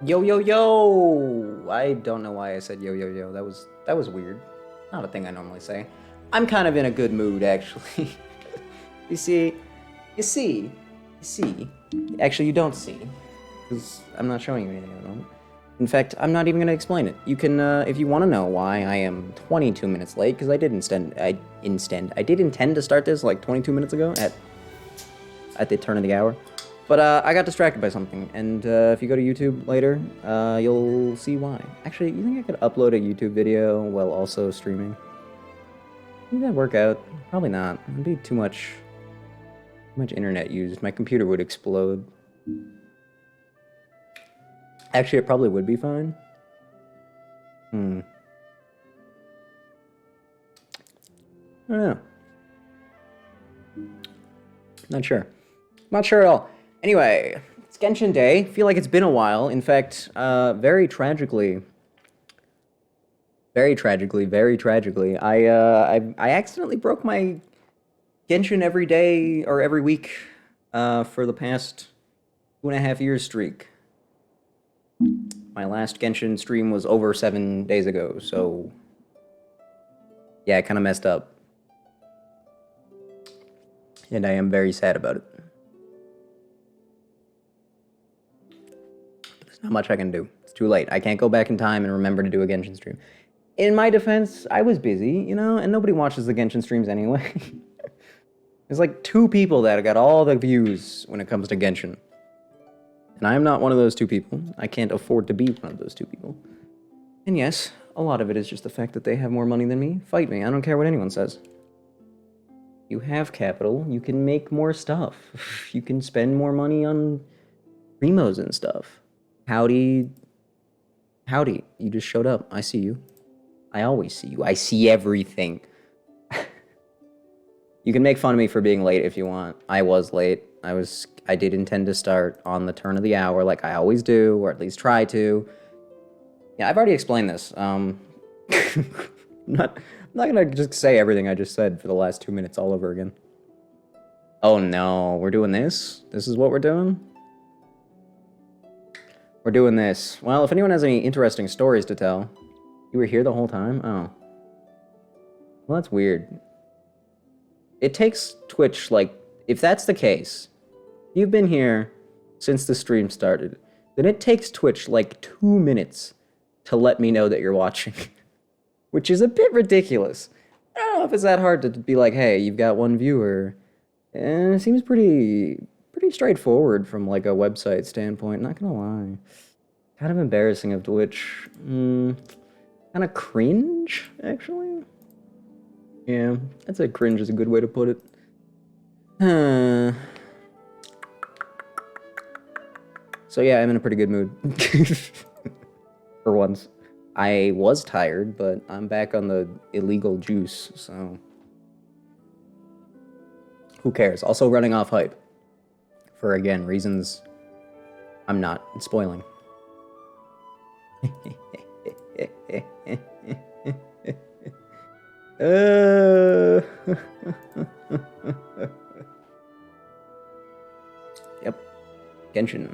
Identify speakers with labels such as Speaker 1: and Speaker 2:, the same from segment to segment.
Speaker 1: Yo yo yo! I don't know why I said yo yo yo. That was weird. Not a thing I normally say. I'm kind of in a good mood actually. you see, you see, you see. Actually, you don't see, because I'm not showing you anything at the moment. In fact, I'm not even gonna explain it. You can, if you want to know why I am 22 minutes late, because I did intend to start this like 22 minutes ago at the turn of the hour. But I got distracted by something, and if you go to YouTube later, you'll see why. Actually, you think I could upload a YouTube video while also streaming? Would that work out? Probably not. It'd be too much internet used. My computer would explode. Actually, it probably would be fine. I don't know. Not sure. Not sure at all. Anyway, it's Genshin Day. Feel like it's been a while. In fact, very tragically, I accidentally broke my Genshin every day or every week for the past 2.5 years streak. My last Genshin stream was over 7 days ago, so yeah, I kind of messed up. And I am very sad about it. There's not much I can do. It's too late. I can't go back in time and remember to do a Genshin stream. In my defense, I was busy, you know, and nobody watches the Genshin streams anyway. There's like 2 people that got all the views when it comes to Genshin. And I'm not one of those 2 people. I can't afford to be one of those 2 people. And yes, a lot of it is just the fact that they have more money than me. Fight me. I don't care what anyone says. You have capital. You can make more stuff. You can spend more money on primos and stuff. Howdy. Howdy. You just showed up. I see you. I always see you. I see everything. You can make fun of me for being late if you want. I was late. I did intend to start on the turn of the hour like I always do, or at least try to. Yeah, I've already explained this. I'm not gonna just say everything I just said for the last 2 minutes all over again. Oh no, we're doing this? This is what we're doing? We're doing this. Well, if anyone has any interesting stories to tell. You were here the whole time? Oh. Well, that's weird. It takes Twitch, like, if that's the case, you've been here since the stream started, then it takes Twitch like 2 minutes to let me know that you're watching. Which is a bit ridiculous. I don't know if it's that hard to be like, hey, you've got 1 viewer. And it seems pretty straightforward from like a website standpoint, not gonna lie. Kind of embarrassing of Twitch. Kind of cringe, actually. Yeah, I'd say cringe is a good way to put it. So yeah, I'm in a pretty good mood. For once. I was tired, but I'm back on the illegal juice, so... Who cares? Also running off hype. For, again, reasons I'm not spoiling. Yep. Genshin.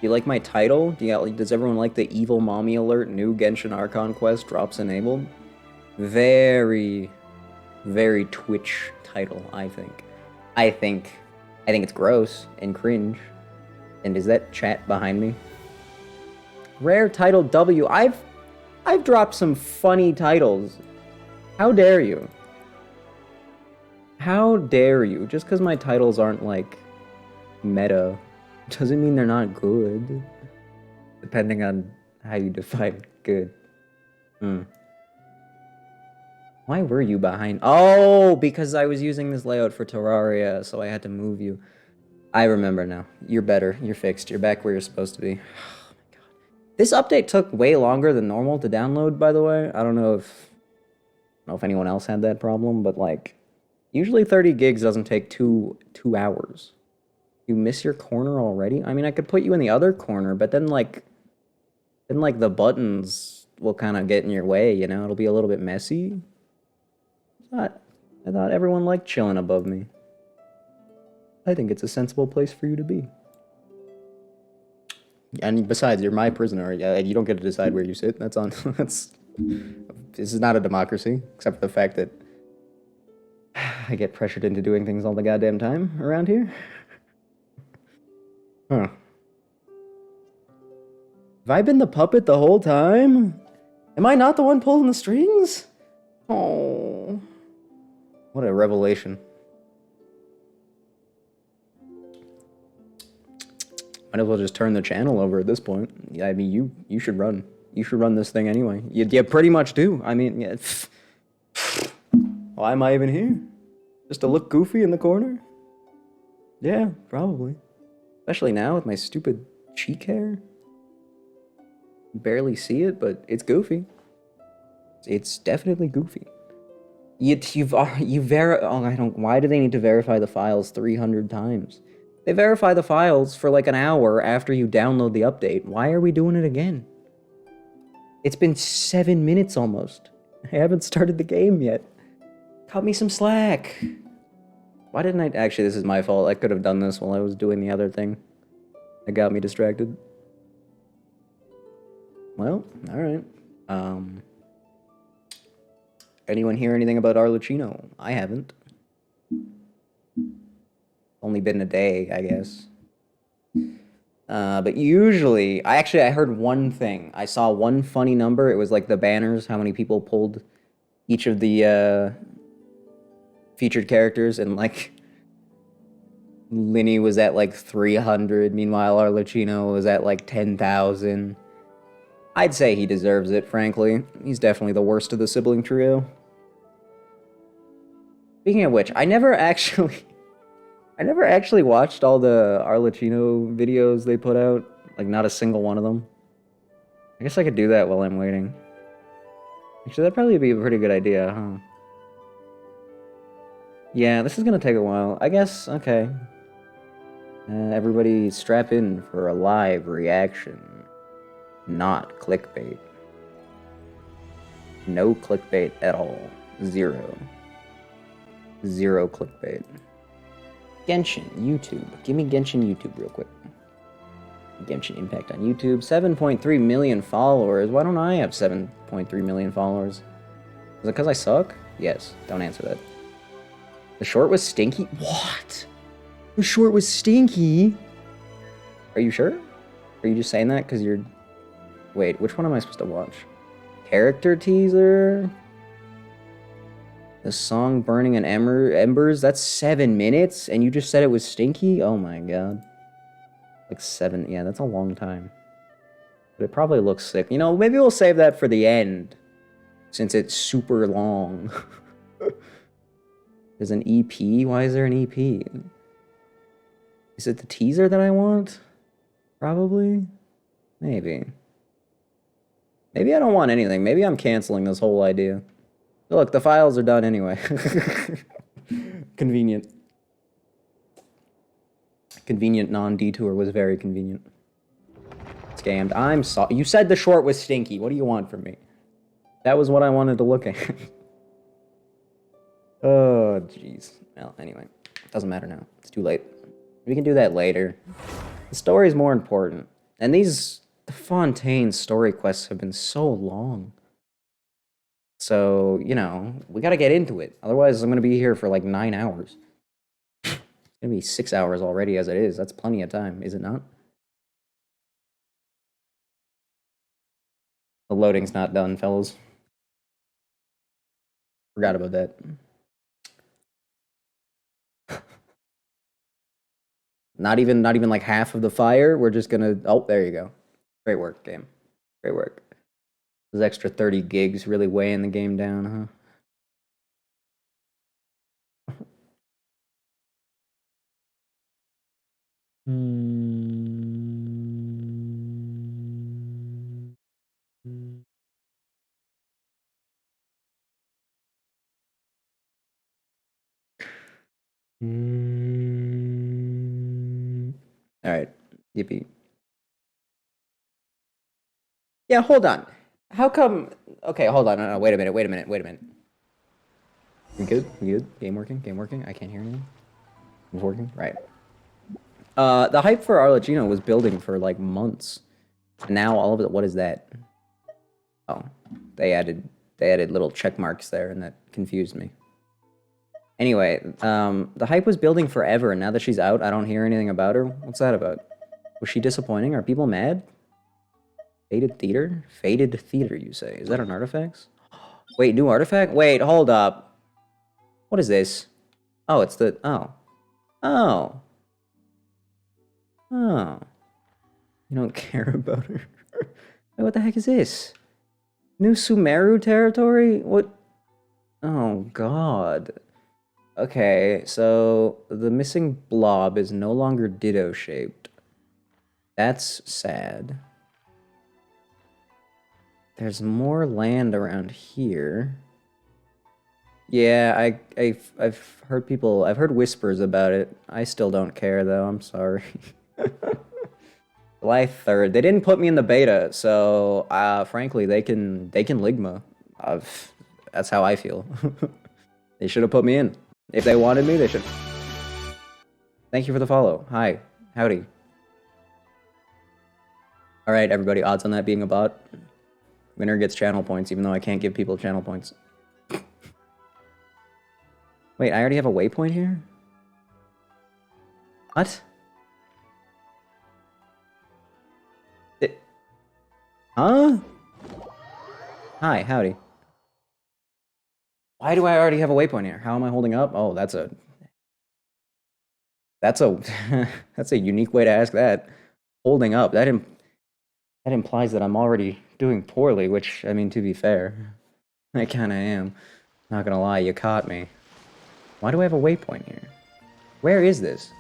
Speaker 1: You like my title? Does everyone like the evil mommy alert? New Genshin Archon quest drops enabled? Very Twitch title, I think. I think it's gross and cringe. And is that chat behind me? Rare title W. I've dropped some funny titles. How dare you? How dare you? Just because my titles aren't, like, meta, doesn't mean they're not good. Depending on how you define good. Why were you behind? Oh, because I was using this layout for Terraria, so I had to move you. I remember now. You're better. You're fixed. You're back where you're supposed to be. This update took way longer than normal to download, by the way. I don't know if anyone else had that problem, but like, usually 30 gigs doesn't take two hours. You miss your corner already? I mean, I could put you in the other corner, but then like the buttons will kind of get in your way, you know? It'll be a little bit messy. I thought everyone liked chilling above me. I think it's a sensible place for you to be. And besides, you're my prisoner. You don't get to decide where you sit. That's on. That's. This is not a democracy, except for the fact that I get pressured into doing things all the goddamn time around here. Huh. Have I been the puppet the whole time? Am I not the one pulling the strings? Oh. What a revelation. Might as well just turn the channel over at this point. Yeah, I mean, you should run. You should run this thing anyway. You pretty much do. I mean, yeah. Why am I even here? Just to look goofy in the corner? Yeah, probably. Especially now with my stupid cheek hair. Barely see it, but it's goofy. It's definitely goofy. Oh, I don't. Why do they need to verify the files 300 times? They verify the files for like an hour after you download the update. Why are we doing it again? It's been 7 minutes almost. I haven't started the game yet. Cut me some slack. Why didn't I? Actually, this is my fault. I could have done this while I was doing the other thing. That got me distracted. Well, alright. Anyone hear anything about Arlecchino? I haven't. Only been a day, I guess. But usually, I heard one thing. I saw one funny number. It was like the banners, how many people pulled each of the featured characters, and like Linny was at like 300, meanwhile Arlecchino was at like 10,000. I'd say he deserves it, frankly. He's definitely the worst of the sibling trio. Speaking of which, I never actually watched all the Arlecchino videos they put out. Like, not a single one of them. I guess I could do that while I'm waiting. Actually, that'd probably be a pretty good idea, huh? Yeah, this is gonna take a while. I guess, okay. Everybody strap in for a live reaction. Not clickbait. No clickbait at all. Zero. Zero clickbait. Genshin, YouTube. Give me Genshin YouTube real quick. Genshin Impact on YouTube. 7.3 million followers. Why don't I have 7.3 million followers? Is it because I suck? Yes. Don't answer that. The short was stinky? What? The short was stinky? Are you sure? Are you just saying that because you're... Wait, which one am I supposed to watch? Character teaser? The song Burning in Embers? That's 7 minutes? And you just said it was stinky? Oh my god. Like 7... Yeah, that's a long time. But it probably looks sick. You know, maybe we'll save that for the end. Since it's super long. There's an EP? Why is there an EP? Is it the teaser that I want? Probably? Maybe. Maybe I don't want anything. Maybe I'm canceling this whole idea. Look, the files are done anyway. Convenient. Convenient non-detour was very convenient. Scammed. I'm sorry. You said the short was stinky. What do you want from me? That was what I wanted to look at. Oh, jeez. Well, anyway. Doesn't matter now. It's too late. We can do that later. The story's more important. And the Fontaine story quests have been so long. So, you know, we gotta get into it. Otherwise, I'm gonna be here for like 9 hours. It's gonna be 6 hours already as it is. That's plenty of time, is it not? The loading's not done, fellas. Forgot about that. Not even like half of the fire. We're just gonna... Oh, there you go. Great work, game. Great work. Those extra 30 gigs really weighing the game down, huh? All right, yippee. Yeah, hold on. How come... Okay, hold on. No, wait a minute. We good? We good? Game working? Game working? I can't hear anything. It's working? Right. The hype for Arlecchino was building for like months. And now all of it, what is that? Oh, they added little check marks there, and that confused me. Anyway, the hype was building forever, and now that she's out, I don't hear anything about her. What's that about? Was she disappointing? Are people mad? Faded theater? Faded theater, you say? Is that an artifact? Wait, new artifact? Wait, hold up. What is this? Oh, it's the... Oh. Oh. Oh. You don't care about her. Wait, what the heck is this? New Sumeru territory? What? Oh, God. Okay, so the missing blob is no longer ditto-shaped. That's sad. There's more land around here. Yeah, I've heard people, I've heard whispers about it. I still don't care though, I'm sorry. July 3rd. They didn't put me in the beta, so frankly, they can Ligma. That's how I feel. They should have put me in. If they wanted me, they should. Thank you for the follow. Hi. Howdy. Alright, everybody, odds on that being a bot. Winner gets channel points, even though I can't give people channel points. Wait, I already have a waypoint here? What? Huh? Hi, howdy. Why do I already have a waypoint here? How am I holding up? Oh, that's a that's a unique way to ask that. Holding up. That implies that I'm already doing poorly, which, I mean, to be fair, I kinda am. Not gonna lie, you caught me. Why do I have a waypoint here? Where is this?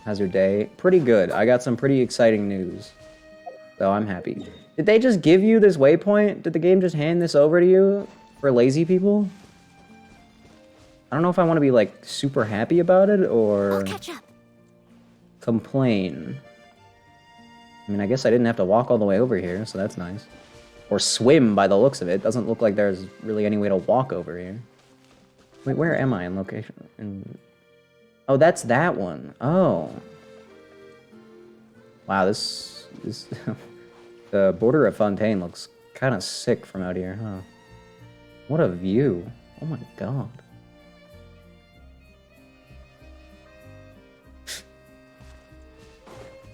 Speaker 1: How's your day? Pretty good. I got some pretty exciting news. So I'm happy. Did they just give you this waypoint? Did the game just hand this over to you for lazy people? I don't know if I want to be like super happy about it or
Speaker 2: I'll catch up.
Speaker 1: Complain. I mean, I guess I didn't have to walk all the way over here, so that's nice. Or swim by the looks of it. Doesn't look like there's really any way to walk over here. Wait, where am I in location? Oh, that's that one. Oh. Wow, this the border of Fontaine looks kind of sick from out here, huh? What a view. Oh my god.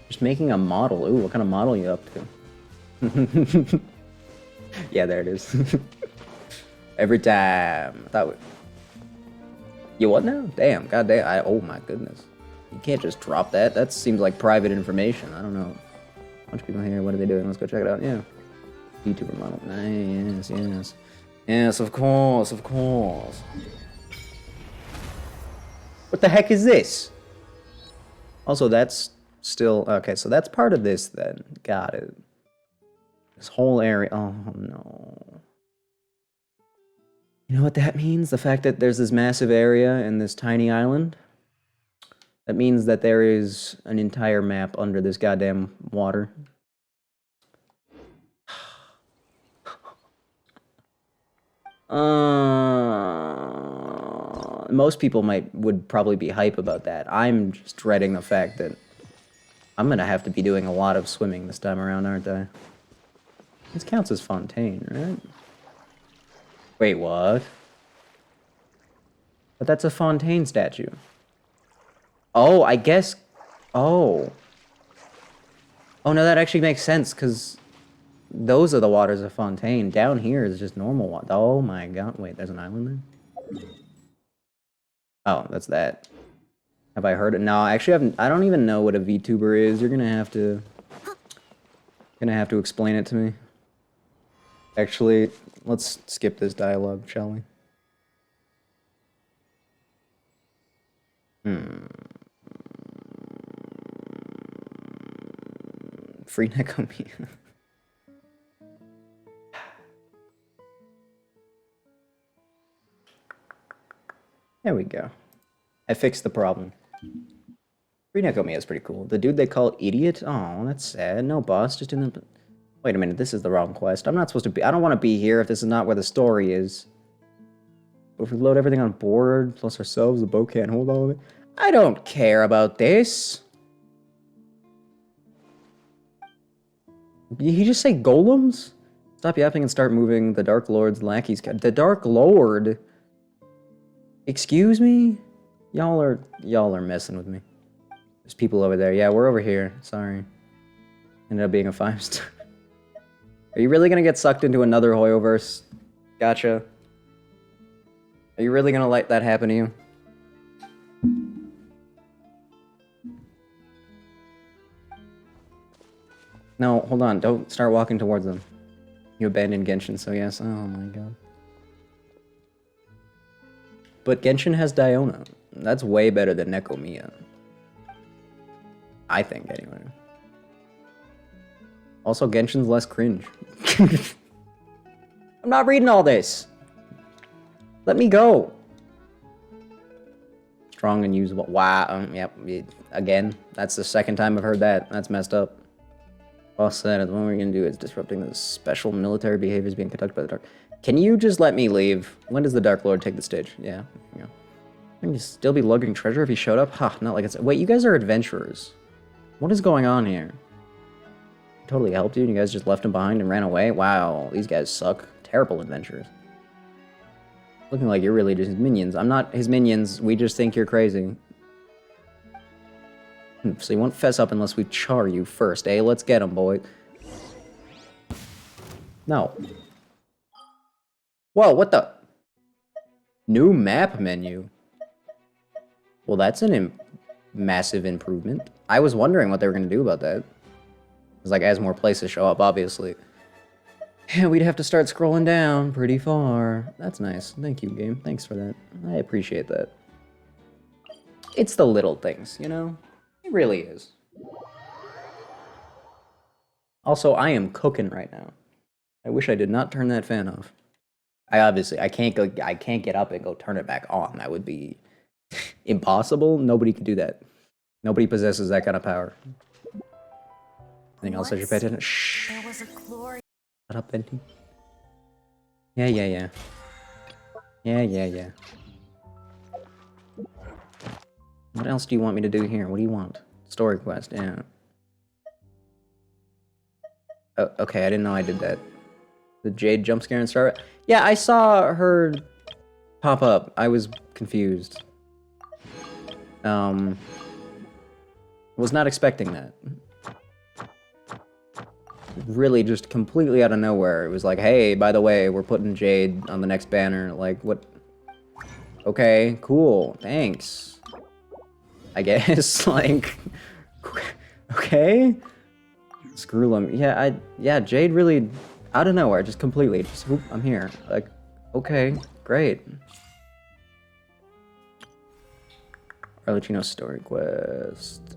Speaker 1: Just making a model. Ooh, what kind of model are you up to? Yeah, there it is. Every time. You what now? Damn, goddamn. Oh my goodness. You can't just drop that. That seems like private information. I don't know. A bunch of people here. What are they doing? Let's go check it out. Yeah. YouTuber model. Nice. Yes. Yes, of course. Of course. What the heck is this? Also, that's still... Okay, so that's part of this then. Got it. This whole area... Oh, no. You know what that means? The fact that there's this massive area in this tiny island? That means that there is an entire map under this goddamn water. Most people would probably be hype about that. I'm just dreading the fact that I'm gonna have to be doing a lot of swimming this time around, aren't I? This counts as Fontaine, right? Wait, what? But that's a Fontaine statue. Oh, I guess... Oh. Oh, no, that actually makes sense, because those are the waters of Fontaine. Down here is just normal water. Oh my god. Wait, there's an island there? Oh, that's that. Have I heard it? No, actually, I don't even know what a VTuber is. You're gonna have to explain it to me. Actually, let's skip this dialogue, shall we? Free Nekomi. There we go. I fixed the problem. Free Nekomi is pretty cool. The dude they call Idiot? Oh, that's sad. No boss, just in the... Wait a minute, this is the wrong quest. I'm not supposed to be... I don't want to be here if this is not where the story is. But if we load everything on board, plus ourselves, the boat can't hold all of it. I don't care about this. Did he just say golems? Stop yapping and start moving. The Dark Lord's lackeys. The Dark Lord? Excuse me? Y'all are messing with me. There's people over there. Yeah, we're over here. Sorry. Ended up being a 5-star. Are you really gonna get sucked into another Hoyoverse? Gotcha. Are you really gonna let that happen to you? No, hold on. Don't start walking towards them. You abandoned Genshin, so yes. Oh my god. But Genshin has Diona. That's way better than Nekomiya. I think, anyway. Also, Genshin's less cringe. I'm not reading all this. Let me go. Strong and usable. Wow. Yep. Again, that's the second time I've heard that. That's messed up. All said, the one we're gonna do is disrupting the special military behaviors being conducted by the Dark. Can you just let me leave? When does the Dark Lord take the stage? Yeah. Yeah. Can you still be lugging treasure if he showed up? Ha, not like it's. Wait, you guys are adventurers. What is going on here? Totally helped you, and you guys just left him behind and ran away? Wow, these guys suck. Terrible adventurers. Looking like you're really just his minions. I'm not his minions. We just think you're crazy. So you won't fess up unless we char you first, eh? Let's get him, boy. No. Whoa, what the? New map menu. Well, that's an massive improvement. I was wondering what they were going to do about that. It's like, as more places show up, obviously. Yeah, we'd have to start scrolling down pretty far. That's nice. Thank you, game. Thanks for that. I appreciate that. It's the little things, you know? It really is. Also, I am cooking right now. I wish I did not turn that fan off. I can't get up and go turn it back on. That would be impossible. Nobody could do that. Nobody possesses that kind of power. Anything else I should pay attention? Shh.
Speaker 2: There was a glory.
Speaker 1: Shut up, Benty. Yeah. Yeah. What else do you want me to do here? What do you want? Story quest, yeah. Oh, okay, I didn't know I did that. The Jade jump scare and start. Yeah, I saw her pop up. I was confused. Was not expecting that. Really just completely out of nowhere. It was like, hey, by the way, we're putting Jade on the next banner. Like, what? Okay, cool, thanks. I guess, like, okay? Screw them. Yeah, Jade really, out of nowhere, just completely, just, whoop, I'm here. Like, okay, great. Arlecchino story quest.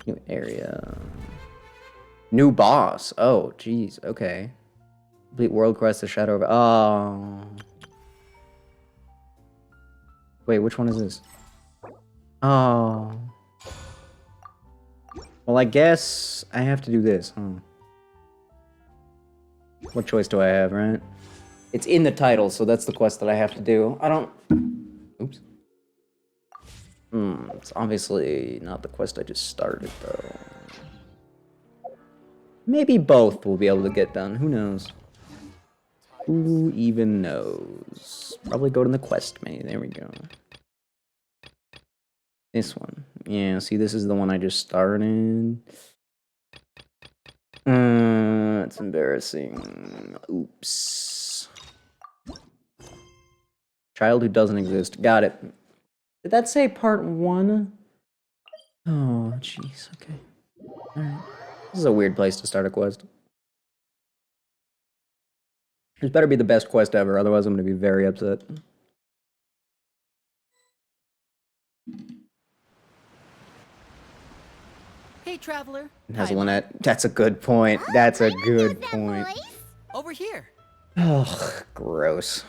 Speaker 1: New area. New boss. Oh, jeez. Okay. Complete world quest, the shadow of... Oh. Wait, which one is this? Oh. Well, I guess I have to do this, huh? What choice do I have, right? It's in the title, so that's the quest that I have to do. I don't... Oops. It's obviously not the quest I just started, though. Maybe both will be able to get done. Who knows? Who even knows? Probably go to the quest menu. There we go. This one. Yeah, see, this is the one I just started. It's embarrassing. Oops. Child who doesn't exist. Got it. Did that say part 1? Oh, jeez. Okay. Alright. This is a weird place to start a quest. This better be the best quest ever, otherwise I'm going to be very upset.
Speaker 2: Hey, traveler.
Speaker 1: Hazelnut, that's a good point. That's a good point.
Speaker 2: Over here.
Speaker 1: Ugh, gross.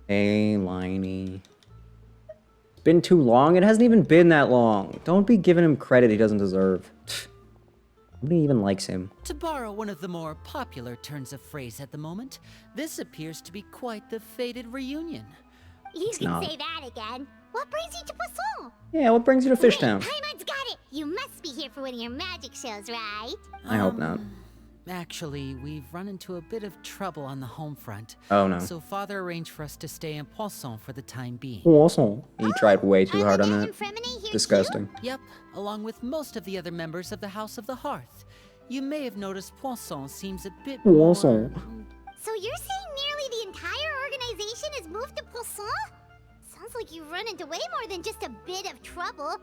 Speaker 1: Hey, Liney. It's been too long? It hasn't even been that long. Don't be giving him credit he doesn't deserve. Nobody even likes him.
Speaker 2: To borrow one of the more popular turns of phrase at the moment, this appears to be quite the fated reunion.
Speaker 3: You
Speaker 1: It's
Speaker 3: can
Speaker 1: not.
Speaker 3: say that again. What brings you to Poisson?
Speaker 1: Yeah, what brings you to
Speaker 3: Wait,
Speaker 1: Fishtown?
Speaker 3: Paimon's got it. You must be here for one of your magic shows, right?
Speaker 1: I hope not.
Speaker 2: Actually, we've run into a bit of trouble on the home front.
Speaker 1: Oh no.
Speaker 2: So Father arranged for us to stay in Poisson for the time being.
Speaker 1: Awesome. He tried way too
Speaker 3: Are
Speaker 1: hard
Speaker 3: the
Speaker 1: on
Speaker 3: Dead
Speaker 1: that.
Speaker 3: and Fremine here
Speaker 1: Disgusting.
Speaker 2: Yep, along with most of the other members of the House of the Hearth. You may have noticed Poisson seems a bit
Speaker 1: Poisson.
Speaker 2: more...
Speaker 3: too? So you're saying nearly the entire organization has moved to Poisson? Sounds like you've run into way more than just a bit of trouble.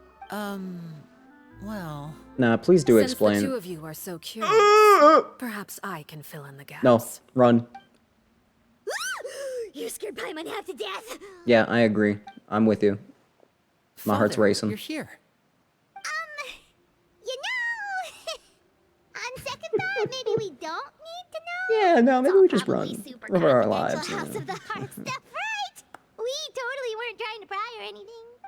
Speaker 2: Well...
Speaker 1: Nah, please do
Speaker 4: Since the two
Speaker 1: explain.
Speaker 4: of you are so curious, perhaps I can fill in the gaps.
Speaker 1: No, run.
Speaker 3: You scared Paimon half to death.
Speaker 1: Yeah, I agree. I'm with you. My heart's
Speaker 2: Father,
Speaker 1: racing.
Speaker 2: You're here.
Speaker 3: You know, on second thought, maybe we don't need to know.
Speaker 1: Yeah, no, maybe
Speaker 3: It's
Speaker 1: we just
Speaker 3: probably
Speaker 1: run
Speaker 3: super
Speaker 1: for our
Speaker 3: confidential
Speaker 1: lives. you
Speaker 3: House
Speaker 1: know.
Speaker 3: of the Heart stuff, right? We totally weren't trying to pry or anything.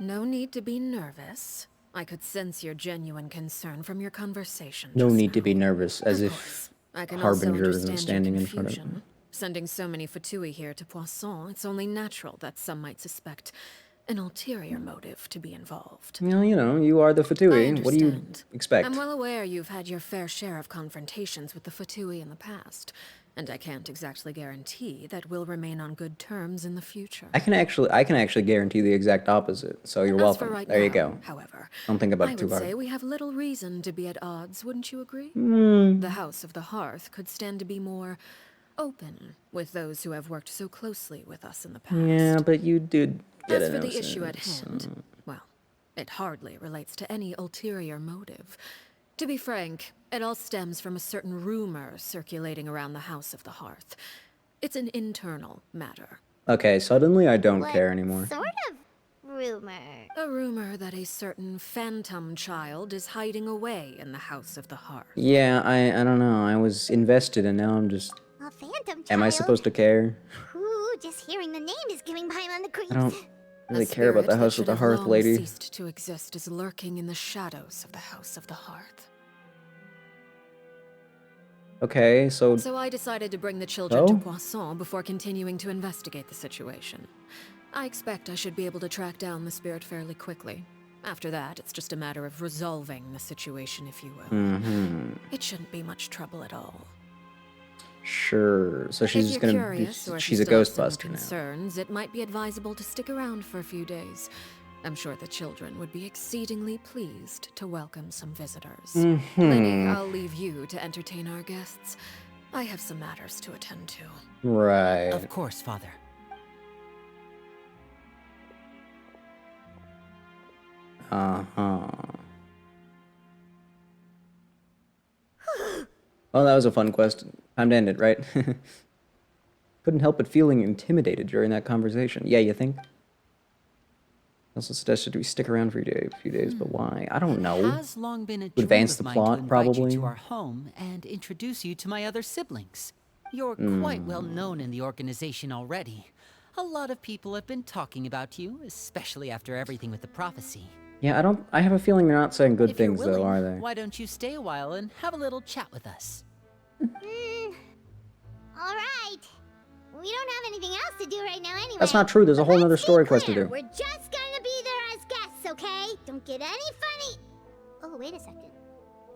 Speaker 4: No need to be nervous. I could sense your genuine concern from your conversation.
Speaker 1: No
Speaker 4: just
Speaker 1: need to
Speaker 4: now.
Speaker 1: be nervous, as
Speaker 4: Of
Speaker 1: if
Speaker 4: course, I can also
Speaker 1: Harbinger isn't
Speaker 4: understand
Speaker 1: standing
Speaker 4: your
Speaker 1: in front of
Speaker 4: confusion.
Speaker 1: me.
Speaker 4: Sending so many Fatui here to Poisson, it's only natural that some might suspect an ulterior motive to be involved.
Speaker 1: Well, you know, you are the
Speaker 4: I
Speaker 1: Fatui. What do you
Speaker 4: understand.
Speaker 1: expect?
Speaker 4: I'm well aware you've had your fair share of confrontations with the Fatui in the past, and I can't exactly guarantee that we'll remain on good terms in the future.
Speaker 1: I can actually guarantee the exact opposite. So you're
Speaker 4: As
Speaker 1: welcome.
Speaker 4: for right
Speaker 1: There you
Speaker 4: now,
Speaker 1: go.
Speaker 4: however,
Speaker 1: Don't think about
Speaker 4: I
Speaker 1: it too
Speaker 4: would say
Speaker 1: hard.
Speaker 4: we have little reason to be at odds, wouldn't you agree?
Speaker 1: Hmm.
Speaker 4: The House of the Hearth could stand to be more open with those who have worked so closely with us in the past.
Speaker 1: Yeah, but you did get
Speaker 4: As
Speaker 1: an
Speaker 4: for the issue at
Speaker 1: innocence,
Speaker 4: hand, well, it hardly relates to any ulterior motive. To be frank, it all stems from a certain rumor circulating around the House of the Hearth. It's an internal matter.
Speaker 1: Okay, suddenly I don't
Speaker 3: What
Speaker 1: care anymore.
Speaker 3: sort of rumor?
Speaker 4: A rumor that a certain phantom child is hiding away in the House of the Hearth.
Speaker 1: Yeah, I don't know. I was invested and now I'm just...
Speaker 3: A phantom child?
Speaker 1: Am I supposed to care?
Speaker 3: Ooh, just hearing the name is giving Paimon the creeps.
Speaker 1: I don't really
Speaker 4: A
Speaker 1: care about the
Speaker 4: spirit that
Speaker 1: House of
Speaker 4: should
Speaker 1: the
Speaker 4: have
Speaker 1: Hearth,
Speaker 4: long
Speaker 1: lady.
Speaker 4: ceased to exist is lurking in the shadows of the House of the Hearth.
Speaker 1: Okay, so...
Speaker 4: So I decided to bring the children to
Speaker 1: Oh?
Speaker 4: Poisson before continuing to investigate the situation. I expect I should be able to track down the spirit fairly quickly. After that, it's just a matter of resolving the situation, if you will.
Speaker 1: Mm-hmm.
Speaker 4: It shouldn't be much trouble at all.
Speaker 1: Sure. So she's
Speaker 4: If
Speaker 1: just
Speaker 4: you're
Speaker 1: gonna be...
Speaker 4: curious, or if
Speaker 1: She's
Speaker 4: you
Speaker 1: a
Speaker 4: still have some
Speaker 1: Ghostbuster now.
Speaker 4: concerns, it might be advisable to stick around for a few days. I'm sure the children would be exceedingly pleased to welcome some visitors. Lady, I'll leave you to entertain our guests. I have some matters to attend to.
Speaker 1: Right.
Speaker 2: Of course, Father.
Speaker 1: Uh-huh. Well, that was a fun quest. Time to end it, right? Couldn't help but feeling intimidated during that conversation. Yeah, you think? Also suggested we stick around for a few days, but why? I don't know.
Speaker 2: Has long been a dream
Speaker 1: advance
Speaker 2: of
Speaker 1: the
Speaker 2: mine
Speaker 1: plot,
Speaker 2: to invite
Speaker 1: probably.
Speaker 2: you to our home and introduce you to my other siblings. You're quite well known in the organization already. A lot of people have been talking about you, especially after everything with the prophecy.
Speaker 1: Yeah, I have a feeling they're not saying good
Speaker 2: If you're
Speaker 1: things,
Speaker 2: willing,
Speaker 1: though, are they?
Speaker 2: why don't you stay a while and have a little chat with us?
Speaker 3: All right. We don't have anything else to do right now anyway.
Speaker 1: That's not true. There's a whole
Speaker 3: Let's
Speaker 1: other
Speaker 3: be
Speaker 1: story quest to
Speaker 3: clear.
Speaker 1: do.
Speaker 3: We're just gonna be there as guests, okay? Don't get any funny. Oh, wait a second.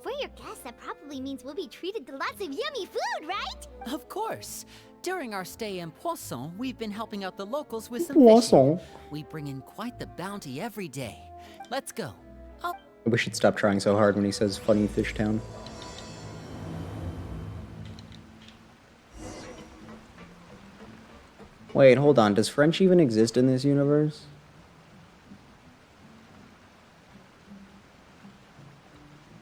Speaker 3: For your guests, that probably means we'll be treated to lots of yummy food, right?
Speaker 2: Of course. During our stay in Poisson, we've been helping out the locals with some
Speaker 1: Poisson.
Speaker 2: fishing. We bring in quite the bounty every day. Let's go. Oh,
Speaker 1: We should stop trying so hard when he says funny fish town. Wait, hold on. Does French even exist in this universe?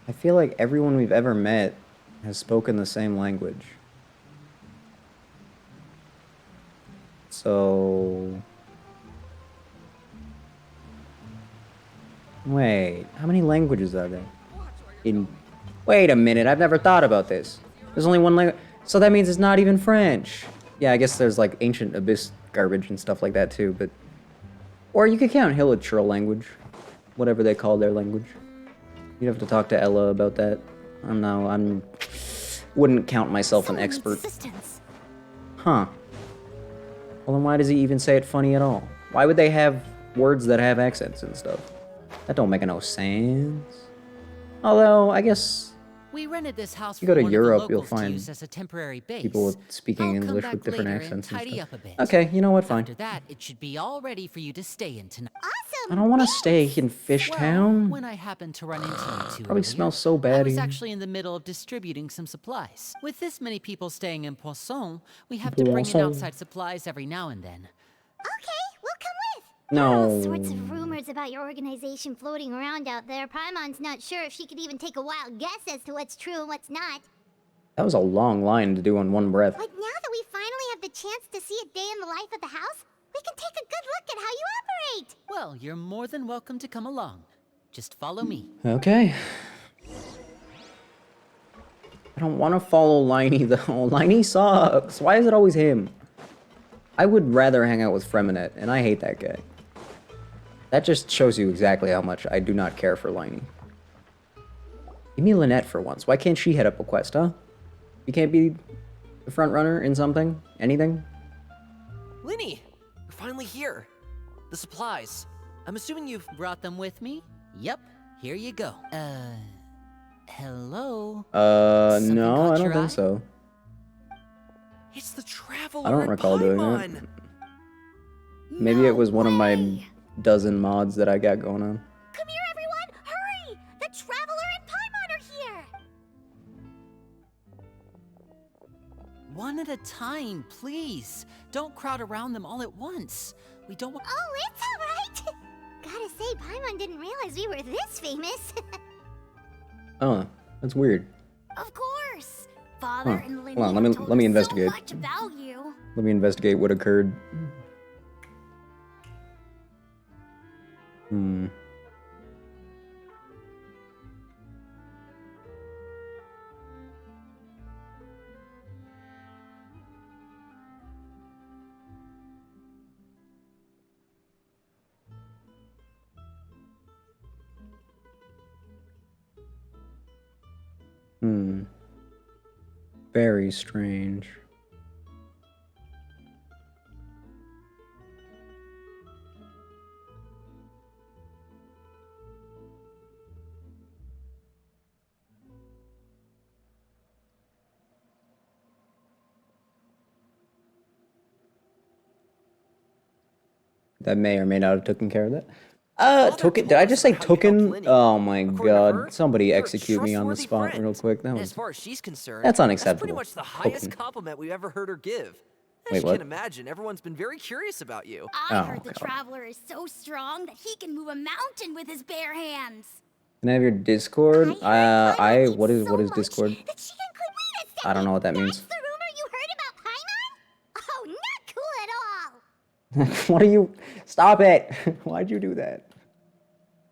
Speaker 1: I feel like everyone we've ever met has spoken the same language. So... Wait, how many languages are there? Wait a minute, I've never thought about this. There's only one language. So that means it's not even French. Yeah, I guess there's like ancient abyss garbage and stuff like that too, but... Or you could count Hilichurl language. Whatever they call their language. You'd have to talk to Ella about that. Wouldn't count myself an
Speaker 3: Someone needs
Speaker 1: expert.
Speaker 3: assistance.
Speaker 1: Huh. Well then why does he even say it funny at all? Why would they have words that have accents and stuff? That don't make no sense. Although, I guess
Speaker 2: We rented this house
Speaker 1: you go
Speaker 2: for
Speaker 1: to
Speaker 2: one
Speaker 1: Europe,
Speaker 2: of the
Speaker 1: you'll
Speaker 2: locals to
Speaker 1: find
Speaker 2: use as a temporary base.
Speaker 1: people with speaking
Speaker 2: I'll come
Speaker 1: English
Speaker 2: back
Speaker 1: with different
Speaker 2: later
Speaker 1: accents and
Speaker 2: tidy
Speaker 1: stuff.
Speaker 2: up a bit.
Speaker 1: Okay, you know what? Fine.
Speaker 2: After that, it should be all ready for you to stay in tonight.
Speaker 3: Awesome!
Speaker 1: I don't want to
Speaker 3: thanks.
Speaker 1: stay in Fishtown.
Speaker 2: Well, when I happened to run into you two
Speaker 1: Probably
Speaker 2: earlier,
Speaker 1: smells so
Speaker 2: I
Speaker 1: bad
Speaker 2: was
Speaker 1: here.
Speaker 2: actually in the middle of distributing some supplies. With this many people staying in Poisson, we have to bring in
Speaker 1: Poisson.
Speaker 2: outside supplies every now and then.
Speaker 3: Okay, we'll come with. There are all
Speaker 1: No.
Speaker 3: sorts of rumors about your organization floating around out there. Paimon's not sure if she could even take a wild guess as to what's true and what's not.
Speaker 1: That was a long line to do on one breath.
Speaker 3: But now that we finally have the chance to see a day in the life of the house, we can take a good look at how you operate.
Speaker 2: Well, you're more than welcome to come along. Just follow me.
Speaker 1: Okay. I don't want to follow Liney though. Liney sucks. Why is it always him? I would rather hang out with Freminet, and I hate that guy. That just shows you exactly how much I do not care for Liney. Give me Lynette for once. Why can't she head up a quest, huh? You can't be the front runner in something? Anything?
Speaker 5: Linny, you're finally here. The supplies. I'm assuming you've...
Speaker 2: Brought them with me? Yep, here you go. Hello? Something
Speaker 1: No,
Speaker 2: caught
Speaker 1: I don't
Speaker 2: your
Speaker 1: think
Speaker 2: eye?
Speaker 1: so.
Speaker 5: It's the Traveler
Speaker 1: I don't
Speaker 5: at
Speaker 1: recall doing that.
Speaker 5: Paimon.
Speaker 1: Maybe it was one of my
Speaker 3: way.
Speaker 1: dozen mods that I got going on.
Speaker 3: Come here, everyone! Hurry! The Traveler and Paimon are here!
Speaker 2: One at a time, please. Don't crowd around them all at once. We don't want...
Speaker 3: Oh, it's all right. Gotta say, Paimon didn't realize we were this famous.
Speaker 1: Oh, that's weird.
Speaker 3: Of course. Father
Speaker 1: Huh.
Speaker 3: and Linny
Speaker 1: Hold on,
Speaker 3: have
Speaker 1: let
Speaker 3: told
Speaker 1: me
Speaker 3: us
Speaker 1: investigate.
Speaker 3: so much about you.
Speaker 1: Let me investigate what occurred. Hmm. Hmm. Very strange. That may or may not have taken care of that.
Speaker 5: Father
Speaker 1: Token.
Speaker 5: told
Speaker 1: Did I
Speaker 5: us
Speaker 1: just say
Speaker 5: about how you helped
Speaker 1: token?
Speaker 5: Linny.
Speaker 1: Oh my
Speaker 5: According to
Speaker 1: god.
Speaker 5: her,
Speaker 1: Somebody
Speaker 5: you're a
Speaker 1: execute me on the
Speaker 5: trustworthy
Speaker 1: spot
Speaker 5: friend.
Speaker 1: real quick. That
Speaker 5: And
Speaker 1: was.
Speaker 5: as far as she's concerned,
Speaker 1: That's
Speaker 5: That's
Speaker 1: unacceptable.
Speaker 5: pretty much the highest
Speaker 1: Token.
Speaker 5: compliment we've ever heard her give. As
Speaker 1: Wait,
Speaker 5: you
Speaker 1: what?
Speaker 5: can imagine, everyone's been very curious about you.
Speaker 3: I
Speaker 1: Oh,
Speaker 3: heard the
Speaker 1: God.
Speaker 3: Traveler is so strong that he can move a mountain with his bare hands.
Speaker 1: Can I have your Discord?
Speaker 3: I heard Paimon
Speaker 1: What
Speaker 3: eats
Speaker 1: is
Speaker 3: so
Speaker 1: what is
Speaker 3: much
Speaker 1: Discord?
Speaker 3: that she can clean a
Speaker 1: I don't know what that
Speaker 3: That's
Speaker 1: means.
Speaker 3: the rumor you heard about Paimon? Oh, not cool at all.
Speaker 1: What are you? Stop it! Why'd you do that?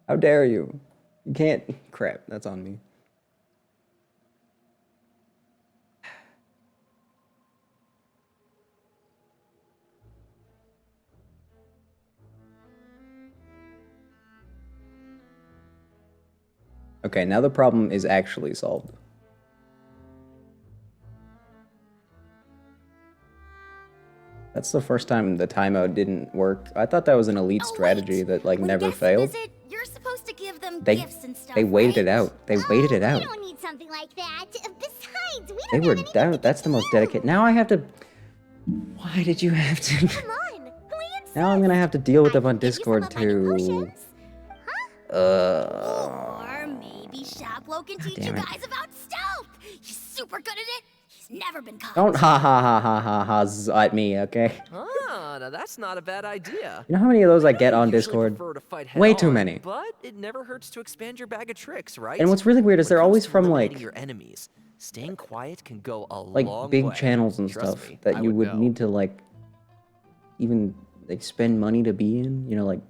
Speaker 1: How dare you? You can't. Crap. That's on me. Okay, now the problem is actually solved. That's the first time the timeout didn't work. I thought that was an elite strategy that like
Speaker 3: When
Speaker 1: never
Speaker 3: guests
Speaker 1: failed.
Speaker 3: Visit, you're supposed to give them
Speaker 1: They
Speaker 3: gifts and stuff,
Speaker 1: they waited
Speaker 3: right?
Speaker 1: it out. They waited it out.
Speaker 3: We don't need something like that. Besides, we
Speaker 1: They
Speaker 3: don't
Speaker 1: were
Speaker 3: have anything
Speaker 1: down.
Speaker 3: to
Speaker 1: That's the
Speaker 3: give
Speaker 1: most
Speaker 3: you.
Speaker 1: dedicated. Now I have to. Why did you have to?
Speaker 3: Come on, we insist.
Speaker 1: Now I'm gonna have to deal with
Speaker 3: I
Speaker 1: them on
Speaker 3: can give you some
Speaker 1: Discord
Speaker 3: of my new
Speaker 1: too.
Speaker 3: potions. Huh?
Speaker 1: Uh.
Speaker 3: Or maybe Shaplo can teach you
Speaker 1: damn it.
Speaker 3: guys about stealth. He's super good at it. He's never been caught.
Speaker 1: Don't ha at me, okay?
Speaker 5: Ah, now that's not a bad idea.
Speaker 1: You know how many of those I get
Speaker 5: You
Speaker 1: on
Speaker 5: usually
Speaker 1: Discord?
Speaker 5: prefer to fight
Speaker 1: Way too
Speaker 5: head-on,
Speaker 1: many.
Speaker 5: But it never hurts to expand your bag of tricks, right?
Speaker 1: And what's really weird is
Speaker 5: When it
Speaker 1: they're
Speaker 5: comes
Speaker 1: always
Speaker 5: to
Speaker 1: from
Speaker 5: eliminating
Speaker 1: like
Speaker 5: your enemies. Staying quiet can go a
Speaker 1: like
Speaker 5: long
Speaker 1: big
Speaker 5: way.
Speaker 1: channels and
Speaker 5: Trust
Speaker 1: stuff
Speaker 5: me,
Speaker 1: that
Speaker 5: I
Speaker 1: you would
Speaker 5: know.
Speaker 1: need to like even like spend money to be in. You know, like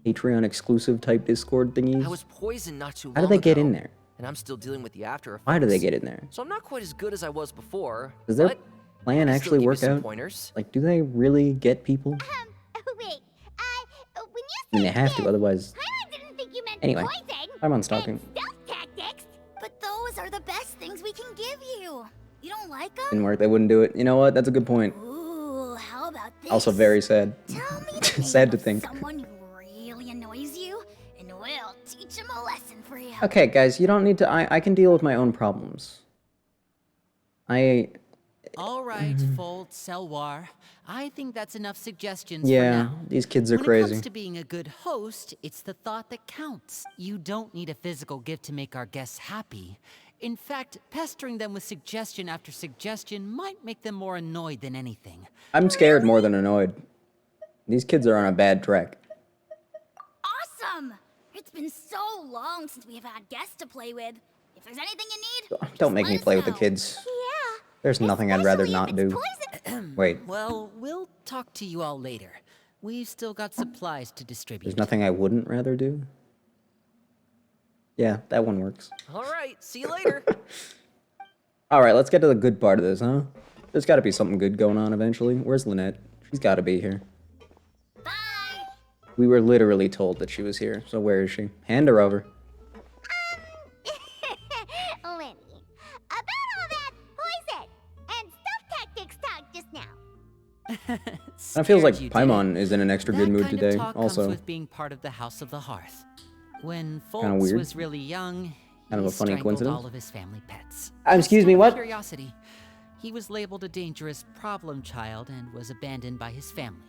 Speaker 1: Patreon exclusive type Discord thingies.
Speaker 5: I was poisoned not too long
Speaker 1: How do they get
Speaker 5: ago,
Speaker 1: in there?
Speaker 5: And I'm still dealing with the after effects.
Speaker 1: Why do they get in there?
Speaker 5: So I'm not quite as good as I was before.
Speaker 1: Does their
Speaker 5: but
Speaker 1: plan
Speaker 5: I can still
Speaker 1: actually
Speaker 5: give you
Speaker 1: work
Speaker 5: some
Speaker 1: out?
Speaker 5: Pointers.
Speaker 1: Like, do they really get people?
Speaker 3: Wait, when you
Speaker 1: I mean, they
Speaker 3: said
Speaker 1: have to,
Speaker 3: this,
Speaker 1: otherwise.
Speaker 3: Paimon didn't think you meant
Speaker 1: Anyway,
Speaker 3: poison.
Speaker 1: Paimon's talking.
Speaker 3: And stealth tactics. But those are the best things we can give you. You don't like them?
Speaker 1: Didn't work. They wouldn't do it. You know what? That's a good point.
Speaker 3: Ooh, how about this?
Speaker 1: Also very sad.
Speaker 3: Tell me the
Speaker 1: Sad
Speaker 3: name
Speaker 1: to
Speaker 3: of
Speaker 1: think.
Speaker 3: someone who really annoys you, and we'll teach him a lesson for you.
Speaker 1: Okay, guys, you don't need to. I can deal with my own problems.
Speaker 2: All right, Fold, Selwar. I think that's enough suggestions for
Speaker 1: Yeah,
Speaker 2: now.
Speaker 1: these kids are
Speaker 2: When it
Speaker 1: crazy.
Speaker 2: comes to being a good host, it's the thought that counts. You don't need a physical gift to make our guests happy. In fact, pestering them with suggestion after suggestion might make them more annoyed than anything.
Speaker 1: I'm scared more than annoyed. These kids are on a bad track.
Speaker 3: Awesome! It's been so long since we have had guests to play with. If there's anything you need,
Speaker 1: Don't make
Speaker 3: let
Speaker 1: me
Speaker 3: us
Speaker 1: play with the
Speaker 3: know.
Speaker 1: kids.
Speaker 3: Yeah.
Speaker 1: There's nothing I'd rather
Speaker 3: Especially if
Speaker 1: not
Speaker 3: it's
Speaker 1: do.
Speaker 3: poison.
Speaker 1: Wait,
Speaker 2: Well, we'll talk to you all later. We've still got supplies to distribute.
Speaker 1: there's nothing I wouldn't rather do? Yeah, that one works.
Speaker 5: All right, see you later.
Speaker 1: Alright, let's get to the good part of this, huh? There's gotta be something good going on eventually. Where's Lynette? She's gotta be here.
Speaker 3: Bye!
Speaker 1: We were literally told that she was here, so where is she? Hand her over.
Speaker 3: Lenny, about all that poison and stuff tactics talk just now.
Speaker 1: It feels like
Speaker 2: Scared you,
Speaker 1: Paimon
Speaker 2: did it?
Speaker 1: is in an extra good
Speaker 2: That
Speaker 1: mood
Speaker 2: kind
Speaker 1: today,
Speaker 2: of talk
Speaker 1: also.
Speaker 2: comes with being part of the House of the Hearth. When
Speaker 1: Kinda
Speaker 2: Foltz
Speaker 1: weird.
Speaker 2: was really young,
Speaker 1: Kind of
Speaker 2: he
Speaker 1: a funny
Speaker 2: strangled
Speaker 1: coincidence.
Speaker 2: all of his family pets.
Speaker 1: Excuse
Speaker 2: Just
Speaker 1: me,
Speaker 2: out of
Speaker 1: what?
Speaker 2: Curiosity. He was labeled a dangerous problem child and was abandoned by his family.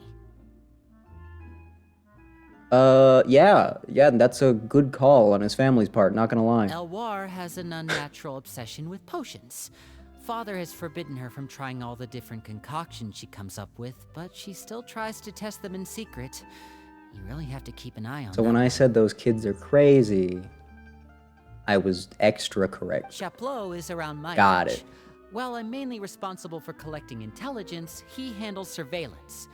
Speaker 1: Yeah, that's a good call on his family's part, not gonna lie.
Speaker 2: Elwar has an unnatural obsession with potions. Father has forbidden her from trying all the different concoctions she comes up with, but she still tries to test them in secret. You really have to keep an eye on
Speaker 1: So
Speaker 2: them.
Speaker 1: when I said those kids are crazy, I was extra correct.
Speaker 2: Chaplot is around my
Speaker 1: Got
Speaker 2: age.
Speaker 1: it.
Speaker 2: While I'm mainly responsible for collecting intelligence, he handles surveillance.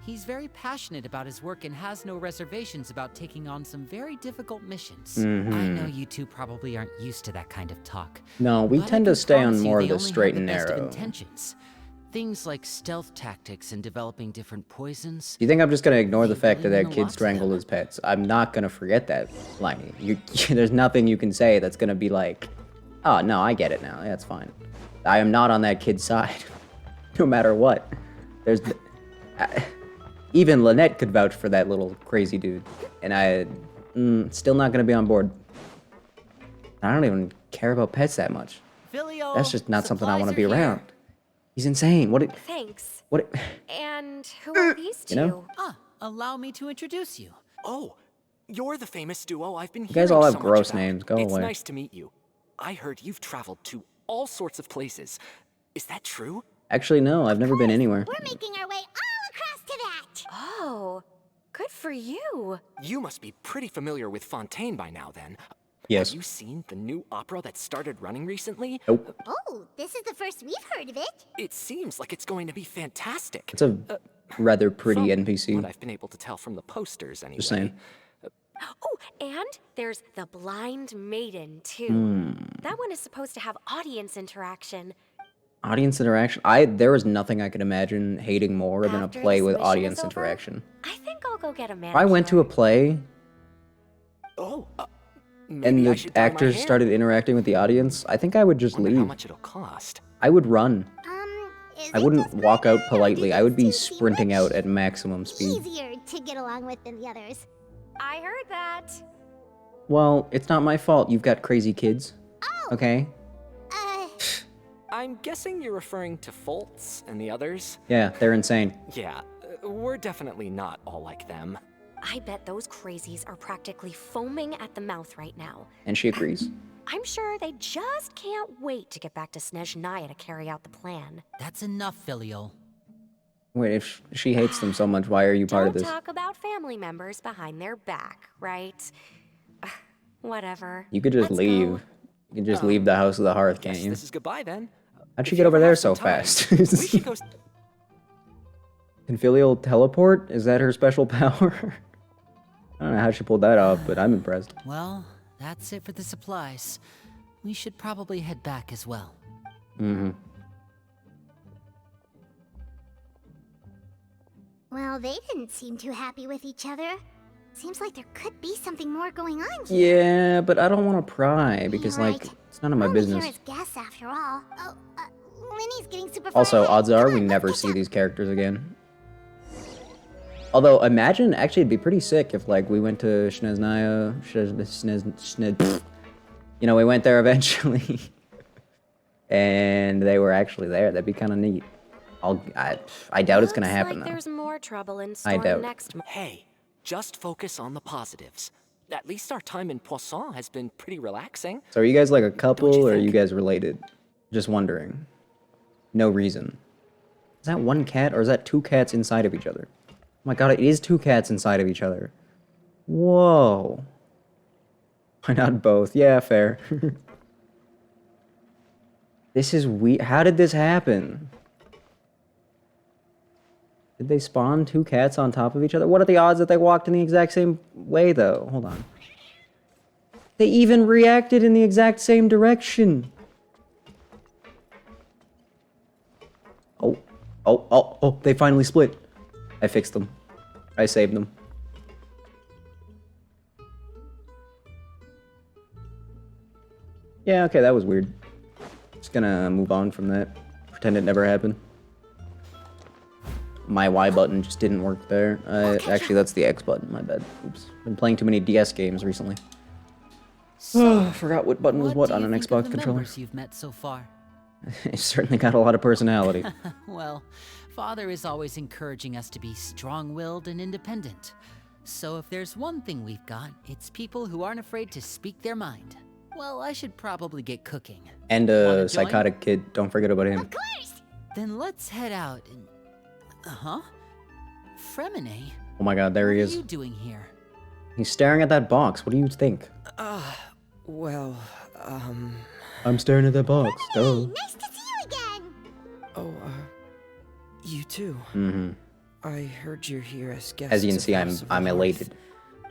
Speaker 2: He's very passionate about his work and has no reservations about taking on some very difficult missions. I know you two probably aren't used to that kind of talk.
Speaker 1: No, we
Speaker 2: but I
Speaker 1: tend to
Speaker 2: can
Speaker 1: stay on
Speaker 2: promise you
Speaker 1: more
Speaker 2: they
Speaker 1: of the
Speaker 2: only
Speaker 1: straight
Speaker 2: have
Speaker 1: and
Speaker 2: the best of
Speaker 1: narrow.
Speaker 2: intentions. Things like stealth tactics and developing different poisons.
Speaker 1: Do you think I'm just gonna ignore the
Speaker 2: They
Speaker 1: fact that
Speaker 2: really
Speaker 1: that
Speaker 2: mean a
Speaker 1: kid
Speaker 2: lot to
Speaker 1: strangled
Speaker 2: them.
Speaker 1: his pets? I'm not gonna forget that, Liney. There's nothing you can say that's gonna be like, oh, no, I get it now. That's fine. I am not on that kid's side. No matter what. There's... even Lynette could vouch for that little crazy dude. And still not gonna be on board. I don't even care about pets that much.
Speaker 2: Filio,
Speaker 1: That's just not something I want to
Speaker 2: supplies
Speaker 1: be
Speaker 2: are here.
Speaker 1: around. He's insane.
Speaker 6: Thanks.
Speaker 1: What?
Speaker 6: And who are these two?
Speaker 1: You know?
Speaker 2: Allow me to introduce you.
Speaker 5: Oh, you're the famous duo I've been
Speaker 1: You guys
Speaker 5: hearing
Speaker 1: all have
Speaker 5: so much
Speaker 1: gross
Speaker 5: about.
Speaker 1: names. Go
Speaker 5: it's
Speaker 1: away.
Speaker 5: nice to meet you. I heard you've traveled to all sorts of places. Is that true?
Speaker 1: Actually, no. I've never been anywhere.
Speaker 3: We're making our way all across to that.
Speaker 6: Oh, good for you.
Speaker 5: You must be pretty familiar with Fontaine by now, then.
Speaker 1: Yes.
Speaker 5: Have you seen the new opera that started running recently?
Speaker 1: Nope.
Speaker 3: Oh, this is the first we've heard of it.
Speaker 5: It seems like it's going to be fantastic.
Speaker 1: It's a rather pretty
Speaker 5: From
Speaker 1: NPC.
Speaker 5: what I've been able to tell from the posters, anyway.
Speaker 1: Just saying.
Speaker 6: Oh, and there's the Blind Maiden, too.
Speaker 1: Hmm.
Speaker 6: That one is supposed to have audience interaction.
Speaker 1: Audience interaction. There was nothing I could imagine hating more than a
Speaker 6: After
Speaker 1: play
Speaker 6: this
Speaker 1: with
Speaker 6: mission
Speaker 1: audience
Speaker 6: is over,
Speaker 1: interaction.
Speaker 6: I think I'll go get a manicure.
Speaker 1: If I went to a play
Speaker 5: Oh,
Speaker 1: and
Speaker 5: maybe I
Speaker 1: the
Speaker 5: should dye my
Speaker 1: actors
Speaker 5: hair.
Speaker 1: started interacting with the audience, I think I would just
Speaker 5: Wonder how
Speaker 1: leave.
Speaker 5: much it'll cost.
Speaker 1: I would run.
Speaker 3: Is
Speaker 1: I
Speaker 3: it
Speaker 1: wouldn't
Speaker 3: just
Speaker 1: walk
Speaker 3: my
Speaker 1: out
Speaker 3: hair, or
Speaker 1: politely.
Speaker 3: do
Speaker 1: I would be
Speaker 3: these two seem
Speaker 1: sprinting
Speaker 3: much
Speaker 1: out at maximum speed.
Speaker 3: easier to get along with than the others?
Speaker 6: I heard that.
Speaker 1: Well, it's not my fault you've got crazy kids.
Speaker 3: Oh.
Speaker 1: Okay?
Speaker 5: I'm guessing you're referring to Foltz and the others?
Speaker 1: Yeah, they're insane.
Speaker 5: Yeah, we're definitely not all like them.
Speaker 6: I bet those crazies are practically foaming at the mouth right now.
Speaker 1: And she agrees.
Speaker 6: I'm sure they just can't wait to get back to Snezhnaya to carry out the plan.
Speaker 2: That's enough, Filio.
Speaker 1: Wait, if she hates them so much, why are you part
Speaker 6: Don't
Speaker 1: of this?
Speaker 6: talk about family members behind their back, right? Whatever.
Speaker 1: You could just
Speaker 6: Let's
Speaker 1: leave.
Speaker 6: go.
Speaker 1: You can just leave the House of the Hearth,
Speaker 5: Guess
Speaker 1: can't you?
Speaker 5: this is goodbye then.
Speaker 1: How'd she
Speaker 5: If
Speaker 1: get
Speaker 5: you
Speaker 1: over
Speaker 5: ever
Speaker 1: there
Speaker 5: have
Speaker 1: so
Speaker 5: some time,
Speaker 1: fast?
Speaker 5: we should go.
Speaker 1: Can Filial teleport? Is that her special power? I don't know how she pulled that off, but I'm impressed.
Speaker 2: Well, that's it for the supplies. We should probably head back as well.
Speaker 1: Mm-hmm.
Speaker 3: Well, they didn't seem too happy with each other. Seems like there could be something more going on here.
Speaker 1: Yeah, but I don't want to pry because,
Speaker 3: You're
Speaker 1: like,
Speaker 3: right.
Speaker 1: it's none of my
Speaker 3: We're only
Speaker 1: business.
Speaker 3: here as guests, after all. Oh, Lenny's getting super far
Speaker 1: Also,
Speaker 3: ahead.
Speaker 1: odds are
Speaker 3: Come
Speaker 1: we
Speaker 3: on,
Speaker 1: never
Speaker 3: let's
Speaker 1: see
Speaker 3: catch
Speaker 1: these characters again. Although, imagine, actually, it'd be pretty sick if, like, we went to Shneznaya, you know, we went there eventually, and they were actually there. That'd be kind of neat. I doubt it's gonna happen,
Speaker 6: like
Speaker 1: though.
Speaker 6: there's more trouble in
Speaker 1: I
Speaker 6: store
Speaker 1: doubt.
Speaker 6: next month.
Speaker 5: Hey, just focus on the positives. At least our time in Poisson has been pretty relaxing.
Speaker 1: So are you guys like a couple,
Speaker 5: Don't you
Speaker 1: or are you
Speaker 5: think?
Speaker 1: guys related? Just wondering. No reason. Is that one cat, or is that two cats inside of each other? Oh my god, it is two cats inside of each other. Whoa. Why not both? Yeah, fair. This is weird. How did this happen? Did they spawn two cats on top of each other? What are the odds that they walked in the exact same way, though? Hold on. They even reacted in the exact same direction. Oh, they finally split. I fixed them. I saved them. Yeah, okay, that was weird. Just gonna move on from that. Pretend it never happened. My Y button just didn't work there. Actually, that's the X button, my bad. Oops. Been playing too many DS games recently.
Speaker 2: So,
Speaker 1: Forgot what button was what
Speaker 2: do
Speaker 1: on
Speaker 2: you
Speaker 1: an
Speaker 2: think of
Speaker 1: Xbox
Speaker 2: the
Speaker 1: controller.
Speaker 2: members you've met so far?
Speaker 1: It's certainly got a lot of personality.
Speaker 2: Well, Father is always encouraging us to be strong-willed and independent. So if there's one thing we've got, it's people who aren't afraid to speak their mind. Well, I should probably get cooking.
Speaker 1: And
Speaker 2: Wanna
Speaker 1: a
Speaker 2: join?
Speaker 1: psychotic kid. Don't forget about him.
Speaker 3: Of course!
Speaker 2: Then let's head out and... Fremine?
Speaker 1: Oh my god, there he
Speaker 2: What
Speaker 1: is.
Speaker 2: are you doing here?
Speaker 1: He's staring at that box. What do you think?
Speaker 7: Well,
Speaker 1: I'm staring at that box.
Speaker 3: Hey,
Speaker 1: Duh.
Speaker 3: nice to see you again!
Speaker 7: oh, you too.
Speaker 1: Mm-hmm.
Speaker 7: I heard you're here as guests.
Speaker 1: As you can
Speaker 7: of
Speaker 1: see,
Speaker 7: House of the
Speaker 1: I'm
Speaker 7: Hearth.
Speaker 1: elated.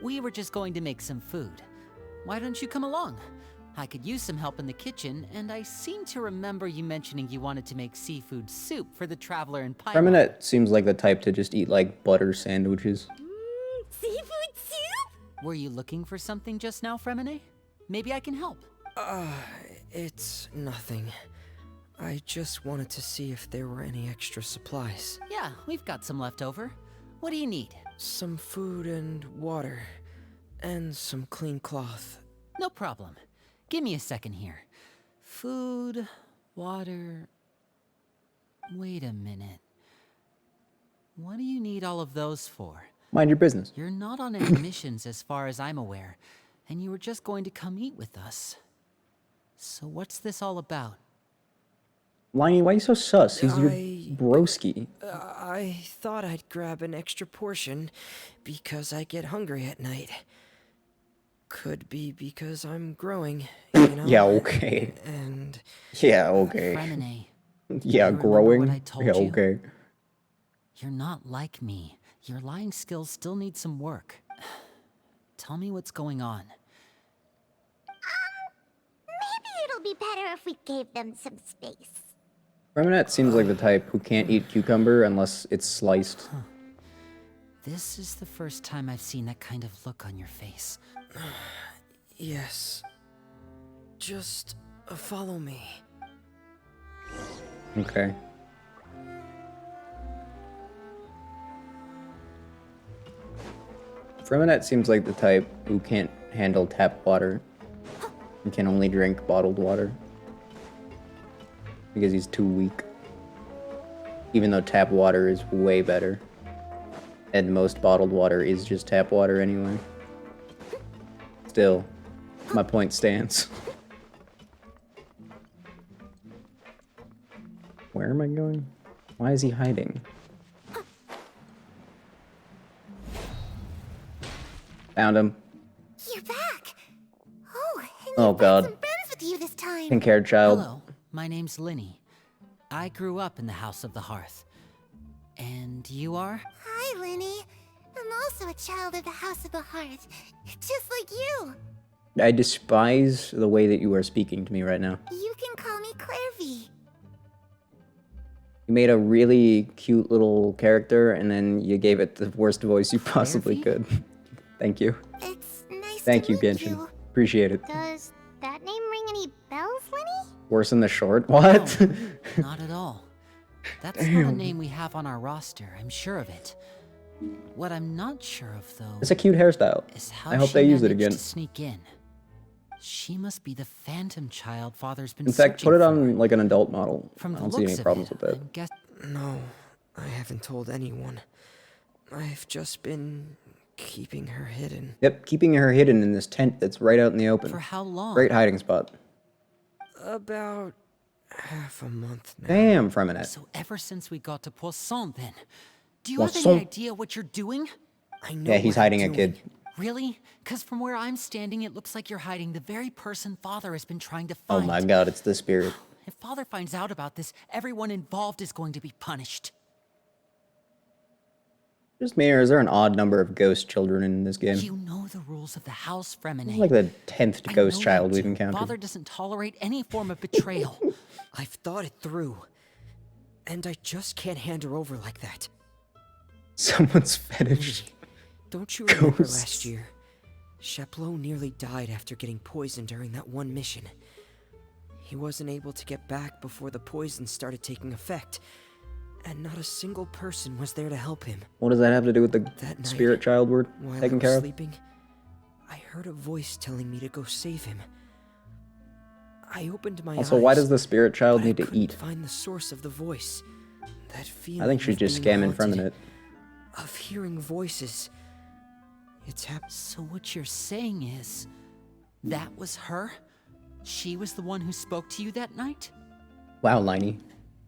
Speaker 2: We were just going to make some food. Why don't you come along? I could use some help in the kitchen, and I seem to remember you mentioning you wanted to make seafood soup for the traveler in Paimon.
Speaker 1: Freminette seems like the type to just eat like butter sandwiches.
Speaker 3: Seafood soup?
Speaker 2: Were you looking for something just now, Fremine? Maybe I can help.
Speaker 7: It's nothing. I just wanted to see if there were any extra supplies.
Speaker 2: Yeah, we've got some left over. What do you need?
Speaker 7: Some food and water. And some clean cloth.
Speaker 2: No problem. Give me a second here. Food, water... Wait a minute. What do you need all of those for?
Speaker 1: Mind your business.
Speaker 2: You're not on any missions as far as I'm aware, and you were just going to come eat with us. So what's this all about?
Speaker 1: Liney, why are you so sus? He's your
Speaker 7: I-
Speaker 1: broski.
Speaker 7: I thought I'd grab an extra portion because I get hungry at night. Could be because I'm growing, you know?
Speaker 1: Yeah, okay.
Speaker 7: And
Speaker 1: Yeah, okay.
Speaker 2: Fremine,
Speaker 1: Yeah,
Speaker 2: you remember
Speaker 1: growing.
Speaker 2: what I told
Speaker 1: Yeah,
Speaker 2: you?
Speaker 1: okay.
Speaker 2: you're not like me. Your lying skills still need some work. Tell me what's going on.
Speaker 3: Maybe it'll be better if we gave them some space.
Speaker 1: Freminette seems like the type who can't eat cucumber unless it's sliced.
Speaker 2: This is the first time I've seen that kind of look on your face.
Speaker 7: yes. Just follow me.
Speaker 1: Okay. Freminette seems like the type who can't handle tap water and can only drink bottled water because he's too weak. Even though tap water is way better. And most bottled water is just tap water anyway. Still, my point stands. Where am I going? Why is he hiding? Found him.
Speaker 3: You're back! Oh, and
Speaker 1: Oh,
Speaker 3: you've got
Speaker 1: God.
Speaker 3: some friends with you this time!
Speaker 1: Pink-haired child.
Speaker 2: Hello, my name's Linny. I grew up in the House of the Hearth. And you are?
Speaker 3: Hi, Linny. I'm also a child of the House of the Hearth, just like you.
Speaker 1: I despise the way that you are speaking to me right now.
Speaker 3: You can call me Clairvy.
Speaker 1: You made a really cute little character, and then you gave it the worst voice you possibly
Speaker 2: Clairvy?
Speaker 1: could. Thank you.
Speaker 3: It's nice
Speaker 1: Thank
Speaker 3: to
Speaker 1: you,
Speaker 3: meet
Speaker 1: Genshin.
Speaker 3: you.
Speaker 1: Appreciate it.
Speaker 3: Does that name ring any bells, Linny?
Speaker 1: Worse than the short? What?
Speaker 2: Not at all. That's not a
Speaker 1: Damn.
Speaker 2: name we have on our roster, I'm sure of it. What I'm not sure of, though,
Speaker 1: It's a cute hairstyle.
Speaker 2: is how
Speaker 1: I hope
Speaker 2: she
Speaker 1: they use it
Speaker 2: managed
Speaker 1: again.
Speaker 2: to sneak in. She must be the phantom child Father's been
Speaker 1: In fact,
Speaker 2: searching
Speaker 1: put it
Speaker 2: for.
Speaker 1: on like an adult model.
Speaker 2: From
Speaker 1: I
Speaker 2: the
Speaker 1: don't see
Speaker 2: looks
Speaker 1: any
Speaker 2: of
Speaker 1: problems
Speaker 2: it,
Speaker 1: with that.
Speaker 2: I'm guess
Speaker 7: No, I haven't told anyone. I've just been keeping her hidden.
Speaker 1: Yep, keeping her hidden in this tent that's right out in the open.
Speaker 2: for how long?
Speaker 1: Great hiding spot.
Speaker 7: About half a month now.
Speaker 1: Damn, Freminette.
Speaker 2: So ever since we got to Poisson, then, do you
Speaker 1: Poisson?
Speaker 2: have any idea what you're doing?
Speaker 7: I know
Speaker 1: Yeah, he's
Speaker 7: what I'm
Speaker 1: hiding a
Speaker 7: doing.
Speaker 1: kid.
Speaker 2: Really? Because from where I'm standing, it looks like you're hiding the very person Father has been trying to
Speaker 1: Oh
Speaker 2: find.
Speaker 1: my god, it's the spirit.
Speaker 2: If Father finds out about this, everyone involved is going to be punished.
Speaker 1: Just me, or is there an odd number of ghost children in this game?
Speaker 2: You know the rules of the House,
Speaker 1: This
Speaker 2: Freminette.
Speaker 1: is like the 10th
Speaker 2: I
Speaker 1: ghost
Speaker 2: know
Speaker 1: child
Speaker 2: you
Speaker 1: we've
Speaker 2: do.
Speaker 1: encountered.
Speaker 2: Father doesn't tolerate any form of betrayal.
Speaker 7: I've thought it through. And I just can't hand her over like that.
Speaker 1: Someone's fetish.
Speaker 7: Don't you remember
Speaker 1: Ghosts.
Speaker 7: last year? Chaplot nearly died after getting poisoned during that one mission. He wasn't able to get back before the poison started taking effect. And not a single person was there to help him.
Speaker 1: What does that have to do with the
Speaker 7: That night,
Speaker 1: spirit child we're
Speaker 7: While
Speaker 1: taking
Speaker 7: I
Speaker 1: care
Speaker 7: was
Speaker 1: of?
Speaker 7: sleeping, I heard a voice telling me to go save him. I opened my eyes.
Speaker 1: Also, why does the spirit child
Speaker 7: but I
Speaker 1: need to
Speaker 7: couldn't
Speaker 1: eat?
Speaker 7: find the source of the voice. That feeling
Speaker 1: I think she's
Speaker 7: of
Speaker 1: just
Speaker 7: being
Speaker 1: scamming
Speaker 7: haunted,
Speaker 1: Freminette.
Speaker 7: of hearing voices. It's happened.
Speaker 2: So what you're saying is, that was her? She was the one who spoke to you that night?
Speaker 1: Wow, Liney.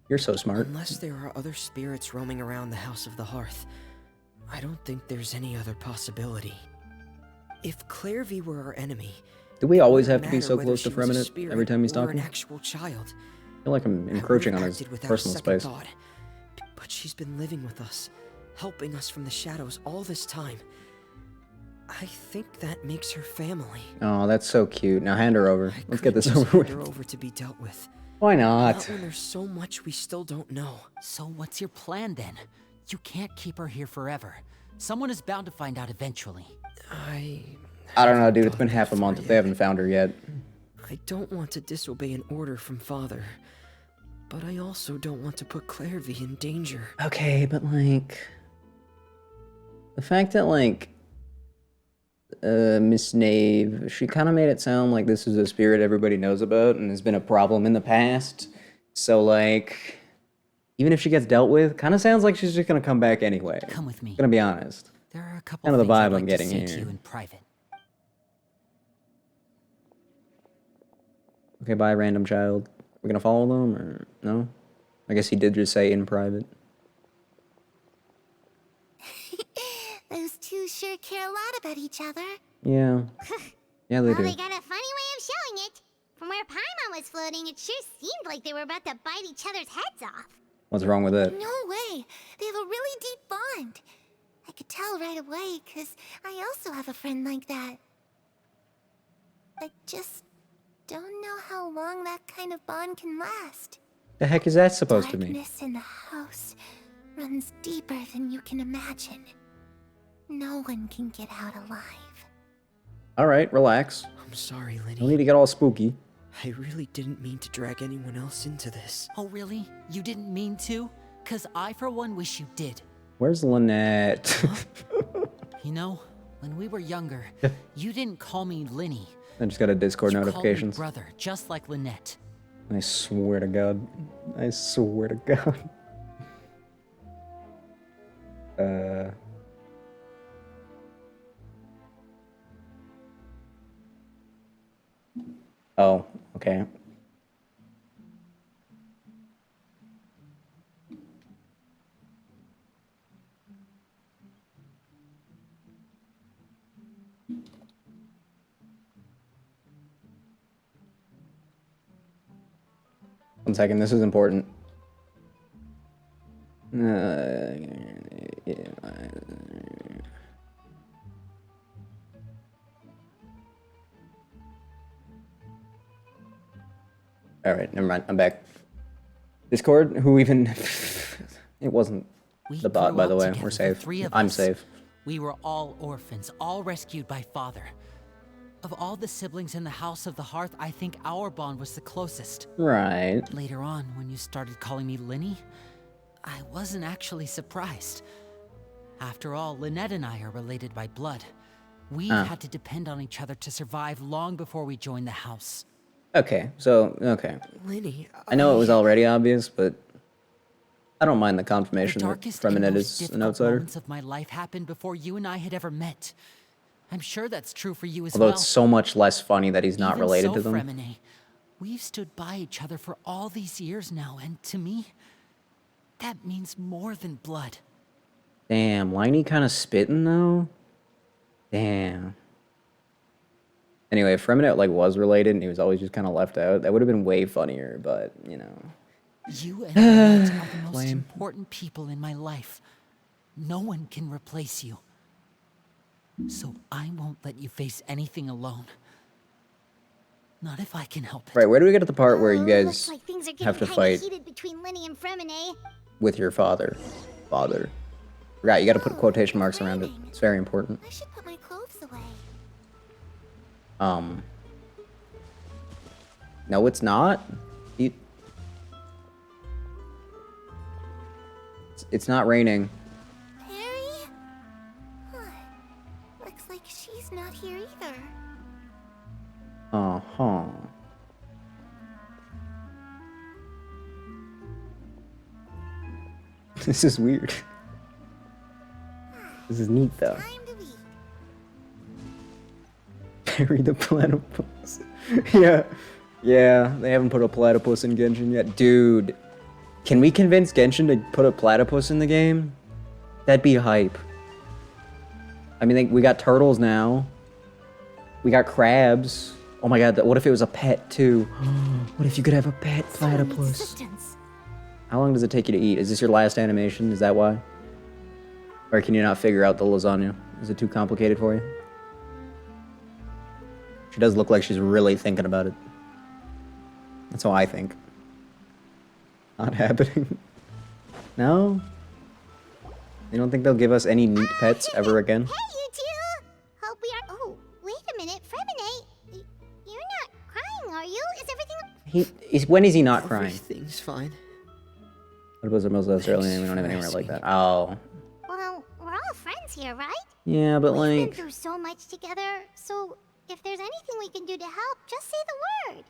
Speaker 1: You're so smart.
Speaker 7: Unless there are other spirits roaming around the House of the Hearth, I don't think there's any other possibility. If Clairvy were our enemy,
Speaker 1: Do we always
Speaker 7: it
Speaker 1: have to be
Speaker 7: wouldn't
Speaker 1: so
Speaker 7: matter
Speaker 1: close to
Speaker 7: whether she was a
Speaker 1: Freminette
Speaker 7: spirit
Speaker 1: every time he's
Speaker 7: or
Speaker 1: talking?
Speaker 7: an
Speaker 1: I
Speaker 7: actual child.
Speaker 1: feel like I'm
Speaker 7: I
Speaker 1: encroaching on
Speaker 7: would've
Speaker 1: his
Speaker 7: acted without a
Speaker 1: personal
Speaker 7: second
Speaker 1: space.
Speaker 7: thought. But she's been living with us, helping us from the shadows all this time. I think that makes her family.
Speaker 1: Oh, that's so cute. Now hand her over.
Speaker 7: I
Speaker 1: Let's get
Speaker 7: couldn't
Speaker 1: this
Speaker 7: just
Speaker 1: over
Speaker 7: hand her
Speaker 1: with.
Speaker 7: over to be dealt with.
Speaker 1: Why
Speaker 7: Not
Speaker 1: not?
Speaker 7: when there's so much we still don't know.
Speaker 2: So what's your plan then? You can't keep her here forever. Someone is bound to find out eventually.
Speaker 7: I
Speaker 1: don't know, dude. It's
Speaker 7: thought
Speaker 1: been
Speaker 7: that
Speaker 1: half a
Speaker 7: far
Speaker 1: month. They
Speaker 7: yet.
Speaker 1: haven't found her yet.
Speaker 7: I don't want to disobey an order from Father, but I also don't want to put Clairvy in danger.
Speaker 1: Okay, but like... The fact that, like... Miss Knave, she kind of made it sound like this is a spirit everybody knows about and has been a problem in the past. So, like... Even if she gets dealt with, kind of sounds like she's just gonna come back anyway.
Speaker 2: Come with me.
Speaker 1: Gonna be honest.
Speaker 2: There are a couple
Speaker 1: Kind of the
Speaker 2: things I'd
Speaker 1: vibe
Speaker 2: like
Speaker 1: I'm
Speaker 2: to
Speaker 1: getting
Speaker 2: say
Speaker 1: here.
Speaker 2: to you in private.
Speaker 1: Okay, bye, random child. We're gonna follow them, or no? I guess he did just say in private.
Speaker 3: Those two sure care a lot about each other.
Speaker 1: Yeah. Yeah, they
Speaker 3: Well,
Speaker 1: do.
Speaker 3: they got a funny way of showing it. From where Paimon was floating, it sure seemed like they were about to bite each other's heads off.
Speaker 1: What's wrong with that?
Speaker 3: No way. They have a really deep bond. I could tell right away, because I also have a friend like that. I just don't know how long that kind of bond can last.
Speaker 1: The heck is that supposed to mean?
Speaker 3: Darkness in the house runs deeper than you can imagine. No one can get out alive.
Speaker 1: Alright, relax.
Speaker 7: I'm sorry,
Speaker 1: No need
Speaker 7: Lenny.
Speaker 1: to get all spooky.
Speaker 7: I really didn't mean to drag anyone else into this.
Speaker 2: Oh, really? You didn't mean to? 'Cause I, for one, wish you did.
Speaker 1: Where's Lynette?
Speaker 2: You know, when we were younger, you didn't call me Linny.
Speaker 1: I just got a Discord
Speaker 2: You
Speaker 1: notifications.
Speaker 2: called me brother, just like Lynette.
Speaker 1: I swear to God. I swear to God. Oh, okay. One second, this is important. Alright, never mind. I'm back. Discord? Who even... It wasn't
Speaker 2: We
Speaker 1: the bot,
Speaker 2: grew
Speaker 1: by the
Speaker 2: up
Speaker 1: way.
Speaker 2: together,
Speaker 1: We're
Speaker 2: the
Speaker 1: safe.
Speaker 2: three of
Speaker 1: I'm
Speaker 2: us.
Speaker 1: safe.
Speaker 2: We were all orphans, all rescued by Father. Of all the siblings in the House of the Hearth, I think our bond was the closest.
Speaker 1: Right.
Speaker 2: Later on, when you started calling me Linny, I wasn't actually surprised. After all, Lynette and I are related by blood. We've had to depend on each other to survive long before we joined the house.
Speaker 1: Okay, so, okay.
Speaker 7: Linny,
Speaker 1: I know it was already obvious, but I don't mind the
Speaker 2: The
Speaker 1: confirmation that
Speaker 2: darkest and
Speaker 1: Freminette
Speaker 2: most
Speaker 1: is an
Speaker 2: difficult
Speaker 1: outsider.
Speaker 2: moments of my life happened before you and I had ever met. I'm sure that's true for you as
Speaker 1: Although
Speaker 2: well.
Speaker 1: it's so much less funny that he's not
Speaker 2: Even
Speaker 1: related
Speaker 2: so,
Speaker 1: to them.
Speaker 2: Freminette, we've stood by each other for all these years now, and to me, that means more than blood.
Speaker 1: Damn, Liney kind of spitting though? Damn. Anyway, if Freminette like was related and he was always just kind of left out, that would have been way funnier, but, you know.
Speaker 2: You and Lynette are the most
Speaker 1: Lame.
Speaker 2: important people in my life. No one can replace you. So I won't let you face anything alone. Not if I can help it.
Speaker 1: Right, where do we get to the part where you
Speaker 3: Looks
Speaker 1: guys
Speaker 3: like things are getting
Speaker 1: have to
Speaker 3: kinda
Speaker 1: fight
Speaker 3: heated between Linny and Freminette.
Speaker 1: with your father? Father. Right, you gotta put quotation marks around it. It's very important.
Speaker 3: I should put my clothes away.
Speaker 1: No, it's not. It's not raining.
Speaker 3: Harry? Huh. Looks like she's not here either.
Speaker 1: Uh-huh. This is weird. This is neat, though.
Speaker 3: Time to eat.
Speaker 1: Bury the platypus. Yeah. Yeah, they haven't put a platypus in Genshin yet. Dude, can we convince Genshin to put a platypus in the game? That'd be hype. I mean, we got turtles now. We got crabs. Oh my god, what if it was a pet, too? What if you could have a pet
Speaker 3: Someone needs
Speaker 1: platypus?
Speaker 3: assistance.
Speaker 1: How long does it take you to eat? Is this your last animation? Is that why? Or can you not figure out the lasagna? Is it too complicated for you? She does look like she's really thinking about it. That's how I think. Not happening. No? You don't think they'll give us any neat pets ever again?
Speaker 3: Hey, you two! Hope we are. Oh, wait a minute, Freminette. You're not crying, are you? Is everything?
Speaker 1: When is he not crying?
Speaker 7: Everything's fine.
Speaker 1: What about most of us early? We don't have anywhere like that. Oh.
Speaker 3: Well, we're all friends here, right?
Speaker 1: Yeah, but
Speaker 3: We've been
Speaker 1: like...
Speaker 3: through so much together, so if there's anything we can do to help, just say the word.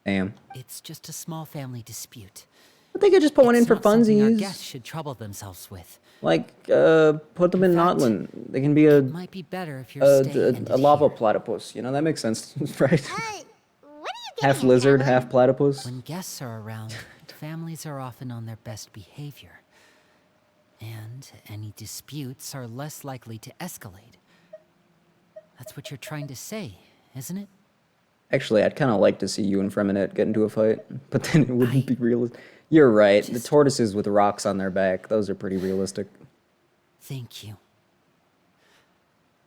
Speaker 1: Damn.
Speaker 2: It's just a small family dispute.
Speaker 1: I think I just put one in
Speaker 2: It's
Speaker 1: for
Speaker 2: not something our
Speaker 1: funsies.
Speaker 2: guests should trouble themselves with.
Speaker 1: Like, put them in
Speaker 2: fact,
Speaker 1: Notland. They can be a
Speaker 2: It might be better if you're staying
Speaker 1: a lava
Speaker 2: here.
Speaker 1: platypus. You know, that makes sense, right?
Speaker 3: What are you getting
Speaker 1: Half
Speaker 3: at,
Speaker 1: lizard,
Speaker 3: Callum?
Speaker 1: half platypus.
Speaker 2: When guests are around, families are often on their best behavior. And any disputes are less likely to escalate. That's what you're trying to say, isn't it?
Speaker 1: Actually, I'd kind of like to see you and Freminette get into a fight, but then it wouldn't be realistic. You're right. The tortoises with rocks on their back, those are pretty realistic.
Speaker 2: Thank you.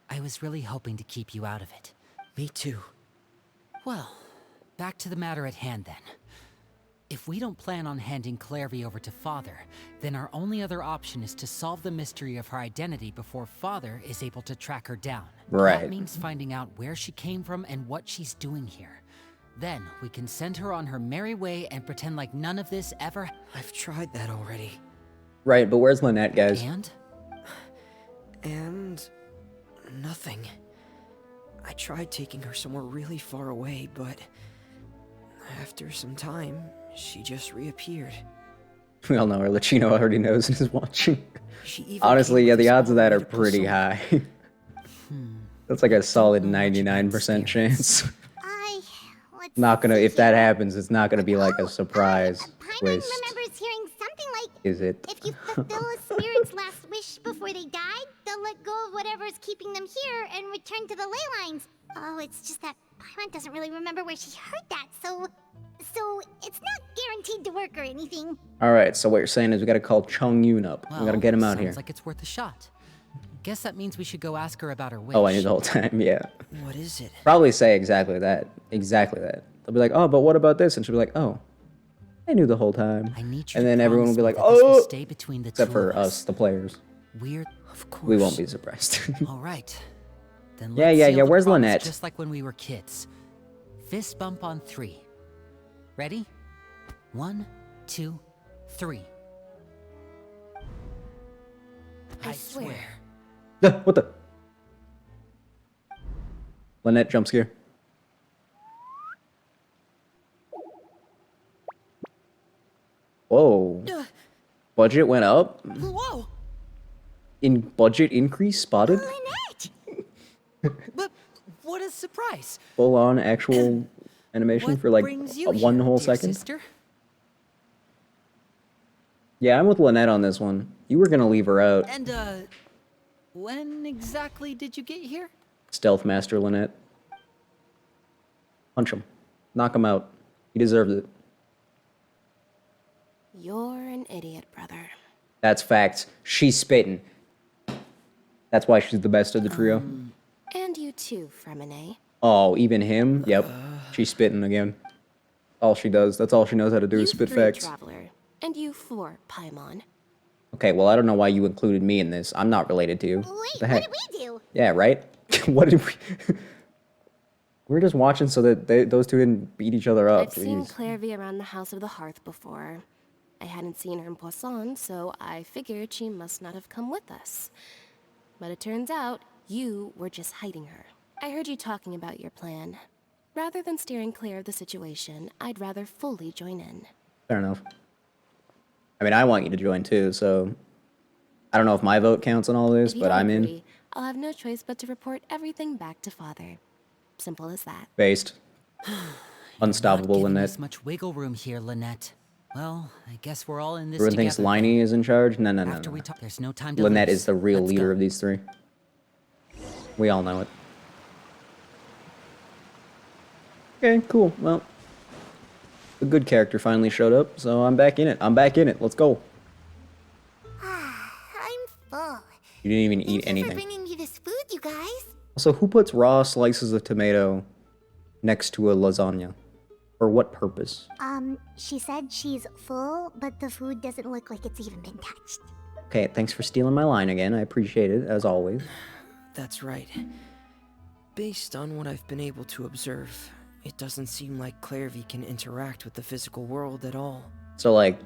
Speaker 2: I was really hoping to keep you out of it.
Speaker 7: Me too.
Speaker 2: Well, back to the matter at hand then. If we don't plan on handing Clairvy over to Father, then our only other option is to solve the mystery of her identity before Father is able to track her down.
Speaker 1: Right.
Speaker 2: That means finding out where she came from and what she's doing here. Then we can send her on her merry way and pretend like none of this ever...
Speaker 7: I've tried that already.
Speaker 1: Right, but where's Lynette, guys?
Speaker 7: And nothing. I tried taking her somewhere really far away, but after some time, she just reappeared.
Speaker 1: We all know Arlecchino already knows and is watching.
Speaker 7: She even
Speaker 1: Honestly,
Speaker 7: came
Speaker 1: yeah,
Speaker 7: with
Speaker 1: the
Speaker 7: this
Speaker 1: odds of that are
Speaker 7: automated
Speaker 1: pretty
Speaker 7: pursuit.
Speaker 1: high. That's like a solid 99% chance.
Speaker 3: Let's
Speaker 1: Not gonna,
Speaker 3: see
Speaker 1: if that
Speaker 3: here.
Speaker 1: happens, it's not gonna be like a surprise
Speaker 3: Paimon
Speaker 1: twist.
Speaker 3: remembers hearing something like,
Speaker 1: Is it?
Speaker 3: if you fulfill a spirit's last wish before they died, they'll let go of whatever's keeping them here and return to the ley lines. Oh, it's just that Paimon doesn't really remember where she heard that, so it's not guaranteed to work or anything.
Speaker 1: Alright, so what you're saying is we gotta call Chung Yoon up. We gotta get him out here.
Speaker 2: Sounds like it's worth a shot. Guess that means we should go ask her about her wish.
Speaker 1: Oh, I knew the whole time, yeah.
Speaker 7: What is it?
Speaker 1: Probably say exactly that. Exactly that. They'll be like, oh, but what about this? And she'll be like, oh, I knew the whole time.
Speaker 2: I need you
Speaker 1: And
Speaker 2: to
Speaker 1: then everyone will
Speaker 2: promise
Speaker 1: be
Speaker 2: me
Speaker 1: like,
Speaker 2: that this will
Speaker 1: oh!
Speaker 2: stay between the
Speaker 1: Except
Speaker 2: two
Speaker 1: for
Speaker 2: of
Speaker 1: us, the players.
Speaker 2: Weird.
Speaker 7: Of course.
Speaker 1: We won't be surprised.
Speaker 2: All right. Then
Speaker 1: Yeah,
Speaker 2: let's
Speaker 1: yeah,
Speaker 2: seal
Speaker 1: yeah,
Speaker 2: the
Speaker 1: where's
Speaker 2: promise
Speaker 1: Lynette?
Speaker 2: Just like when we were kids. Fist bump on 3. Ready? 1, 2, 3. I swear.
Speaker 1: What the? Lynette jump scare. Whoa. Budget went up?
Speaker 2: Whoa!
Speaker 1: In budget increase spotted?
Speaker 3: Lynette!
Speaker 2: But what a surprise!
Speaker 1: Full on actual animation
Speaker 2: What
Speaker 1: for like
Speaker 2: brings you
Speaker 1: one
Speaker 2: here,
Speaker 1: whole
Speaker 2: dear
Speaker 1: second?
Speaker 2: sister?
Speaker 1: Yeah, I'm with Lynette on this one. You were gonna leave her out.
Speaker 2: And, when exactly did you get here?
Speaker 1: Stealth Master Lynette. Punch him. Knock him out. He deserves it.
Speaker 8: You're an idiot, brother.
Speaker 1: That's facts. She's spitting. That's why she's the best of the trio.
Speaker 8: And you too, Fremine.
Speaker 1: Oh, even him? Yep. She's spitting again. All she does. That's all she knows how to do
Speaker 8: You
Speaker 1: is spit
Speaker 8: 3,
Speaker 1: facts.
Speaker 8: Traveler. And you 4, Paimon.
Speaker 1: Okay, well, I don't know why you included me in this. I'm not related to you.
Speaker 3: Wait,
Speaker 1: The
Speaker 3: what
Speaker 1: heck?
Speaker 3: did we do?
Speaker 1: Yeah, right? What did we... We're just watching so that those two didn't beat each other up.
Speaker 8: I've seen
Speaker 1: Jeez.
Speaker 8: Clairvy around the House of the Hearth before. I hadn't seen her in Poisson, so I figured she must not have come with us. But it turns out you were just hiding her. I heard you talking about your plan. Rather than steering clear of the situation, I'd rather fully join in.
Speaker 1: Fair enough. I mean, I want you to join too, so... I don't know if my vote counts on all this,
Speaker 8: If you
Speaker 1: but
Speaker 8: don't
Speaker 1: I'm in.
Speaker 8: agree, I'll have no choice but to report everything back to Father. Simple as that.
Speaker 1: Based. Unstoppable
Speaker 2: Not giving
Speaker 1: Lynette.
Speaker 2: us much wiggle room here, Lynette. Well, I guess we're all in this
Speaker 1: Everyone
Speaker 2: together.
Speaker 1: thinks Liney is in charge? No, no, no,
Speaker 2: After
Speaker 1: no.
Speaker 2: we talk, there's no time to
Speaker 1: Lynette
Speaker 2: lose.
Speaker 1: is the real
Speaker 2: Let's
Speaker 1: leader
Speaker 2: go.
Speaker 1: of these three. We all know it. Okay, cool. Well, the good character finally showed up, so I'm back in it. I'm back in it. Let's go.
Speaker 3: I'm full.
Speaker 1: You didn't even eat
Speaker 3: Thank you for
Speaker 1: anything.
Speaker 3: bringing me this food, you guys.
Speaker 1: So who puts raw slices of tomato next to a lasagna? For what purpose?
Speaker 3: She said she's full, but the food doesn't look like it's even been touched.
Speaker 1: Okay, thanks for stealing my line again. I appreciate it, as always.
Speaker 7: That's right. Based on what I've been able to observe, it doesn't seem like Clairvy can interact with the physical world at all.
Speaker 1: So, like,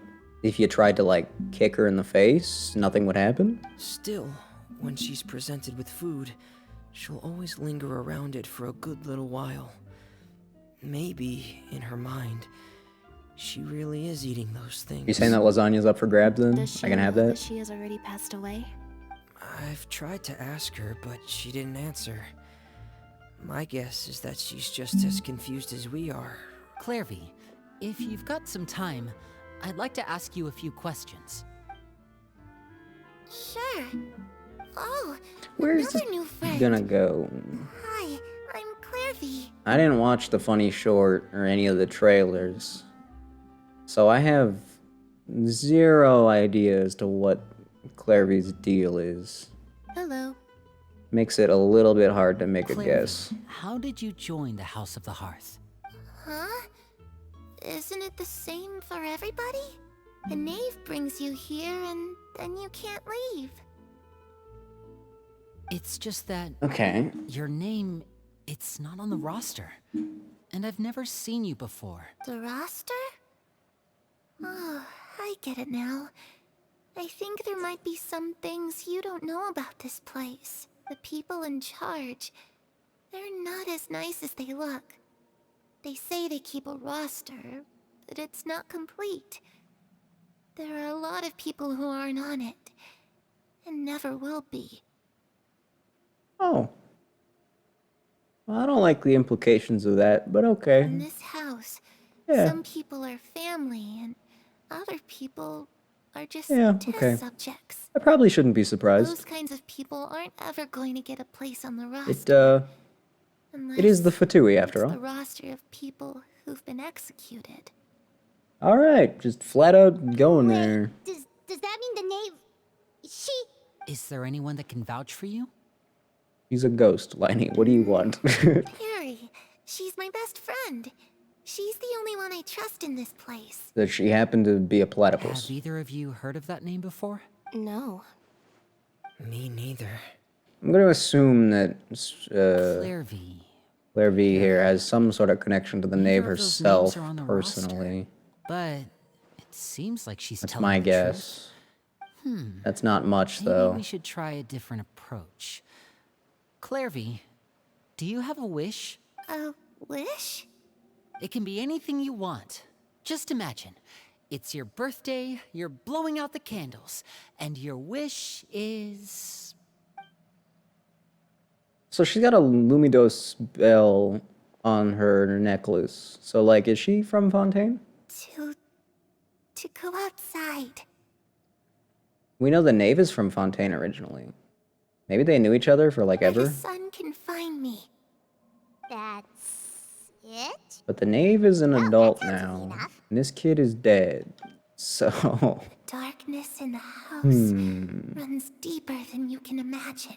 Speaker 1: if you tried to, like, kick her in the face, nothing would happen?
Speaker 7: Still, when she's presented with food, she'll always linger around it for a good little while. Maybe, in her mind, she really is eating those things.
Speaker 1: You saying that lasagna's up for grabs then?
Speaker 8: Does she
Speaker 1: I can have
Speaker 8: know
Speaker 1: that?
Speaker 8: she has already passed away?
Speaker 7: I've tried to ask her, but she didn't answer. My guess is that she's just as confused as we are.
Speaker 2: Clairvy, if you've got some time, I'd like to ask you a few questions.
Speaker 3: Sure. Oh,
Speaker 1: Where's
Speaker 3: another
Speaker 1: this
Speaker 3: new friend.
Speaker 1: gonna go?
Speaker 3: Hi, I'm Clairvy.
Speaker 1: I didn't watch the funny short or any of the trailers, so I have zero idea as to what Clairvy's deal is.
Speaker 8: Hello.
Speaker 1: Makes it a little bit hard to make a
Speaker 2: Clairvy,
Speaker 1: guess.
Speaker 2: how did you join the House of the Hearth?
Speaker 3: Huh? Isn't it the same for everybody? A knave brings you here and then you can't leave.
Speaker 2: It's just that
Speaker 1: Okay.
Speaker 2: your name, it's not on the roster. And I've never seen you before.
Speaker 3: The roster? Oh, I get it now. I think there might be some things you don't know about this place. The people in charge, they're not as nice as they look. They say they keep a roster, but it's not complete. There are a lot of people who aren't on it, and never will be.
Speaker 1: Oh. Well, I don't like the implications of that, but okay.
Speaker 3: In this house,
Speaker 1: Yeah.
Speaker 3: some people are family, and other people are just
Speaker 1: Yeah,
Speaker 3: test
Speaker 1: okay.
Speaker 3: subjects.
Speaker 1: I probably shouldn't be surprised.
Speaker 3: Those kinds of people aren't ever going to get a place on the roster.
Speaker 1: It is the Fatui after
Speaker 3: it's
Speaker 1: all.
Speaker 3: the roster of people who've been executed.
Speaker 1: All right, just flat out going there.
Speaker 3: Does that mean the knave... She...
Speaker 2: Is there anyone that can vouch for you?
Speaker 1: He's a ghost, Liney. What do you want?
Speaker 3: Harry. She's my best friend. She's the only one I trust in this place.
Speaker 1: Does she happen to be a platypus?
Speaker 2: Have either of you heard of that name before?
Speaker 8: No.
Speaker 7: Me neither.
Speaker 1: I'm going to assume that
Speaker 2: Clairvy.
Speaker 1: Clairvy here has some sort of connection to the knave
Speaker 2: Neither of those
Speaker 1: herself,
Speaker 2: names are on the roster.
Speaker 1: personally.
Speaker 2: But it seems like she's
Speaker 1: That's
Speaker 2: telling
Speaker 1: my
Speaker 2: the truth.
Speaker 1: guess. That's not much,
Speaker 2: Maybe
Speaker 1: though.
Speaker 2: we should try a different approach. Clairvy, do you have a wish?
Speaker 3: A wish?
Speaker 2: It can be anything you want. Just imagine. It's your birthday, you're blowing out the candles, and your wish is...
Speaker 1: So she's got a Lumidos bell on her necklace. So, like, is she from Fontaine?
Speaker 3: To go outside.
Speaker 1: We know the knave is from Fontaine originally. Maybe they knew each other for, like,
Speaker 3: Where
Speaker 1: ever.
Speaker 3: the sun can find me.
Speaker 9: That's it?
Speaker 1: But the knave is an
Speaker 9: Well, that
Speaker 1: adult
Speaker 9: sounds easy
Speaker 1: now.
Speaker 9: enough.
Speaker 1: And this kid is dead. So...
Speaker 3: Darkness in the house
Speaker 1: Hmm.
Speaker 3: runs deeper than you can imagine.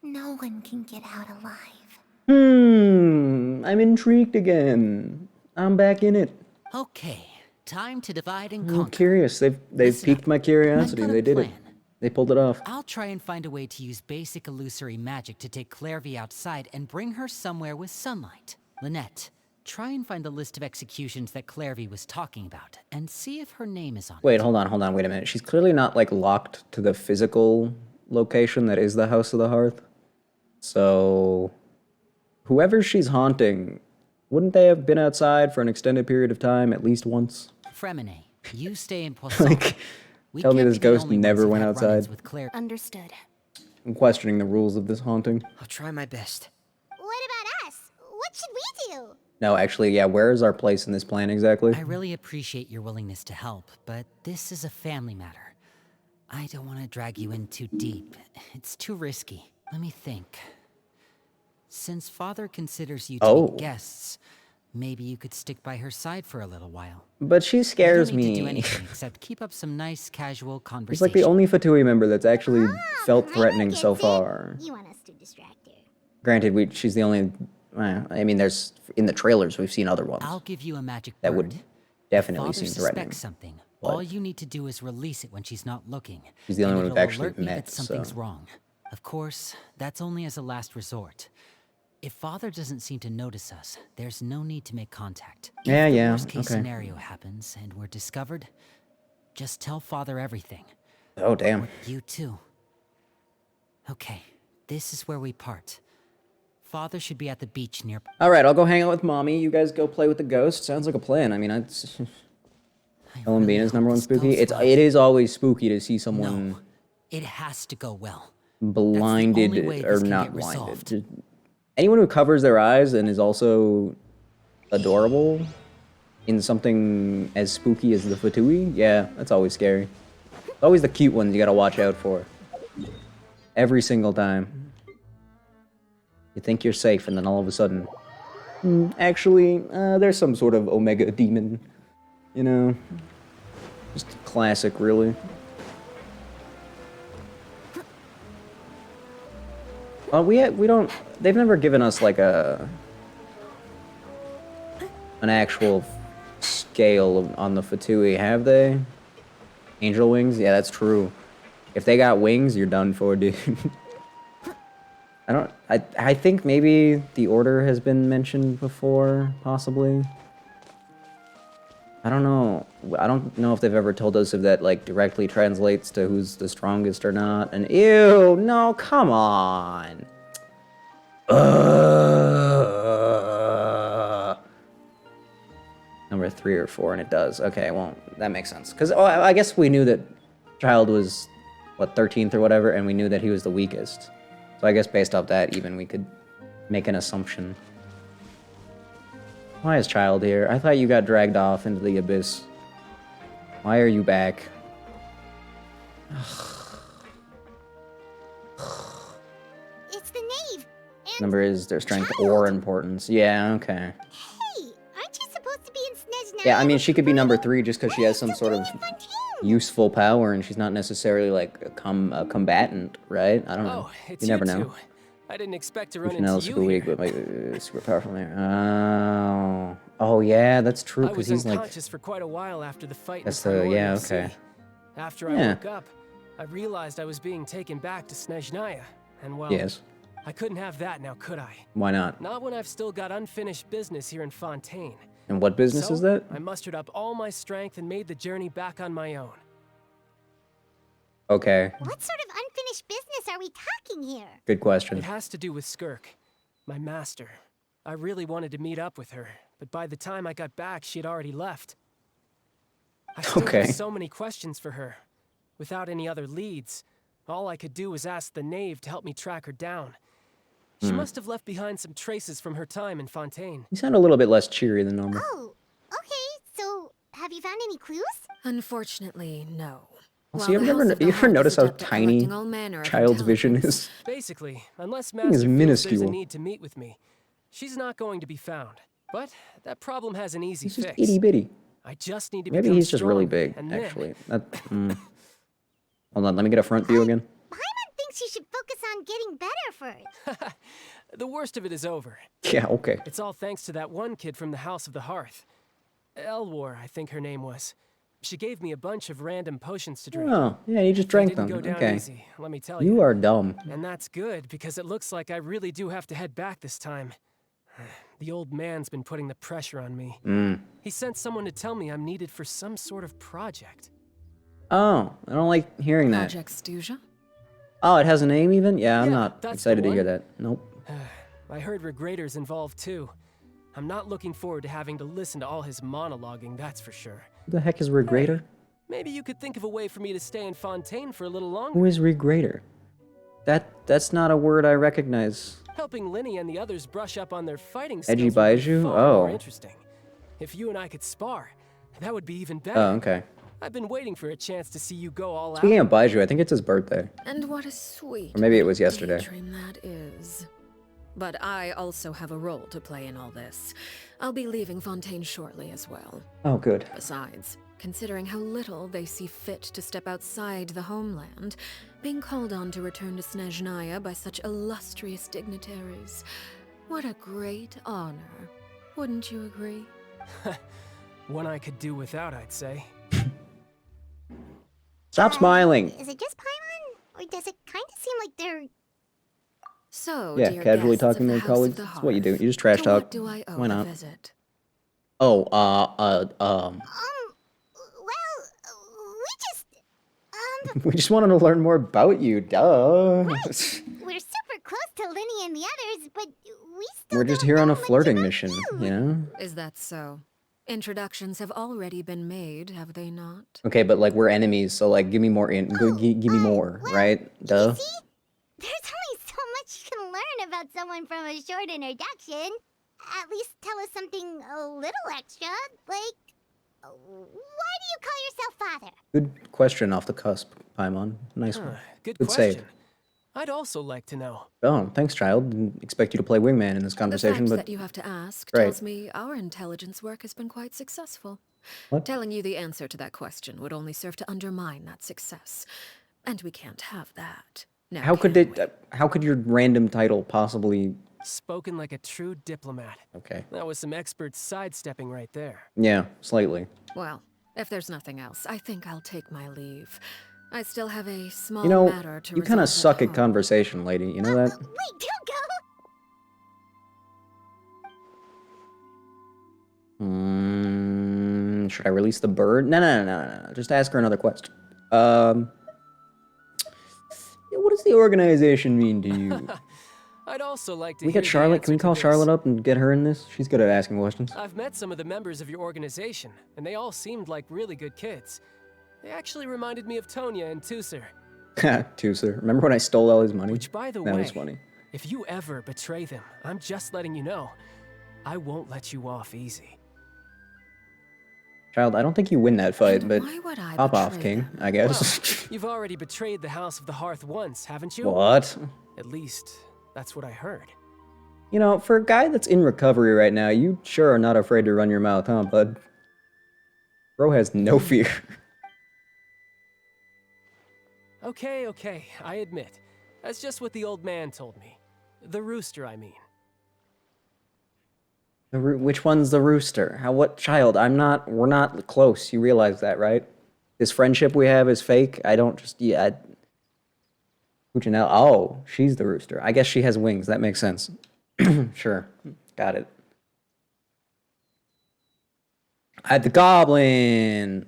Speaker 3: No one can get out alive.
Speaker 1: I'm intrigued again. I'm back in it.
Speaker 2: Okay, time to divide and
Speaker 1: I'm
Speaker 2: conquer.
Speaker 1: curious. They've
Speaker 2: Listen
Speaker 1: piqued
Speaker 2: up.
Speaker 1: my curiosity.
Speaker 2: I've got
Speaker 1: They
Speaker 2: a
Speaker 1: did it.
Speaker 2: plan.
Speaker 1: They pulled it off.
Speaker 2: I'll try and find a way to use basic illusory magic to take Clairvy outside and bring her somewhere with sunlight. Lynette, try and find the list of executions that Clairvy was talking about, and see if her name is on
Speaker 1: Wait,
Speaker 2: it.
Speaker 1: hold on, wait a minute. She's clearly not, like, locked to the physical location that is the House of the Hearth. So, whoever she's haunting, wouldn't they have been outside for an extended period of time at least once?
Speaker 2: Fremine, you stay in Poisson.
Speaker 1: Like,
Speaker 2: We
Speaker 1: tell me
Speaker 2: can't
Speaker 1: this
Speaker 2: be the
Speaker 1: ghost
Speaker 2: only
Speaker 1: never
Speaker 2: ones who've
Speaker 1: went
Speaker 2: had run-ins
Speaker 1: outside.
Speaker 2: with Claire.
Speaker 8: Understood.
Speaker 1: I'm questioning the rules of this haunting.
Speaker 7: I'll try my best.
Speaker 9: What about us? What should we do?
Speaker 1: No, actually, yeah, where is our place in this plan exactly?
Speaker 2: I really appreciate your willingness to help, but this is a family matter. I don't want to drag you in too deep. It's too risky. Let me think. Since Father considers you to
Speaker 1: Oh.
Speaker 2: be guests, maybe you could stick by her side for a little while.
Speaker 1: But she
Speaker 2: You
Speaker 1: scares
Speaker 2: don't need to do
Speaker 1: me.
Speaker 2: anything except keep up some nice, casual
Speaker 1: She's
Speaker 2: conversation.
Speaker 1: like the only Fatui member that's actually felt
Speaker 9: I
Speaker 1: threatening
Speaker 9: get
Speaker 1: so
Speaker 9: it.
Speaker 1: far.
Speaker 9: You want us to distract her.
Speaker 1: Granted, she's the only... I mean, there's... In the trailers, we've seen other ones.
Speaker 2: I'll give you a magic
Speaker 1: That
Speaker 2: bird.
Speaker 1: would
Speaker 2: If
Speaker 1: definitely
Speaker 2: Father
Speaker 1: seem threatening.
Speaker 2: suspects something.
Speaker 1: But-
Speaker 2: All you need to do is release it when she's not looking.
Speaker 1: She's the only
Speaker 2: and
Speaker 1: one we've
Speaker 2: it'll
Speaker 1: actually
Speaker 2: alert me
Speaker 1: met,
Speaker 2: that something's
Speaker 1: so-
Speaker 2: wrong. Of course, that's only as a last resort. If Father doesn't seem to notice us, there's no need to make contact. If
Speaker 1: Yeah,
Speaker 2: the
Speaker 1: yeah,
Speaker 2: worst case
Speaker 1: okay.
Speaker 2: scenario happens and we're discovered, just tell Father everything.
Speaker 1: Oh, damn.
Speaker 2: You too. Okay, this is where we part. Father should be at the beach near.
Speaker 1: Alright, I'll go hang out with Mommy. You guys go play with the ghost. Sounds like a plan. I mean, it's... Ellen Bean is number one spooky. It is always spooky to see someone
Speaker 2: No, it has to go well.
Speaker 1: blinded
Speaker 2: only way
Speaker 1: or
Speaker 2: this can
Speaker 1: not
Speaker 2: get
Speaker 1: blinded.
Speaker 2: resolved.
Speaker 1: Just- anyone who covers their eyes and is also adorable in something as spooky as the Fatui, yeah, that's always scary. It's always the cute ones you gotta watch out for. Every single time. You think you're safe, and then all of a sudden... actually, there's some sort of Omega demon. You know? Just classic, really. Well, we don't... They've never given us, like, an actual scale on the Fatui, have they? Angel wings? Yeah, that's true. If they got wings, you're done for, dude. I think maybe the order has been mentioned before, possibly. I don't know. I don't know if they've ever told us if that, like, directly translates to who's the strongest or not. And ew, no, come on. Number 3 or 4, and it does. Okay, well, that makes sense. Because I guess we knew that Child was, what, 13th or whatever, and we knew that he was the weakest. So I guess based off that, even, we could make an assumption. Why is Child here? I thought you got dragged off into the abyss. Why are you back?
Speaker 9: It's the knave. And
Speaker 1: Number is their strength
Speaker 9: Child.
Speaker 1: or importance. Yeah, okay.
Speaker 9: hey, aren't you supposed to be in Snezhnaya?
Speaker 1: Yeah, I mean, she could be number 3 just because she has some sort of useful power and she's not necessarily, like, a combatant, right? I don't know.
Speaker 10: Oh, it's
Speaker 1: You never
Speaker 10: you
Speaker 1: know.
Speaker 10: two. I didn't expect to run
Speaker 1: Chanel
Speaker 10: into
Speaker 1: super
Speaker 10: you
Speaker 1: weak,
Speaker 10: here.
Speaker 1: but like, super powerful there. Oh. Oh, yeah, that's true,
Speaker 10: I
Speaker 1: because
Speaker 10: was
Speaker 1: he's like...
Speaker 10: unconscious for quite a while after the fight.
Speaker 1: That's
Speaker 10: in
Speaker 1: the-
Speaker 10: Primordial
Speaker 1: yeah,
Speaker 10: Sea.
Speaker 1: okay.
Speaker 10: After I
Speaker 1: Yeah.
Speaker 10: woke up, I realized I was being taken back to Snezhnaya, and well,
Speaker 1: Yes.
Speaker 10: I couldn't have that now, could I?
Speaker 1: Why not?
Speaker 10: Not when I've still got unfinished business here in Fontaine.
Speaker 1: And what business
Speaker 10: So,
Speaker 1: is that?
Speaker 10: I mustered up all my strength and made the journey back on my own.
Speaker 1: Okay.
Speaker 9: What sort of unfinished business are we talking here?
Speaker 1: Good question.
Speaker 10: It has to do with Skirk, my master. I really wanted to meet up with her, but by the time I got back, she had already left. I still
Speaker 1: Okay.
Speaker 10: have so many questions for her. Without any other leads, all I could do was ask the knave to help me track her down. She must have left behind some traces from her time in Fontaine.
Speaker 1: You sound a little bit less cheery than normal.
Speaker 9: Oh, okay. So, have you found any clues?
Speaker 4: Unfortunately, no.
Speaker 1: Also,
Speaker 4: While
Speaker 1: you
Speaker 4: the House of the
Speaker 1: ever
Speaker 4: Hearth is
Speaker 1: notice how
Speaker 4: adept at
Speaker 1: tiny
Speaker 4: collecting all manner of
Speaker 1: child's vision
Speaker 4: intelligence,
Speaker 1: is?
Speaker 10: Basically, unless
Speaker 1: thing is
Speaker 10: Master feels there's a
Speaker 1: minuscule.
Speaker 10: need to meet with me, she's not going to be found. But that problem has an easy
Speaker 1: He's just
Speaker 10: fix.
Speaker 1: itty bitty.
Speaker 10: I just need to
Speaker 1: Maybe
Speaker 10: become
Speaker 1: he's just really
Speaker 10: strong,
Speaker 1: big,
Speaker 10: and then-
Speaker 1: actually. Hold on, let me get a front view again.
Speaker 9: Paimon thinks you should focus on getting better first.
Speaker 10: The worst of it is over.
Speaker 1: Yeah, okay.
Speaker 10: It's all thanks to that one kid from the House of the Hearth. Elwar, I think her name was. She gave me a bunch of random potions to drink.
Speaker 1: Oh, yeah, you just
Speaker 10: They
Speaker 1: drank
Speaker 10: didn't
Speaker 1: them.
Speaker 10: go down
Speaker 1: Okay.
Speaker 10: easy, let me tell
Speaker 1: You
Speaker 10: you.
Speaker 1: are dumb.
Speaker 10: And that's good, because it looks like I really do have to head back this time. The old man's been putting the pressure on me. He sent someone to tell me I'm needed for some sort of project.
Speaker 1: Oh, I don't like hearing that.
Speaker 4: Project Stuja?
Speaker 1: Oh, it has a name even? Yeah, I'm
Speaker 10: Yeah,
Speaker 1: not
Speaker 10: that's
Speaker 1: excited
Speaker 10: the
Speaker 1: to hear
Speaker 10: one.
Speaker 1: that. Nope.
Speaker 10: I heard Regrador's involved too. I'm not looking forward to having to listen to all his monologuing, that's for sure.
Speaker 1: Who the heck is Regrader?
Speaker 10: Maybe you could think of a way for me to stay in Fontaine for a little
Speaker 1: Who
Speaker 10: longer.
Speaker 1: is Regrader? That's not a word I recognize.
Speaker 10: Helping Linny and the others brush up on their fighting
Speaker 1: Edgy
Speaker 10: skills would be
Speaker 1: Baiju?
Speaker 10: far more
Speaker 1: Oh.
Speaker 10: interesting. If you and I could spar, that would be even better.
Speaker 1: Oh, okay.
Speaker 10: I've been waiting for a chance to see you go all
Speaker 1: Speaking
Speaker 10: out.
Speaker 1: of Baiju, I think it's his birthday.
Speaker 4: And what a sweet
Speaker 1: Or maybe it was
Speaker 4: little
Speaker 1: yesterday.
Speaker 4: daydream that is. But I also have a role to play in all this. I'll be leaving Fontaine shortly as well.
Speaker 1: Oh, good.
Speaker 4: Besides, considering how little they see fit to step outside the homeland, being called on to return to Snezhnaya by such illustrious dignitaries, what a great honor. Wouldn't you agree?
Speaker 10: One I could do without, I'd say.
Speaker 1: Stop smiling.
Speaker 9: Is it just Paimon? Or does it kind of seem like they're...
Speaker 4: So,
Speaker 1: Yeah,
Speaker 4: dear
Speaker 1: casually
Speaker 4: guests of
Speaker 1: talking
Speaker 4: the
Speaker 1: to
Speaker 4: House
Speaker 1: colleagues.
Speaker 4: of the
Speaker 1: That's what you do.
Speaker 4: Hearth,
Speaker 1: You just trash
Speaker 4: to
Speaker 1: talk.
Speaker 4: what do I owe
Speaker 1: Why
Speaker 4: the
Speaker 1: not?
Speaker 4: visit?
Speaker 1: Oh,
Speaker 9: well, we just...
Speaker 1: we just wanted to learn more about you, duh.
Speaker 9: We're super close to Linny and the others, but we still
Speaker 1: We're just
Speaker 9: don't
Speaker 1: here on
Speaker 9: know
Speaker 1: a
Speaker 9: much
Speaker 1: flirting
Speaker 9: about
Speaker 1: mission,
Speaker 9: you.
Speaker 1: you know?
Speaker 4: Is that so? Introductions have already been made, have they not?
Speaker 1: Okay, but like we're enemies, so like give me more give me more,
Speaker 9: well,
Speaker 1: right? Duh.
Speaker 9: See? There's only so much you can learn about someone from a short introduction. At least tell us something a little extra, like... Why do you call yourself father?
Speaker 1: Good question off the cusp, Paimon. Nice one.
Speaker 10: Good
Speaker 1: Good
Speaker 10: question.
Speaker 1: save.
Speaker 10: I'd also like to know.
Speaker 1: Oh, thanks, child. Didn't expect you to play wingman in this
Speaker 4: The
Speaker 1: conversation,
Speaker 4: fact
Speaker 1: but
Speaker 4: that you have to ask
Speaker 1: Right.
Speaker 4: tells me our intelligence work has been quite successful.
Speaker 1: What?
Speaker 4: Telling you the answer to that question would only serve to undermine that success. And we can't have that. Now,
Speaker 1: how could
Speaker 4: can
Speaker 1: it? How could your random title possibly?
Speaker 10: Spoken like a true diplomat.
Speaker 1: Okay.
Speaker 10: That was some expert sidestepping right there.
Speaker 1: Yeah, slightly.
Speaker 4: we? Well, if there's nothing else, I think I'll take my leave. I still have a small
Speaker 1: You know,
Speaker 4: matter to
Speaker 1: you kind of
Speaker 4: resolve
Speaker 1: suck at
Speaker 4: home.
Speaker 1: conversation, lady. You know that?
Speaker 9: Wait, don't go!
Speaker 1: Should I release the bird? No. Just ask her another question. What does the organization mean to you?
Speaker 10: I'd also like to
Speaker 1: Can we
Speaker 10: hear
Speaker 1: get
Speaker 10: the
Speaker 1: Charlotte? Can we
Speaker 10: answer to
Speaker 1: call
Speaker 10: this.
Speaker 1: Charlotte up and get her in this? She's good at asking questions.
Speaker 10: I've met some of the members of your organization, and they all seemed like really good kids. They actually reminded me of Tonya and Tusser.
Speaker 1: Tusser. Remember when I stole all his money?
Speaker 10: Which, by the
Speaker 1: That
Speaker 10: way,
Speaker 1: was funny.
Speaker 10: if you ever betray them, I'm just letting you know, I won't let you off easy.
Speaker 1: Child, I don't think you win that fight,
Speaker 4: And
Speaker 1: but
Speaker 4: why would I
Speaker 1: pop off,
Speaker 4: betray
Speaker 1: King,
Speaker 4: them?
Speaker 1: I guess.
Speaker 10: You've already betrayed the House of the Hearth once, haven't you?
Speaker 1: What?
Speaker 10: At least, that's what I heard.
Speaker 1: You know, for a guy that's in recovery right now, you sure are not afraid to run your mouth, huh, bud? Bro has no fear.
Speaker 10: Okay, I admit. That's just what the old man told me. The rooster, I mean.
Speaker 1: Which one's the rooster? What child? We're not close. You realize that, right? This friendship we have is fake. I don't just, Puccinella. Oh, she's the rooster. I guess she has wings. That makes sense. Sure. Got it. The goblin.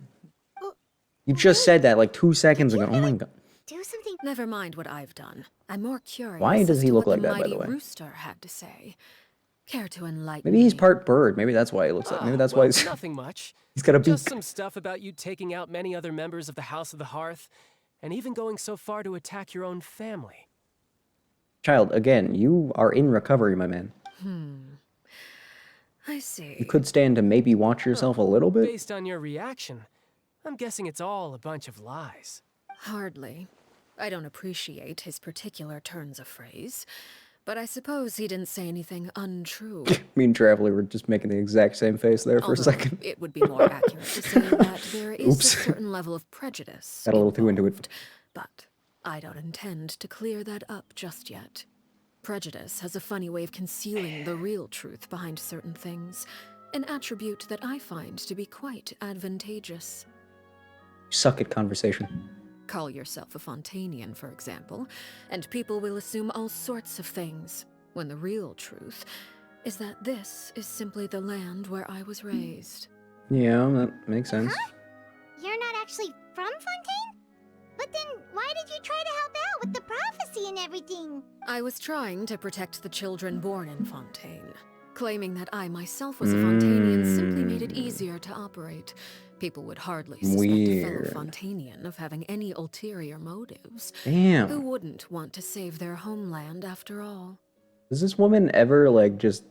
Speaker 1: You just said that like 2 seconds ago. Oh my god.
Speaker 9: do something.
Speaker 4: Never mind what I've done. I'm more curious.
Speaker 1: Why does
Speaker 4: as
Speaker 1: he
Speaker 4: to
Speaker 1: look
Speaker 4: what
Speaker 1: like that, by the
Speaker 4: mighty
Speaker 1: way?
Speaker 4: rooster had to say. Care to enlighten
Speaker 1: Maybe he's
Speaker 4: me?
Speaker 1: part bird. Maybe that's why he looks like. Maybe that's why
Speaker 10: Well,
Speaker 1: he's
Speaker 10: nothing much.
Speaker 1: he's got a beak.
Speaker 10: Just some stuff about you taking out many other members of the House of the Hearth, and even going so far to attack your own family.
Speaker 1: Child, again, you are in recovery, my man.
Speaker 4: I see.
Speaker 1: You could stand to maybe watch yourself a little bit.
Speaker 10: Based on your reaction, I'm guessing it's all a bunch of lies.
Speaker 4: Hardly. I don't appreciate his particular turns of phrase, but I suppose he didn't say anything untrue.
Speaker 1: Me and Traveler were just making the exact same face there for a
Speaker 4: Although
Speaker 1: second.
Speaker 4: it would be more accurate to say that there is
Speaker 1: Oops.
Speaker 4: a certain level of prejudice.
Speaker 1: Got a little too into it.
Speaker 4: involved, But I don't intend to clear that up just yet. Prejudice has a funny way of concealing the real truth behind certain things, an attribute that I find to be quite advantageous.
Speaker 1: You suck at conversation.
Speaker 4: Call yourself a Fontanian, for example, and people will assume all sorts of things, when the real truth is that this is simply the land where I was raised.
Speaker 1: Yeah, that makes sense.
Speaker 9: You're not actually from Fontaine? But then why did you try to help out with the prophecy and everything?
Speaker 4: I was trying to protect the children born in Fontaine. Claiming that I myself was a Fontanian simply made it easier to operate. People would hardly suspect a fellow
Speaker 1: Weird.
Speaker 4: Fontanian of having any ulterior motives.
Speaker 1: Damn.
Speaker 4: Who wouldn't want to save their homeland after all?
Speaker 1: Does this woman ever, like, just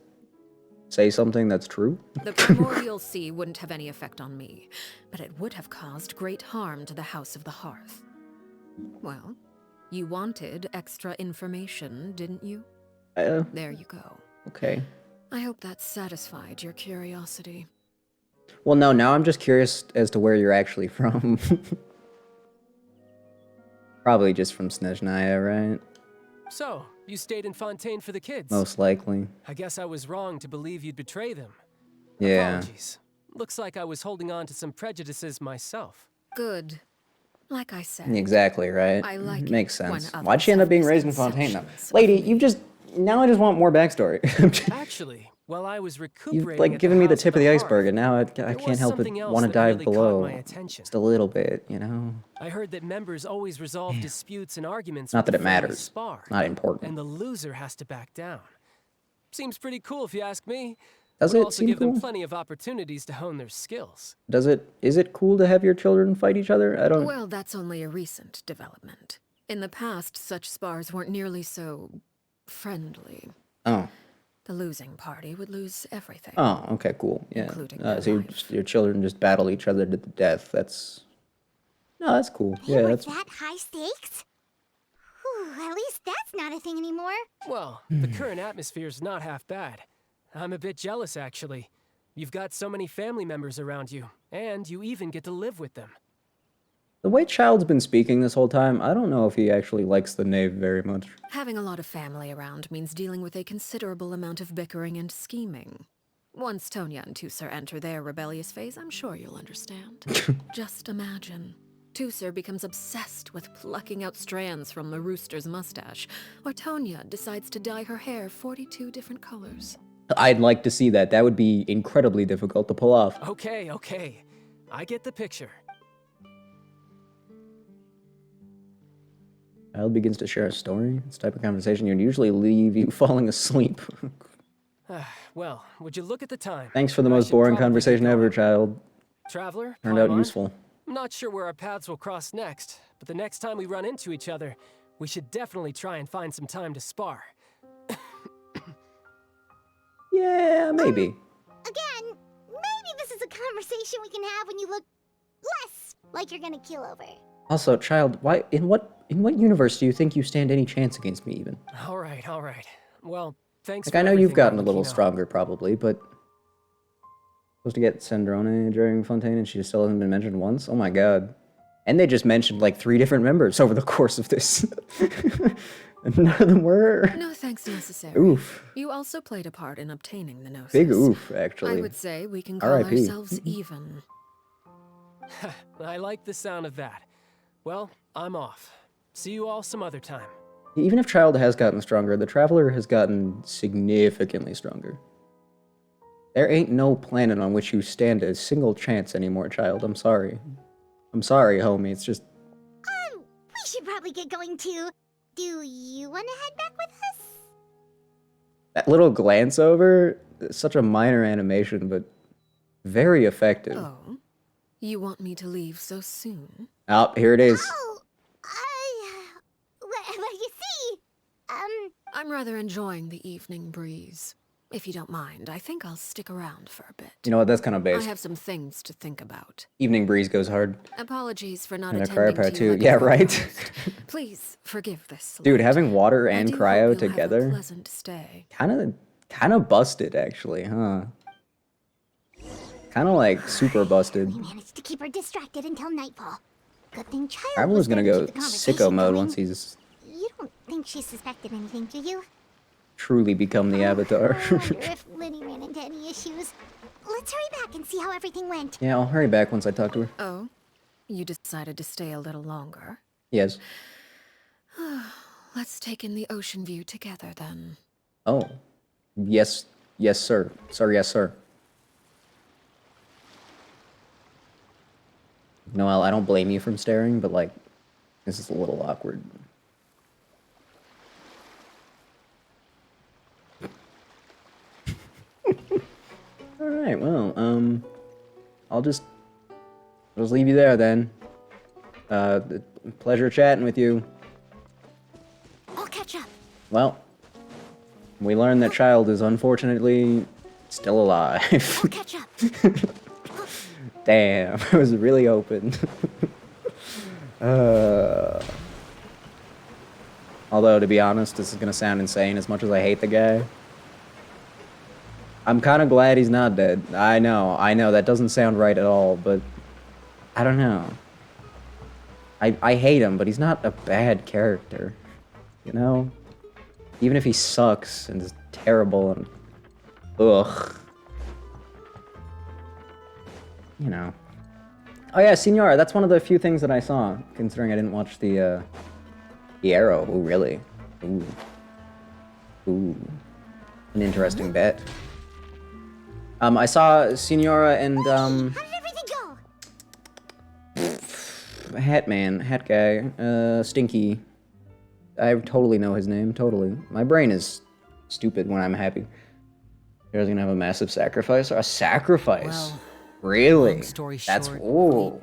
Speaker 1: say something that's true?
Speaker 4: The primordial sea wouldn't have any effect on me, but it would have caused great harm to the House of the Hearth. Well, you wanted extra information, didn't you? There you go.
Speaker 1: Okay.
Speaker 4: I hope that satisfied your curiosity.
Speaker 1: Well, no, now I'm just curious as to where you're actually from. Probably just from Snezhnaya, right?
Speaker 10: So, you stayed in Fontaine for the kids?
Speaker 1: Most likely.
Speaker 10: I guess I was wrong to believe you'd betray them.
Speaker 1: Yeah.
Speaker 10: Apologies. Looks like I was holding on to some prejudices myself.
Speaker 4: Good. Like I said.
Speaker 1: Exactly, right?
Speaker 4: I like it
Speaker 1: Makes
Speaker 4: when
Speaker 1: sense.
Speaker 4: others
Speaker 1: Why'd she end
Speaker 4: have
Speaker 1: up being raised in Fontaine, though?
Speaker 4: misconceptions
Speaker 1: Lady,
Speaker 4: of
Speaker 1: you
Speaker 4: me.
Speaker 1: just... Now I just want more backstory.
Speaker 10: Actually, while I was
Speaker 1: You've,
Speaker 10: recuperating
Speaker 1: like,
Speaker 10: at
Speaker 1: given me the
Speaker 10: House
Speaker 1: tip of the
Speaker 10: Hearth,
Speaker 1: iceberg, and now I
Speaker 10: there
Speaker 1: can't
Speaker 10: was
Speaker 1: help but
Speaker 10: something else
Speaker 1: want to
Speaker 10: that
Speaker 1: dive
Speaker 10: really caught
Speaker 1: below.
Speaker 10: my attention.
Speaker 1: Just a little bit, you know?
Speaker 10: I heard that members always resolve disputes and arguments
Speaker 1: Not
Speaker 10: with
Speaker 1: that
Speaker 10: the
Speaker 1: it
Speaker 10: friendly
Speaker 1: matters.
Speaker 10: spar,
Speaker 1: Not important.
Speaker 10: and the loser has to back down. Seems pretty cool if you ask me.
Speaker 1: Does
Speaker 10: Would
Speaker 1: it
Speaker 10: also
Speaker 1: seem
Speaker 10: give them
Speaker 1: cool?
Speaker 10: plenty of opportunities to hone their skills.
Speaker 1: Is it cool to have your children fight each other? I don't...
Speaker 4: Well, that's only a recent development. In the past, such spars weren't nearly so friendly.
Speaker 1: Oh.
Speaker 4: The losing party would lose everything.
Speaker 1: Oh, okay, cool. Yeah.
Speaker 4: Including their
Speaker 1: So
Speaker 4: life.
Speaker 1: your children just battle each other to the death. That's... No, that's cool.
Speaker 9: They
Speaker 1: Yeah,
Speaker 9: were
Speaker 1: that's...
Speaker 9: that high stakes? Whew, at least that's not a thing anymore.
Speaker 10: Well, the current atmosphere's not half bad. I'm a bit jealous, actually. You've got so many family members around you, and you even get to live with them.
Speaker 1: The way Child's been speaking this whole time, I don't know if he actually likes the knave very much.
Speaker 4: Having a lot of family around means dealing with a considerable amount of bickering and scheming. Once Tonya and Tusser enter their rebellious phase, I'm sure you'll understand. Just imagine. Tusser becomes obsessed with plucking out strands from the rooster's mustache, or Tonya decides to dye her hair 42 different colors.
Speaker 1: I'd like to see that. That would be incredibly difficult to pull off.
Speaker 10: Okay, okay. I get the picture.
Speaker 1: Child begins to share a story. This type of conversation would usually leave you falling asleep.
Speaker 10: Well, would you look at the time?
Speaker 1: Thanks for the
Speaker 10: I
Speaker 1: most
Speaker 10: should
Speaker 1: boring
Speaker 10: probably get
Speaker 1: conversation ever,
Speaker 10: going.
Speaker 1: Child.
Speaker 10: Traveler,
Speaker 1: Turned out
Speaker 10: Paimon,
Speaker 1: useful.
Speaker 10: I'm not sure where our paths will cross next, but the next time we run into each other, we should definitely try and find some time to spar.
Speaker 1: Yeah, maybe.
Speaker 9: Again, maybe this is a conversation we can have when you look less like you're gonna keel over.
Speaker 1: Also, Child, why in what universe do you think you stand any chance against me even?
Speaker 10: All right, all right. Well, thanks
Speaker 1: Like,
Speaker 10: for
Speaker 1: I know you've
Speaker 10: everything,
Speaker 1: gotten a little
Speaker 10: Arlecchino.
Speaker 1: stronger probably, but supposed to get Sandrone during Fontaine and she still hasn't been mentioned once? Oh my god. And they just mentioned like 3 different members over the course of this. And none of them were.
Speaker 4: No thanks necessary.
Speaker 1: Oof.
Speaker 4: You also played a part in obtaining the gnosis.
Speaker 1: Big oof,
Speaker 4: I
Speaker 1: actually.
Speaker 4: would say we can call
Speaker 1: R.I.P.
Speaker 4: ourselves even.
Speaker 10: I like the sound of that. Well, I'm off. See you all some other time.
Speaker 1: Even if Child has gotten stronger, the Traveler has gotten significantly stronger. There ain't no planet on which you stand a single chance anymore, Child. I'm sorry. I'm sorry, homie. It's just...
Speaker 9: We should probably get going too. Do you want to head back with us?
Speaker 1: That little glance over, such a minor animation, but very effective.
Speaker 4: Oh, you want me to leave so soon?
Speaker 1: Oh, here it is.
Speaker 9: Oh, well, you see,
Speaker 4: I'm rather enjoying the evening breeze. If you don't mind, I think I'll stick around for a bit.
Speaker 1: You know what? That's kind of
Speaker 4: I
Speaker 1: based.
Speaker 4: have some things to think about.
Speaker 1: Evening breeze goes hard.
Speaker 4: Apologies for not
Speaker 1: And a
Speaker 4: attending
Speaker 1: cryo
Speaker 4: to you like
Speaker 1: too. Yeah,
Speaker 4: I
Speaker 1: right.
Speaker 4: promised. Please forgive this.
Speaker 1: Dude,
Speaker 4: slight.
Speaker 1: having water
Speaker 4: I
Speaker 1: and
Speaker 4: do
Speaker 1: cryo
Speaker 4: hope you'll have a
Speaker 1: together,
Speaker 4: pleasant stay.
Speaker 1: kind of busted actually, huh? Kind of like super busted.
Speaker 9: we managed to keep her distracted until nightfall. Good thing Child
Speaker 1: Traveler's
Speaker 9: was
Speaker 1: gonna
Speaker 9: there to
Speaker 1: go
Speaker 9: keep the
Speaker 1: sicko
Speaker 9: conversation
Speaker 1: mode
Speaker 9: going.
Speaker 1: once he's
Speaker 9: You don't think she suspected anything, do you?
Speaker 1: truly become the Avatar.
Speaker 9: I wonder if Linny ran into any issues. Let's hurry back and see how everything went.
Speaker 1: Yeah, I'll hurry back once I talk to her.
Speaker 4: Oh, you decided to stay a little longer.
Speaker 1: Yes.
Speaker 4: Let's take in the ocean view together then.
Speaker 1: Oh. Yes. Yes, sir. Sir, yes, sir. Noelle, I don't blame you from staring, but like, this is a little awkward. Alright, well, I'll just leave you there then. Pleasure chatting with you.
Speaker 9: I'll catch up.
Speaker 1: Well, we learned that Child is unfortunately still alive.
Speaker 9: I'll catch up.
Speaker 1: Damn, I was really open. Although, to be honest, this is gonna sound insane as much as I hate the guy. I'm kind of glad he's not dead. I know, that doesn't sound right at all, but I don't know. I hate him, but he's not a bad character, you know? Even if he sucks and is terrible and ugh. You know. Oh yeah, Signora, that's one of the few things that I saw, considering I didn't watch the Arrow. Ooh, really? Ooh. Ooh. An interesting bet. I saw Signora and,
Speaker 9: How did everything go?
Speaker 1: Hat man, hat guy, Stinky. I totally know his name, totally. My brain is stupid when I'm happy. You're gonna have a massive sacrifice? A sacrifice?
Speaker 2: Well,
Speaker 1: really?
Speaker 2: long story
Speaker 1: That's,
Speaker 2: short,
Speaker 1: ooh.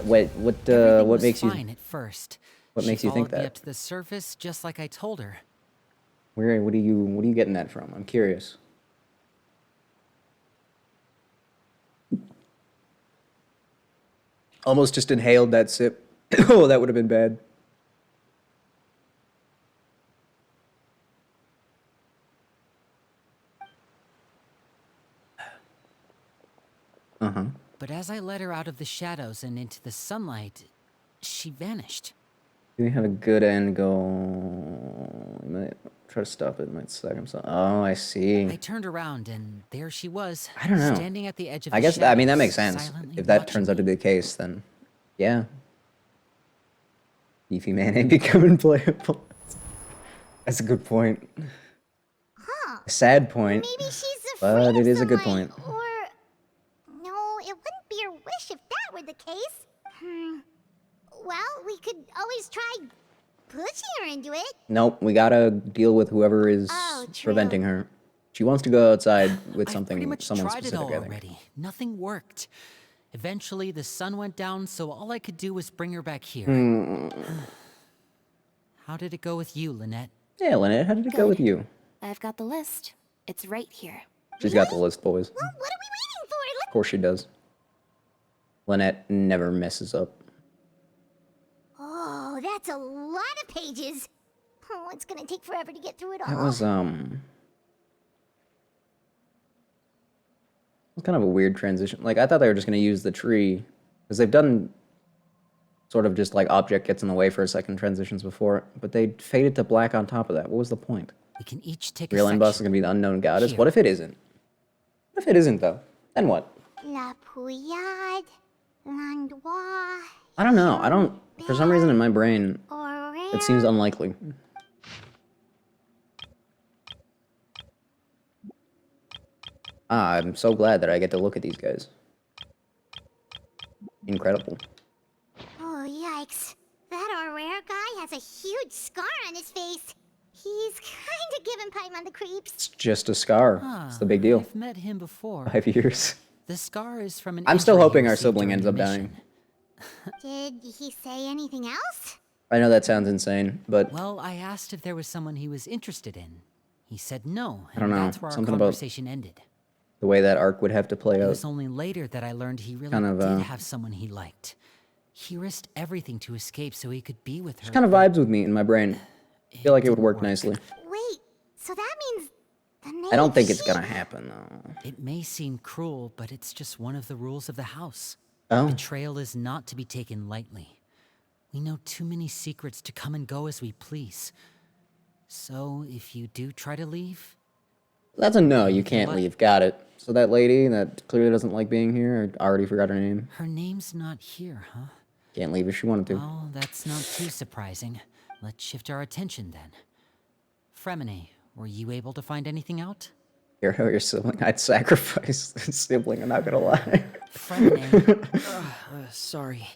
Speaker 1: What
Speaker 2: was
Speaker 1: makes you,
Speaker 2: fine at first.
Speaker 1: what
Speaker 2: She
Speaker 1: makes you think
Speaker 2: followed me
Speaker 1: that?
Speaker 2: up to the surface just like I told her.
Speaker 1: What are you getting that from? I'm curious. Almost just inhaled that sip. Oh, that would have been bad. Uh-huh.
Speaker 2: But as I led her out of the shadows and into the sunlight, she vanished.
Speaker 1: Do we have a good end goal? We might try to stop it. It might suck himself. Oh, I see.
Speaker 2: I turned around and there she was.
Speaker 1: I don't know.
Speaker 2: Standing at the edge of
Speaker 1: I
Speaker 2: the
Speaker 1: guess, I mean, that
Speaker 2: shadows,
Speaker 1: makes sense.
Speaker 2: silently
Speaker 1: If that
Speaker 2: watching
Speaker 1: turns out to
Speaker 2: me.
Speaker 1: be the case, then yeah. Beefy man ain't becoming playable. That's a good point.
Speaker 9: Huh.
Speaker 1: A sad point.
Speaker 9: Maybe she's
Speaker 1: But
Speaker 9: afraid of
Speaker 1: it is a good
Speaker 9: sunlight,
Speaker 1: point.
Speaker 9: Or... No, it wouldn't be her wish if that were the case. Well, we could always try pushing her into it.
Speaker 1: Nope, we gotta deal with whoever is
Speaker 9: Oh, true.
Speaker 1: preventing her. She wants to go outside with
Speaker 2: I
Speaker 1: something,
Speaker 2: pretty much
Speaker 1: someone
Speaker 2: tried it
Speaker 1: specific,
Speaker 2: all
Speaker 1: I think.
Speaker 2: already. Nothing worked. Eventually, the sun went down, so all I could do was bring her back here. How did it go with you, Lynette?
Speaker 1: Yeah, Lynette, how did it go
Speaker 8: Good.
Speaker 1: with you?
Speaker 8: I've got the list. It's right here.
Speaker 1: She's got the list, boys.
Speaker 9: Well, what are we waiting for?
Speaker 1: Of course she does. Lynette never messes up.
Speaker 9: Oh, that's a lot of pages. Oh, it's gonna take forever to get through it all.
Speaker 1: That was kind of a weird transition. Like, I thought they were just gonna use the tree, because they've done sort of just like object gets in the way for a second transitions before, but they faded to black on top of that. What was the point?
Speaker 2: We can each take
Speaker 1: Real
Speaker 2: a
Speaker 1: end boss is
Speaker 2: section.
Speaker 1: gonna be the unknown goddess.
Speaker 2: Here.
Speaker 1: What if it isn't? What if it isn't though? Then what?
Speaker 9: La Pouillade, Landois,
Speaker 1: I don't know. I don't. For some reason in my brain,
Speaker 9: Aurélie.
Speaker 1: it seems unlikely. Ah, I'm so glad that I get to look at these guys. Incredible.
Speaker 9: Oh, yikes. That has a huge scar on his face. He's kind of giving Paimon the creeps.
Speaker 1: It's just a scar. It's the big deal.
Speaker 2: I've met him before.
Speaker 1: 5 years.
Speaker 2: The scar is from an
Speaker 1: I'm still
Speaker 2: injury he
Speaker 1: hoping our
Speaker 2: received
Speaker 1: sibling
Speaker 2: during
Speaker 1: ends
Speaker 2: the
Speaker 1: up dying.
Speaker 2: mission.
Speaker 9: Did he say anything else?
Speaker 1: I know that sounds insane, but
Speaker 2: Well, I asked if there was someone he was interested in. He said no, and
Speaker 1: I don't know.
Speaker 2: that's where
Speaker 1: Something
Speaker 2: our
Speaker 1: about
Speaker 2: conversation ended.
Speaker 1: the way that arc would have to play
Speaker 2: It
Speaker 1: out.
Speaker 2: was only later that I learned he really
Speaker 1: Kind of,
Speaker 2: did have someone he liked. He risked everything to escape so he could be with her.
Speaker 1: Just kind of vibes with me in my brain. I feel like it would
Speaker 2: didn't
Speaker 1: work nicely.
Speaker 9: Wait, so that means the name
Speaker 1: I don't think it's gonna happen though.
Speaker 2: It may seem cruel, but it's just one of the rules of the house.
Speaker 1: Oh,
Speaker 2: Betrayal is not to be taken lightly. We know too many secrets to come and go as we please. So, if you do try to leave,
Speaker 1: that's a no. You can't
Speaker 2: What?
Speaker 1: leave. Got it. So that lady that clearly doesn't like being here, I already forgot her name.
Speaker 2: her name's not here, huh?
Speaker 1: Can't leave if she wanted to.
Speaker 2: Well, that's not too surprising. Let's shift our attention then. Fremine, were you able to find anything out?
Speaker 1: You're your sibling. I'd sacrifice the sibling. I'm not gonna lie.
Speaker 2: Fremine,
Speaker 7: Sorry.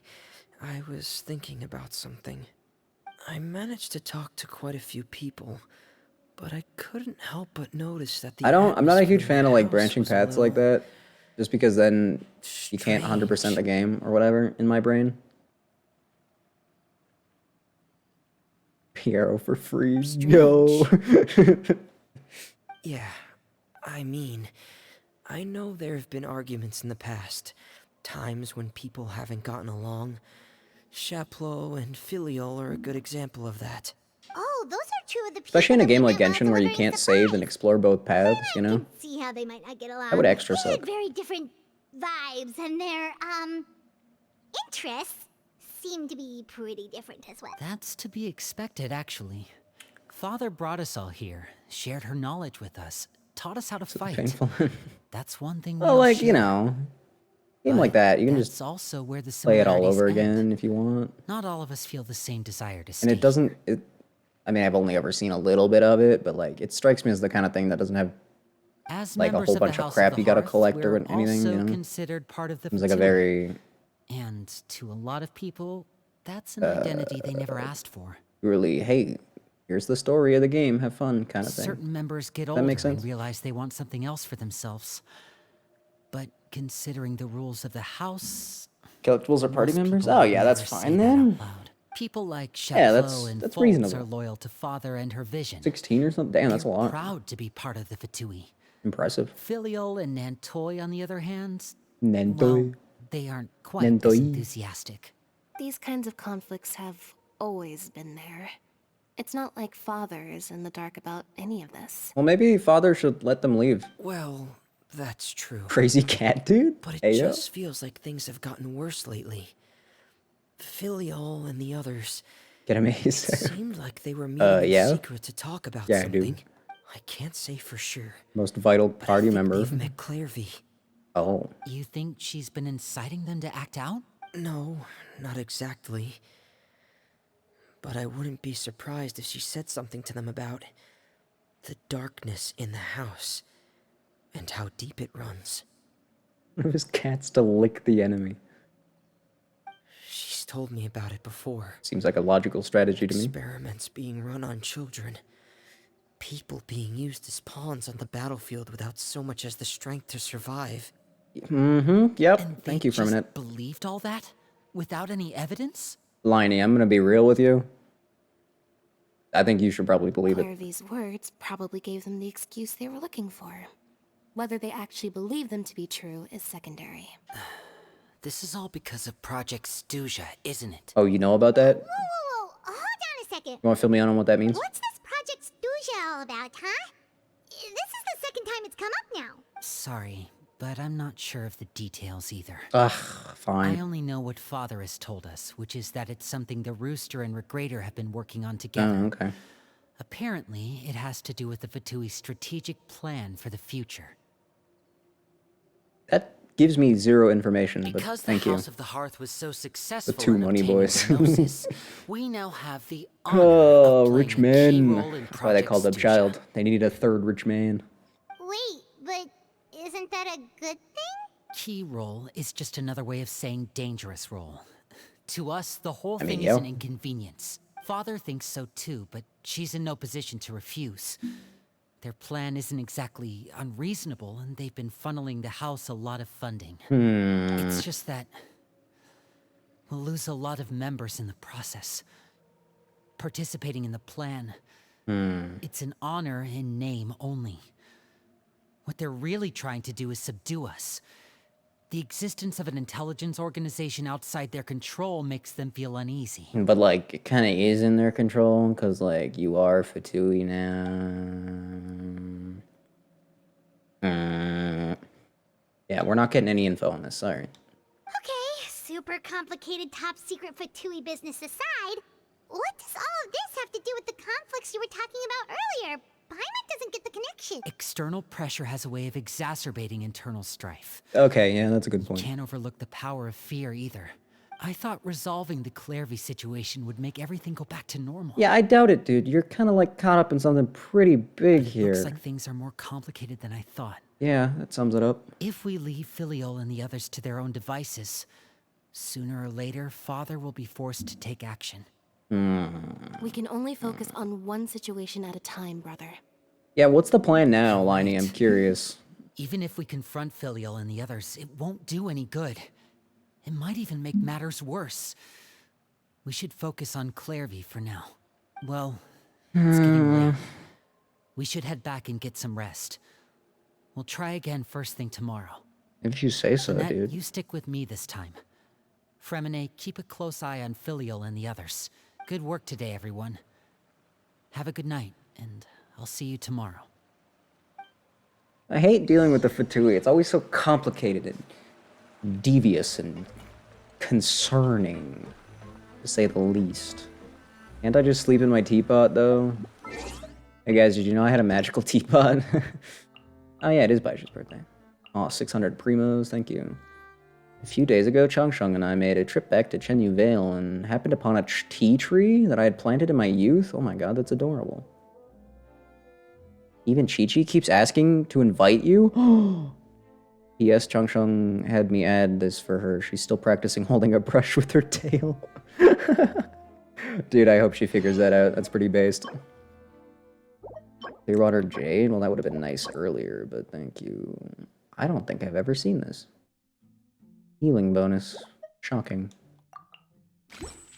Speaker 7: I was thinking about something. I managed to talk to quite a few people, but I couldn't help but notice that the
Speaker 1: I'm not a huge
Speaker 7: atmosphere in
Speaker 1: fan
Speaker 7: the
Speaker 1: of like
Speaker 7: house
Speaker 1: branching
Speaker 7: was a
Speaker 1: paths like
Speaker 7: little
Speaker 1: that. Just because then you can't 100% the
Speaker 7: strange.
Speaker 1: game or whatever in my brain. Piero for free. No.
Speaker 7: Yeah, I mean, I know there have been arguments in the past, times when people haven't gotten along. Chaplot and Filial are a good example of that.
Speaker 9: Oh, those are two of the people.
Speaker 1: Especially in a
Speaker 9: that
Speaker 1: game
Speaker 9: we
Speaker 1: like
Speaker 9: met while
Speaker 1: Genshin where you
Speaker 9: delivering
Speaker 1: can't save and
Speaker 9: supplies.
Speaker 1: explore both paths, you
Speaker 9: I
Speaker 1: know?
Speaker 9: can see how they might not get along.
Speaker 1: That would extra
Speaker 9: They had
Speaker 1: suck.
Speaker 9: very different vibes, and their interests seem to be pretty different as well.
Speaker 2: that's to be expected, actually. Father brought us all here, shared her knowledge with us, taught us how to fight.
Speaker 1: Painful.
Speaker 2: That's one thing we
Speaker 1: Well,
Speaker 2: all
Speaker 1: like, you
Speaker 2: share.
Speaker 1: know, game
Speaker 2: But
Speaker 1: like that, you can
Speaker 2: that's
Speaker 1: just
Speaker 2: also where the
Speaker 1: play it all
Speaker 2: similarities
Speaker 1: over
Speaker 2: end.
Speaker 1: again if you want.
Speaker 2: Not all of us feel the same desire to stay.
Speaker 1: And it doesn't, I mean, I've only ever seen a little bit of it, but like, it strikes me as the kind of thing that doesn't have
Speaker 2: As
Speaker 1: like a
Speaker 2: members
Speaker 1: whole
Speaker 2: of the
Speaker 1: bunch of
Speaker 2: House
Speaker 1: crap
Speaker 2: the
Speaker 1: you gotta
Speaker 2: Hearth,
Speaker 1: collect or
Speaker 2: we're
Speaker 1: anything, you
Speaker 2: also
Speaker 1: know?
Speaker 2: considered part of the
Speaker 1: Seems like a
Speaker 2: Fatui.
Speaker 1: very
Speaker 2: And to a lot of people, that's an identity they never asked for.
Speaker 1: really, hey, here's the story of the game, have fun kind of thing.
Speaker 2: Certain members get
Speaker 1: That
Speaker 2: older
Speaker 1: makes
Speaker 2: and
Speaker 1: sense.
Speaker 2: realize they want something else for themselves. But considering the rules of the house,
Speaker 1: Collectibles are party
Speaker 2: most
Speaker 1: members?
Speaker 2: people
Speaker 1: Oh
Speaker 2: would
Speaker 1: yeah, that's
Speaker 2: never say
Speaker 1: fine
Speaker 2: that
Speaker 1: then.
Speaker 2: out loud. People like Chaplot
Speaker 1: Yeah, that's
Speaker 2: and Foltz
Speaker 1: reasonable.
Speaker 2: are loyal to Father and her vision.
Speaker 1: 16 or something? Damn, that's a
Speaker 2: They're
Speaker 1: lot.
Speaker 2: proud to be part of the Fatui.
Speaker 1: Impressive.
Speaker 2: Filial and Nantoy, on the other hand,
Speaker 1: Nentoy.
Speaker 2: well, they aren't quite this
Speaker 1: Nentoy.
Speaker 2: enthusiastic.
Speaker 8: These kinds of conflicts have always been there. It's not like Father is in the dark about any of this.
Speaker 1: Well, maybe Father should let them leave.
Speaker 7: Well, that's true.
Speaker 1: Crazy cat dude?
Speaker 7: But it
Speaker 1: Ayo?
Speaker 7: just feels like things have gotten worse lately. Filial and the others,
Speaker 1: Get
Speaker 7: it
Speaker 1: amazed.
Speaker 7: seemed like they were meeting
Speaker 1: yeah?
Speaker 7: in secret to talk about
Speaker 1: Yeah,
Speaker 7: something.
Speaker 1: dude.
Speaker 7: I can't say for sure.
Speaker 1: Most vital
Speaker 7: But I
Speaker 1: party
Speaker 7: think
Speaker 1: member.
Speaker 7: they've met Clairvy.
Speaker 1: Oh.
Speaker 2: You think she's been inciting them to act out?
Speaker 7: No, not exactly. But I wouldn't be surprised if she said something to them about the darkness in the house and how deep it runs.
Speaker 1: One of his cats to lick the enemy.
Speaker 7: She's told me about it before.
Speaker 1: Seems like a logical strategy to me.
Speaker 7: Experiments being run on children. People being used as pawns on the battlefield without so much as the strength to survive.
Speaker 1: Mm-hmm. Yep.
Speaker 2: And
Speaker 1: Thank
Speaker 2: they
Speaker 1: you for a
Speaker 2: just
Speaker 1: minute.
Speaker 2: believed all that? Without any evidence?
Speaker 1: Liney, I'm gonna be real with you. I think you should probably believe it.
Speaker 8: Clairvy's words probably gave them the excuse they were looking for. Whether they actually believe them to be true is secondary.
Speaker 2: This is all because of Project Stuja, isn't it?
Speaker 1: Oh, you know about that?
Speaker 9: Whoa, hold on a second.
Speaker 1: You wanna fill me in on what that means?
Speaker 9: What's this Project Stuja all about, huh? This is the second time it's come up now.
Speaker 2: Sorry, but I'm not sure of the details either.
Speaker 1: Ugh,
Speaker 2: I
Speaker 1: fine.
Speaker 2: only know what Father has told us, which is that it's something the Rooster and Regrader have been working on
Speaker 1: Oh,
Speaker 2: together.
Speaker 1: okay.
Speaker 2: Apparently, it has to do with the Fatui's strategic plan for the future.
Speaker 1: That gives me zero information, but
Speaker 2: Because the
Speaker 1: thank you.
Speaker 2: House of the Hearth was so successful
Speaker 1: two
Speaker 2: in
Speaker 1: money
Speaker 2: obtaining
Speaker 1: boys.
Speaker 2: the Gnosis, we now have the honor
Speaker 1: Oh,
Speaker 2: of
Speaker 1: rich
Speaker 2: playing a key
Speaker 1: man.
Speaker 2: role in
Speaker 1: That's why they
Speaker 2: Project
Speaker 1: called up
Speaker 2: Stuja.
Speaker 1: Child. They needed a third rich man.
Speaker 9: Wait, but isn't that a good thing?
Speaker 2: Key role is just another way of saying dangerous role. To us, the whole
Speaker 1: I mean,
Speaker 2: thing
Speaker 1: yo.
Speaker 2: is an inconvenience. Father thinks so too, but she's in no position to refuse. Their plan isn't exactly unreasonable, and they've been funneling the house a lot of funding. It's just that we'll lose a lot of members in the process. Participating in the plan, it's an honor in name only. What they're really trying to do is subdue us. The existence of an intelligence organization outside their control makes them feel uneasy.
Speaker 1: But, like, it kind of is in their control, because, like, you are Fatui now. Yeah, we're not getting any info on this, sorry.
Speaker 9: Okay, super complicated top secret Fatui business aside, what does all of this have to do with the conflicts you were talking about earlier? Paimon doesn't get the connection.
Speaker 2: External pressure has a way of exacerbating internal strife.
Speaker 1: Okay, yeah, that's a good point.
Speaker 2: Can't overlook the power of fear either. I thought resolving the Clairvy situation would make everything go back to normal.
Speaker 1: Yeah, I doubt it, dude. You're kind of, like, caught up in something pretty big here.
Speaker 2: Looks like things are more complicated than I thought.
Speaker 1: Yeah, that sums it up.
Speaker 2: If we leave Filial and the others to their own devices, sooner or later, Father will be forced to take action.
Speaker 8: We can only focus on one situation at a time, brother.
Speaker 1: Yeah, what's the plan now, Liney? I'm curious.
Speaker 2: Even if we confront Filial and the others, it won't do any good. It might even make matters worse. We should focus on Clairvy for now. Well, it's getting late. We should head back and get some rest. We'll try again first thing tomorrow.
Speaker 1: If you say so,
Speaker 2: Annette,
Speaker 1: dude.
Speaker 2: you stick with me this time. Fremine, keep a close eye on Filial and the others. Good work today, everyone. Have a good night, and I'll see you tomorrow.
Speaker 1: I hate dealing with the Fatui. It's always so complicated and devious and concerning, to say the least. Can't I just sleep in my teapot, though? Hey guys, did you know I had a magical teapot? Oh yeah, it is Baisha's birthday. Oh, 600 primos, thank you. A few days ago, Changsheng and I made a trip back to Chenyu Vale and happened upon a tea tree that I had planted in my youth. Oh my god, that's adorable. Even Chi-Chi keeps asking to invite you? P.S. Changsheng had me add this for her. She's still practicing holding a brush with her tail. Dude, I hope she figures that out. That's pretty based. Clearwater Jade? Well, that would have been nice earlier, but thank you. I don't think I've ever seen this. Healing bonus. Shocking.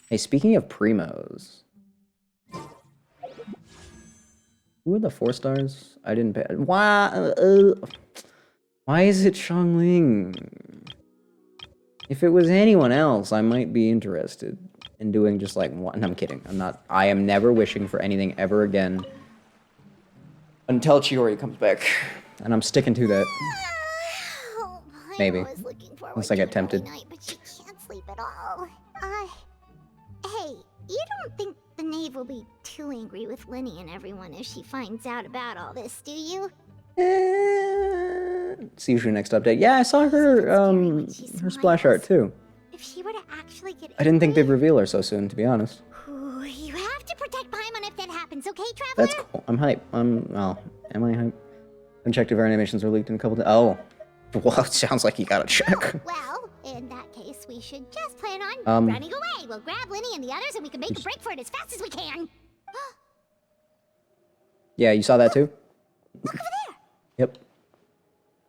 Speaker 1: Hey, speaking of primos. Who are the 4 stars? I didn't pay. Why is it Xiangling? If it was anyone else, I might be interested in doing just like one. I'm kidding. I'm not. I am never wishing for anything ever again until Chiori comes back, and I'm sticking to that. Maybe. Unless I get tempted.
Speaker 9: Night, but she can't sleep at all. Hey, you don't think the knave will be too angry with Linny and everyone if she finds out about all this, do you?
Speaker 1: See you for your next update. Yeah, I saw her splash art too.
Speaker 9: If she were to actually get
Speaker 1: I didn't think they'd reveal her so soon, to be honest.
Speaker 9: Ooh, you have to protect Paimon if that happens, okay, Traveler?
Speaker 1: That's cool. I'm hype. Well, am I hype? Objective animations were leaked in a couple days. Oh. Well, it sounds like you gotta check.
Speaker 9: Well, in that case, we should just plan on running away. We'll grab Linny and the others and we can make a break for it as fast as we can.
Speaker 1: Yeah, you saw that too?
Speaker 9: Look over there!
Speaker 1: Yep.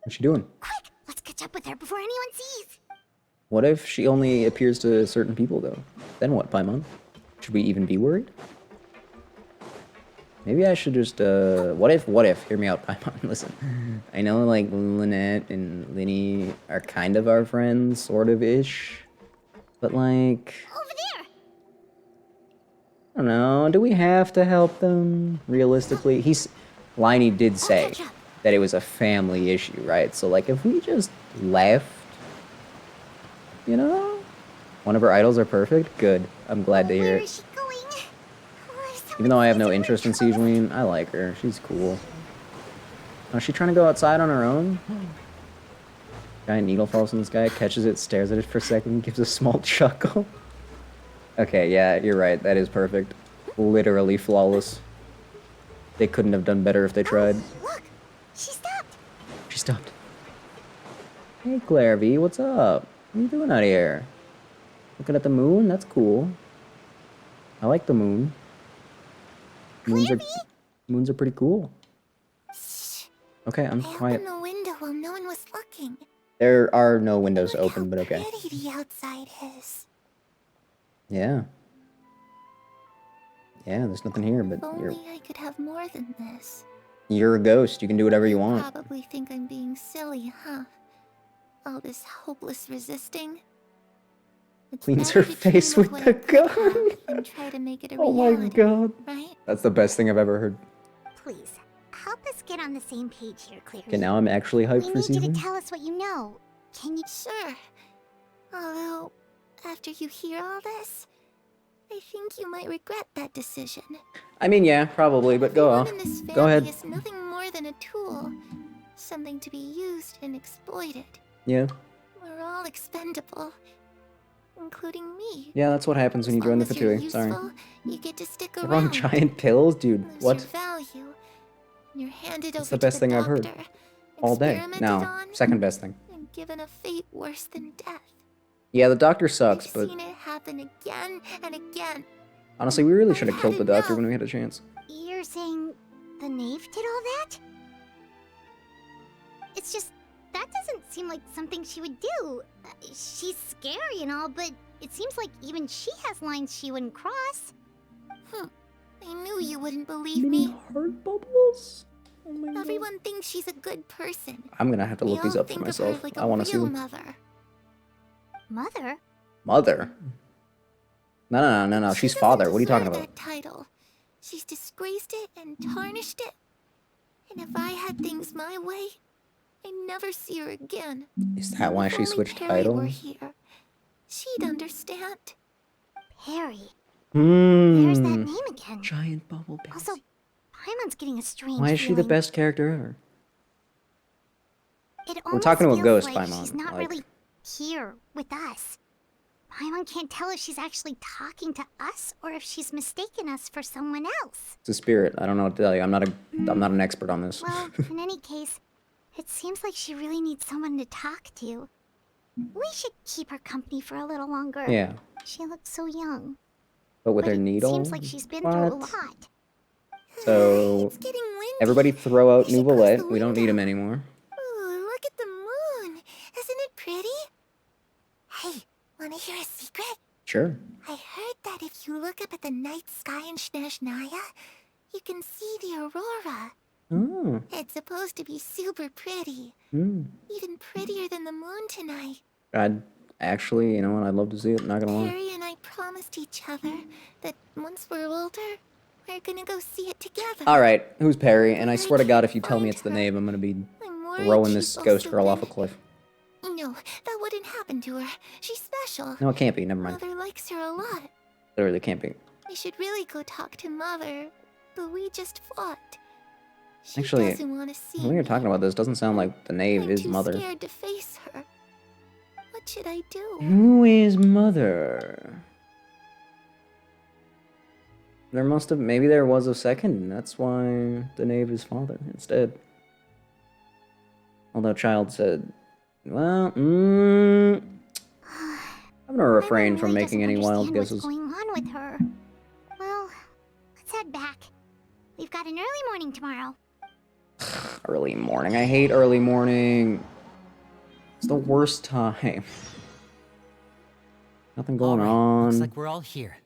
Speaker 1: What's she doing?
Speaker 9: Quick, let's catch up with her before anyone sees.
Speaker 1: What if she only appears to certain people, though? Then what, Paimon? Should we even be worried? Maybe I should just, what if? Hear me out, Paimon, listen. I know, like, Lynette and Linny are kind of our friends, sort of-ish. But, like...
Speaker 9: Over there!
Speaker 1: I don't know, do we have to help them, realistically? Liney did say that it was a family issue, right? So, like, if we just left, you know? One of her idols are perfect? Good. I'm glad to hear
Speaker 9: Where
Speaker 1: it.
Speaker 9: is she going?
Speaker 1: Even though I have no interest in Siegeline, I like her. She's cool. Oh, is she trying to go outside on her own? Giant needle falls from the sky, catches it, stares at it for a second, gives a small chuckle. Okay, yeah, you're right. That is perfect. Literally flawless. They couldn't have done better if they tried.
Speaker 9: Look! She stopped!
Speaker 1: She stopped. Hey, Claire V, what's up? What are you doing out here? Looking at the moon? That's cool. I like the moon. Moons are pretty cool. Okay, I'm
Speaker 3: I
Speaker 1: quiet.
Speaker 3: opened the window while no one was looking.
Speaker 1: There are no windows
Speaker 3: Look
Speaker 1: open,
Speaker 3: how
Speaker 1: but okay.
Speaker 3: pretty the outside is.
Speaker 1: Yeah. Yeah, there's nothing here, but
Speaker 3: If only I could have more than this.
Speaker 1: you're a ghost. You can do whatever you want.
Speaker 3: Probably think I'm being silly, huh? All this hopeless resisting. It's
Speaker 1: Cleans
Speaker 3: better
Speaker 1: her
Speaker 3: to dream
Speaker 1: face
Speaker 3: of
Speaker 1: with
Speaker 3: what
Speaker 1: the
Speaker 3: I could have
Speaker 1: gun.
Speaker 3: than try to make it a
Speaker 1: Oh my
Speaker 3: reality,
Speaker 1: god.
Speaker 3: right?
Speaker 1: That's the best thing I've ever heard.
Speaker 9: Please, help us get on the same page here, Clary.
Speaker 1: Okay, now I'm actually hyped
Speaker 9: We
Speaker 1: for
Speaker 9: need you to
Speaker 1: season.
Speaker 9: tell us what you know. Can you?
Speaker 3: Sure. Although, after you hear all this, I think you might regret that decision.
Speaker 1: I mean, yeah, probably, but go
Speaker 3: Everyone
Speaker 1: off.
Speaker 3: in this
Speaker 1: Go
Speaker 3: family
Speaker 1: ahead.
Speaker 3: is nothing more than a tool. Something to be used and exploited.
Speaker 1: Yeah.
Speaker 3: We're all expendable. Including me.
Speaker 1: Yeah, that's what happens when you
Speaker 3: As
Speaker 1: join
Speaker 3: long
Speaker 1: the
Speaker 3: as you're
Speaker 1: Fatui. Sorry.
Speaker 3: useful, you get to stick
Speaker 1: They're on
Speaker 3: around.
Speaker 1: giant pills? Dude,
Speaker 3: Lose
Speaker 1: what?
Speaker 3: your value. You're handed
Speaker 1: That's
Speaker 3: over
Speaker 1: the
Speaker 3: to
Speaker 1: best thing I've heard.
Speaker 3: doctor,
Speaker 1: All day.
Speaker 3: experimented
Speaker 1: No,
Speaker 3: on,
Speaker 1: second best thing.
Speaker 3: and given a fate worse than death.
Speaker 1: Yeah, the doctor sucks,
Speaker 3: I've
Speaker 1: but
Speaker 3: seen it happen again and again.
Speaker 1: honestly, we really
Speaker 3: I've
Speaker 1: should have
Speaker 3: had
Speaker 1: killed the doctor
Speaker 3: enough.
Speaker 1: when we had a chance.
Speaker 9: You're saying the knave did all that? It's just, that doesn't seem like something she would do. She's scary and all, but it seems like even she has lines she wouldn't cross.
Speaker 3: I knew you wouldn't believe
Speaker 1: Mini
Speaker 3: me.
Speaker 1: heart bubbles? Oh my god.
Speaker 3: Everyone thinks she's a good person.
Speaker 1: I'm gonna have to
Speaker 3: We
Speaker 1: look these
Speaker 3: all
Speaker 1: up for
Speaker 3: think of
Speaker 1: myself.
Speaker 3: her like
Speaker 1: I
Speaker 3: a
Speaker 1: want to see
Speaker 3: real
Speaker 1: them.
Speaker 3: mother.
Speaker 9: Mother?
Speaker 1: Mother? No. She's
Speaker 3: She
Speaker 1: father.
Speaker 3: doesn't
Speaker 1: What are you talking
Speaker 3: deserve
Speaker 1: about?
Speaker 3: that title. She's disgraced it and tarnished it. And if I had things my way, I'd never see her again.
Speaker 1: Is that why
Speaker 3: If
Speaker 1: she
Speaker 3: only
Speaker 1: switched
Speaker 3: Perry were
Speaker 1: titles?
Speaker 3: here, she'd understand.
Speaker 9: Perry. There's that
Speaker 1: Hmm.
Speaker 9: name again.
Speaker 1: Giant bubble baby.
Speaker 9: Also, Paimon's getting a strange
Speaker 1: Why is she the
Speaker 9: feeling.
Speaker 1: best character ever?
Speaker 9: It
Speaker 1: We're
Speaker 9: almost
Speaker 1: talking to a
Speaker 9: feels
Speaker 1: ghost,
Speaker 9: like
Speaker 1: Paimon,
Speaker 9: she's not
Speaker 1: like-
Speaker 9: really here with us. Paimon can't tell if she's actually talking to us or if she's mistaken us for someone else.
Speaker 1: It's a spirit. I don't know what to tell you. I'm not an expert on this.
Speaker 9: Well, in any case, it seems like she really needs someone to talk to. We should keep her company for a little longer.
Speaker 1: Yeah.
Speaker 9: She looks so young.
Speaker 1: But with her
Speaker 9: it
Speaker 1: needle?
Speaker 9: seems like she's been through a
Speaker 1: What?
Speaker 9: lot.
Speaker 1: So
Speaker 3: It's getting windy.
Speaker 1: everybody throw out
Speaker 3: We should close
Speaker 1: Nouvelette.
Speaker 3: the
Speaker 1: We don't need
Speaker 3: window.
Speaker 1: him anymore.
Speaker 3: Ooh, look at the moon. Isn't it pretty? Hey, wanna hear a secret?
Speaker 1: Sure.
Speaker 3: I heard that if you look up at the night sky in Snezhnaya, you can see the aurora.
Speaker 1: Oh.
Speaker 3: It's supposed to be super pretty.
Speaker 1: Hmm.
Speaker 3: Even prettier than the moon tonight.
Speaker 1: I'd actually, you know what? I'd love to see it. Not gonna lie.
Speaker 3: Perry and I promised each other that once we're older, we're gonna go see it together.
Speaker 1: All right. Who's Perry? And I
Speaker 3: I
Speaker 1: swear to God,
Speaker 3: can't
Speaker 1: if you tell me
Speaker 3: find
Speaker 1: it's the
Speaker 3: her.
Speaker 1: name, I'm gonna be
Speaker 3: I'm worried
Speaker 1: throwing this
Speaker 3: she's
Speaker 1: ghost
Speaker 3: also
Speaker 1: girl off a
Speaker 3: been-
Speaker 1: cliff.
Speaker 3: No, that wouldn't happen to her. She's special.
Speaker 1: No, it can't be. Never mind.
Speaker 3: Mother likes her a lot.
Speaker 1: Literally, it can't be.
Speaker 3: I should really go talk to Mother, but we just fought. She
Speaker 1: Actually,
Speaker 3: doesn't want to see
Speaker 1: when you're
Speaker 3: me.
Speaker 1: talking about this, doesn't sound like the name
Speaker 3: I'm
Speaker 1: is
Speaker 3: too
Speaker 1: Mother.
Speaker 3: scared to face her. What should I do?
Speaker 1: Who is Mother? There must have, maybe there was a second. That's why the knave is father instead. Although Child said, well, I'm gonna refrain from
Speaker 9: really
Speaker 1: making
Speaker 9: doesn't
Speaker 1: any wild
Speaker 9: understand
Speaker 1: guesses.
Speaker 9: What's going on with her? Well, let's head back. We've got an early morning tomorrow.
Speaker 1: Early morning. I hate early morning. It's the worst time. Nothing going
Speaker 2: All right,
Speaker 1: on.
Speaker 2: looks like we're all here.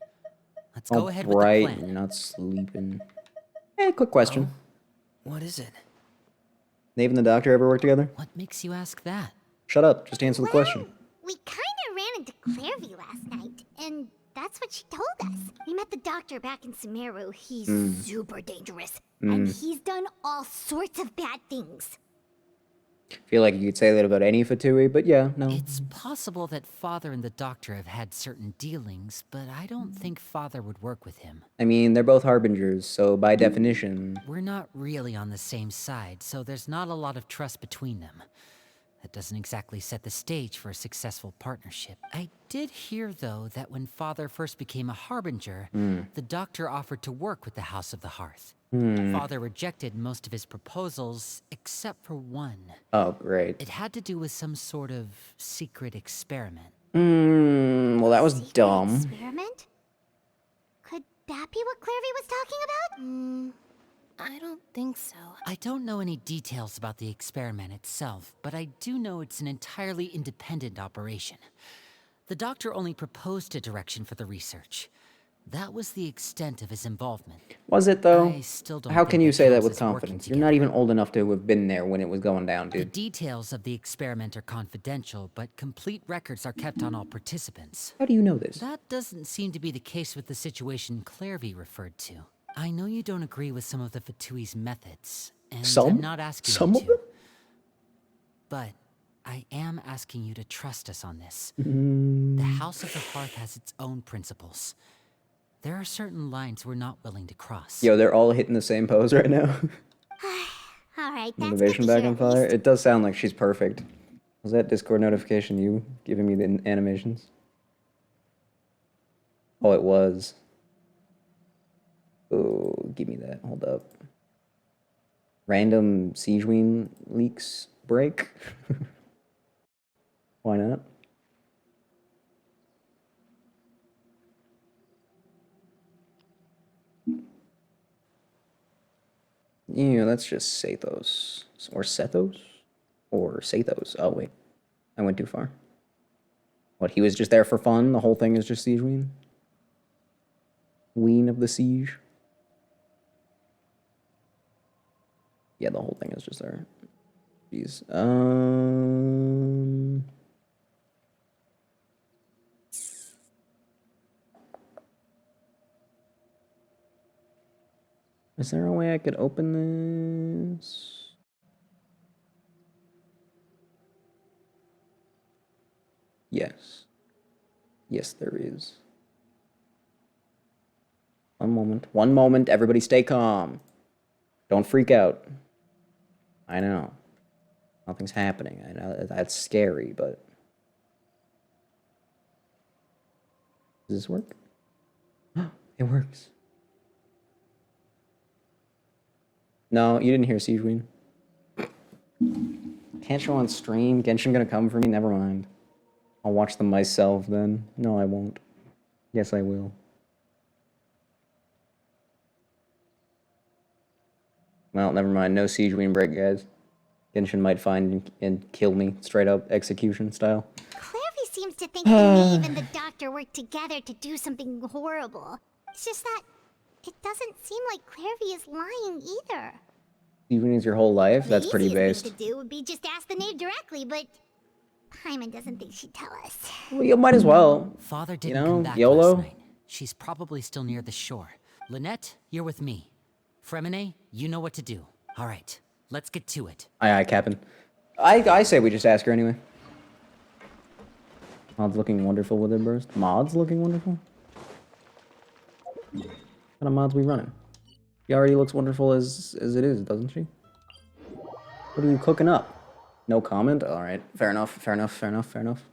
Speaker 2: Let's
Speaker 1: All
Speaker 2: go ahead
Speaker 1: bright
Speaker 2: with the
Speaker 1: and
Speaker 2: plan.
Speaker 1: not sleeping. Hey, quick question.
Speaker 7: What is it?
Speaker 1: Nave and the doctor ever work together?
Speaker 2: What makes you ask that?
Speaker 1: Shut up. Just answer the question.
Speaker 9: We kinda ran into Clairview last night, and that's what she told us. We met the doctor back in Sumeru. He's super dangerous, and he's done all sorts of bad things.
Speaker 1: Feel like you could say that about any Fatui, but yeah, no.
Speaker 2: It's possible that Father and the Doctor have had certain dealings, but I don't think Father would work with him.
Speaker 1: I mean, they're both harbingers, so by definition...
Speaker 2: We're not really on the same side, so there's not a lot of trust between them. That doesn't exactly set the stage for a successful partnership. I did hear, though, that when Father first became a Harbinger, the Doctor offered to work with the House of the Hearth. Father rejected most of his proposals, except for one.
Speaker 1: Oh, great.
Speaker 2: It had to do with some sort of secret experiment.
Speaker 1: Well, that was dumb.
Speaker 9: Experiment? Could that be what Clairvy was talking about?
Speaker 8: I don't think so.
Speaker 2: I don't know any details about the experiment itself, but I do know it's an entirely independent operation. The doctor only proposed a direction for the research. That was the extent of his involvement.
Speaker 1: Was it, though?
Speaker 2: I still don't
Speaker 1: How
Speaker 2: think
Speaker 1: can you
Speaker 2: that
Speaker 1: say that
Speaker 2: counts
Speaker 1: with
Speaker 2: as working
Speaker 1: confidence? You're not
Speaker 2: together.
Speaker 1: even old enough to have been there when it was going down,
Speaker 2: The
Speaker 1: dude.
Speaker 2: details of the experiment are confidential, but complete records are kept on all participants.
Speaker 1: How do you know this?
Speaker 2: That doesn't seem to be the case with the situation Clairvy referred to. I know you don't agree with some of the Fatui's methods, and I'm not asking
Speaker 1: Some
Speaker 2: you
Speaker 1: of
Speaker 2: to.
Speaker 1: them?
Speaker 2: But I am asking you to trust us on this.
Speaker 1: Mm.
Speaker 2: The House of the Hearth has its own principles. There are certain lines we're not willing to cross.
Speaker 1: Yo, they're all hitting the same pose right now.
Speaker 9: Alright, that's
Speaker 1: Motivation
Speaker 9: good to
Speaker 1: back
Speaker 9: hear
Speaker 1: on
Speaker 9: at
Speaker 1: fire.
Speaker 9: least.
Speaker 1: It does sound like she's perfect. Was that Discord notification you giving me the animations? Oh, it was. Oh, give me that. Hold up. Random Siegeween leaks break. Why not? Yeah, that's just Sathos. Or Sethos? Or Sathos. Oh, wait. I went too far. What, he was just there for fun? The whole thing is just Siegeween? Ween of the Siege? Yeah, the whole thing is just there. Jeez. Is there a way I could open this? Yes. Yes, there is. One moment. One moment. Everybody stay calm. Don't freak out. I know. Nothing's happening. I know that's scary, but... Does this work? It works. No, you didn't hear Siegeween. Can't show on stream. Genshin gonna come for me? Never mind. I'll watch them myself then. No, I won't. Yes, I will. Well, never mind. No Siegeween break, guys. Genshin might find and kill me, straight up execution style.
Speaker 9: Clairvy seems to think that Maeve and the doctor worked together to do something horrible. It's just that it doesn't seem like Clairvy is lying either.
Speaker 1: Siegeween is your whole life? That's pretty
Speaker 9: The easiest
Speaker 1: based.
Speaker 9: thing to do would be just ask the knave directly, but Paimon doesn't think she'd tell us.
Speaker 1: Well, you might as well.
Speaker 2: Father
Speaker 1: You
Speaker 2: didn't
Speaker 1: know,
Speaker 2: come back
Speaker 1: YOLO.
Speaker 2: last night. She's probably still near the shore. Lynette, you're with me. Fremine, you know what to do. All right, let's get to it.
Speaker 1: Aye, Captain. I say we just ask her anyway. Mod's looking wonderful with her burst. Mod's looking wonderful? What kind of mods we running? She already looks wonderful as it is, doesn't she? What are you cooking up? No comment? Alright. Fair enough, fair enough, fair enough, fair enough.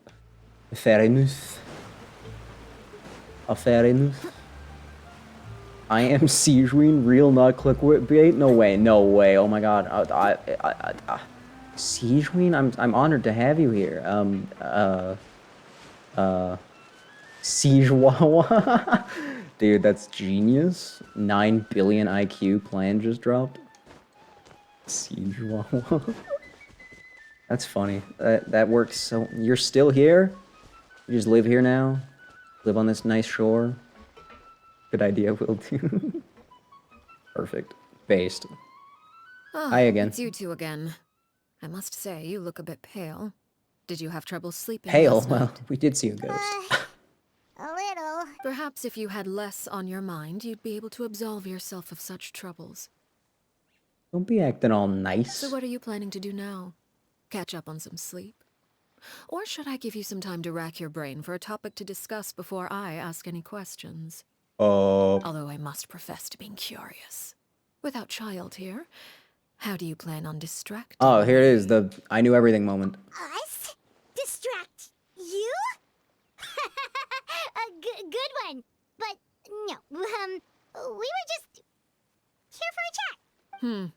Speaker 1: Fair enough. Fair enough. I am Siegeween, real not clickbait? No way, no way. Oh my god. Siegeween, I'm honored to have you here. Siegewawa. Dude, that's genius. 9 billion IQ plan just dropped. Siegewawa. That's funny. That works so... You're still here? You just live here now? Live on this nice shore? Good idea, will do. Perfect. Based.
Speaker 4: Oh,
Speaker 1: Hi again.
Speaker 4: It's you two again. I must say, you look a bit pale. Did you have trouble sleeping
Speaker 1: Pale?
Speaker 4: last
Speaker 1: Well,
Speaker 4: night?
Speaker 1: we did see a ghost.
Speaker 9: A little.
Speaker 4: Perhaps if you had less on your mind, you'd be able to absolve yourself of such troubles.
Speaker 1: Don't be acting all nice.
Speaker 4: So what are you planning to do now? Catch up on some sleep? Or should I give you some time to rack your brain for a topic to discuss before I ask any questions? Although I must profess to being curious. Without child here, how do you plan on distracting
Speaker 1: Oh, here it is,
Speaker 4: me?
Speaker 1: the I knew everything moment.
Speaker 9: Us? Distract you? A good one. But no, we were just here for a chat.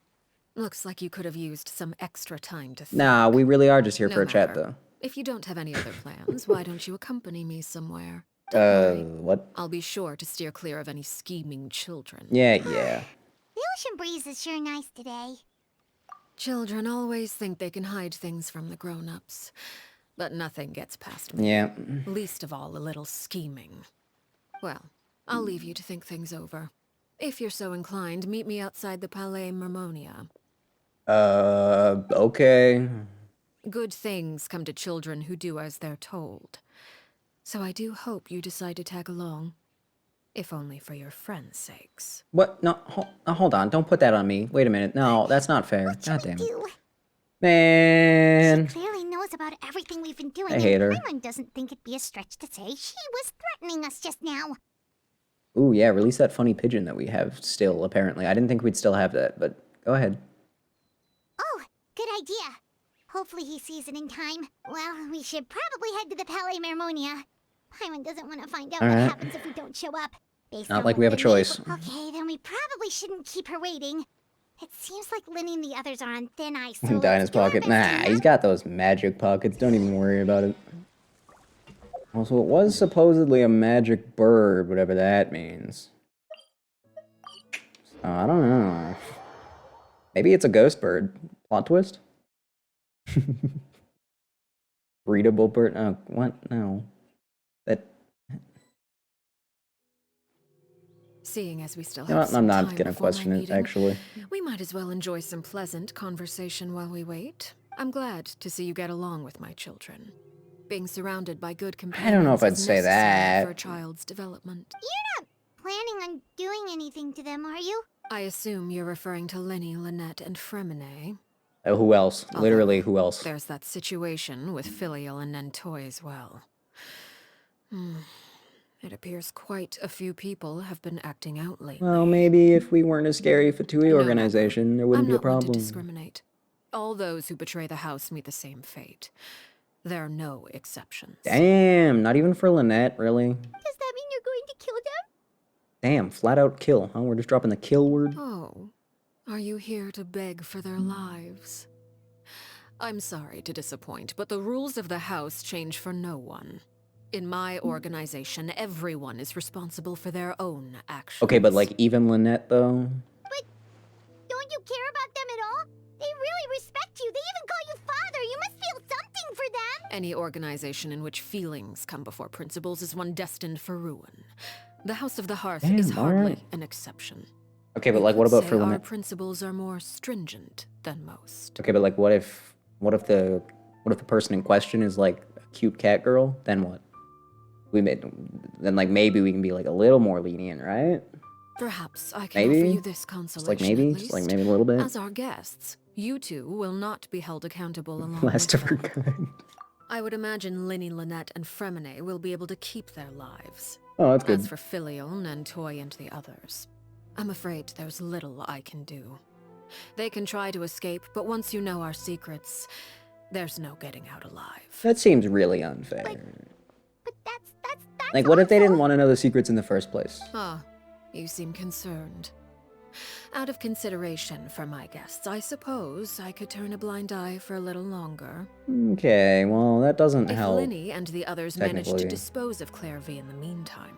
Speaker 4: Looks like you could have used some extra time to think.
Speaker 1: Nah, we really are just here
Speaker 4: No
Speaker 1: for a chat,
Speaker 4: matter.
Speaker 1: though.
Speaker 4: If you don't have any other plans, why don't you accompany me somewhere? Don't worry.
Speaker 1: What?
Speaker 4: I'll be sure to steer clear of any scheming children.
Speaker 1: Yeah, yeah.
Speaker 9: The ocean breeze is sure nice today.
Speaker 4: Children always think they can hide things from the grown-ups. But nothing gets past me.
Speaker 1: Yeah.
Speaker 4: Least of all, a little scheming. Well, I'll leave you to think things over. If you're so inclined, meet me outside the Palais Mermonia.
Speaker 1: Okay.
Speaker 4: Good things come to children who do as they're told. So I do hope you decide to tag along. If only for your friends' sakes.
Speaker 1: What? No, hold on. Don't put that on me. Wait a minute. No, that's not fair.
Speaker 9: What should
Speaker 1: God
Speaker 9: we
Speaker 1: damn it.
Speaker 9: do?
Speaker 1: Man.
Speaker 9: She clearly knows about everything we've been doing.
Speaker 1: I hate her.
Speaker 9: And Paimon doesn't think it'd be a stretch to say she was threatening us just now.
Speaker 1: Ooh, yeah, release that funny pigeon that we have still, apparently. I didn't think we'd still have that, but go ahead.
Speaker 9: Oh, good idea. Hopefully he sees it in time. Well, we should probably head to the Palais Mermonia. Paimon doesn't want to find out what
Speaker 1: Alright.
Speaker 9: happens if we don't show up. Based
Speaker 1: Not
Speaker 9: on
Speaker 1: like
Speaker 9: what
Speaker 1: we have a
Speaker 9: Linny-
Speaker 1: choice.
Speaker 9: Okay, then we probably shouldn't keep her waiting. It seems like Linny and the others are on thin ice, so
Speaker 1: Die in his
Speaker 9: let's do our
Speaker 1: pocket.
Speaker 9: best
Speaker 1: Nah,
Speaker 9: to
Speaker 1: he's got those magic pockets. Don't even worry about it. Also, it was supposedly a magic bird, whatever that means. So, I don't know. Maybe it's a ghost bird. Plot twist? Readable bird? Oh, what? No. That...
Speaker 4: Seeing as we still
Speaker 1: You know
Speaker 4: have
Speaker 1: what?
Speaker 4: some
Speaker 1: I'm not
Speaker 4: time
Speaker 1: gonna
Speaker 4: before my
Speaker 1: question it,
Speaker 4: meeting,
Speaker 1: actually.
Speaker 4: we might as well enjoy some pleasant conversation while we wait. I'm glad to see you get along with my children. Being surrounded by good companions
Speaker 1: I don't know if I'd
Speaker 4: is
Speaker 1: say
Speaker 4: necessary
Speaker 1: that.
Speaker 4: for a child's development.
Speaker 9: You're not planning on doing anything to them, are you?
Speaker 4: I assume you're referring to Linny, Lynette, and Fremine.
Speaker 1: Who else?
Speaker 4: Although,
Speaker 1: Literally, who else?
Speaker 4: There's that situation with Filial and Nentoy as well. It appears quite a few people have been acting out lately.
Speaker 1: Well, maybe if we weren't a scary Fatui
Speaker 4: No,
Speaker 1: organization, there wouldn't
Speaker 4: I'm
Speaker 1: be a
Speaker 4: not one to
Speaker 1: problem.
Speaker 4: discriminate. All those who betray the house meet the same fate. There are no exceptions.
Speaker 1: Damn, not even for Lynette, really?
Speaker 9: Does that mean you're going to kill them?
Speaker 1: Damn, flat out kill, huh? We're just dropping the kill word?
Speaker 4: Oh, are you here to beg for their lives? I'm sorry to disappoint, but the rules of the house change for no one. In my organization, everyone is responsible for their own actions.
Speaker 1: Okay, but like even Lynette, though?
Speaker 9: But don't you care about them at all? They really respect you. They even call you father. You must feel something for them.
Speaker 4: Any organization in which feelings come before principles is one destined for ruin. The House of the Hearth
Speaker 1: Damn,
Speaker 4: is hardly
Speaker 1: alright.
Speaker 4: an exception.
Speaker 1: Okay, but
Speaker 4: You
Speaker 1: like what
Speaker 4: could
Speaker 1: about
Speaker 4: say
Speaker 1: for
Speaker 4: our
Speaker 1: Lynette?
Speaker 4: principles are more stringent than most.
Speaker 1: Okay, but like what if the person in question is like a cute cat girl? Then what? Then like maybe we can be like a little more lenient, right?
Speaker 4: Perhaps I can
Speaker 1: Maybe?
Speaker 4: offer you this consolation.
Speaker 1: Just like maybe?
Speaker 4: at
Speaker 1: Just like
Speaker 4: least.
Speaker 1: maybe a little bit?
Speaker 4: As our guests, you two will not be held accountable along
Speaker 1: Last
Speaker 4: with
Speaker 1: of her
Speaker 4: them.
Speaker 1: kind.
Speaker 4: I would imagine Linny, Lynette, and Fremine will be able to keep their lives.
Speaker 1: Oh, that's good.
Speaker 4: As for Filial, Nentoy, and the others, I'm afraid there's little I can do. They can try to escape, but once you know our secrets, there's no getting out alive.
Speaker 1: That seems really unfair.
Speaker 9: But that's
Speaker 1: Like, what if they didn't
Speaker 9: awful.
Speaker 1: want to know the secrets in the first place?
Speaker 4: Ah, you seem concerned. Out of consideration for my guests, I suppose I could turn a blind eye for a little longer.
Speaker 1: Okay, well, that doesn't
Speaker 4: If
Speaker 1: help.
Speaker 4: Linny and the others manage to
Speaker 1: technically.
Speaker 4: dispose of Clairvy in the meantime,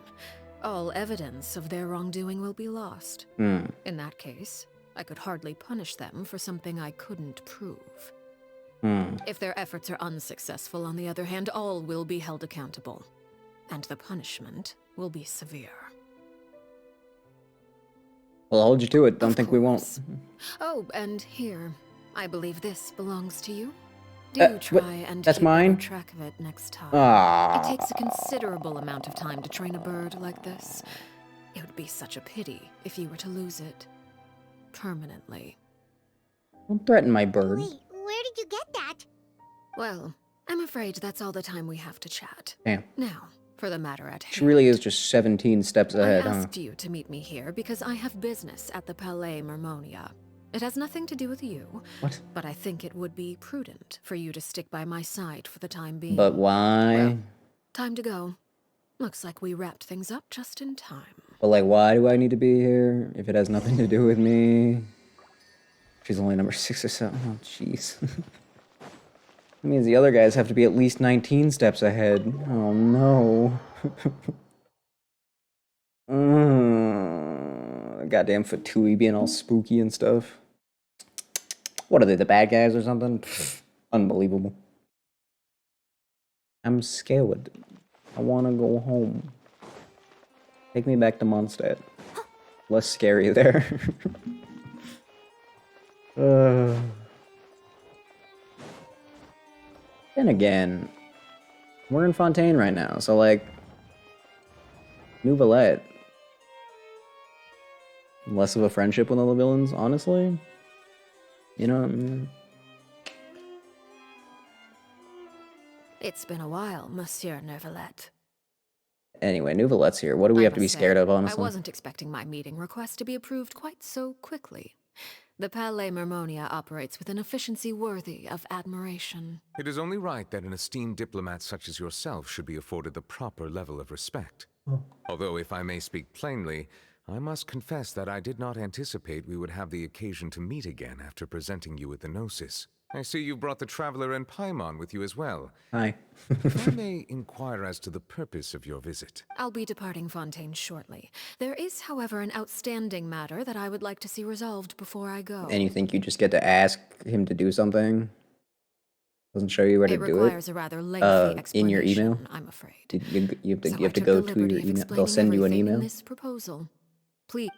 Speaker 4: all evidence of their wrongdoing will be lost.
Speaker 1: Hmm.
Speaker 4: In that case, I could hardly punish them for something I couldn't prove.
Speaker 1: Hmm.
Speaker 4: If their efforts are unsuccessful, on the other hand, all will be held accountable. And the punishment will be severe.
Speaker 1: We'll hold you to it. Don't
Speaker 4: Of
Speaker 1: think we won't.
Speaker 4: course. Oh, and here, I believe this belongs to you. Do try and
Speaker 1: that's
Speaker 4: keep
Speaker 1: mine?
Speaker 4: better track of it next time.
Speaker 1: Ah.
Speaker 4: It takes a considerable amount of time to train a bird like this. It would be such a pity if you were to lose it permanently.
Speaker 1: Don't threaten my bird.
Speaker 9: Wait, where did you get that?
Speaker 4: Well, I'm afraid that's all the time we have to chat.
Speaker 1: Damn.
Speaker 4: Now, for the matter at hand.
Speaker 1: She really is just 17 steps ahead,
Speaker 4: I
Speaker 1: huh?
Speaker 4: asked you to meet me here because I have business at the Palais Mermonia. It has nothing to do with you.
Speaker 1: What?
Speaker 4: But I think it would be prudent for you to stick by my side for the time being.
Speaker 1: But why?
Speaker 4: Well, time to go. Looks like we wrapped things up just in time.
Speaker 1: But like, why do I need to be here if it has nothing to do with me? She's only number 6 or something. Oh, jeez. That means the other guys have to be at least 19 steps ahead. Oh, no. Goddamn Fatui being all spooky and stuff. What are they, the bad guys or something? Unbelievable. I'm scared. I wanna go home. Take me back to Mondstadt. Less scary there. Then again, we're in Fontaine right now, so like, Nouvellette. Less of a friendship with all the villains, honestly. You know what I mean?
Speaker 4: It's been a while, Monsieur Neuvillette.
Speaker 1: Anyway, Nouvellette's here. What do we have to be scared of, honestly?
Speaker 4: I wasn't expecting my meeting request to be approved quite so quickly. The Palais Mermonia operates with an efficiency worthy of admiration.
Speaker 11: It is only right that an esteemed diplomat such as yourself should be afforded the proper level of respect. Although, if I may speak plainly, I must confess that I did not anticipate we would have the occasion to meet again after presenting you with the Gnosis. I see you brought the Traveler and Paimon with you as well.
Speaker 1: Hi.
Speaker 11: If I may inquire as to the purpose of your visit.
Speaker 4: I'll be departing Fontaine shortly. There is, however, an outstanding matter that I would like to see resolved before I go.
Speaker 1: And you think you just get to ask him to do something? Doesn't show you where to do it?
Speaker 4: It requires a rather lengthy explanation,
Speaker 1: in your email?
Speaker 4: I'm afraid.
Speaker 1: You have to go to your email. They'll send you an email.
Speaker 4: In this proposal. Please.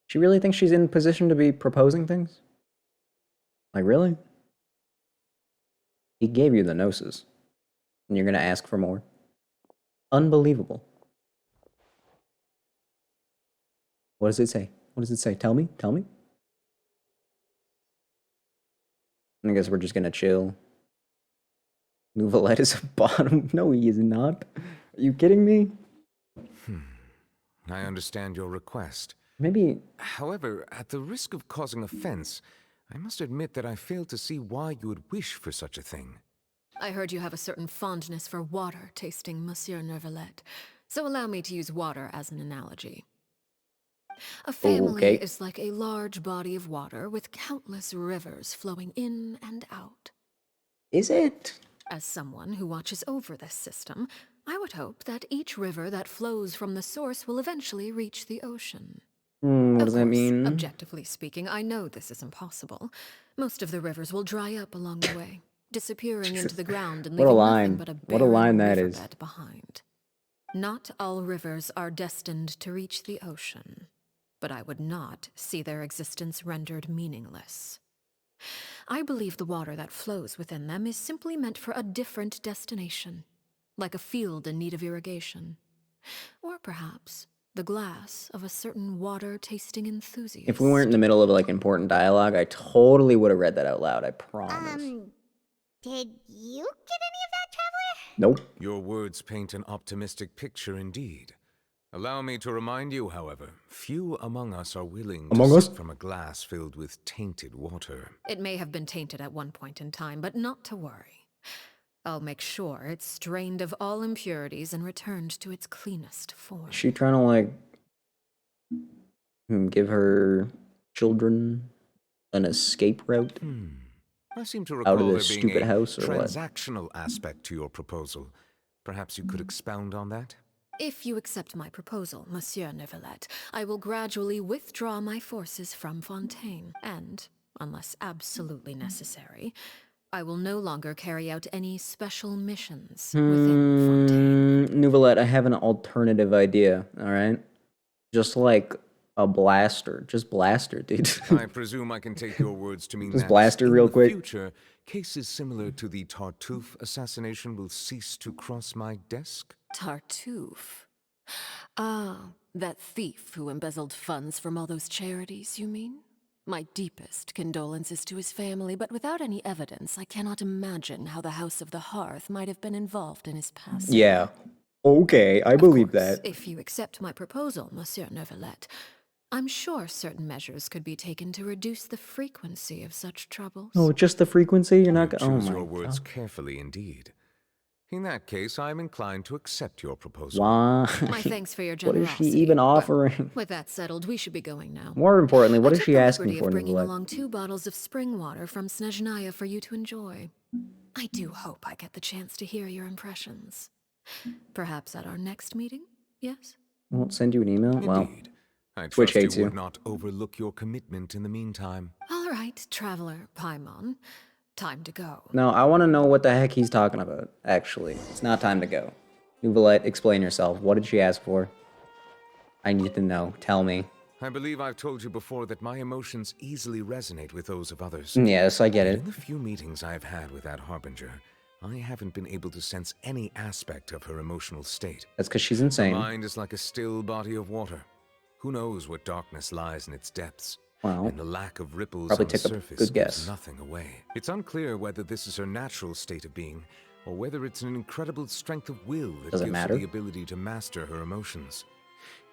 Speaker 1: She really thinks she's in position to be proposing things? Like, really? He gave you the Gnosis. And you're gonna ask for more? Unbelievable. What does it say? What does it say? Tell me? Tell me? I guess we're just gonna chill. Nouvellette is a bottom. No, he is not. Are you kidding me?
Speaker 11: I understand your request.
Speaker 1: Maybe.
Speaker 11: However, at the risk of causing offense, I must admit that I fail to see why you would wish for such a thing.
Speaker 4: I heard you have a certain fondness for water tasting, Monsieur Neuvillette, so allow me to use water as an analogy. A family is like a large body of water with countless rivers flowing in and out.
Speaker 1: Is it?
Speaker 4: As someone who watches over this system, I would hope that each river that flows from the source will eventually reach the ocean.
Speaker 1: What does that mean?
Speaker 4: Objectively speaking, I know this is impossible. Most of the rivers will dry up along the way, disappearing into the ground and leaving nothing but a barren riverbed behind. Not all rivers are destined to reach the ocean, but I would not see their existence rendered meaningless. I believe the water that flows within them is simply meant for a different destination, like a field in need of irrigation. Or perhaps the glass of a certain water-tasting enthusiast.
Speaker 1: If we weren't in the middle of like important dialogue, I totally would have read that out loud, I promise.
Speaker 9: Did you get any of that, Traveler?
Speaker 1: Nope.
Speaker 11: Your words paint an optimistic picture indeed. Allow me to remind you, however, few among us are willing to sip from a glass filled with tainted water.
Speaker 4: It may have been tainted at one point in time, but not to worry. I'll make sure it's strained of all impurities and returned to its cleanest form.
Speaker 1: Is she trying to, like, give her children an escape route?
Speaker 11: I seem to recall
Speaker 1: out of
Speaker 11: there
Speaker 1: this
Speaker 11: being
Speaker 1: stupid
Speaker 11: a
Speaker 1: house or what?
Speaker 11: transactional aspect to your proposal. Perhaps you could expound on that?
Speaker 4: If you accept my proposal, Monsieur Neuvillette, I will gradually withdraw my forces from Fontaine, and, unless absolutely necessary, I will no longer carry out any special missions within Fontaine.
Speaker 1: Nouvellette, I have an alternative idea, alright? Just like a blaster. Just blaster, dude.
Speaker 11: I presume I can take your words to mean
Speaker 1: Just
Speaker 11: that
Speaker 1: blaster
Speaker 11: in
Speaker 1: real
Speaker 11: the
Speaker 1: quick.
Speaker 11: future, cases similar to the Tartuffe assassination will cease to cross my desk?
Speaker 4: Tartuffe? Ah, that thief who embezzled funds from all those charities, you mean? My deepest condolences to his family, but without any evidence, I cannot imagine how the House of the Hearth might have been involved in his passing.
Speaker 1: Yeah. Okay, I believe that.
Speaker 4: If you accept my proposal, Monsieur Neuvillette, I'm sure certain measures could be taken to reduce the frequency of such troubles.
Speaker 1: Oh, just the frequency? You're not
Speaker 11: Choose
Speaker 1: oh my
Speaker 11: your words
Speaker 1: God.
Speaker 11: carefully indeed. In that case, I am inclined to accept your proposal.
Speaker 1: Why?
Speaker 4: My thanks for your
Speaker 1: What is
Speaker 4: generosity.
Speaker 1: she even
Speaker 4: Well,
Speaker 1: offering?
Speaker 4: with that settled, we should be going now.
Speaker 1: More importantly, what
Speaker 4: I
Speaker 1: is
Speaker 4: took
Speaker 1: she
Speaker 4: the
Speaker 1: asking
Speaker 4: liberty
Speaker 1: for,
Speaker 4: of bringing
Speaker 1: Nouvellette?
Speaker 4: along 2 bottles of spring water from Snezhnaya for you to enjoy. I do hope I get the chance to hear your impressions. Perhaps at our next meeting? Yes?
Speaker 1: Won't send you an email? Well,
Speaker 11: Indeed. I
Speaker 1: Twitch
Speaker 11: trust
Speaker 1: hates
Speaker 11: you
Speaker 1: you.
Speaker 11: would not overlook your commitment in the meantime.
Speaker 4: All right, Traveler Paimon. Time to go.
Speaker 1: No, I want to know what the heck he's talking about, actually. It's not time to go. Uvalette, explain yourself. What did she ask for? I need to know. Tell me.
Speaker 11: I believe I've told you before that my emotions easily resonate with those of others.
Speaker 1: Yes, I get
Speaker 11: And
Speaker 1: it.
Speaker 11: in the few meetings I've had with that Harbinger, I haven't been able to sense any aspect of her emotional state.
Speaker 1: That's because she's
Speaker 11: Her
Speaker 1: insane.
Speaker 11: mind is like a still body of water. Who knows what darkness lies in its depths?
Speaker 1: Well,
Speaker 11: And the lack of ripples
Speaker 1: probably
Speaker 11: on the
Speaker 1: take a
Speaker 11: surface
Speaker 1: good
Speaker 11: gives
Speaker 1: guess.
Speaker 11: nothing away. It's unclear whether this is her natural state of being, or whether it's an incredible strength of will that
Speaker 1: Does it
Speaker 11: gives
Speaker 1: matter?
Speaker 11: her the ability to master her emotions.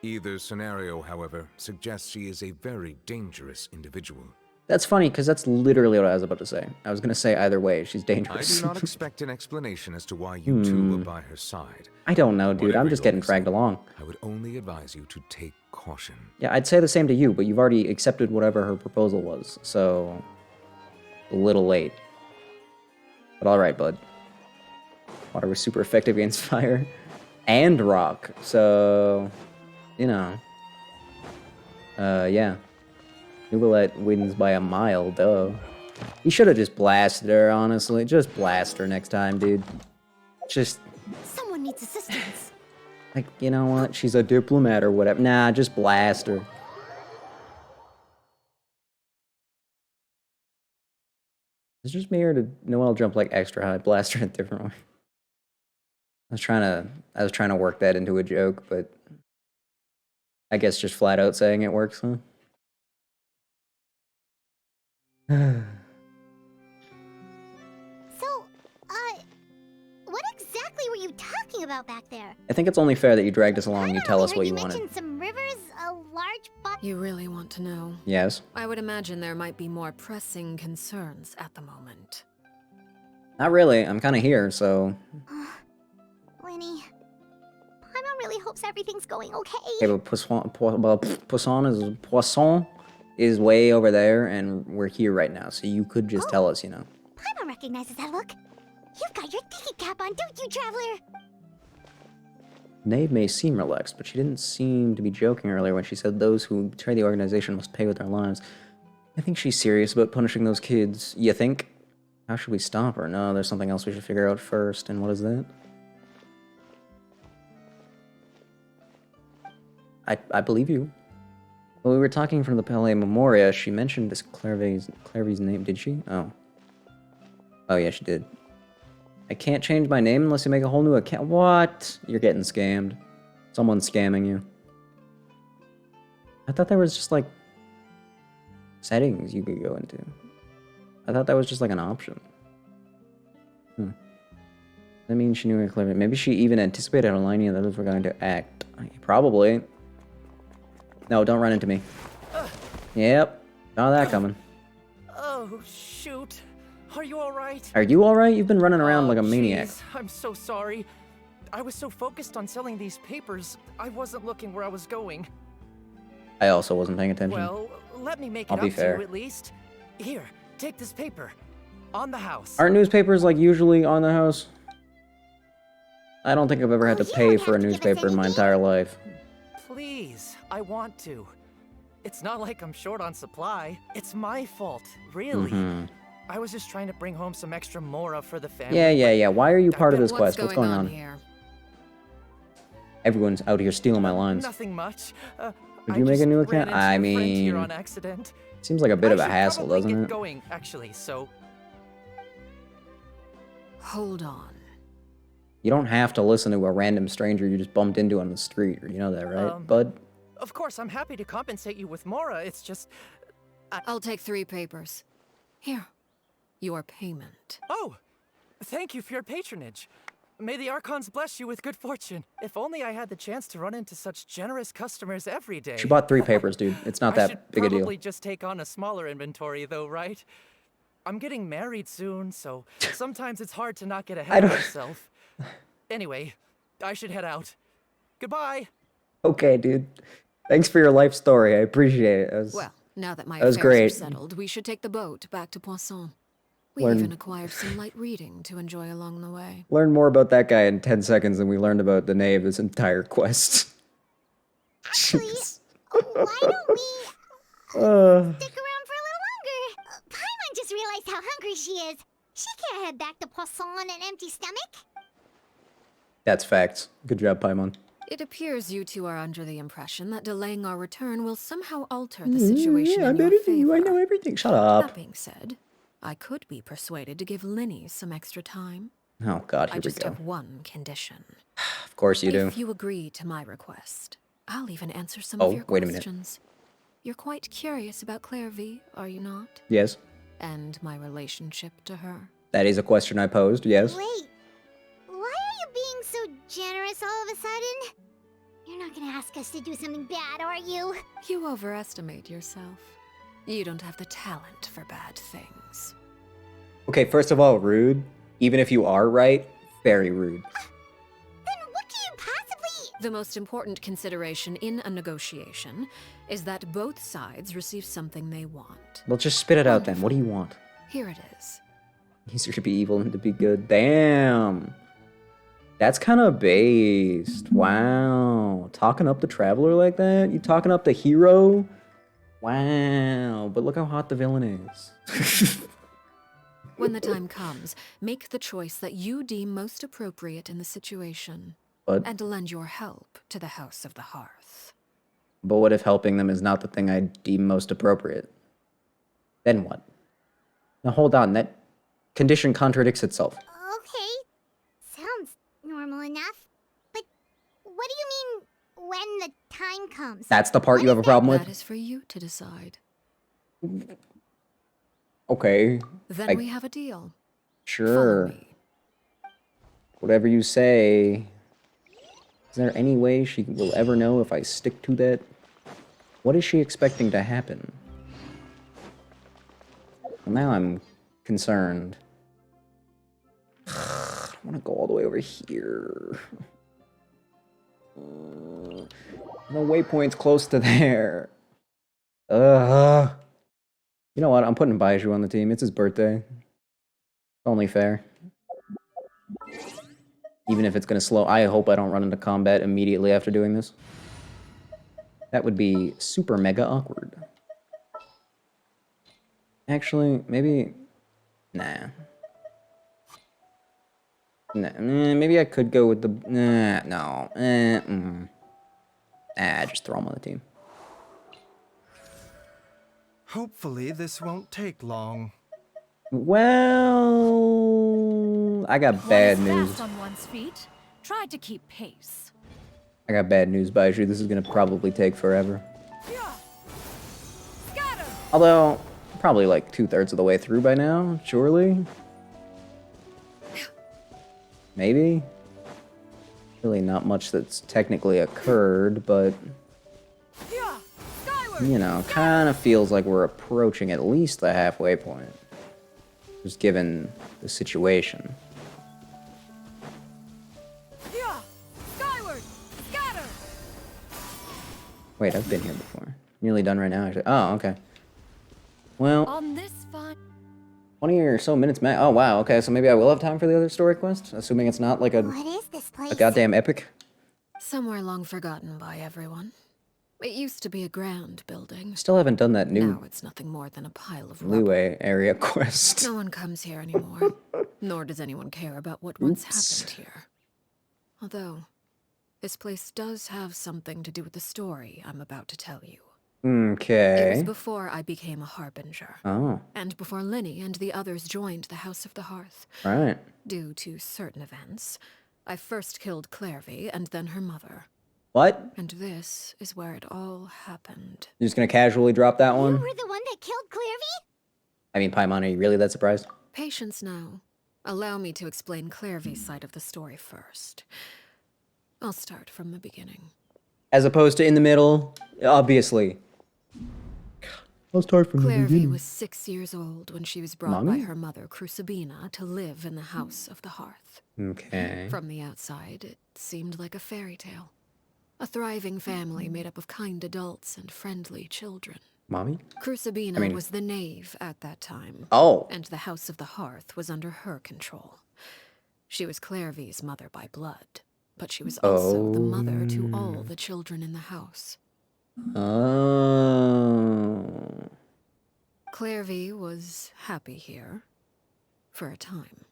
Speaker 11: Either scenario, however, suggests she is a very dangerous individual.
Speaker 1: That's funny, because that's literally what I was about to say. I was going to say either way, she's
Speaker 11: I
Speaker 1: dangerous.
Speaker 11: do not expect an explanation as to why you two were by her side.
Speaker 1: I don't know, dude.
Speaker 11: Whatever
Speaker 1: I'm just
Speaker 11: your
Speaker 1: getting dragged
Speaker 11: reason,
Speaker 1: along.
Speaker 11: I would only advise you to take caution.
Speaker 1: Yeah, I'd say the same to you, but you've already accepted whatever her proposal was, so... a little late. But alright, bud. Water was super effective against fire. And rock, so... you know. Yeah. Uvalette wins by a mile, duh. He should have just blasted her, honestly. Just blast her next time, dude. Just...
Speaker 9: Someone needs assistance.
Speaker 1: like, you know what? She's a diplomat or whatever. Nah, just blast her. It's just me, or did Noelle jump like extra high? Blast her in a different way. I was trying to work that into a joke, but I guess just flat out saying it works, huh?
Speaker 9: So, what exactly were you talking about back there?
Speaker 1: I think it's only fair that you dragged us along and you tell us
Speaker 9: I heard
Speaker 1: what you
Speaker 9: mentioned
Speaker 1: wanted.
Speaker 9: some rivers, a large body.
Speaker 4: You really want to know?
Speaker 1: Yes?
Speaker 4: I would imagine there might be more pressing concerns at the moment.
Speaker 1: Not really. I'm kind of here, so...
Speaker 9: Winnie, Paimon really hopes everything's going okay.
Speaker 1: Okay, but Poisson is way over there, and we're here right now, so you could just tell us, you know.
Speaker 9: Paimon recognizes that look. You've got your thinking cap on, don't you, Traveler?
Speaker 1: Nave may seem relaxed, but she didn't seem to be joking earlier when she said those who betray the organization must pay with their lives. I think she's serious about punishing those kids. You think? How should we stop her? No, there's something else we should figure out first, and what is that? I believe you. When we were talking from the Palais Memoria, she mentioned this Clairvy's name, did she? Oh. Oh yeah, she did. I can't change my name unless you make a whole new account. What? You're getting scammed. Someone's scamming you. I thought there was just, like, settings you could go into. I thought that was just, like, an option. That means she knew her clever. Maybe she even anticipated how Liney and the others were going to act. Probably. No, don't run into me. Yep. Saw that coming.
Speaker 12: Oh, shoot. Are you alright?
Speaker 1: Are you alright? You've been running around like a maniac.
Speaker 12: Jeez, I'm so sorry. I was so focused on selling these papers, I wasn't looking where I was going.
Speaker 1: I also wasn't paying attention.
Speaker 12: Well, let me make it
Speaker 1: I'll
Speaker 12: up
Speaker 1: be
Speaker 12: to
Speaker 1: fair.
Speaker 12: you at least. Here, take this paper. On the house.
Speaker 1: Aren't newspapers, like, usually on the house? I don't think I've ever had to pay for a newspaper in my entire life.
Speaker 12: Please, I want to. It's not like I'm short on supply. It's my fault, really. I was just trying to bring home some extra Mora for the family.
Speaker 1: Yeah. Why are you part of this
Speaker 4: What's
Speaker 1: quest? What's going on?
Speaker 4: here?
Speaker 1: Everyone's out here stealing my lines.
Speaker 12: Nothing much.
Speaker 1: Would you make a new
Speaker 12: ran
Speaker 1: account?
Speaker 12: into
Speaker 1: I
Speaker 12: a friend here
Speaker 1: mean,
Speaker 12: on accident.
Speaker 1: seems like a bit of a
Speaker 12: I should
Speaker 1: hassle,
Speaker 12: probably
Speaker 1: doesn't
Speaker 12: get
Speaker 1: it?
Speaker 12: going, actually, so...
Speaker 4: Hold on.
Speaker 1: You don't have to listen to a random stranger you just bumped into on the street. You know that, right, bud?
Speaker 12: Of course, I'm happy to compensate you with Mora, it's just...
Speaker 4: I'll take 3 papers. Here. Your payment.
Speaker 12: Oh! Thank you for your patronage. May the Archons bless you with good fortune. If only I had the chance to run into such generous customers every day.
Speaker 1: She bought 3 papers, dude. It's not that big a
Speaker 12: I should
Speaker 1: deal.
Speaker 12: probably just take on a smaller inventory, though, right? I'm getting married soon, so sometimes it's hard to not get ahead of myself. Anyway, I should head out. Goodbye!
Speaker 1: Okay, dude. Thanks for your life story. I appreciate it.
Speaker 4: Well, now that my
Speaker 1: that was
Speaker 4: affairs
Speaker 1: great.
Speaker 4: are settled, we should take the boat back to Poisson. We even acquired some light reading to enjoy along the way.
Speaker 1: Learned more about that guy in 10 seconds than we learned about the name of this entire quest.
Speaker 9: Actually, why don't we stick around for a little longer? Paimon just realized how hungry she is. She can't head back to Poisson on an empty stomach.
Speaker 1: That's facts. Good job, Paimon.
Speaker 4: It appears you two are under the impression that delaying our return will somehow alter the situation in your favor.
Speaker 1: I know everything. Shut up.
Speaker 4: That being said, I could be persuaded to give Linny some extra time.
Speaker 1: Oh God, here we
Speaker 4: I just
Speaker 1: go.
Speaker 4: have one condition.
Speaker 1: Of course you do.
Speaker 4: If you agree to my request, I'll even answer some of your
Speaker 1: wait a
Speaker 4: questions. You're quite curious about Clairvy, are you not?
Speaker 1: Yes.
Speaker 4: And my relationship to her.
Speaker 1: That is a question I posed, yes.
Speaker 9: Wait, why are you being so generous all of a sudden? You're not gonna ask us to do something bad, are you?
Speaker 4: You overestimate yourself. You don't have the talent for bad things.
Speaker 1: Okay, first of all, rude. Even if you are right, very rude.
Speaker 9: Then what can you possibly...
Speaker 4: The most important consideration in a negotiation is that both sides receive something they want.
Speaker 1: Well, just spit it out then. What do you want?
Speaker 4: Here it is.
Speaker 1: Easier to be evil than to be good. Damn. That's kind of based. Wow. Talking up the traveler like that? You talking up the hero? Wow. But look how hot the villain is.
Speaker 4: When the time comes, make the choice that you deem most appropriate in the situation.
Speaker 1: But,
Speaker 4: and lend your help to the House of the Hearth.
Speaker 1: But what if helping them is not the thing I deem most appropriate? Then what? Now hold on, that condition contradicts itself.
Speaker 9: Okay, sounds normal enough. But what do you mean, when the time comes?
Speaker 1: That's the part you have a problem with?
Speaker 4: That is for you to decide.
Speaker 1: Okay.
Speaker 4: Then we have a deal.
Speaker 1: Sure. Whatever you say. Is there any way she will ever know if I stick to that? What is she expecting to happen? Well, now I'm concerned. I want to go all the way over here. No waypoint's close to there. You know what? I'm putting Baiju on the team. It's his birthday. Only fair. Even if it's going to slow. I hope I don't run into combat immediately after doing this. That would be super mega awkward. Actually, maybe... Nah. Maybe I could go with the... no. Just throw him on the team.
Speaker 13: Hopefully this won't take long.
Speaker 1: Well, I got bad news.
Speaker 14: Fast on one's feet. Tried to keep pace.
Speaker 1: I got bad news, Baiju. This is gonna probably take forever. Although, probably like 2/3 of the way through by now, surely? Maybe? Really not much that's technically occurred, but... You know, kind of feels like we're approaching at least the halfway point. Just given the situation. Wait, I've been here before. Nearly done right now, actually. Oh, okay. Well,
Speaker 14: On this fine
Speaker 1: 20 or so minutes max. Oh, wow, okay, so maybe I will have time for the other story quest? Assuming it's not like a goddamn epic?
Speaker 4: Somewhere long forgotten by everyone. It used to be a grand building.
Speaker 1: Still haven't done that new
Speaker 4: Now it's nothing more than a pile of rubble.
Speaker 1: Liyue area quest.
Speaker 4: No one comes here anymore. Nor does anyone care about what once happened here. Although, this place does have something to do with the story I'm about to tell you.
Speaker 1: Okay.
Speaker 4: It was before I became a harbinger.
Speaker 1: Oh.
Speaker 4: And before Linny and the others joined the House of the Hearth.
Speaker 1: Right.
Speaker 4: Due to certain events, I first killed Clairvy and then her mother.
Speaker 1: What?
Speaker 4: And this is where it all happened.
Speaker 1: You're just gonna casually drop that one?
Speaker 9: You were the one that killed Clairvy?
Speaker 1: I mean, Paimon, are you really that surprised?
Speaker 4: Patience now. Allow me to explain Clairvy's side of the story first. I'll start from the beginning.
Speaker 1: As opposed to in the middle, obviously. I'll start from the
Speaker 4: Clairvy
Speaker 1: beginning.
Speaker 4: was 6 years old when she was brought by her mother, Crucibina, to live in the House of the Hearth.
Speaker 1: Okay.
Speaker 4: From the outside, it seemed like a fairy tale. A thriving family made up of kind adults and friendly children.
Speaker 1: Mommy?
Speaker 4: Crucibina
Speaker 1: I mean-
Speaker 4: was the knave at that time.
Speaker 1: Oh.
Speaker 4: And the House of the Hearth was under her control. She was Clairvy's mother by blood, but she was also the mother to all the children in the house.
Speaker 1: Oh.
Speaker 4: Clairvy was happy here, for a time.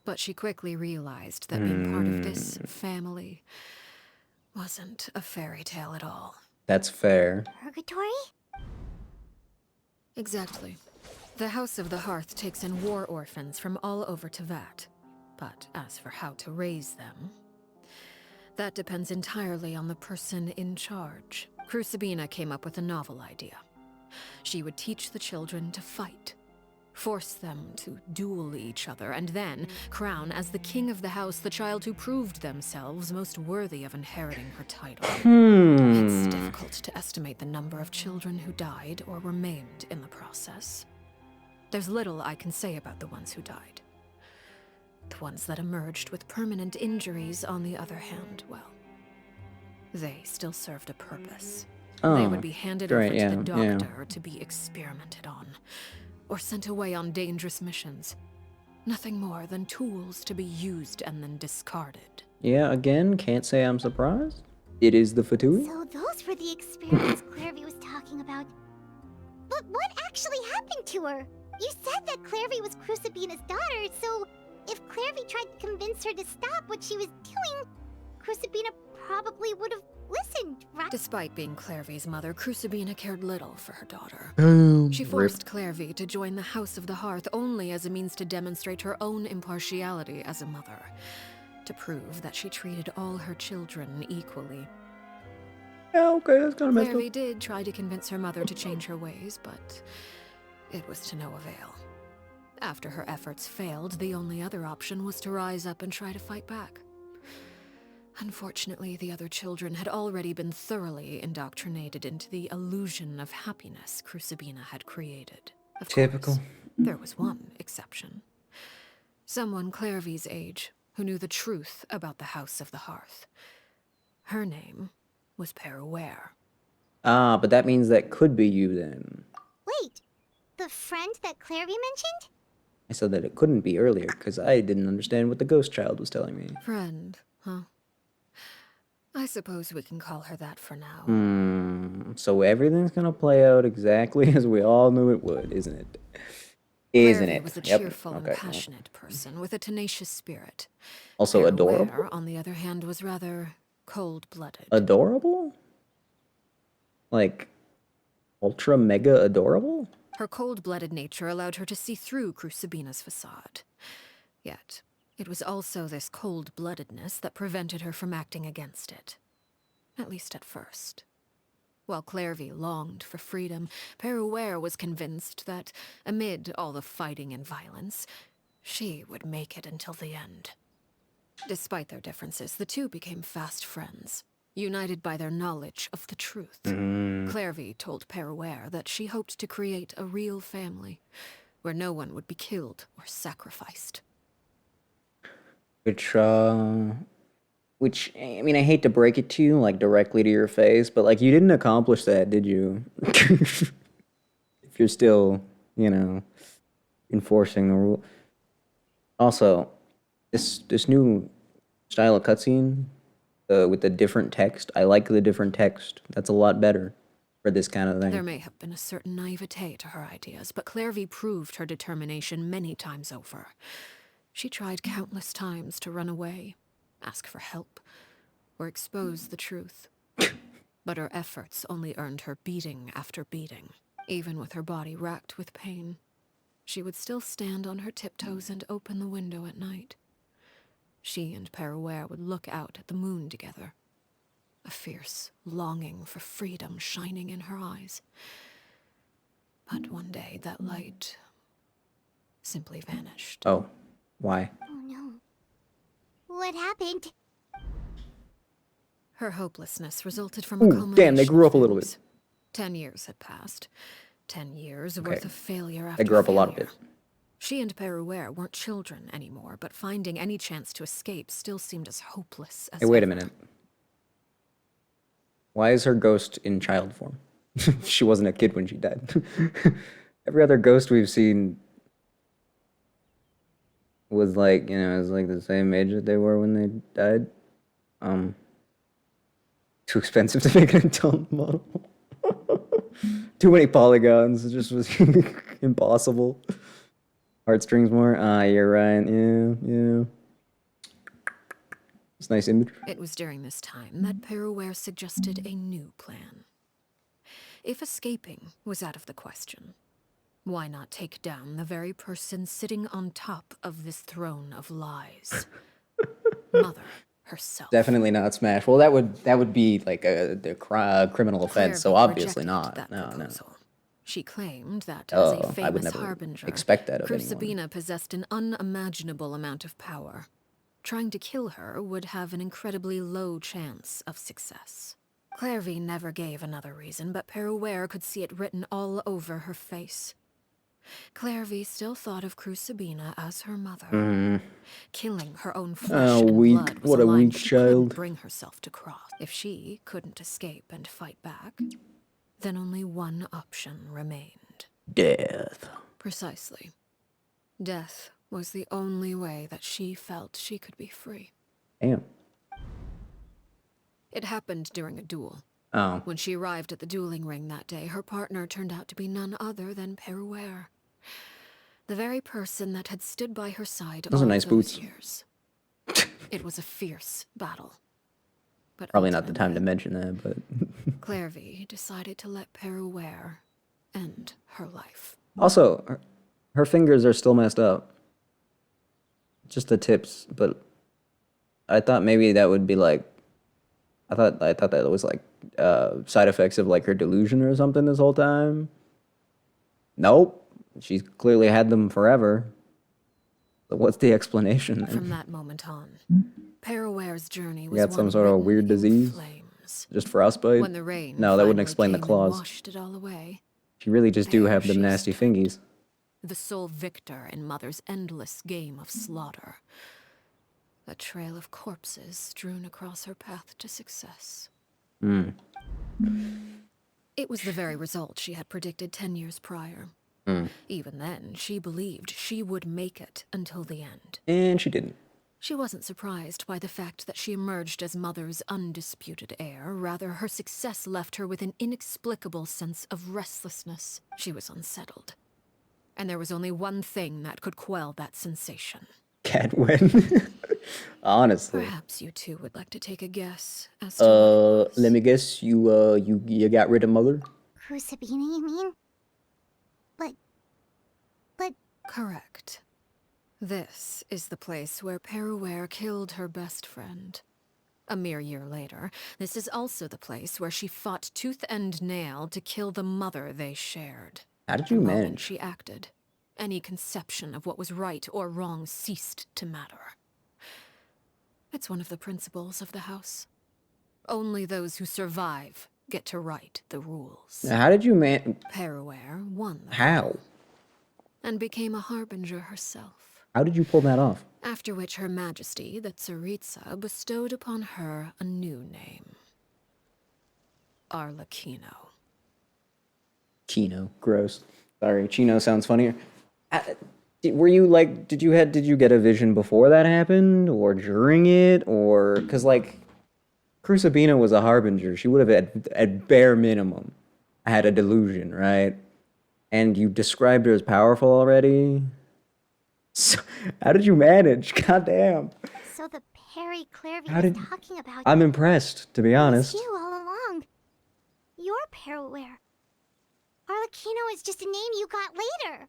Speaker 4: But she quickly realized that being part of this family wasn't a fairy tale at all.
Speaker 1: That's fair.
Speaker 9: Purgatory?
Speaker 4: Exactly. The House of the Hearth takes in war orphans from all over Tevat. But as for how to raise them, that depends entirely on the person in charge. Crucibina came up with a novel idea. She would teach the children to fight, force them to duel each other, and then crown as the king of the house the child who proved themselves most worthy of inheriting her title. It's difficult to estimate the number of children who died or were maimed in the process. There's little I can say about the ones who died. The ones that emerged with permanent injuries, on the other hand, well, they still served a purpose. They would be handed over to the doctor to be experimented on, or sent away on dangerous missions. Nothing more than tools to be used and then discarded.
Speaker 1: Yeah, again, can't say I'm surprised. It is the Fatui.
Speaker 9: So those were the experiments Clairvy was talking about. But what actually happened to her? You said that Clairvy was Crucibina's daughter, so if Clairvy tried to convince her to stop what she was doing, Crucibina probably would have listened, right?
Speaker 4: Despite being Clairvy's mother, Crucibina cared little for her daughter. She
Speaker 1: Rip.
Speaker 4: forced Clairvy to join the House of the Hearth only as a means to demonstrate her own impartiality as a mother, to prove that she treated all her children equally.
Speaker 1: Yeah, okay, that's kind of messed up.
Speaker 4: Clairvy did try to convince her mother to change her ways, but it was to no avail. After her efforts failed, the only other option was to rise up and try to fight back. Unfortunately, the other children had already been thoroughly indoctrinated into the illusion of happiness Crucibina had created. Of
Speaker 1: Typical.
Speaker 4: course, there was one exception. Someone Clairvy's age who knew the truth about the House of the Hearth. Her name was Peruere.
Speaker 1: Ah, but that means that could be you then.
Speaker 9: Wait, the friend that Clairvy mentioned?
Speaker 1: I said that it couldn't be earlier because I didn't understand what the ghost child was telling me.
Speaker 4: Friend, huh? I suppose we can call her that for now.
Speaker 1: So everything's gonna play out exactly as we all knew it would, isn't it? Isn't
Speaker 4: Clairvy
Speaker 1: it?
Speaker 4: was a
Speaker 1: Yep.
Speaker 4: cheerful and passionate person with a tenacious spirit.
Speaker 1: Also
Speaker 4: Peruere,
Speaker 1: adorable?
Speaker 4: on the other hand, was rather cold-blooded.
Speaker 1: Adorable? Like, ultra mega adorable?
Speaker 4: Her cold-blooded nature allowed her to see through Crucibina's facade. Yet, it was also this cold-bloodedness that prevented her from acting against it. At least at first. While Clairvy longed for freedom, Peruere was convinced that, amid all the fighting and violence, she would make it until the end. Despite their differences, the two became fast friends, united by their knowledge of the truth. Clairvy told Peruere that she hoped to create a real family, where no one would be killed or sacrificed.
Speaker 1: Which, I mean, I hate to break it to you, like, directly to your face, but, like, you didn't accomplish that, did you? If you're still, you know, enforcing the rule. Also, this new style of cutscene, with the different text, I like the different text. That's a lot better for this kind of thing.
Speaker 4: There may have been a certain naivete to her ideas, but Clairvy proved her determination many times over. She tried countless times to run away, ask for help, or expose the truth. But her efforts only earned her beating after beating. Even with her body racked with pain, she would still stand on her tiptoes and open the window at night. She and Peruere would look out at the moon together, a fierce longing for freedom shining in her eyes. But one day that light simply vanished.
Speaker 1: Oh, why?
Speaker 9: Oh no. What happened?
Speaker 4: Her hopelessness resulted from a
Speaker 1: Ooh,
Speaker 4: culmination
Speaker 1: damn, they grew up a
Speaker 4: of
Speaker 1: little
Speaker 4: things.
Speaker 1: bit.
Speaker 4: 10 years had passed. 10 years
Speaker 1: Okay.
Speaker 4: worth of failure after
Speaker 1: They grew up a lot of
Speaker 4: failure.
Speaker 1: bit.
Speaker 4: She and Peruere weren't children anymore, but finding any chance to escape still seemed as hopeless as
Speaker 1: Hey, wait a
Speaker 4: ever.
Speaker 1: minute. Why is her ghost in child form? She wasn't a kid when she died. Every other ghost we've seen was like, you know, is like the same age that they were when they died. Too expensive to make an adult model. Too many polygons. It just was impossible. Heartstrings more. You're right. Yeah. It's nice image.
Speaker 4: It was during this time that Peruware suggested a new plan. If escaping was out of the question, why not take down the very person sitting on top of this throne of lies? Mother herself.
Speaker 1: Definitely not smash. Well, that would be like a criminal offense, so obviously not.
Speaker 4: That
Speaker 1: No.
Speaker 4: proposal. She claimed that as a
Speaker 1: I would
Speaker 4: famous
Speaker 1: never
Speaker 4: harbinger,
Speaker 1: expect that of anyone.
Speaker 4: Crucibina possessed an unimaginable amount of power. Trying to kill her would have an incredibly low chance of success. Clairvy never gave another reason, but Peruware could see it written all over her face. Clairvy still thought of Crucibina as her mother. Killing her own flesh and blood was
Speaker 1: what
Speaker 4: a
Speaker 1: a
Speaker 4: line
Speaker 1: weak
Speaker 4: she
Speaker 1: child.
Speaker 4: couldn't bring herself to cross. If she couldn't escape and fight back, then only one option remained.
Speaker 1: Death.
Speaker 4: Precisely. Death was the only way that she felt she could be free.
Speaker 1: Damn.
Speaker 4: It happened during a duel.
Speaker 1: Oh.
Speaker 4: When she arrived at the dueling ring that day, her partner turned out to be none other than Peruware. The very person that had stood by her side
Speaker 1: Those are
Speaker 4: all
Speaker 1: nice
Speaker 4: those
Speaker 1: boots.
Speaker 4: years. It was a fierce battle. But
Speaker 1: Probably not the time to mention that, but...
Speaker 4: Clairvy decided to let Peruware end her life.
Speaker 1: Also, her fingers are still messed up. Just the tips, but I thought maybe that would be like... I thought that was like side effects of like her delusion or something this whole time. Nope. She's clearly had them forever. But what's the explanation then?
Speaker 4: From that moment on, Peruware's journey was
Speaker 1: You got some
Speaker 4: one
Speaker 1: sort of
Speaker 4: written
Speaker 1: weird
Speaker 4: in
Speaker 1: disease?
Speaker 4: flames.
Speaker 1: Just frostbite?
Speaker 4: When the rain
Speaker 1: No, that wouldn't
Speaker 4: finally
Speaker 1: explain the
Speaker 4: came and
Speaker 1: claws.
Speaker 4: washed it all away,
Speaker 1: She really just do
Speaker 4: there
Speaker 1: have them
Speaker 4: she
Speaker 1: nasty
Speaker 4: stood.
Speaker 1: fingies.
Speaker 4: The sole victor in Mother's endless game of slaughter. A trail of corpses strewn across her path to success. It was the very result she had predicted 10 years prior. Even then, she believed she would make it until the end.
Speaker 1: And she didn't.
Speaker 4: She wasn't surprised by the fact that she emerged as Mother's undisputed heir. Rather, her success left her with an inexplicable sense of restlessness. She was unsettled. And there was only one thing that could quell that sensation.
Speaker 1: Catwin. Honestly.
Speaker 4: Perhaps you two would like to take a guess as to what it was.
Speaker 1: Let me guess, you got rid of Mother?
Speaker 9: Crucibina, you mean? But...
Speaker 4: Correct. This is the place where Peruware killed her best friend. A mere year later, this is also the place where she fought tooth and nail to kill the mother they shared.
Speaker 1: How did you
Speaker 4: The moment
Speaker 1: manage?
Speaker 4: she acted, any conception of what was right or wrong ceased to matter. It's one of the principles of the house. Only those who survive get to write the rules.
Speaker 1: Now, how did you
Speaker 4: Peruware won the
Speaker 1: How?
Speaker 4: battle and became a harbinger herself.
Speaker 1: How did you pull that off?
Speaker 4: After which Her Majesty, the Tsaritsa, bestowed upon her a new name. Arlecchino.
Speaker 1: Chino. Gross. Sorry, Chino sounds funnier. Were you like, did you get a vision before that happened, or during it, or because like, Crucibina was a harbinger. She would have at bare minimum had a delusion, right? And you described her as powerful already. So, how did you manage? Goddamn.
Speaker 9: So the Perry Clairvy
Speaker 1: How
Speaker 9: was
Speaker 1: did-
Speaker 9: talking about
Speaker 1: I'm impressed, to be honest.
Speaker 9: It's you all along. You're Peruware. Arlecchino is just a name you got later.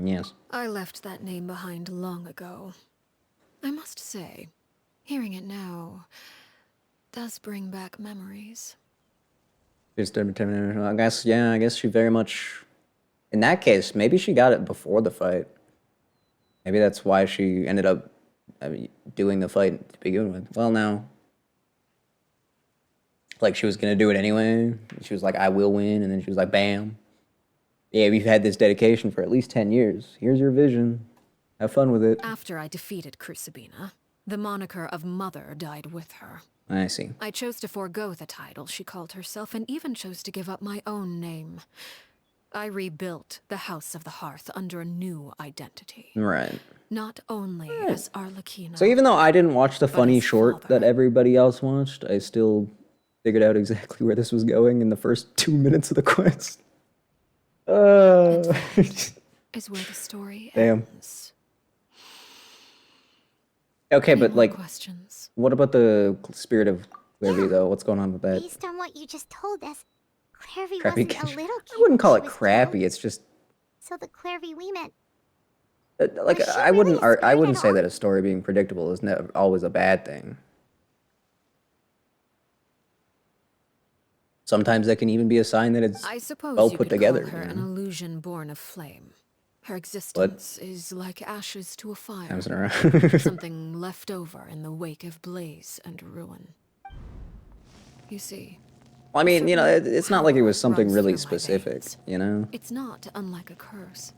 Speaker 1: Yes.
Speaker 4: I left that name behind long ago. I must say, hearing it now does bring back memories.
Speaker 1: Just I guess she very much... In that case, maybe she got it before the fight. Maybe that's why she ended up doing the fight to begin with. Well, now... Like, she was gonna do it anyway. She was like, I will win, and then she was like, bam. Yeah, we've had this dedication for at least 10 years. Here's your vision. Have fun with it.
Speaker 4: After I defeated Crucibina, The moniker of Mother died with her.
Speaker 1: I see.
Speaker 4: I chose to forego the title she called herself and even chose to give up my own name. I rebuilt the House of the Hearth under a new identity.
Speaker 1: Right.
Speaker 4: Not only as Arlecchino.
Speaker 1: So even though I didn't watch the
Speaker 4: but
Speaker 1: funny
Speaker 4: as
Speaker 1: short
Speaker 4: father.
Speaker 1: that everybody else watched, I still figured out exactly where this was going in the first 2 minutes of the quest.
Speaker 4: Is where the story
Speaker 1: Damn.
Speaker 4: ends.
Speaker 1: Okay,
Speaker 4: Any
Speaker 1: but
Speaker 4: more
Speaker 1: like,
Speaker 4: questions?
Speaker 1: what about the spirit of Clairvy though? What's going on with that?
Speaker 9: Based on what you just told us, Clairvy
Speaker 1: Crappy
Speaker 9: wasn't a
Speaker 1: kid.
Speaker 9: little kid
Speaker 1: I wouldn't
Speaker 9: when
Speaker 1: call
Speaker 9: she
Speaker 1: it
Speaker 9: was
Speaker 1: crappy.
Speaker 9: killed.
Speaker 1: It's just
Speaker 9: So the Clairvy we met.
Speaker 1: like
Speaker 9: Was she
Speaker 1: I
Speaker 9: really
Speaker 1: wouldn't
Speaker 9: a
Speaker 1: I
Speaker 9: spirit
Speaker 1: wouldn't
Speaker 9: at
Speaker 1: say
Speaker 9: all?
Speaker 1: that a story being predictable is never always a bad thing. Sometimes that can even be a sign that it's
Speaker 4: I suppose
Speaker 1: well
Speaker 4: you
Speaker 1: put
Speaker 4: could
Speaker 1: together.
Speaker 4: call her
Speaker 1: You
Speaker 4: an
Speaker 1: know?
Speaker 4: illusion born of flame. Her existence is like ashes to a fire.
Speaker 1: Bouncing around.
Speaker 4: Something left over in the wake of blaze and ruin. You see.
Speaker 1: Well, I mean, you know,
Speaker 4: certain
Speaker 1: it's not like it was
Speaker 4: power
Speaker 1: something
Speaker 4: runs
Speaker 1: really
Speaker 4: through my
Speaker 1: specific,
Speaker 4: veins.
Speaker 1: you know?
Speaker 4: It's not unlike a curse.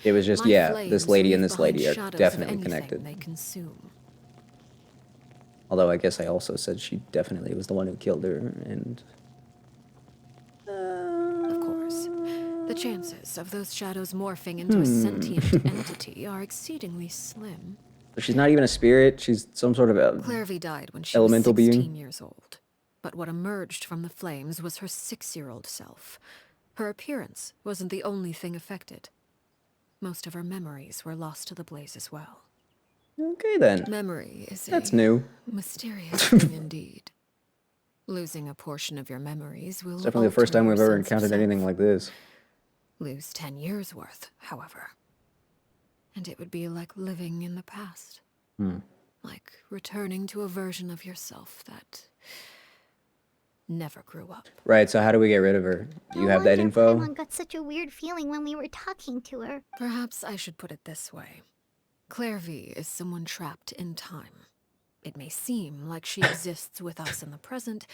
Speaker 1: It was just,
Speaker 4: My
Speaker 1: yeah,
Speaker 4: flames
Speaker 1: this lady and
Speaker 4: leave
Speaker 1: this
Speaker 4: behind
Speaker 1: lady are
Speaker 4: shadows of
Speaker 1: definitely
Speaker 4: anything
Speaker 1: connected.
Speaker 4: they consume.
Speaker 1: Although I guess I also said she definitely was the one who killed her, and
Speaker 4: Of course. The chances of those shadows morphing into a sentient entity are exceedingly slim.
Speaker 1: so she's not even a spirit. She's some sort of
Speaker 4: Clairvy died when she
Speaker 1: elemental
Speaker 4: was 16
Speaker 1: being.
Speaker 4: years old. But what emerged from the flames was her 6-year-old self. Her appearance wasn't the only thing affected. Most of her memories were lost to the blaze as well.
Speaker 1: Okay then.
Speaker 4: Memory is
Speaker 1: That's
Speaker 4: a
Speaker 1: new.
Speaker 4: mysterious thing indeed. Losing a portion of your memories will
Speaker 1: It's definitely the first
Speaker 4: alter
Speaker 1: time
Speaker 4: your
Speaker 1: we've ever
Speaker 4: sense of
Speaker 1: encountered anything
Speaker 4: self.
Speaker 1: like this.
Speaker 4: Lose 10 years worth, however. And it would be like living in the past. Like returning to a version of yourself that never grew up.
Speaker 1: Right, so how do we get rid of her? Do you have that info?
Speaker 9: Paimon got such a weird feeling when we were talking to her.
Speaker 4: Perhaps I should put it this way. Clairvy is someone trapped in time. It may seem like she exists with us in the present,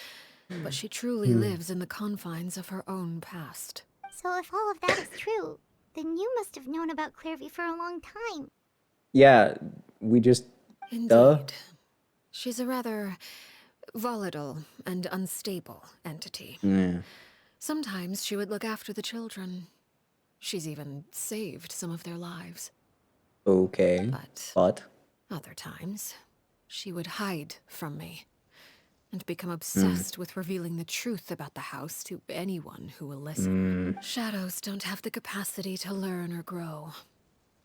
Speaker 4: but she truly lives in the confines of her own past.
Speaker 9: So if all of that is true, then you must have known about Clairvy for a long time.
Speaker 1: Yeah, we just...
Speaker 4: Indeed. She's a rather volatile and unstable entity.
Speaker 1: Yeah.
Speaker 4: Sometimes she would look after the children. She's even saved some of their lives.
Speaker 1: Okay. But?
Speaker 4: Other times, she would hide from me and become obsessed with revealing the truth about the house to anyone who will listen. Shadows don't have the capacity to learn or grow.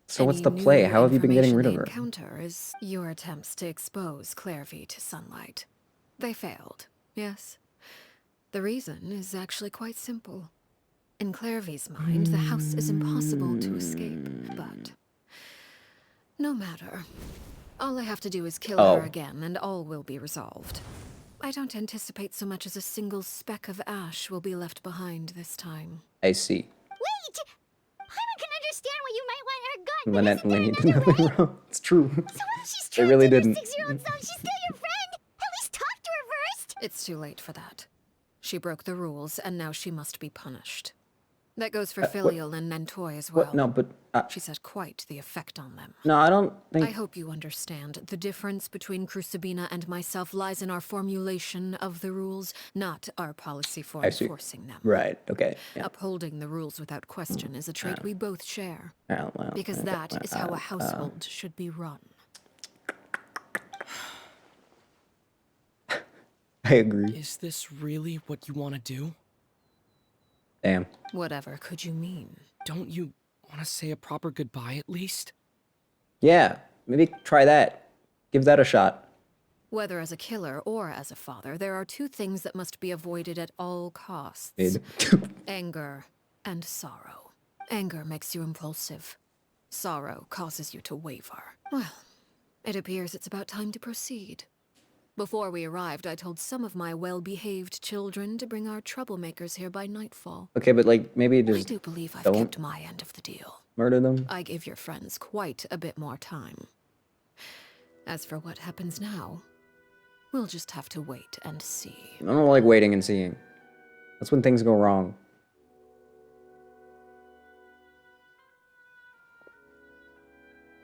Speaker 1: So what's
Speaker 4: Any
Speaker 1: the play?
Speaker 4: new
Speaker 1: How have you been getting rid
Speaker 4: information
Speaker 1: of
Speaker 4: they
Speaker 1: her?
Speaker 4: encounter is your attempts to expose Clairvy to sunlight. They failed, yes. The reason is actually quite simple. In Clairvy's mind, the house is impossible to escape, but... no matter. All I have to do is kill her again, and all will be resolved. I don't anticipate so much as a single speck of ash will be left behind this time.
Speaker 1: I see.
Speaker 9: Wait! Paimon can understand why you might want her gone, but
Speaker 1: Lynette
Speaker 9: isn't
Speaker 1: and
Speaker 9: there
Speaker 1: Lenny
Speaker 9: another
Speaker 1: did nothing
Speaker 9: way?
Speaker 1: wrong. It's true.
Speaker 9: So if she's
Speaker 1: They
Speaker 9: trapped
Speaker 1: really
Speaker 9: in her
Speaker 1: didn't.
Speaker 9: 6-year-old self, she's still your friend! At least talk to her first!
Speaker 4: It's too late for that. She broke the rules, and now she must be punished. That goes for Filial and Nantoy as well.
Speaker 1: What? No, but...
Speaker 4: She's had quite the effect on them.
Speaker 1: no, I don't think...
Speaker 4: I hope you understand. The difference between Crucibina and myself lies in our formulation of the rules, not our policy for enforcing them.
Speaker 1: Right, okay. Yeah.
Speaker 4: Upholding the rules without question is a trait we both share.
Speaker 1: Well,
Speaker 4: Because that is how a household should be run.
Speaker 1: I agree.
Speaker 7: Is this really what you want to do?
Speaker 1: Damn.
Speaker 4: Whatever could you mean?
Speaker 7: Don't you want to say a proper goodbye at least?
Speaker 1: Yeah, maybe try that. Give that a shot.
Speaker 4: Whether as a killer or as a father, there are two things that must be avoided at all costs. Anger and sorrow. Anger makes you impulsive. Sorrow causes you to waver. Well, it appears it's about time to proceed. Before we arrived, I told some of my well-behaved children to bring our troublemakers here by nightfall.
Speaker 1: Okay, but like, maybe just
Speaker 4: I do believe I've
Speaker 1: don't
Speaker 4: kept my end of the deal.
Speaker 1: murder them.
Speaker 4: I give your friends quite a bit more time. As for what happens now, we'll just have to wait and see.
Speaker 1: I don't like waiting and seeing. That's when things go wrong.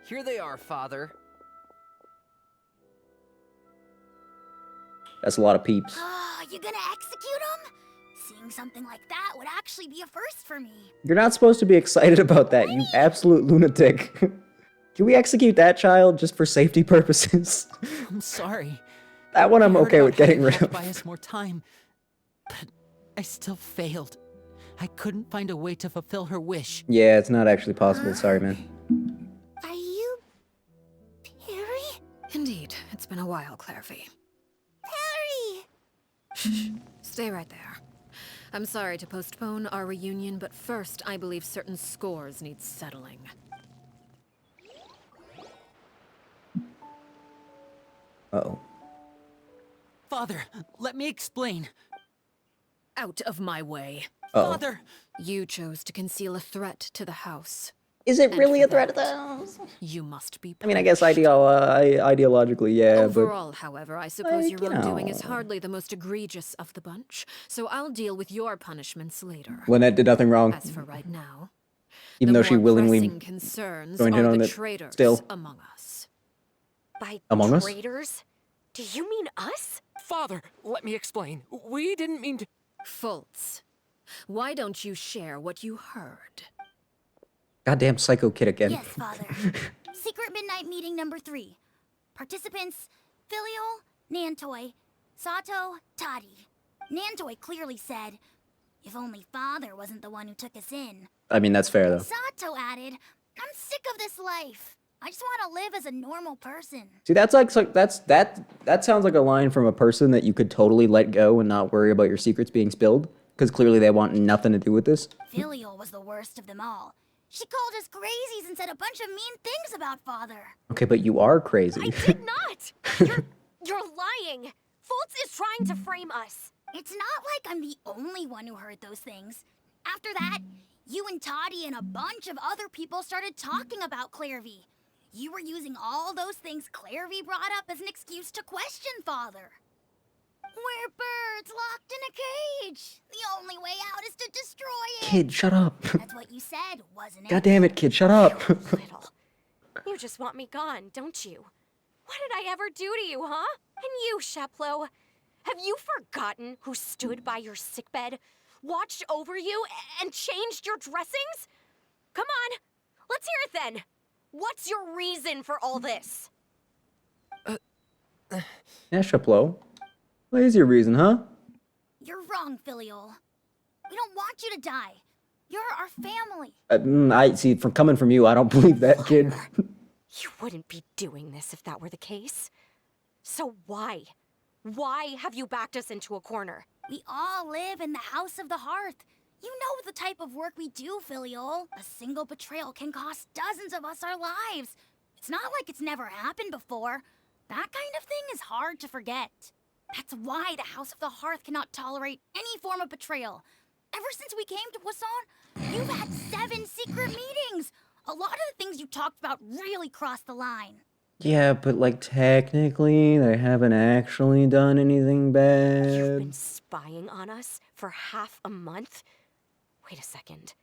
Speaker 5: Here they are, Father.
Speaker 1: That's a lot of peeps.
Speaker 9: You gonna execute him? Seeing something like that would actually be a first for me.
Speaker 1: You're not supposed to be excited about that, you absolute lunatic. Can we execute that child just for safety purposes?
Speaker 2: I'm sorry.
Speaker 1: That one I'm
Speaker 2: I heard
Speaker 1: okay
Speaker 2: about
Speaker 1: with getting
Speaker 2: having
Speaker 1: rid
Speaker 2: Hope
Speaker 1: of.
Speaker 2: buy us more time, but I still failed. I couldn't find a way to fulfill her wish.
Speaker 1: Yeah, it's not actually possible. Sorry, man.
Speaker 9: Are you... Perry?
Speaker 4: Indeed. It's been a while, Clairvy.
Speaker 9: Perry!
Speaker 4: Shh. Stay right there. I'm sorry to postpone our reunion, but first, I believe certain scores need settling.
Speaker 1: Uh-oh.
Speaker 2: Father, let me explain.
Speaker 4: Out of my way.
Speaker 1: Uh-oh.
Speaker 2: Father!
Speaker 4: You chose to conceal a threat to the house.
Speaker 1: Is it
Speaker 4: And
Speaker 1: really
Speaker 4: for
Speaker 1: a threat to
Speaker 4: that,
Speaker 1: the house?
Speaker 4: You must be punished.
Speaker 1: I mean, I guess ideologically, yeah,
Speaker 4: Overall, however, I suppose
Speaker 1: like,
Speaker 4: your
Speaker 1: you
Speaker 4: wrongdoing is
Speaker 1: know.
Speaker 4: hardly the most egregious of the bunch, so I'll deal with your punishments later.
Speaker 1: but Lynette did nothing wrong.
Speaker 4: As for right now,
Speaker 1: Even
Speaker 4: the
Speaker 1: though she
Speaker 4: more
Speaker 1: willingly
Speaker 4: pressing concerns
Speaker 1: joined in
Speaker 4: are
Speaker 1: on
Speaker 4: the
Speaker 1: it
Speaker 4: traitors
Speaker 1: still.
Speaker 4: among us.
Speaker 6: By
Speaker 1: Among Us?
Speaker 6: traitors? Do you mean us?
Speaker 10: Father, let me explain. We didn't mean to.
Speaker 4: Fultz, why don't you share what you heard?
Speaker 1: Goddamn psycho kid again.
Speaker 9: Yes, Father. Secret midnight meeting number 3. Participants, Filial, Nantoy, Sato, Toddy. Nantoy clearly said, if only Father wasn't the one who took us in.
Speaker 1: I mean, that's fair, though.
Speaker 9: Sato added, I'm sick of this life. I just want to live as a normal person.
Speaker 1: See, that's like that sounds like a line from a person that you could totally let go and not worry about your secrets being spilled, because clearly they want nothing to do with this.
Speaker 9: Filial was the worst of them all. She called us crazies and said a bunch of mean things about Father.
Speaker 1: Okay, but you are crazy.
Speaker 6: I did not! You're lying! Fultz is trying to frame us.
Speaker 9: It's not like I'm the only one who heard those things. After that, you and Toddy and a bunch of other people started talking about Clairvy. You were using all those things Clairvy brought up as an excuse to question Father. We're birds locked in a cage. The only way out is to destroy it.
Speaker 1: Kid, shut up.
Speaker 9: That's what you said, wasn't it?
Speaker 1: God damn it, kid, shut up.
Speaker 6: Little. You just want me gone, don't you? What did I ever do to you, huh? And you, Sheplo? Have you forgotten who stood by your sickbed, watched over you, and changed your dressings? Come on, let's hear it then. What's your reason for all this?
Speaker 1: Yeah, Sheplo. What is your reason, huh?
Speaker 9: You're wrong, Filial. We don't want you to die. You're our family.
Speaker 1: I see, from coming from you, I don't believe that, kid.
Speaker 6: You wouldn't be doing this if that were the case. So why? Why have you backed us into a corner?
Speaker 9: We all live in the House of the Hearth. You know the type of work we do, Filial. A single betrayal can cost dozens of us our lives. It's not like it's never happened before. That kind of thing is hard to forget. That's why the House of the Hearth cannot tolerate any form of betrayal. Ever since we came to Poisson, you've had 7 secret meetings. A lot of the things you talked about really crossed the line.
Speaker 1: Yeah, but like technically, they haven't actually done anything
Speaker 6: You've
Speaker 1: bad.
Speaker 6: been spying on us for half a month? Wait a second.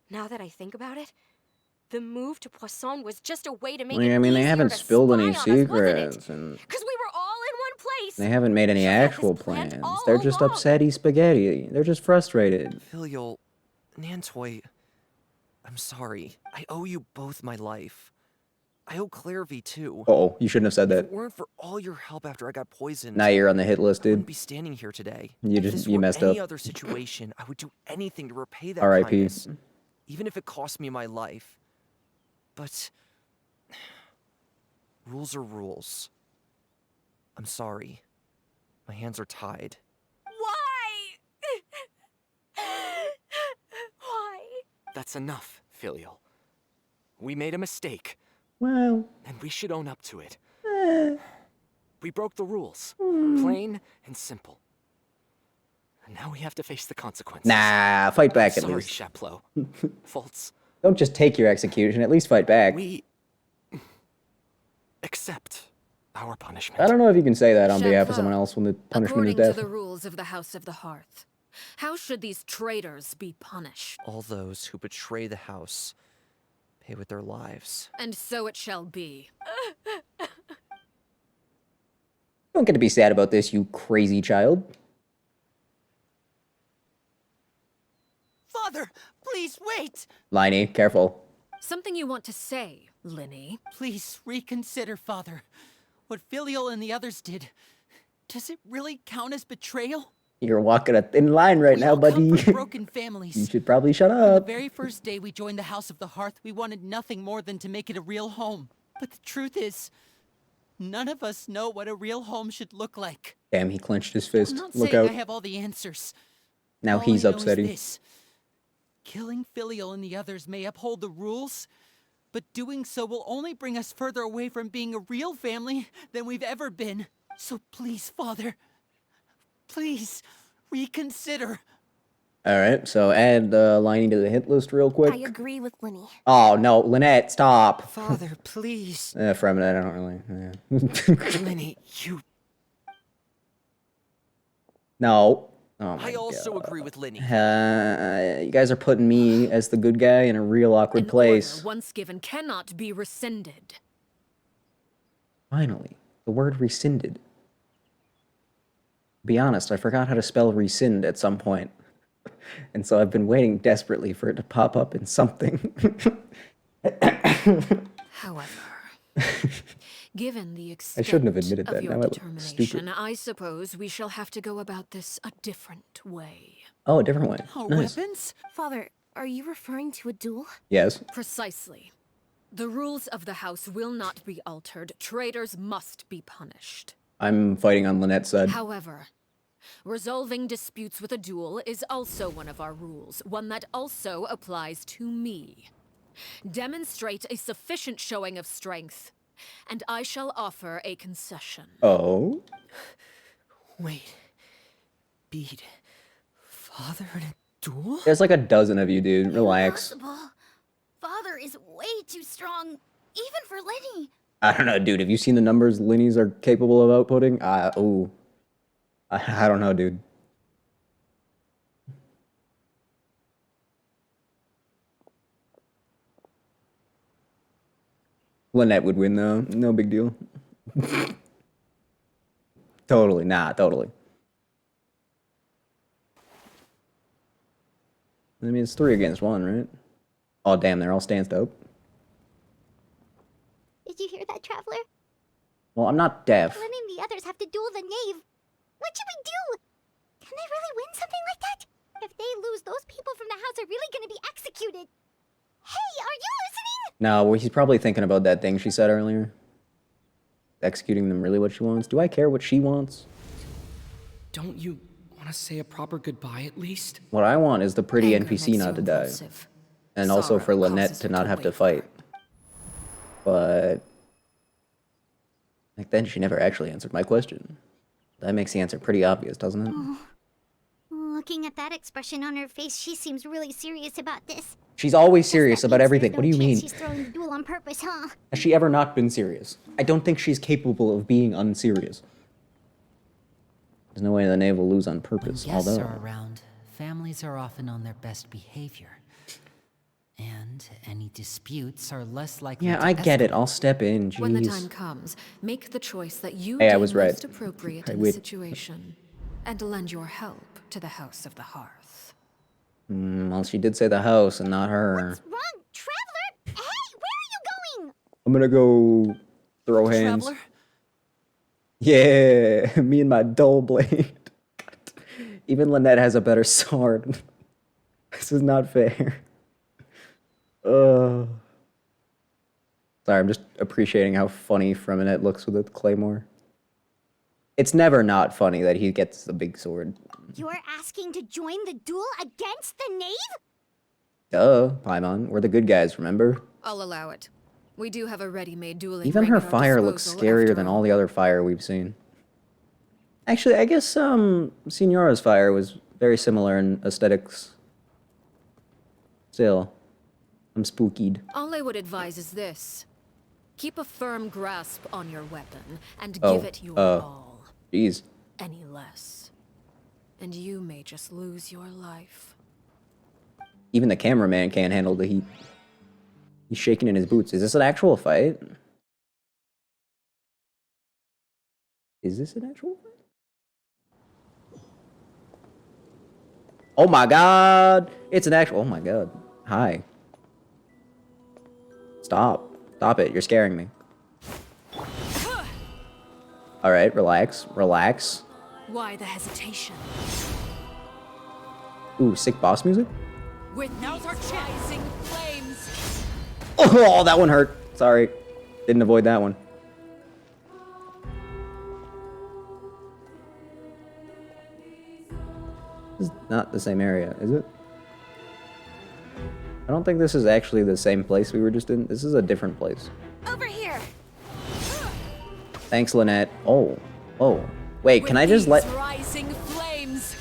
Speaker 6: Now that I think about it, the move to Poisson was just a way to make it
Speaker 1: I mean, they
Speaker 6: easier
Speaker 1: haven't
Speaker 6: to
Speaker 1: spilled
Speaker 6: spy
Speaker 1: any
Speaker 6: on us, wasn't it?
Speaker 1: secrets, and
Speaker 6: Because we were all in one place.
Speaker 1: they haven't made any
Speaker 6: You had this
Speaker 1: actual
Speaker 6: planned
Speaker 1: plans.
Speaker 6: all
Speaker 1: They're just
Speaker 6: along.
Speaker 1: upsetty spaghetti. They're just frustrated.
Speaker 5: Filial, Nantoy, I'm sorry. I owe you both my life. I owe Clairvy too.
Speaker 1: Uh-oh, you shouldn't have said
Speaker 5: If
Speaker 1: that.
Speaker 5: it weren't for all your help after I got poisoned,
Speaker 1: Now you're on the hit list,
Speaker 5: I wouldn't
Speaker 1: dude.
Speaker 5: be standing here today.
Speaker 1: You
Speaker 5: If
Speaker 1: just-
Speaker 5: this
Speaker 1: you
Speaker 5: were
Speaker 1: messed
Speaker 5: any
Speaker 1: up.
Speaker 5: other situation, I would do anything to repay that
Speaker 1: R.I.P.
Speaker 5: kindness, even if it cost me my life. But rules are rules. I'm sorry. My hands are tied.
Speaker 6: Why? Why?
Speaker 10: That's enough, Filial. We made a mistake,
Speaker 1: Well,
Speaker 10: and we should own up to it.
Speaker 1: eh,
Speaker 10: We broke the rules, plain and simple. And now we have to face the consequences.
Speaker 1: nah, fight back at
Speaker 10: Sorry,
Speaker 1: least.
Speaker 10: Sheplo. Fultz,
Speaker 1: Don't just take your execution, at least fight back.
Speaker 10: we accept our punishment.
Speaker 1: I don't know if you can say that on behalf of
Speaker 4: Sheplo,
Speaker 1: someone else when the punishment
Speaker 4: According
Speaker 1: is death.
Speaker 4: to the rules of the House of the Hearth, how should these traitors be punished?
Speaker 5: All those who betray the house pay with their lives.
Speaker 4: And so it shall be.
Speaker 1: don't get to be sad about this, you crazy child.
Speaker 2: Father, please wait!
Speaker 1: Liney, careful.
Speaker 4: Something you want to say, Linny?
Speaker 2: Please reconsider, Father. What Filial and the others did, does it really count as betrayal?
Speaker 1: You're walking a thin line right now, buddy.
Speaker 2: We come from broken families.
Speaker 1: You should probably shut
Speaker 2: From the
Speaker 1: up.
Speaker 2: very first day we joined the House of the Hearth, we wanted nothing more than to make it a real home. But the truth is, none of us know what a real home should look like.
Speaker 1: Damn, he clenched his fist.
Speaker 2: I'm not
Speaker 1: Look
Speaker 2: saying
Speaker 1: out.
Speaker 2: I have all the answers.
Speaker 1: Now
Speaker 2: All
Speaker 1: he's
Speaker 2: I know is
Speaker 1: upsetting.
Speaker 2: this. Killing Filial and the others may uphold the rules, but doing so will only bring us further away from being a real family than we've ever been. So please, Father, please reconsider.
Speaker 1: Alright, so add Liney to the hit list real quick.
Speaker 8: I agree with Linny.
Speaker 1: Oh, no, Lynette, stop.
Speaker 7: Father, please.
Speaker 1: For a minute, I don't really... Yeah.
Speaker 7: Linny, you...
Speaker 1: No. Oh my
Speaker 5: I also
Speaker 1: God.
Speaker 5: agree with Linny.
Speaker 1: You guys are putting me as the good guy in a real awkward place.
Speaker 4: Order once given cannot be rescinded.
Speaker 1: Finally, the word rescinded. Be honest, I forgot how to spell rescind at some point. And so I've been waiting desperately for it to pop up in something.
Speaker 4: However, given the
Speaker 1: I shouldn't have
Speaker 4: extent
Speaker 1: admitted
Speaker 4: of
Speaker 1: that.
Speaker 4: your
Speaker 1: Now I look
Speaker 4: determination,
Speaker 1: stupid.
Speaker 4: I suppose we shall have to go about this a different way.
Speaker 1: Oh, a different way. Nice.
Speaker 2: Weapons?
Speaker 8: Father, are you referring to a duel?
Speaker 1: Yes.
Speaker 4: Precisely. The rules of the house will not be altered. Traitors must be punished.
Speaker 1: I'm fighting on Lynette's side.
Speaker 4: However, resolving disputes with a duel is also one of our rules, one that also applies to me. Demonstrate a sufficient showing of strength, and I shall offer a concession.
Speaker 1: Oh?
Speaker 7: Wait. Beat Father in a duel?
Speaker 1: There's like a dozen of you, dude. Relax.
Speaker 9: Impossible. Father is way too strong, even for Linny.
Speaker 1: I don't know, dude. Have you seen the numbers Linnies are capable of outputting? Ooh. I don't know, dude. Lynette would win, though. No big deal. Totally. Nah, totally. I mean, it's 3 against 1, right? Oh, damn, they're all stanced up.
Speaker 9: Did you hear that, Traveler?
Speaker 1: Well, I'm not deaf.
Speaker 9: Linny and the others have to duel the knave. What should we do? Can they really win something like that? If they lose, those people from the house are really gonna be executed. Hey, are you listening?
Speaker 1: No, well, he's probably thinking about that thing she said earlier. Executing them really what she wants. Do I care what she wants?
Speaker 7: Don't you want to say a proper goodbye at least?
Speaker 1: What I want is the pretty
Speaker 4: Anger
Speaker 1: NPC
Speaker 4: makes
Speaker 1: not
Speaker 4: you
Speaker 1: to die.
Speaker 4: impulsive.
Speaker 1: And also for
Speaker 4: Sorrow
Speaker 1: Lynette
Speaker 4: causes
Speaker 1: to
Speaker 4: you
Speaker 1: not
Speaker 4: to
Speaker 1: have to
Speaker 4: waver.
Speaker 1: fight. But... like then she never actually answered my question. That makes the answer pretty obvious, doesn't it?
Speaker 9: Looking at that expression on her face, she seems really serious about this.
Speaker 1: She's always
Speaker 9: Guess
Speaker 1: serious
Speaker 9: that
Speaker 1: about
Speaker 9: means
Speaker 1: everything.
Speaker 9: there's
Speaker 1: What do
Speaker 9: no
Speaker 1: you mean?
Speaker 9: chance she's throwing the duel on purpose, huh?
Speaker 1: Has she ever not been serious? I don't think she's capable of being unserious. There's no way the knave will lose on purpose,
Speaker 2: When guests
Speaker 1: although...
Speaker 2: are around, families are often on their best behavior. And any disputes are less likely
Speaker 1: Yeah,
Speaker 2: to
Speaker 1: I get it.
Speaker 2: escalate.
Speaker 1: I'll step in, jeez.
Speaker 4: When the time comes, make the choice that you
Speaker 1: Hey, I
Speaker 4: deem
Speaker 1: was right.
Speaker 4: most appropriate
Speaker 1: I
Speaker 4: in the
Speaker 1: win.
Speaker 4: situation, and lend your help to the House of the Hearth.
Speaker 1: Well, she did say the house and not her.
Speaker 9: Wrong, Traveler! Hey, where are you going?
Speaker 1: I'm gonna go throw hands.
Speaker 2: Traveler?
Speaker 1: Yeah, me and my dull blade. Even Lynette has a better sword. This is not fair. Sorry, I'm just appreciating how funny Freminette looks with a claymore. It's never not funny that he gets the big sword.
Speaker 9: You're asking to join the duel against the knave?
Speaker 1: Duh, Paimon. We're the good guys, remember?
Speaker 4: I'll allow it. We do have a ready-made dueling
Speaker 1: Even
Speaker 4: ring
Speaker 1: her
Speaker 4: at our
Speaker 1: fire looks
Speaker 4: disposal,
Speaker 1: scarier
Speaker 4: after
Speaker 1: than
Speaker 4: all.
Speaker 1: all the other fire we've seen. Actually, I guess Signora's fire was very similar in aesthetics. Still, I'm spookied.
Speaker 4: All I would advise is this. Keep a firm grasp on your weapon, and
Speaker 1: Oh,
Speaker 4: give it your all.
Speaker 1: Jeez.
Speaker 4: Any less, and you may just lose your life.
Speaker 1: Even the cameraman can't handle the heat. He's shaking in his boots. Is this an actual fight? Is this an actual fight? Oh my god! It's an actual... Oh my god. Hi. Stop. Stop it. You're scaring me. Alright, relax. Relax.
Speaker 14: Why the hesitation?
Speaker 1: Ooh, sick boss music?
Speaker 14: With now's our rising flames.
Speaker 1: Oh, that one hurt. Sorry. Didn't avoid that one. This is not the same area, is it? I don't think this is actually the same place we were just in. This is a different place.
Speaker 3: Over here.
Speaker 1: Thanks, Lynette. Oh. Oh. Wait, can I just let...
Speaker 14: Rising flames.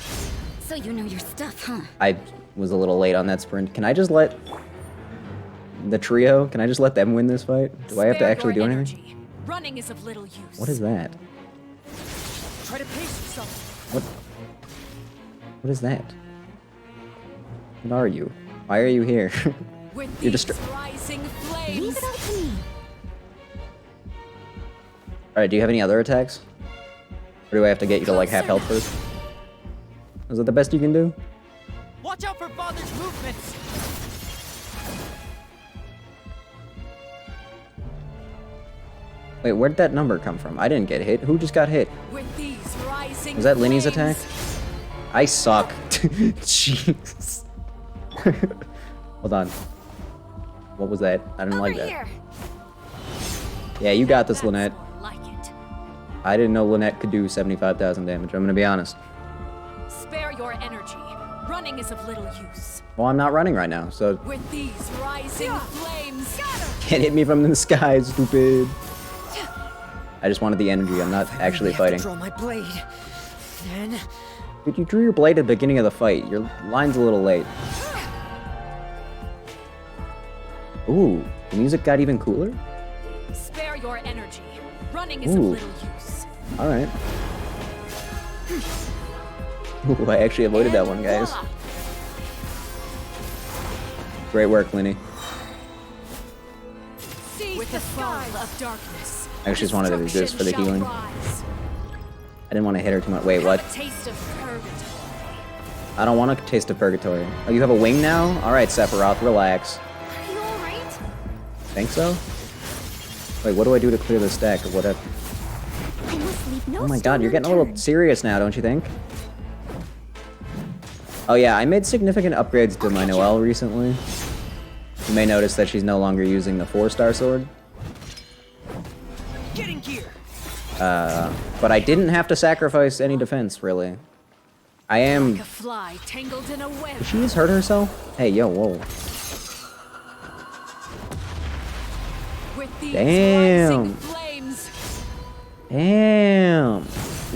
Speaker 3: So you know your stuff, huh?
Speaker 1: I was a little late on that sprint. Can I just let... the trio, can I just let them win this fight? Do I have to actually do anything?
Speaker 14: Running is of little use.
Speaker 1: What is that?
Speaker 14: Try to pace yourself.
Speaker 1: What? What is that? What are you? Why are you here? You're just...
Speaker 14: rising flames.
Speaker 3: Leave it up to me.
Speaker 1: Alright, do you have any other attacks? Or do I have to get you to like half health first? Is that the best you can do?
Speaker 12: Watch out for Father's movements!
Speaker 1: Wait, where'd that number come from? I didn't get hit. Who just got hit?
Speaker 14: With these rising
Speaker 1: Was that Linny's attack?
Speaker 14: flames.
Speaker 1: I suck. Jeez. Hold on. What was that? I didn't like that.
Speaker 3: Here.
Speaker 1: Yeah, you got this, Lynette.
Speaker 14: Like it.
Speaker 1: I didn't know Lynette could do 75,000 damage. I'm gonna be honest.
Speaker 14: Spare your energy. Running is of little use.
Speaker 1: Well, I'm not running right now, so
Speaker 14: With these rising flames.
Speaker 1: can't hit me from the sky, stupid. I just wanted the energy. I'm not actually fighting.
Speaker 7: Draw my blade. Then
Speaker 1: Dude, you drew your blade at the beginning of the fight. Your line's a little late. Ooh, the music got even cooler?
Speaker 14: Spare your energy. Running is of
Speaker 1: Ooh.
Speaker 14: little use.
Speaker 1: Alright. Ooh, I actually avoided that one, guys.
Speaker 14: Voila.
Speaker 1: Great work, Linny.
Speaker 14: With the fall of darkness.
Speaker 1: I just wanted to do this for the
Speaker 14: destruction
Speaker 1: healing.
Speaker 14: shall rise.
Speaker 1: I didn't want to hit her too much. Wait, what?
Speaker 14: Have a taste of purgatory.
Speaker 1: I don't want a taste of purgatory. Oh, you have a wing now? Alright, Sephiroth, relax.
Speaker 3: Are you alright?
Speaker 1: Think so? Wait, what do I do to clear the stack or whatever?
Speaker 3: I must leave no
Speaker 1: Oh my
Speaker 3: stone
Speaker 1: god, you're getting a little
Speaker 3: unturned.
Speaker 1: serious now, don't you think? Oh yeah, I made significant upgrades to my Noelle recently. You may notice that she's no longer using the 4-star sword.
Speaker 7: get in gear.
Speaker 1: But I didn't have to sacrifice any defense, really. I am...
Speaker 14: Like a fly tangled in a web.
Speaker 1: Did she just hurt herself? Hey, yo, whoa.
Speaker 14: With these
Speaker 1: Damn.
Speaker 14: rising flames.
Speaker 1: Damn.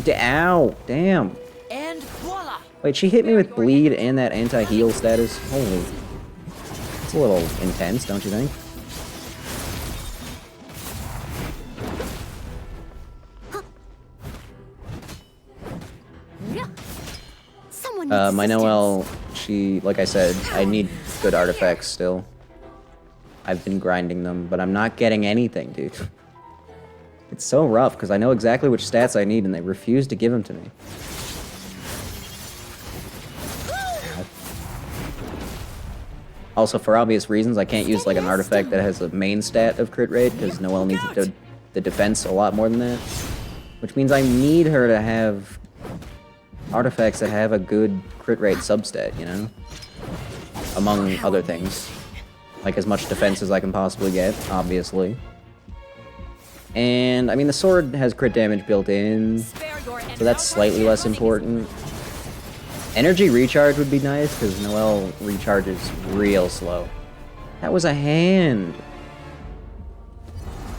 Speaker 1: Ow, damn.
Speaker 14: And voila.
Speaker 1: Wait, she hit me with bleed and that anti-heal status? Holy. It's a little intense, don't you think?
Speaker 3: Someone needs
Speaker 1: My
Speaker 3: assistance.
Speaker 1: Noelle, she, like I said, I need good artifacts still. I've been grinding them, but I'm not getting anything, dude. It's so rough, because I know exactly which stats I need, and they refuse to give them to me. Also, for obvious reasons, I can't use like an artifact that has a main stat of crit rate, because Noelle needs the defense a lot more than that. Which means I need her to have artifacts that have a good crit rate substat, you know? Among other things. Like as much defense as I can possibly get, obviously. And, I mean, the sword has crit damage built in, so that's slightly less important. Energy recharge would be nice, because Noelle recharges real slow. That was a hand!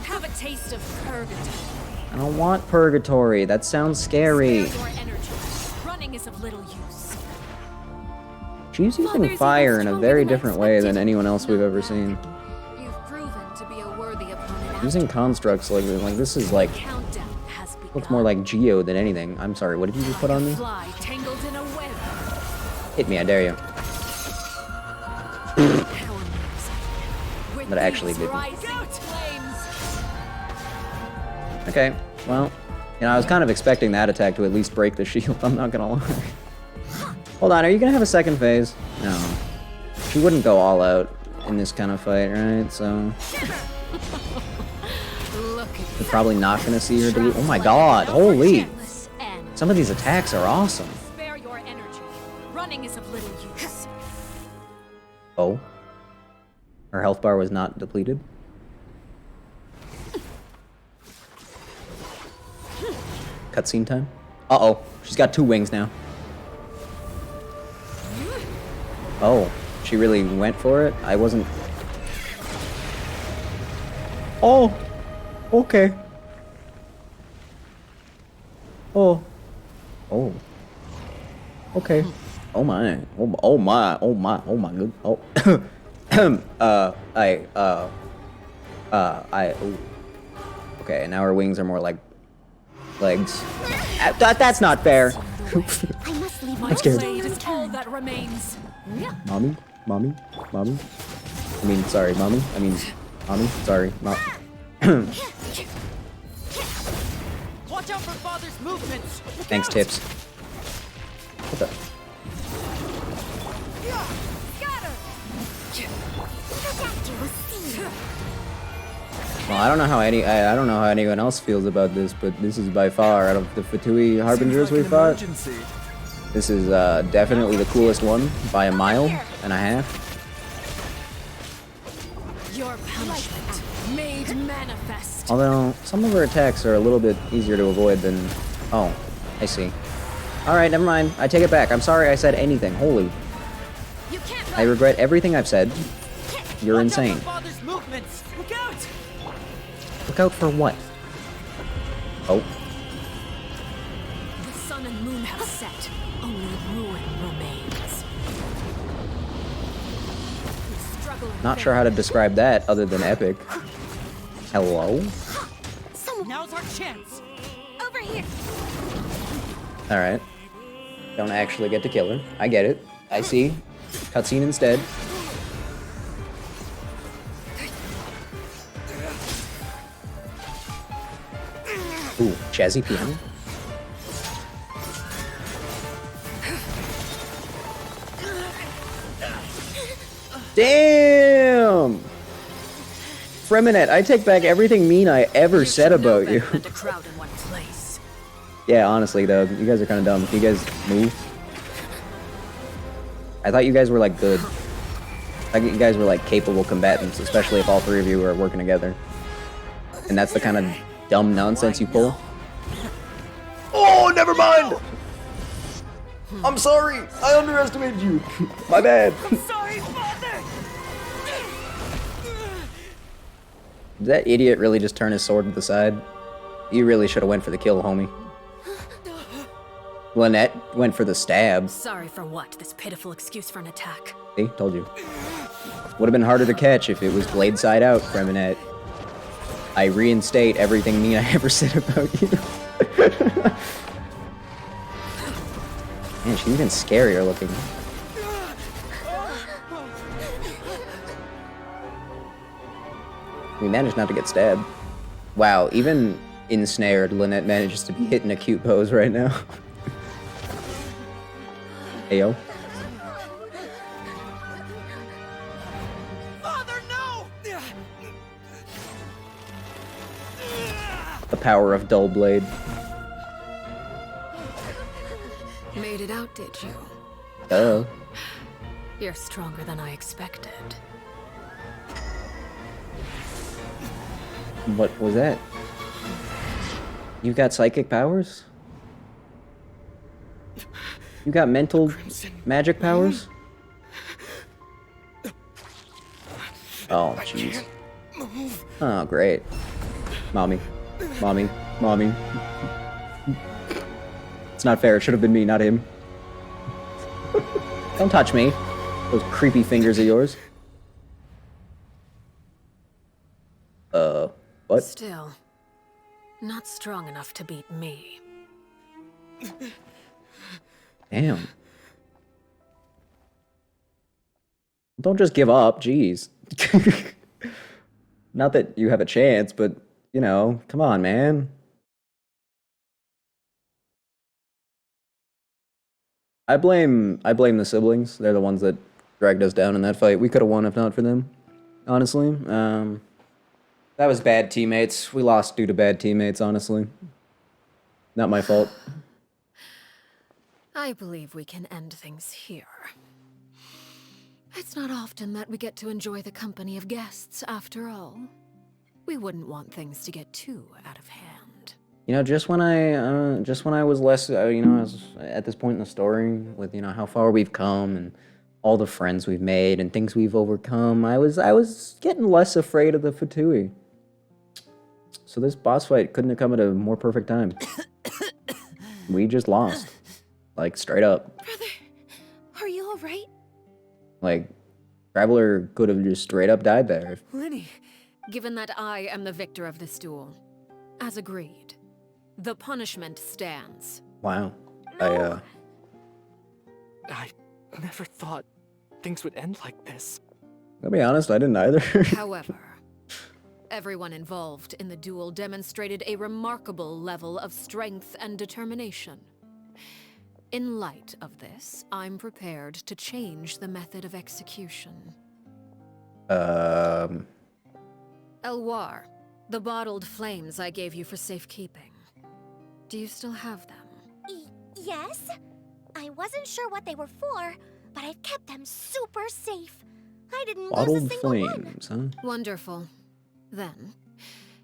Speaker 14: Have a taste of purgatory.
Speaker 1: I don't want purgatory, that sounds scary.
Speaker 14: Spare your energy. Running is of little use.
Speaker 1: She's using fire in a very different way than anyone else we've ever seen.
Speaker 14: You've proven to be a worthy opponent.
Speaker 1: Using constructs like this is like,
Speaker 14: Countdown has begun.
Speaker 1: looks more like Geo than anything. I'm sorry, what did you just put on me?
Speaker 14: Fly tangled in a web.
Speaker 1: Hit me, I dare you.
Speaker 14: How amazing.
Speaker 1: But I actually
Speaker 14: With
Speaker 1: didn't.
Speaker 14: these rising flames.
Speaker 1: Okay, well, You know, I was kind of expecting that attack to at least break the shield, I'm not gonna lie. Hold on, are you gonna have a second phase? No. She wouldn't go all out in this kind of fight, right? So... We're probably not gonna see her do... Oh my god, holy! Some of these attacks are awesome.
Speaker 14: Spare your energy. Running is of little use.
Speaker 1: Oh. Her health bar was not depleted. Cutscene time. Uh-oh. She's got 2 wings now. Oh. She really went for it? I wasn't... Oh! Okay. Oh. Oh. Okay. Oh my. Oh my. Oh my. Oh my good. Oh. Ooh. Okay, now her wings are more like legs. That's not fair. I'm scared.
Speaker 14: Is all that remains.
Speaker 1: Mommy? Mommy? Mommy? I mean, sorry, mommy? I mean, mommy? Sorry, mom.
Speaker 2: Watch out for father's movements.
Speaker 1: Thanks, Tips. What the? Well, I don't know how I don't know how anyone else feels about this, but this is by far, out of the Fatui Harbingers we fought, this is definitely the coolest one by a mile and a half.
Speaker 14: Your punishment made manifest.
Speaker 1: Although some of her attacks are a little bit easier to avoid than... Oh, I see. Alright, never mind. I take it back. I'm sorry I said anything. Holy. I regret everything I've said. You're insane.
Speaker 2: Look out!
Speaker 1: Look out for what? Oh.
Speaker 14: The sun and moon have set. Only ruin remains.
Speaker 1: Not sure how to describe that other than epic. Hello?
Speaker 2: Now's our chance.
Speaker 3: Over here.
Speaker 1: Alright. Don't actually get to kill her. I get it. I see. Cutscene instead. Ooh, jazzy piano. Damn! Freminette, I take back everything mean I ever said about you. Yeah, honestly though, you guys are kind of dumb. Can you guys move? I thought you guys were like good. I thought you guys were like capable combatants, especially if all 3 of you are working together. And that's the kind of dumb nonsense you pull. Oh, never mind! I'm sorry! I underestimated you! My bad!
Speaker 2: I'm sorry, father!
Speaker 1: Did that idiot really just turn his sword to the side? You really should have went for the kill, homie. Lynette went for the stab.
Speaker 14: Sorry for what? This pitiful excuse for an attack.
Speaker 1: See? Told you. Would have been harder to catch if it was blade side out, Freminette. I reinstate everything mean I ever said about you. Man, she's even scarier looking. We managed not to get stabbed. Wow, even ensnared, Lynette manages to be hitting a cute pose right now. Ayo.
Speaker 2: Father, no!
Speaker 1: The power of dull blade.
Speaker 4: Made it out, did you?
Speaker 1: Oh.
Speaker 4: You're stronger than I expected.
Speaker 1: What was that? You got psychic powers? You got mental magic powers? Oh, jeez. Oh, great. Mommy. Mommy. Mommy. It's not fair. It should have been me, not him. Don't touch me. Those creepy fingers of yours. What?
Speaker 4: Still, not strong enough to beat me.
Speaker 1: Damn. Don't just give up, jeez. Not that you have a chance, but, you know, come on, man. I blame the siblings. They're the ones that dragged us down in that fight. We could have won if not for them. Honestly. That was bad teammates. We lost due to bad teammates, honestly. Not my fault.
Speaker 4: I believe we can end things here. It's not often that we get to enjoy the company of guests, after all. We wouldn't want things to get too out of hand.
Speaker 1: You know, just when I was less, you know, I was at this point in the story with, you know, how far we've come and all the friends we've made and things we've overcome, I was getting less afraid of the Fatui. So this boss fight couldn't have come at a more perfect time. We just lost. Like, straight up.
Speaker 4: Brother, are you alright?
Speaker 1: Like, Traveler could have just straight up died there.
Speaker 4: Lenny, given that I am the victor of this duel, as agreed, the punishment stands.
Speaker 1: Wow.
Speaker 12: I never thought things would end like this.
Speaker 1: I'll be honest, I didn't either.
Speaker 4: However, everyone involved in the duel demonstrated a remarkable level of strength and determination. In light of this, I'm prepared to change the method of execution.
Speaker 1: Um...
Speaker 4: Elwar, the bottled flames I gave you for safekeeping. Do you still have them?
Speaker 6: Yes? I wasn't sure what they were for, but I've kept them super safe. I didn't lose a
Speaker 1: Bottled
Speaker 6: single
Speaker 1: flames,
Speaker 6: one.
Speaker 1: huh?
Speaker 4: Wonderful. Then,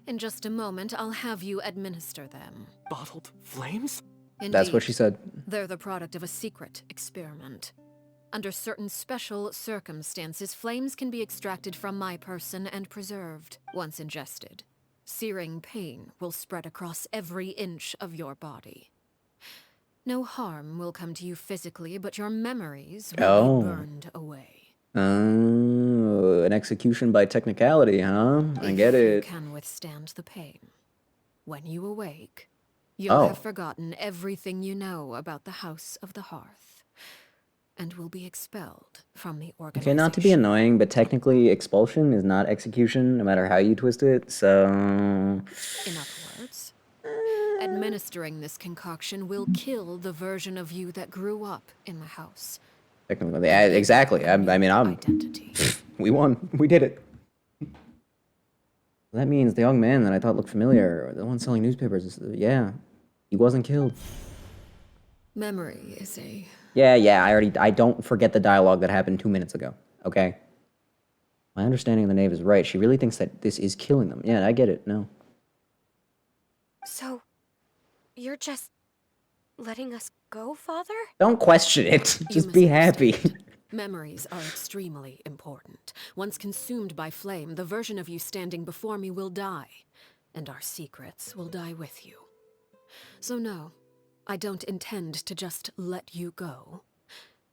Speaker 4: in just a moment, I'll have you administer them.
Speaker 12: Bottled flames?
Speaker 4: Indeed,
Speaker 1: That's what she said.
Speaker 4: They're the product of a secret experiment. Under certain special circumstances, flames can be extracted from my person and preserved. Once ingested, searing pain will spread across every inch of your body. No harm will come to you physically, but your memories will be burned away.
Speaker 1: Oh, an execution by technicality, huh? I get it.
Speaker 4: If you can withstand the pain, when you awake, you'll have forgotten everything you know about the House of the Hearth, and will be expelled from the organization.
Speaker 1: Okay, not to be annoying, but technically expulsion is not execution, no matter how you twist it, so...
Speaker 4: In other words, administering this concoction will kill the version of you that grew up in the house.
Speaker 1: Technically, yeah, exactly. I mean,
Speaker 4: Identity.
Speaker 1: we won. We did it. That means the young man that I thought looked familiar, the one selling newspapers, yeah, he wasn't killed.
Speaker 4: Memory is a...
Speaker 1: Yeah, I don't forget the dialogue that happened 2 minutes ago, okay? My understanding of the knave is right. She really thinks that this is killing them. Yeah, I get it, no.
Speaker 6: So, you're just letting us go, Father?
Speaker 1: Don't question it. Just be happy.
Speaker 4: Memories are extremely important. Once consumed by flame, the version of you standing before me will die, and our secrets will die with you. So no, I don't intend to just let you go,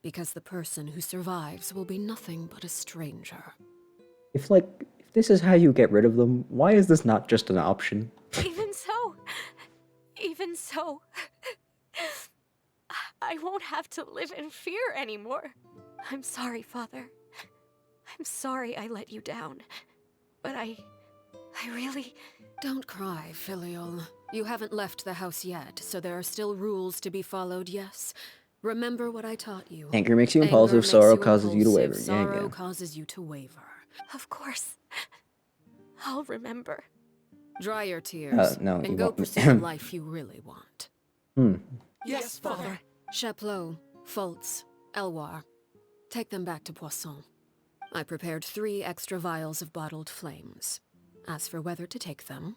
Speaker 4: because the person who survives will be nothing but a stranger.
Speaker 1: If this is how you get rid of them, why is this not just an option?
Speaker 6: Even so, I won't have to live in fear anymore. I'm sorry, Father. I'm sorry I let you down. But I really...
Speaker 4: Don't cry, Filial. You haven't left the house yet, so there are still rules to be followed, yes? Remember what I taught you.
Speaker 1: Anger makes you impulsive, sorrow causes you to waver.
Speaker 4: Sorrow causes you to waver.
Speaker 6: Of course. I'll remember.
Speaker 4: Dry your tears, and go pursue the life you really want.
Speaker 12: Yes, Father.
Speaker 4: Chaplot, Foltz, Elwar. Take them back to Poisson. I prepared 3 extra vials of bottled flames. As for whether to take them,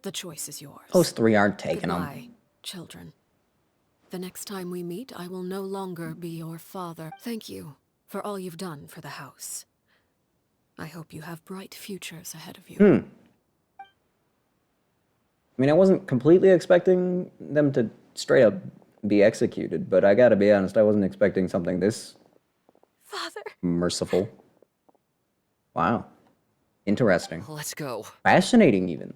Speaker 4: the choice is yours.
Speaker 1: Those 3 aren't taking
Speaker 4: Goodbye,
Speaker 1: them.
Speaker 4: children. The next time we meet, I will no longer be your father. Thank you for all you've done for the house. I hope you have bright futures ahead of you.
Speaker 1: I mean, I wasn't completely expecting them to straight up be executed, but I gotta be honest, I wasn't expecting something this...
Speaker 6: Father.
Speaker 1: Merciful. Wow. Interesting.
Speaker 5: Let's go.
Speaker 1: Fascinating, even.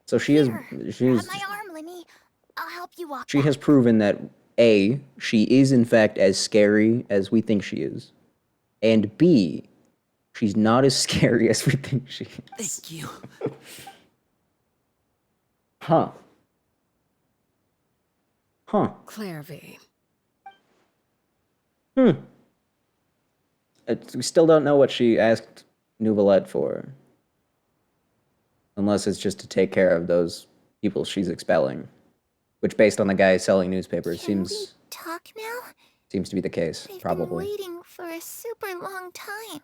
Speaker 1: So she's
Speaker 9: Grab my arm, Lenny. I'll help you walk.
Speaker 1: She has proven that A, she is in fact as scary as we think she is, and B, She's not as scary as we think she is.
Speaker 7: Thank you.
Speaker 1: Huh. Huh.
Speaker 4: Clairvy.
Speaker 1: We still don't know what she asked Nouvelette for. Unless it's just to take care of those people she's expelling. Which, based on the guy selling newspapers,
Speaker 3: Can we
Speaker 1: seems
Speaker 3: talk now?
Speaker 1: to be the case,
Speaker 3: I've
Speaker 1: probably.
Speaker 3: been waiting for a super long time.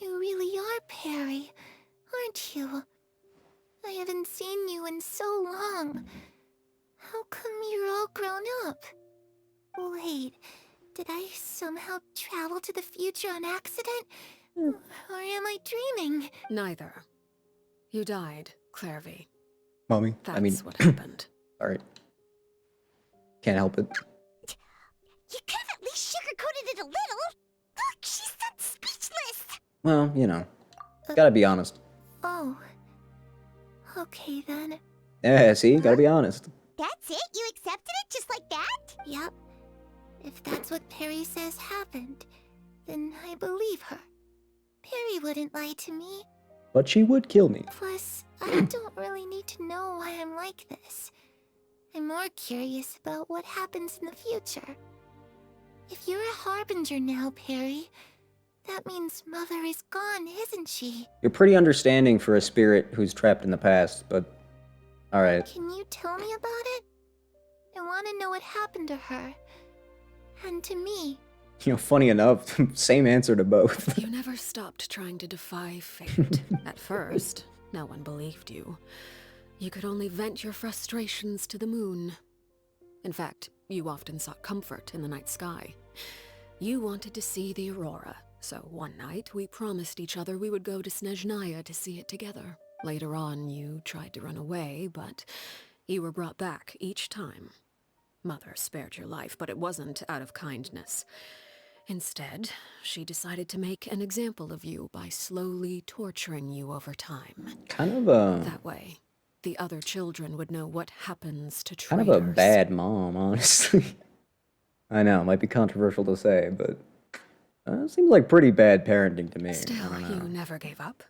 Speaker 3: You really are Perry, aren't you? I haven't seen you in so long. How come you're all grown up? Wait, did I somehow travel to the future on accident? Or am I dreaming?
Speaker 4: Neither. You died, Clairvy.
Speaker 1: Mommy,
Speaker 4: That's what happened.
Speaker 1: Alright. Can't help it.
Speaker 9: You could have at least sugarcoated it a little. Look, she's so speechless.
Speaker 1: Well, you know. Gotta be honest.
Speaker 3: Oh. Okay then.
Speaker 1: Yeah, see? Gotta be honest.
Speaker 9: That's it? You accepted it just like that?
Speaker 3: Yep. If that's what Perry says happened, then I believe her. Perry wouldn't lie to me.
Speaker 1: But she would kill me.
Speaker 3: Plus, I don't really need to know why I'm like this. I'm more curious about what happens in the future. If you're a harbinger now, Perry, that means Mother is gone, isn't she?
Speaker 1: You're pretty understanding for a spirit who's trapped in the past, but... Alright.
Speaker 3: Can you tell me about it? I want to know what happened to her. And to me.
Speaker 1: You know, funny enough, same answer to both.
Speaker 4: You never stopped trying to defy fate. At first, no one believed you. You could only vent your frustrations to the moon. In fact, you often sought comfort in the night sky. You wanted to see the aurora, so one night we promised each other we would go to Snezhnaya to see it together. Later on, you tried to run away, but you were brought back each time. Mother spared your life, but it wasn't out of kindness. Instead, she decided to make an example of you by slowly torturing you over time.
Speaker 1: Kind of a...
Speaker 4: That way, the other children would know what happens to
Speaker 1: Kind
Speaker 4: traitors.
Speaker 1: of a bad mom, honestly. I know, it might be controversial to say, but... it seems like pretty bad parenting to me.
Speaker 4: Still, you never gave up.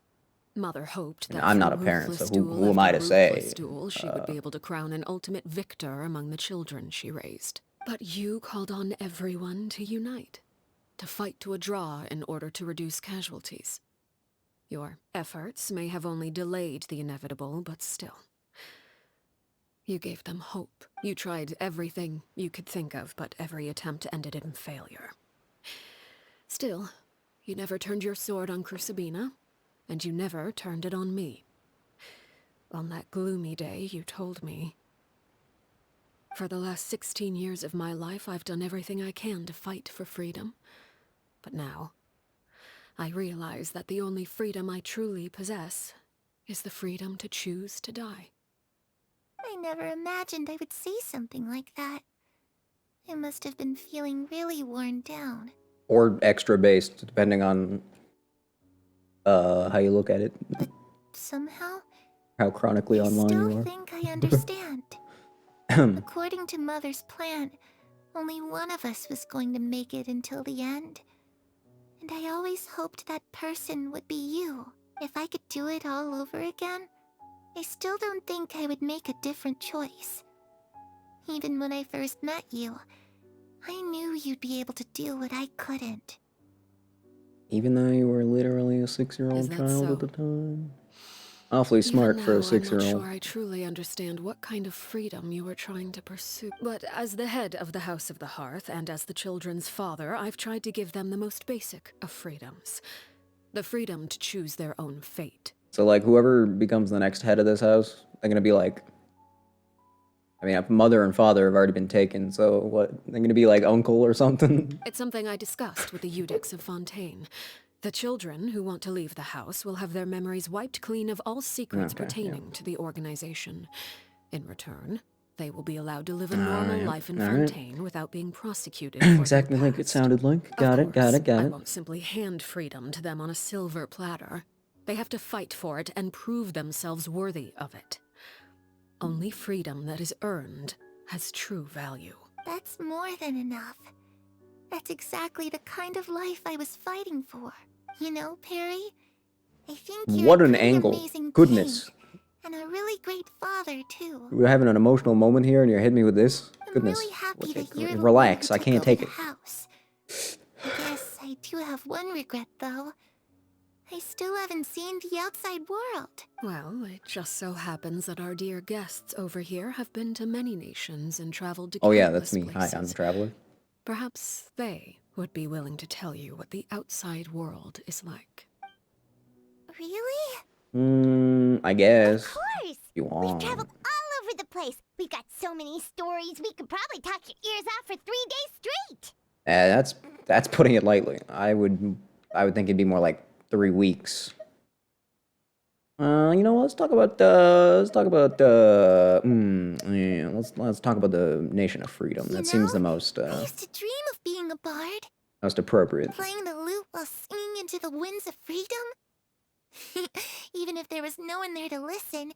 Speaker 4: Mother hoped that
Speaker 1: I'm not a
Speaker 4: through
Speaker 1: parent,
Speaker 4: ruthless
Speaker 1: so who
Speaker 4: duel
Speaker 1: am I
Speaker 4: after
Speaker 1: to say?
Speaker 4: ruthless duel, she would be able to crown an ultimate victor among the children she raised. But you called on everyone to unite, to fight to a draw in order to reduce casualties. Your efforts may have only delayed the inevitable, but still. You gave them hope. You tried everything you could think of, but every attempt ended in failure. Still, you never turned your sword on Crucibina, and you never turned it on me. On that gloomy day, you told me, "For the last 16 years of my life, I've done everything I can to fight for freedom. But now, I realize that the only freedom I truly possess is the freedom to choose to die."
Speaker 3: I never imagined I would say something like that. I must have been feeling really worn down.
Speaker 1: Or extra based, depending on how you look at it.
Speaker 3: But somehow,
Speaker 1: How chronically
Speaker 3: I
Speaker 1: online
Speaker 3: still
Speaker 1: you are.
Speaker 3: think I understand. According to Mother's plan, only one of us was going to make it until the end. And I always hoped that person would be you. If I could do it all over again, I still don't think I would make a different choice. Even when I first met you, I knew you'd be able to do what I couldn't.
Speaker 1: Even though you were literally a 6-year-old
Speaker 4: Is that
Speaker 1: child
Speaker 4: so?
Speaker 1: at the time. Awfully smart
Speaker 4: Even
Speaker 1: for
Speaker 4: now,
Speaker 1: a 6-year-old.
Speaker 4: I'm not sure I truly understand what kind of freedom you were trying to pursue. But as the head of the House of the Hearth, and as the children's father, I've tried to give them the most basic of freedoms. The freedom to choose their own fate.
Speaker 1: So, like, whoever becomes the next head of this house, they're gonna be like... I mean, mother and father have already been taken, so what? They're gonna be like uncle or something?
Speaker 4: It's something I discussed with the Eudix of Fontaine. The children who want to leave the house will have their memories wiped clean of all secrets pertaining to the organization. In return, they will be allowed to live a normal life in Fontaine without being prosecuted for
Speaker 1: Exactly
Speaker 4: their
Speaker 1: like it sounded like. Got
Speaker 4: Of
Speaker 1: it, got it,
Speaker 4: course,
Speaker 1: got
Speaker 4: I
Speaker 1: it.
Speaker 4: won't simply hand freedom to them on a silver platter. They have to fight for it and prove themselves worthy of it. Only freedom that is earned has true value.
Speaker 3: That's more than enough. That's exactly the kind of life I was fighting for. You know, Perry, I think you're
Speaker 1: What
Speaker 3: a
Speaker 1: an
Speaker 3: pretty
Speaker 1: angle.
Speaker 3: amazing
Speaker 1: Goodness.
Speaker 3: king, and a really great father, too.
Speaker 1: We're having an emotional moment here and you're hitting me with this? Goodness.
Speaker 3: Really happy
Speaker 1: Okay,
Speaker 3: that you're the
Speaker 1: relax,
Speaker 3: one
Speaker 1: I
Speaker 3: who
Speaker 1: can't
Speaker 3: took
Speaker 1: take
Speaker 3: over
Speaker 1: it.
Speaker 3: the house. I guess I do have one regret, though. I still haven't seen the outside world.
Speaker 4: Well, it just so happens that our dear guests over here have been to many nations and traveled to
Speaker 1: Oh yeah,
Speaker 4: countless
Speaker 1: that's me. Hi, I'm
Speaker 4: places.
Speaker 1: the traveler.
Speaker 4: Perhaps they would be willing to tell you what the outside world is like.
Speaker 3: Really?
Speaker 1: I guess.
Speaker 9: Of course!
Speaker 1: You
Speaker 9: We've
Speaker 1: want.
Speaker 9: traveled all over the place. We've got so many stories, we could probably talk your ears off for 3 days straight.
Speaker 1: That's putting it lightly. I would think it'd be more like 3 weeks. You know what? Let's talk about let's talk about the Nation of Freedom. That seems the most
Speaker 3: I used to dream of being a bard,
Speaker 1: most appropriate.
Speaker 3: playing the lute while singing into the winds of freedom. Even if there was no one there to listen,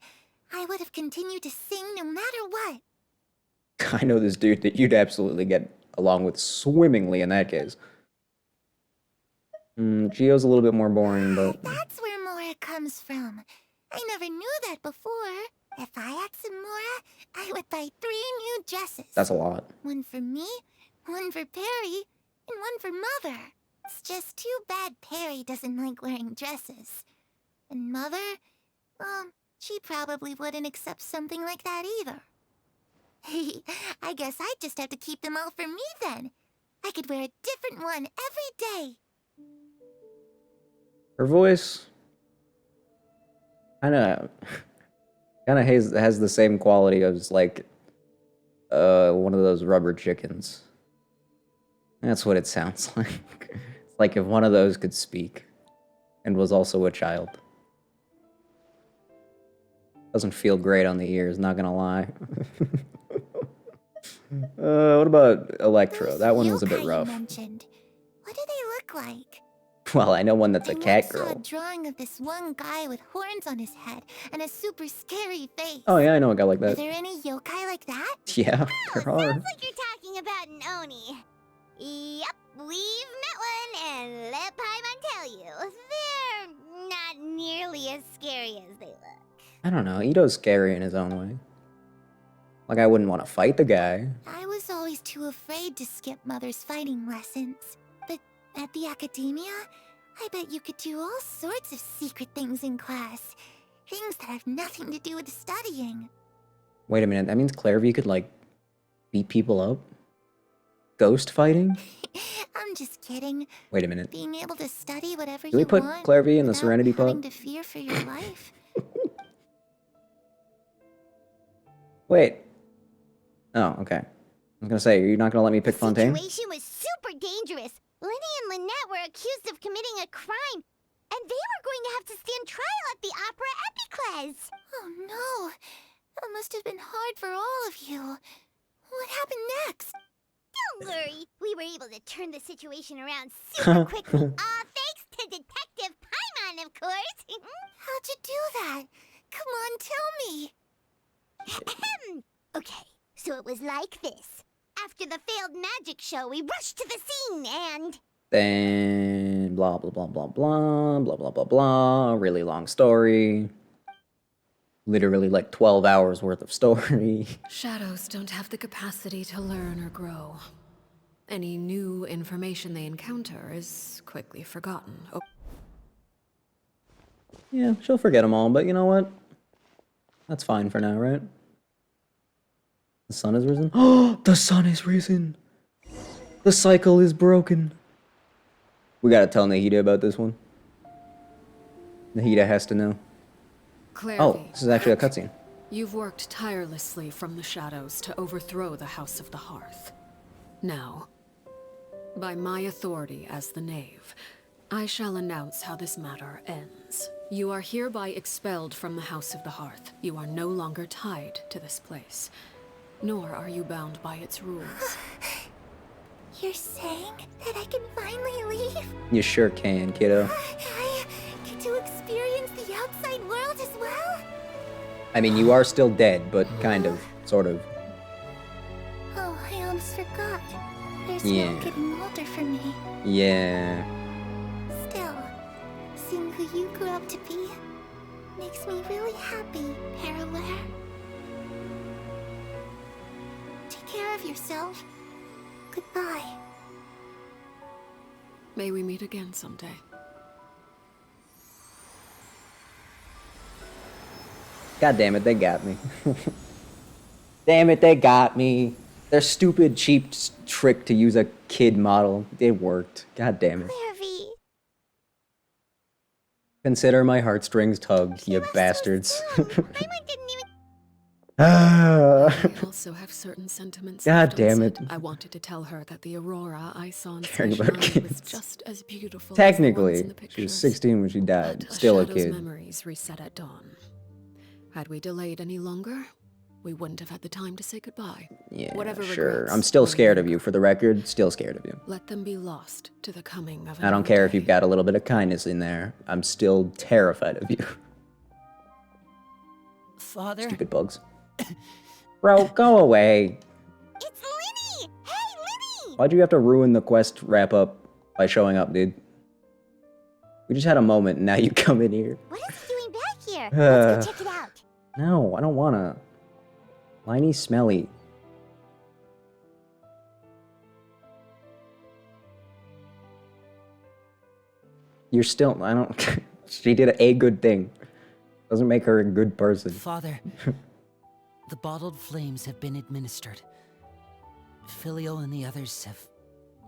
Speaker 3: I would have continued to sing no matter what.
Speaker 1: I know this dude that you'd absolutely get along with swimmingly in that case. Geo's a little bit more boring, but
Speaker 3: That's where Mora comes from. I never knew that before. If I had some Mora, I would buy 3 new dresses.
Speaker 1: that's a lot.
Speaker 3: One for me, one for Perry, and one for Mother. It's just too bad Perry doesn't like wearing dresses. And Mother, well, she probably wouldn't accept something like that either. I guess I'd just have to keep them all for me then. I could wear a different one every day.
Speaker 1: Her voice kind of has the same quality as like one of those rubber chickens. That's what it sounds like. It's like if one of those could speak and was also a child. Doesn't feel great on the ears, not gonna lie. What about Electro? That one was a bit
Speaker 3: yokai
Speaker 1: rough.
Speaker 3: You mentioned. What do they look like?
Speaker 1: Well, I know one that's a
Speaker 3: I
Speaker 1: cat
Speaker 3: once saw a
Speaker 1: girl.
Speaker 3: drawing of this one guy with horns on his head and a super scary face.
Speaker 1: Oh yeah, I know a guy like
Speaker 3: Are
Speaker 1: that.
Speaker 3: there any yokai like that?
Speaker 1: Yeah, there are.
Speaker 9: Sounds like you're talking about an Oni. Yep, we've met one, and let Paimon tell you, they're not nearly as scary as they look.
Speaker 1: I don't know. Ito's scary in his own way. Like, I wouldn't want to fight the guy.
Speaker 3: I was always too afraid to skip Mother's fighting lessons. But at the academia, I bet you could do all sorts of secret things in class. Things that have nothing to do with studying.
Speaker 1: Wait a minute. That means Clairvy could, like, beat people up? Ghost fighting?
Speaker 3: I'm just kidding.
Speaker 1: Wait a minute.
Speaker 3: Being able to study whatever
Speaker 1: Do we
Speaker 3: you
Speaker 1: put
Speaker 3: want
Speaker 1: Clairvy in the
Speaker 3: without
Speaker 1: Serenity
Speaker 3: having
Speaker 1: Pod?
Speaker 3: to fear for your life.
Speaker 1: Wait. Oh, okay. I was gonna say, are you not gonna let me pick Fontaine?
Speaker 9: The situation was super dangerous. Lenny and Lynette were accused of committing a crime, and they were going to have to stand trial at the Opera Epicles.
Speaker 3: Oh no! That must have been hard for all of you. What happened next?
Speaker 9: Don't worry, we were able to turn the situation around super quickly, all thanks to Detective Paimon, of course.
Speaker 3: How'd you do that? Come on, tell me.
Speaker 9: Okay, so it was like this. After the failed magic show, we rushed to the scene and...
Speaker 1: Then blah blah blah blah blah blah blah blah blah. Really long story. Literally like 12 hours worth of story.
Speaker 4: Shadows don't have the capacity to learn or grow. Any new information they encounter is quickly forgotten. Oh.
Speaker 1: Yeah, she'll forget them all, but you know what? That's fine for now, right? The sun has risen? Oh, the sun has risen! The cycle is broken. We gotta tell Nahida about this one. Nahida has to know.
Speaker 4: Clairvy,
Speaker 1: Oh, this is actually a cutscene.
Speaker 4: you've worked tirelessly from the shadows to overthrow the House of the Hearth. Now, by my authority as the Knave, I shall announce how this matter ends. You are hereby expelled from the House of the Hearth. You are no longer tied to this place, nor are you bound by its rules.
Speaker 3: You're saying that I can finally leave?
Speaker 1: You sure can, kiddo.
Speaker 3: I get to experience the outside world as well?
Speaker 1: I mean, you are still dead, but kind of, sort of.
Speaker 3: Oh, I almost forgot. There's
Speaker 1: Yeah.
Speaker 3: no getting older for me.
Speaker 1: Yeah.
Speaker 3: Still, you grew up to be makes me really happy, Parallel. Take care of yourself. Goodbye.
Speaker 4: May we meet again someday.
Speaker 1: God damn it, they got me. Damn it, they got me. Their stupid, cheap trick to use a kid model. It worked. God damn it.
Speaker 3: Clairvy.
Speaker 1: Consider my heartstrings tugged, you bastards.
Speaker 4: I also have certain sentiments.
Speaker 1: God damn it.
Speaker 4: I wanted to tell her that the Aurora I saw in
Speaker 1: Caring
Speaker 4: Station
Speaker 1: about
Speaker 4: 9 was
Speaker 1: kids.
Speaker 4: just as beautiful
Speaker 1: Technically,
Speaker 4: as the ones in the
Speaker 1: she was
Speaker 4: pictures.
Speaker 1: 16 when she died.
Speaker 4: But
Speaker 1: Still a
Speaker 4: Shadow's
Speaker 1: kid.
Speaker 4: memories reset at dawn. Had we delayed any longer, we wouldn't have had the time to say goodbye.
Speaker 1: Yeah,
Speaker 4: Whatever
Speaker 1: sure.
Speaker 4: regrets
Speaker 1: I'm still
Speaker 4: may
Speaker 1: scared of
Speaker 4: linger,
Speaker 1: you. For the record, still scared of you.
Speaker 4: Let them be lost to the coming of
Speaker 1: I don't
Speaker 4: another
Speaker 1: care if
Speaker 4: day.
Speaker 1: you've got a little bit of kindness in there. I'm still terrified of you.
Speaker 2: Father?
Speaker 1: Stupid bugs. Bro, go away.
Speaker 3: It's Linny! Hey, Linny!
Speaker 1: Why'd you have to ruin the quest wrap-up by showing up, dude? We just had a moment, and now you come in here.
Speaker 3: What is he doing back here? Let's go check it out.
Speaker 1: No, I don't wanna. Liney smelly. You're still, I don't, she did a good thing. Doesn't make her a good person.
Speaker 2: Father, the bottled flames have been administered. Filio and the others have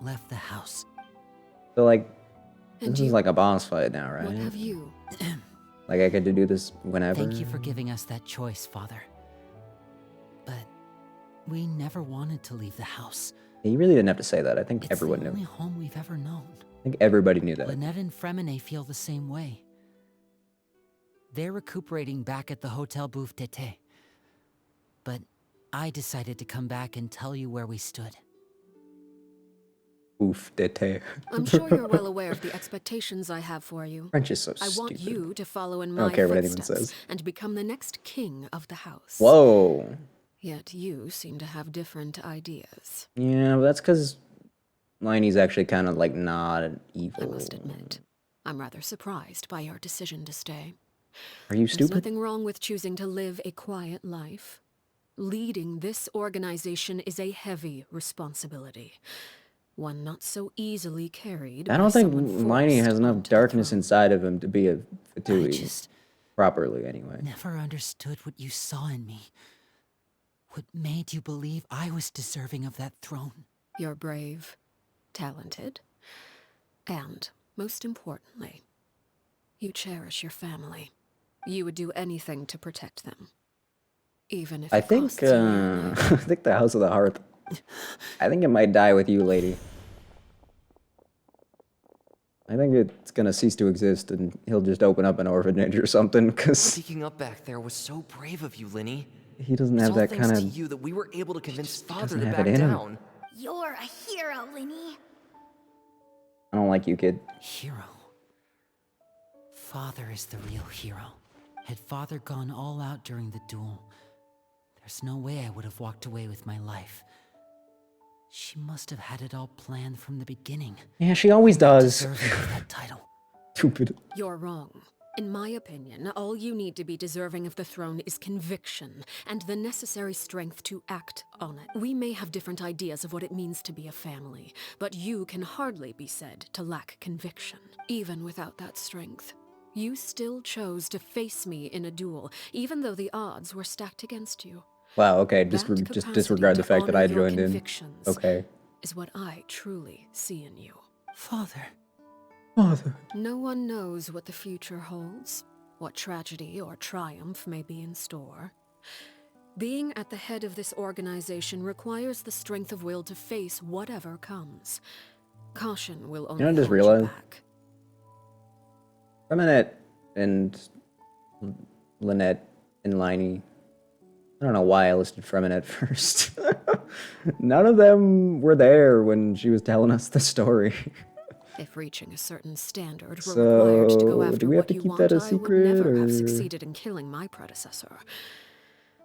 Speaker 2: left the house.
Speaker 1: So like,
Speaker 4: And
Speaker 1: this
Speaker 4: you?
Speaker 1: is like a boss fight now, right?
Speaker 4: What have you?
Speaker 1: Like I get to do this whenever?
Speaker 2: Thank you for giving us that choice, Father. But we never wanted to leave the house.
Speaker 1: Yeah, you really didn't have to say that. I think
Speaker 2: It's
Speaker 1: everyone
Speaker 2: the
Speaker 1: knew.
Speaker 2: only home we've ever known.
Speaker 1: I think everybody knew that.
Speaker 2: Lynette and Fremine feel the same way. They're recuperating back at the Hotel Bouffe d'été. But I decided to come back and tell you where we stood.
Speaker 1: Oof, d'été.
Speaker 4: I'm sure you're well aware of the expectations I have for you.
Speaker 1: French is so
Speaker 4: I want
Speaker 1: stupid.
Speaker 4: you to follow in
Speaker 1: I
Speaker 4: my
Speaker 1: don't care what anyone
Speaker 4: footsteps
Speaker 1: says.
Speaker 4: and become the next king of the house.
Speaker 1: Whoa.
Speaker 4: Yet you seem to have different ideas.
Speaker 1: Yeah, but that's because Liney's actually kind of like not evil.
Speaker 4: I must admit, I'm rather surprised by your decision to stay.
Speaker 1: Are you
Speaker 4: There's
Speaker 1: stupid?
Speaker 4: nothing wrong with choosing to live a quiet life. Leading this organization is a heavy responsibility. One not so easily carried
Speaker 1: I don't
Speaker 4: by
Speaker 1: think
Speaker 4: someone
Speaker 1: Liney
Speaker 4: forced
Speaker 1: has enough
Speaker 4: onto the
Speaker 1: darkness
Speaker 4: throne.
Speaker 1: inside of him to be a
Speaker 2: I
Speaker 1: Fatui.
Speaker 2: just
Speaker 1: Properly, anyway.
Speaker 2: never understood what you saw in me. What made you believe I was deserving of that throne?
Speaker 4: You're brave, talented, and, most importantly, you cherish your family. You would do anything to protect them. Even if
Speaker 1: I
Speaker 4: it
Speaker 1: think,
Speaker 4: costs you your life.
Speaker 1: I think the House of the Hearth, I think it might die with you, lady. I think it's gonna cease to exist and he'll just open up an orphanage or something, because
Speaker 5: Speaking up back there was so brave of you, Linny.
Speaker 1: he doesn't
Speaker 5: It's
Speaker 1: have
Speaker 5: all
Speaker 1: that
Speaker 5: thanks
Speaker 1: kind
Speaker 5: to
Speaker 1: of...
Speaker 5: you that we were able to convince Father
Speaker 1: doesn't
Speaker 5: to
Speaker 1: have
Speaker 5: back
Speaker 1: it in him.
Speaker 5: down.
Speaker 3: You're a hero, Linny.
Speaker 1: I don't like you, kid.
Speaker 2: Hero. Father is the real hero. Had Father gone all out during the duel, there's no way I would have walked away with my life. She must have had it all planned from the beginning.
Speaker 1: Yeah, she always does.
Speaker 2: Deserving of that title.
Speaker 1: Stupid.
Speaker 4: You're wrong. In my opinion, all you need to be deserving of the throne is conviction and the necessary strength to act on it. We may have different ideas of what it means to be a family, but you can hardly be said to lack conviction. Even without that strength, you still chose to face me in a duel, even though the odds were stacked against you.
Speaker 1: Wow, okay, just
Speaker 4: That
Speaker 1: just
Speaker 4: capacity
Speaker 1: disregard the
Speaker 4: to
Speaker 1: fact that
Speaker 4: honor
Speaker 1: I
Speaker 4: your
Speaker 1: joined in.
Speaker 4: convictions
Speaker 1: Okay.
Speaker 4: is what I truly see in you.
Speaker 2: Father.
Speaker 1: Father.
Speaker 4: No one knows what the future holds, what tragedy or triumph may be in store. Being at the head of this organization requires the strength of will to face whatever comes. Caution will only
Speaker 1: I just
Speaker 4: hold you
Speaker 1: realized?
Speaker 4: back.
Speaker 1: Reminette and Lynette and Liney. I don't know why I listed Freminette first. None of them were there when she was telling us the story.
Speaker 4: If reaching a certain standard were required to go
Speaker 1: So,
Speaker 4: after
Speaker 1: do we have
Speaker 4: what
Speaker 1: to
Speaker 4: you
Speaker 1: keep
Speaker 4: want,
Speaker 1: that a
Speaker 4: I would
Speaker 1: secret,
Speaker 4: never have
Speaker 1: or-
Speaker 4: succeeded in killing my predecessor.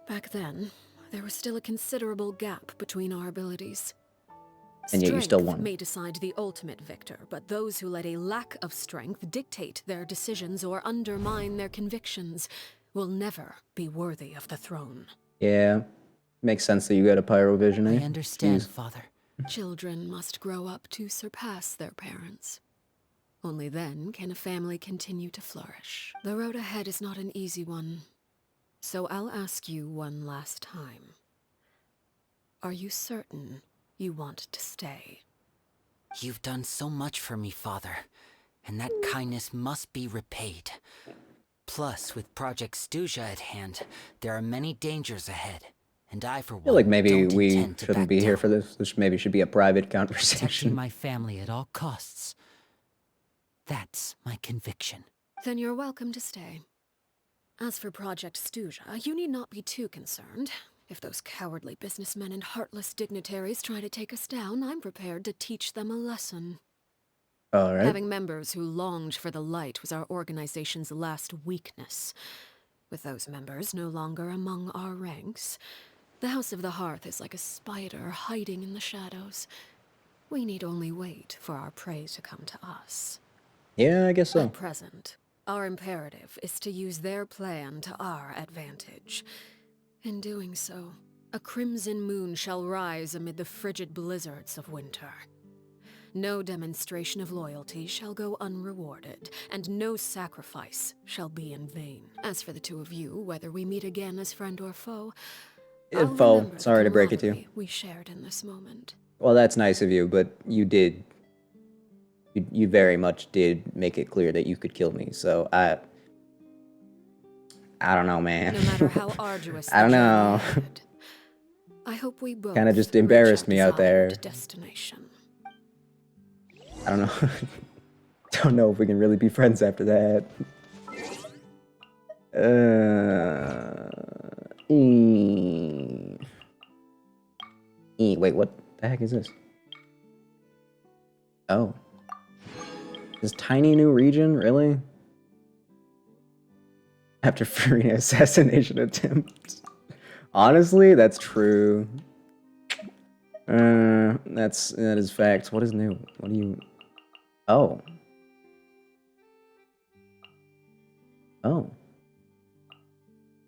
Speaker 4: Back then, there was still a considerable gap between our abilities.
Speaker 1: And yet you still
Speaker 4: Strength
Speaker 1: won.
Speaker 4: may decide the ultimate victor, but those who let a lack of strength dictate their decisions or undermine their convictions will never be worthy of the throne.
Speaker 1: Yeah. Makes sense that you got a pyrovision, eh?
Speaker 2: I understand,
Speaker 1: Jeez.
Speaker 2: Father.
Speaker 4: Children must grow up to surpass their parents. Only then can a family continue to flourish. The road ahead is not an easy one, so I'll ask you one last time. Are you certain you want to stay?
Speaker 2: You've done so much for me, Father, and that kindness must be repaid. Plus, with Project Stuja at hand, there are many dangers ahead, and I, for
Speaker 1: I feel like
Speaker 2: one,
Speaker 1: maybe
Speaker 2: don't
Speaker 1: we
Speaker 2: intend to
Speaker 1: shouldn't
Speaker 2: back
Speaker 1: be here
Speaker 2: down.
Speaker 1: for this. This maybe should be a private
Speaker 2: Protecting
Speaker 1: conversation.
Speaker 2: my family at all costs. That's my conviction.
Speaker 4: Then you're welcome to stay. As for Project Stuja, you need not be too concerned. If those cowardly businessmen and heartless dignitaries try to take us down, I'm prepared to teach them a lesson.
Speaker 1: All right.
Speaker 4: Having members who longed for the light was our organization's last weakness. With those members no longer among our ranks, the House of the Hearth is like a spider hiding in the shadows. We need only wait for our prey to come to us.
Speaker 1: Yeah, I guess so.
Speaker 4: At present, our imperative is to use their plan to our advantage. In doing so, a crimson moon shall rise amid the frigid blizzards of winter. No demonstration of loyalty shall go unrewarded, and no sacrifice shall be in vain. As for the two of you, whether we meet again as friend or foe, I'll
Speaker 1: Foe.
Speaker 4: remember the
Speaker 1: Sorry to break it to you.
Speaker 4: camaraderie we shared in this moment.
Speaker 1: Well, that's nice of you, but you did. You very much did make it clear that you could kill me. So I don't know, man.
Speaker 4: No matter how arduous
Speaker 1: I don't
Speaker 4: the
Speaker 1: know.
Speaker 4: journey ahead, I hope we both
Speaker 1: Kind of just
Speaker 4: reach
Speaker 1: embarrassed
Speaker 4: our
Speaker 1: me out there.
Speaker 4: desired destination.
Speaker 1: I don't know. Don't know if we can really be friends after that. Wait, what the heck is this? Oh. This tiny new region, really? After fearing an assassination attempt. Honestly, that's true. That is fact. What is new? What do you... Oh. Oh.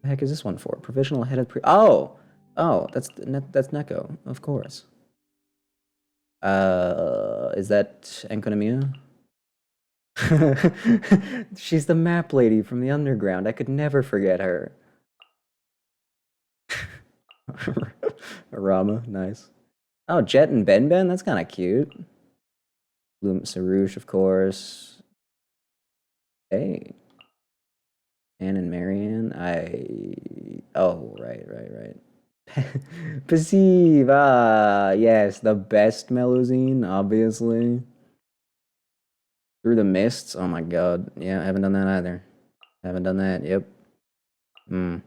Speaker 1: The heck is this one for? Provisional headed pre... Oh! Oh, that's Neko, of course. Is that Enkonomiya? She's the map lady from the underground. I could never forget her. Rama, nice. Oh, Jet and Ben, that's kind of cute. Bloom Sarouche, of course. Hey. Anne and Marianne, oh, right. Perceive, yes, the best Melusine, obviously. Through the Mists, oh my god. Yeah, I haven't done that either. Haven't done that, yep. Who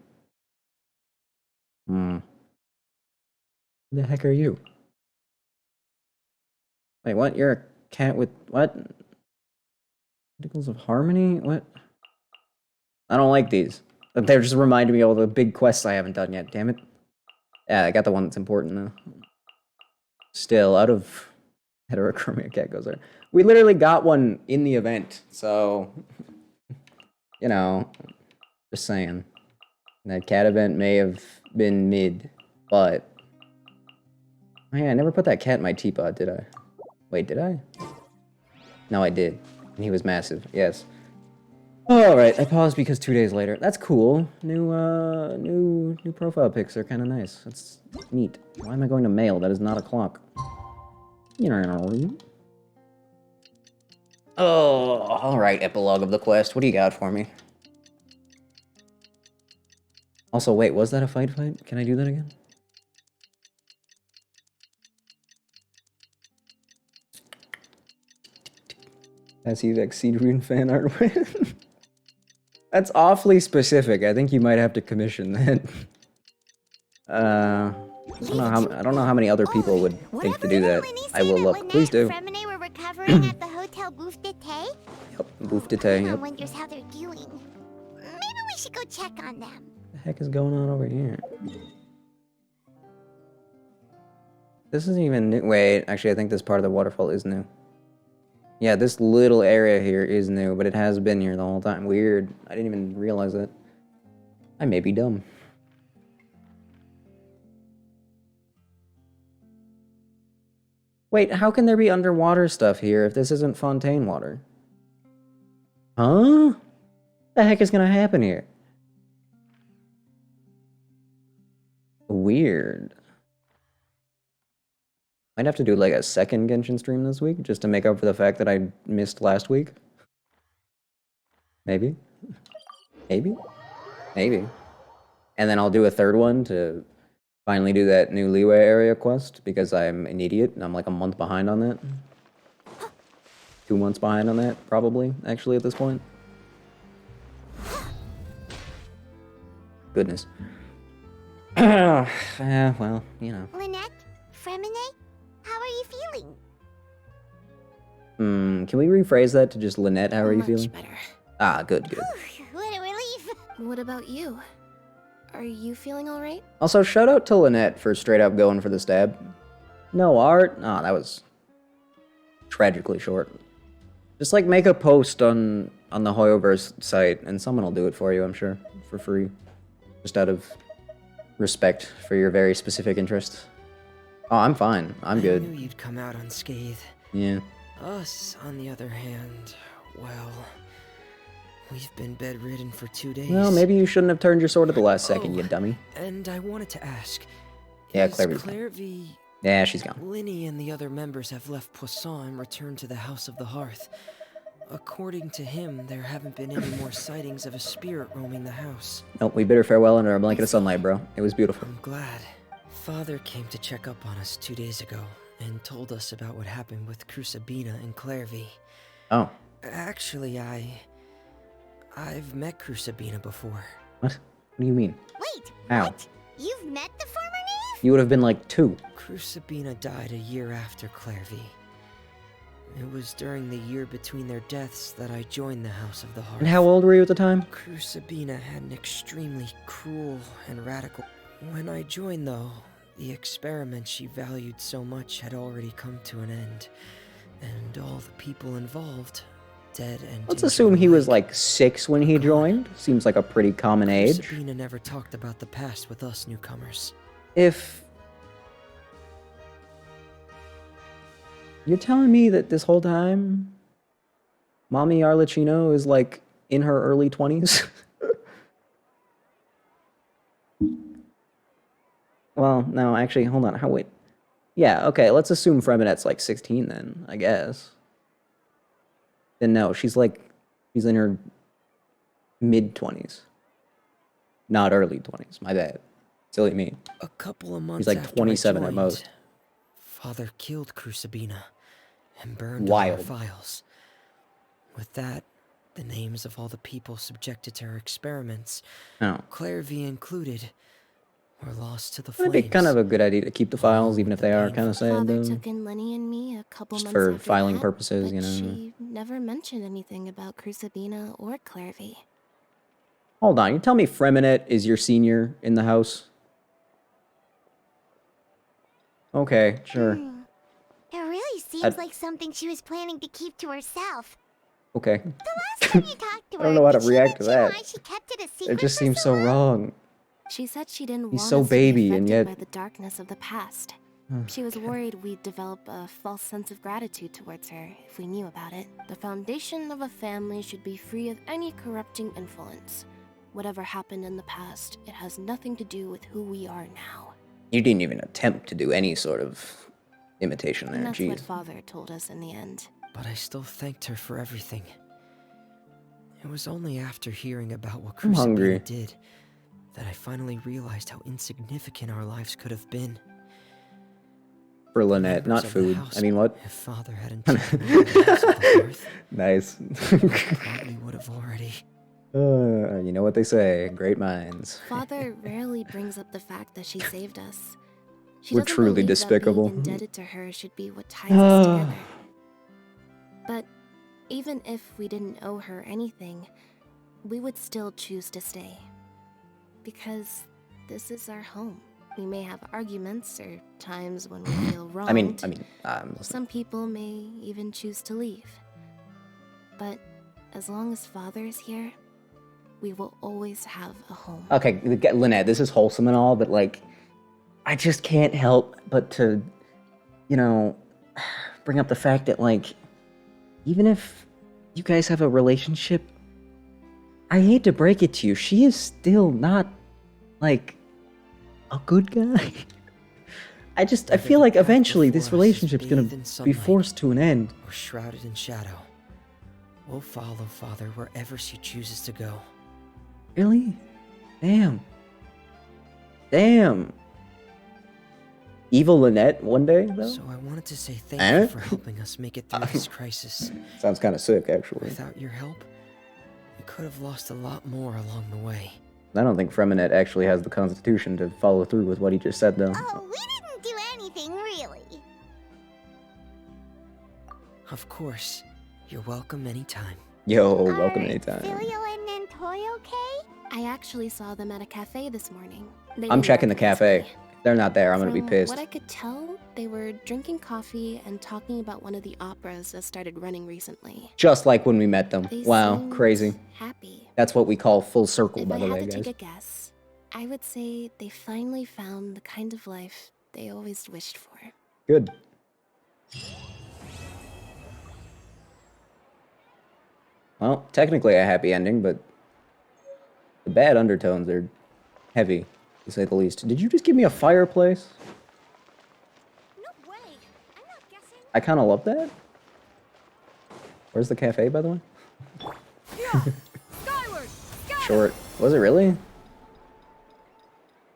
Speaker 1: the heck are you? Wait, what? You're a cat with what? Particles of Harmony? What? I don't like these. They're just reminding me of all the big quests I haven't done yet, damn it. Yeah, I got the one that's important though. Still, out of heterochromia cat goes there. We literally got one in the event, so you know, just saying. That cat event may have been mid, but oh yeah, I never put that cat in my teapot, did I? Wait, did I? No, I did. And he was massive, yes. Alright, I paused because 2 days later. That's cool. New profile pics are kind of nice. That's neat. Why am I going to mail? That is not a clock. Oh, alright, epilogue of the quest. What do you got for me? Also, wait, was that a fight? Can I do that again? As he's Exceed Rune fan art with. That's awfully specific. I think you might have to commission that. I don't know how many other people would think to do that. I will look. Please do.
Speaker 9: Fremine were recovering at the Hotel Bouffe d'été?
Speaker 1: Yep, Bouffe d'été, yep.
Speaker 9: Wonders how they're doing. Maybe we should go check on them.
Speaker 1: What the heck is going on over here? This isn't even new. Wait, actually, I think this part of the waterfall is new. Yeah, this little area here is new, but it has been here the whole time. Weird. I didn't even realize it. I may be dumb. Wait, how can there be underwater stuff here if this isn't Fontaine water? Huh? What the heck is gonna happen here? Weird. I'd have to do like a second Genshin stream this week just to make up for the fact that I missed last week. Maybe. Maybe. Maybe. And then I'll do a third one to finally do that new Leeway area quest because I'm an idiot and I'm like a month behind on that. 2 months behind on that, probably, actually, at this point. Goodness. Yeah, well, you know.
Speaker 9: Lynette? Fremine? How are you feeling?
Speaker 1: Can we rephrase that to just Lynette, how are you feeling?
Speaker 8: Much better.
Speaker 1: Ah, good, good.
Speaker 9: What a relief!
Speaker 8: What about you? Are you feeling alright?
Speaker 1: Also, shout out to Lynette for straight up going for the stab. No art? Ah, that was tragically short. Just like make a post on the Hoyoverse site and someone will do it for you, I'm sure, for free. Just out of respect for your very specific interest. Oh, I'm fine. I'm good.
Speaker 7: I knew you'd come out unscathed.
Speaker 1: Yeah.
Speaker 7: Us, on the other hand, well, we've been bedridden for 2 days.
Speaker 1: Well, maybe you shouldn't have turned your sword at the last second, you dummy.
Speaker 7: And I wanted to ask.
Speaker 1: Yeah,
Speaker 7: is
Speaker 1: Clairvy. Yeah, she's gone.
Speaker 7: Linny and the other members have left Poisson and returned to the House of the Hearth. According to him, there haven't been any more sightings of a spirit roaming the house.
Speaker 1: Nope, we bid her farewell under a blanket of sunlight, bro. It was beautiful.
Speaker 7: I'm glad. Father came to check up on us 2 days ago and told us about what happened with Crusabina and Clairvy.
Speaker 1: Oh.
Speaker 7: Actually, I've met Crusabina before.
Speaker 1: What? What do you mean?
Speaker 9: Wait,
Speaker 1: How?
Speaker 9: what? You've met the former knave?
Speaker 1: You would have been like 2.
Speaker 7: Crusabina died a year after Clairvy. It was during the year between their deaths that I joined the House of the Hearth.
Speaker 1: And how old were you at the time?
Speaker 7: Crusabina had an extremely cruel and radical... When I joined, though, the experiment she valued so much had already come to an end. And all the people involved, dead and...
Speaker 1: Let's assume he was like 6 when he joined. Seems like a pretty common age.
Speaker 7: Crusabina never talked about the past with us newcomers.
Speaker 1: If... You're telling me that this whole time, Mommy Arlecchino is like in her early 20s? Well, no, actually, hold on. Wait. Yeah, okay, let's assume Freminette's like 16 then, I guess. Then no, she's in her mid-20s. Not early 20s, my bad. Silly me.
Speaker 7: A couple of months
Speaker 1: She's like 27 at most.
Speaker 7: Father killed Crusabina and burned
Speaker 1: Wild.
Speaker 7: all her files. With that, the names of all the people subjected to her experiments,
Speaker 1: Oh.
Speaker 7: Clairvy included, were lost to the
Speaker 1: It'd
Speaker 7: flames.
Speaker 1: be kind of a good idea to keep the files, even if they are kind of sad,
Speaker 8: Father
Speaker 1: though.
Speaker 8: took in Lenny and me a couple
Speaker 1: Just
Speaker 8: months
Speaker 1: for
Speaker 8: after
Speaker 1: filing
Speaker 8: that,
Speaker 1: purposes,
Speaker 8: but
Speaker 1: you know.
Speaker 8: she never mentioned anything about Crusabina or Clairvy.
Speaker 1: Hold on, you tell me Freminette is your senior in the house? Okay, sure.
Speaker 9: It really seems like something she was planning to keep to herself.
Speaker 1: Okay.
Speaker 9: The last time you talked to her,
Speaker 1: I don't know how to
Speaker 9: did she
Speaker 1: react to
Speaker 9: mention
Speaker 1: that.
Speaker 9: why she kept it a secret
Speaker 1: It just
Speaker 9: for
Speaker 1: seems so
Speaker 9: long?
Speaker 1: wrong.
Speaker 8: She said she didn't
Speaker 1: He's
Speaker 8: want
Speaker 1: so
Speaker 8: us
Speaker 1: baby,
Speaker 8: to be
Speaker 1: and
Speaker 8: affected
Speaker 1: yet-
Speaker 8: by the darkness of the past. She was worried we'd develop a false sense of gratitude towards her if we knew about it. The foundation of a family should be free of any corrupting influence. Whatever happened in the past, it has nothing to do with who we are now.
Speaker 1: You didn't even attempt to do any sort of imitation there,
Speaker 8: And that's
Speaker 1: jeez.
Speaker 8: what Father told us in the end.
Speaker 7: But I still thanked her for everything. It was only after hearing about what
Speaker 1: I'm hungry.
Speaker 7: Crusabina did that I finally realized how insignificant our lives could have been.
Speaker 1: For Lynette, not
Speaker 7: Members of the
Speaker 1: food.
Speaker 7: house,
Speaker 1: I mean, what?
Speaker 7: If Father hadn't taken me to the House of the Hearth,
Speaker 1: Nice.
Speaker 7: probably would have already...
Speaker 1: You know what they say, great minds.
Speaker 8: Father rarely brings up the fact that she saved us. She
Speaker 1: We're
Speaker 8: doesn't
Speaker 1: truly
Speaker 8: believe
Speaker 1: despicable.
Speaker 8: That being indebted to her should be what ties us together. But even if we didn't owe her anything, we would still choose to stay. Because this is our home. We may have arguments or times when we feel wronged.
Speaker 1: I mean,
Speaker 8: Some people may even choose to leave. But as long as Father is here, we will always have a home.
Speaker 1: Okay, Lynette, this is wholesome and all, but like, I just can't help but to, you know, bring up the fact that like, even if you guys have a relationship, I hate to break it to you, she is still not, like, a good guy. I feel like eventually this relationship's gonna be forced to an end.
Speaker 7: Or shrouded in shadow. We'll follow Father wherever she chooses to go.
Speaker 1: Really? Damn. Damn. Evil Lynette one day, though?
Speaker 7: So I wanted to say thank you for helping us make it through this crisis.
Speaker 1: Sounds kind of sick, actually.
Speaker 7: Without your help, we could have lost a lot more along the way.
Speaker 1: I don't think Freminette actually has the constitution to follow through with what he just said, though.
Speaker 9: Oh, we didn't do anything, really.
Speaker 7: Of course. You're welcome anytime.
Speaker 1: Yo, welcome anytime.
Speaker 9: Filio and Nantoy okay?
Speaker 8: I actually saw them at a cafe this morning.
Speaker 1: I'm checking the cafe. If they're not there, I'm gonna be
Speaker 8: From
Speaker 1: pissed.
Speaker 8: what I could tell, they were drinking coffee and talking about one of the operas that started running recently.
Speaker 1: Just like when we met them.
Speaker 8: They
Speaker 1: Wow,
Speaker 8: seemed
Speaker 1: crazy.
Speaker 8: happy.
Speaker 1: That's what we call full circle,
Speaker 8: If
Speaker 1: by
Speaker 8: I
Speaker 1: the way,
Speaker 8: had to
Speaker 1: guys.
Speaker 8: take a guess, I would say they finally found the kind of life they always wished for.
Speaker 1: Good. Well, technically a happy ending, but the bad undertones are heavy, to say the least. Did you just give me a fireplace?
Speaker 6: No way. I'm not guessing.
Speaker 1: I kind of love that. Where's the cafe, by the way?
Speaker 14: Skyward!
Speaker 1: Short. Was it really?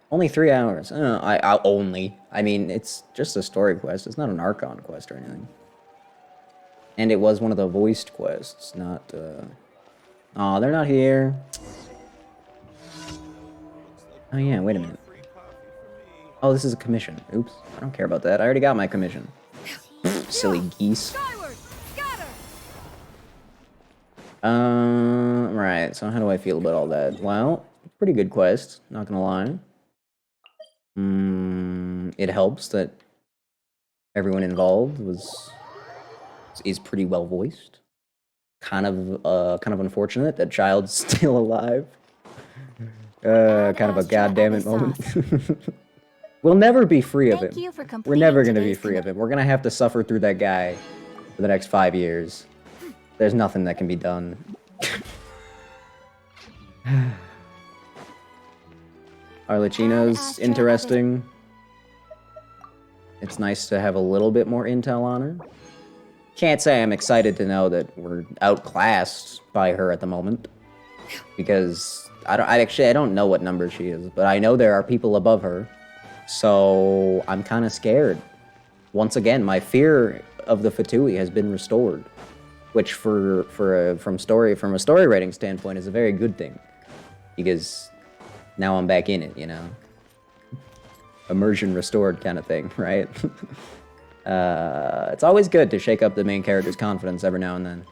Speaker 1: Only 3 hours. I mean, it's just a story quest. It's not an Archon quest or anything. And it was one of the voiced quests, not, Aw, they're not here. Oh yeah, wait a minute. Oh, this is a commission. Oops, I don't care about that. I already got my commission. Silly geese. Right, so how do I feel about all that? Well, pretty good quest, not gonna lie. It helps that everyone involved is pretty well voiced. Kind of unfortunate that Child's still alive. Kind of a goddammit moment. We'll never be free of him. We're never gonna be free of him. We're gonna have to suffer through that guy for the next 5 years. There's nothing that can be done. Arlecchino's interesting. It's nice to have a little bit more intel on her. Can't say I'm excited to know that we're outclassed by her at the moment, because I don't know what number she is, but I know there are people above her, so I'm kind of scared. Once again, my fear of the Fatui has been restored, which from a story writing standpoint is a very good thing, because now I'm back in it, you know. Immersion restored kind of thing, right? It's always good to shake up the main character's confidence every now and then.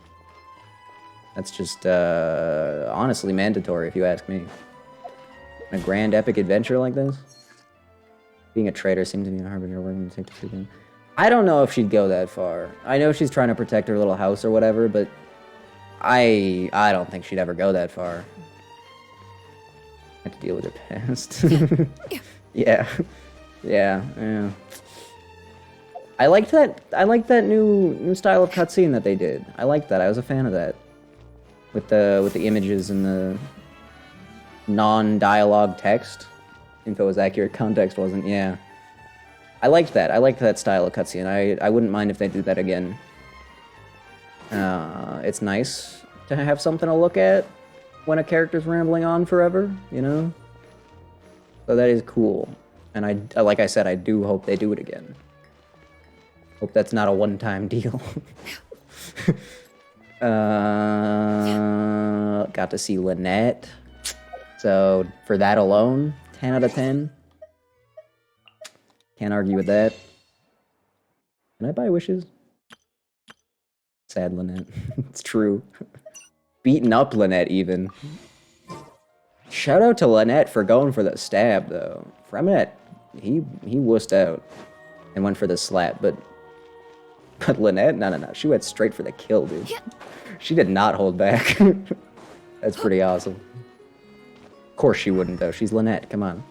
Speaker 1: That's just, honestly mandatory, if you ask me. In a grand epic adventure like this? Being a traitor seems to be a harbinger working to take the freaking... I don't know if she'd go that far. I know she's trying to protect her little house or whatever, but I don't think she'd ever go that far. Have to deal with her past. Yeah. Yeah. I liked that new style of cutscene that they did. I liked that. I was a fan of that. With the images and the non-dialogue text. Info was accurate, context wasn't. Yeah. I liked that. I liked that style of cutscene. I wouldn't mind if they did that again. It's nice to have something to look at when a character's rambling on forever, you know? So that is cool. And like I said, I do hope they do it again. Hope that's not a one-time deal. Got to see Lynette. So for that alone, 10 out of 10. Can't argue with that. Can I buy wishes? Sad Lynette. It's true. Beaten up Lynette, even. Shout out to Lynette for going for the stab, though. Freminette he wussed out and went for the slap, but Lynette, no, she went straight for the kill, dude. She did not hold back. That's pretty awesome. Of course she wouldn't, though. She's Lynette, come on.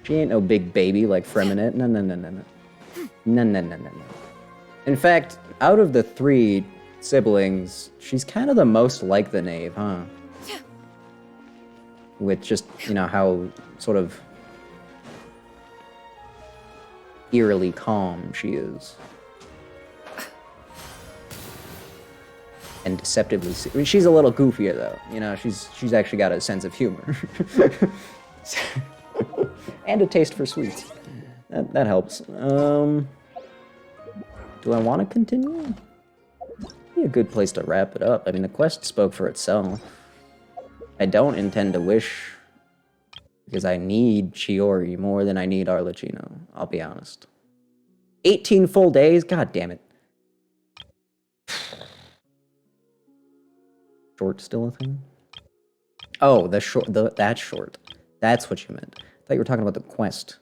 Speaker 1: She ain't no big baby like Freminette. No. No. In fact, out of the 3 siblings, she's kind of the most like the knave, huh? With just, you know, how sort of eerily calm she is. And deceptively... She's a little goofier, though. You know, she's actually got a sense of humor. And a taste for sweets. That helps. Do I want to continue? Be a good place to wrap it up. I mean, the quest spoke for itself. I don't intend to wish, because I need Chiori more than I need Arlecchino. I'll be honest. 18 full days? God damn it. Short still a thing? Oh, that short. That's what you meant. I thought you were talking about the quest.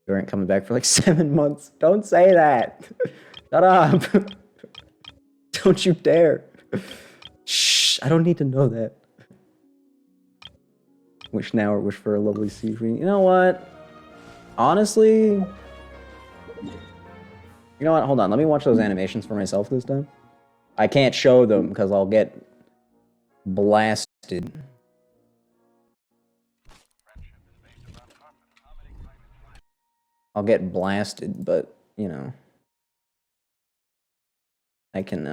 Speaker 1: You aren't coming back for like 7 months. Don't say that. Shut up. Don't you dare. Shh, I don't need to know that. Wish now or wish for a lovely seafood. You know what? Honestly... You know what? Hold on. Let me watch those animations for myself this time. I can't show them because I'll get blasted. I'll get blasted, but, you know. I can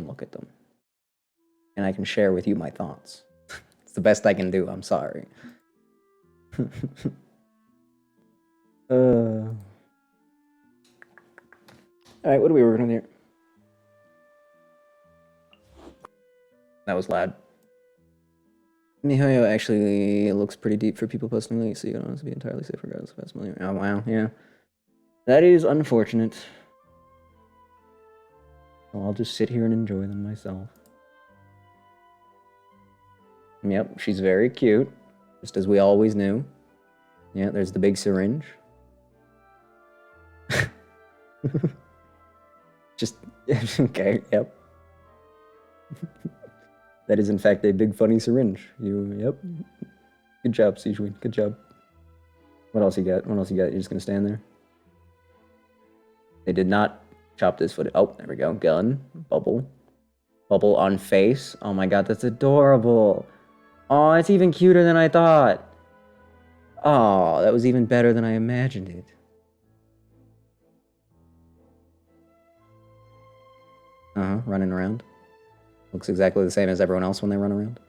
Speaker 1: look at them. And I can share with you my thoughts. It's the best I can do, I'm sorry. Alright, what are we working on here? That was loud. MiHoYo actually looks pretty deep for people posting links, so you don't have to be entirely safe regardless of that's familiar. Oh wow, yeah. That is unfortunate. So I'll just sit here and enjoy them myself. Yep, she's very cute, just as we always knew. Yeah, there's the big syringe. Just, okay, yep. That is in fact a big funny syringe. Yep. Good job, Sejuin, good job. What else you got? What else you got? You're just gonna stand there? They did not chop this footage. Oh, there we go. Gun. Bubble. Bubble on face. Oh my god, that's adorable. Oh, it's even cuter than I thought. Oh, that was even better than I imagined it. Running around. Looks exactly the same as everyone else when they run around.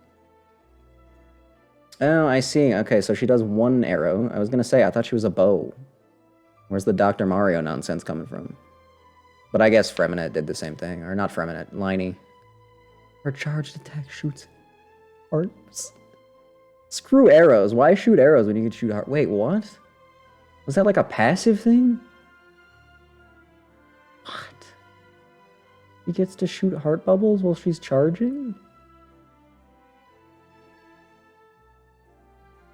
Speaker 1: Oh, I see. Okay, so she does one arrow. I was gonna say, I thought she was a bow. Where's the Dr. Mario nonsense coming from? But I guess Freminette did the same thing. Or not Freminette, Liney. Her charged attack shoots hearts. Screw arrows. Why shoot arrows when you can shoot hearts? Wait, what? Was that like a passive thing? What? She gets to shoot heart bubbles while she's charging?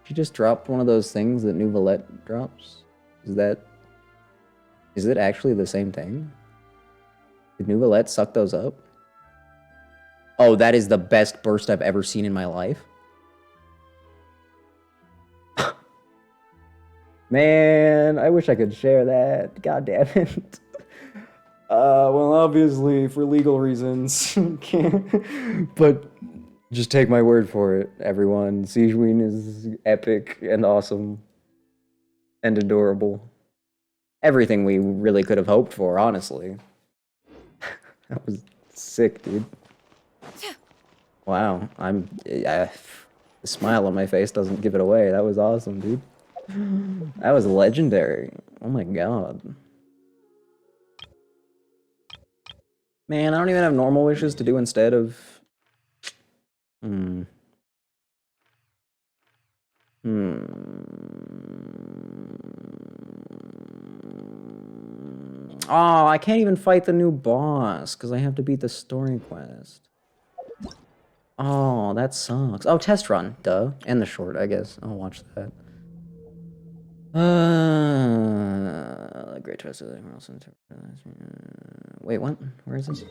Speaker 1: She just dropped one of those things that Nouvellette drops? Is it actually the same thing? Did Nouvellette suck those up? Oh, that is the best burst I've ever seen in my life. Man, I wish I could share that. God damn it. Well, obviously, for legal reasons. But just take my word for it, everyone. Sejuin is epic and awesome. And adorable. Everything we really could have hoped for, honestly. That was sick, dude. Wow, the smile on my face doesn't give it away. That was awesome, dude. That was legendary. Oh my god. Man, I don't even have normal wishes to do instead of... Oh, I can't even fight the new boss, because I have to beat the story quest. Oh, that sucks. Oh, test run, duh. And the short, I guess. I'll watch that. Great twist of the wait, what? Where is this?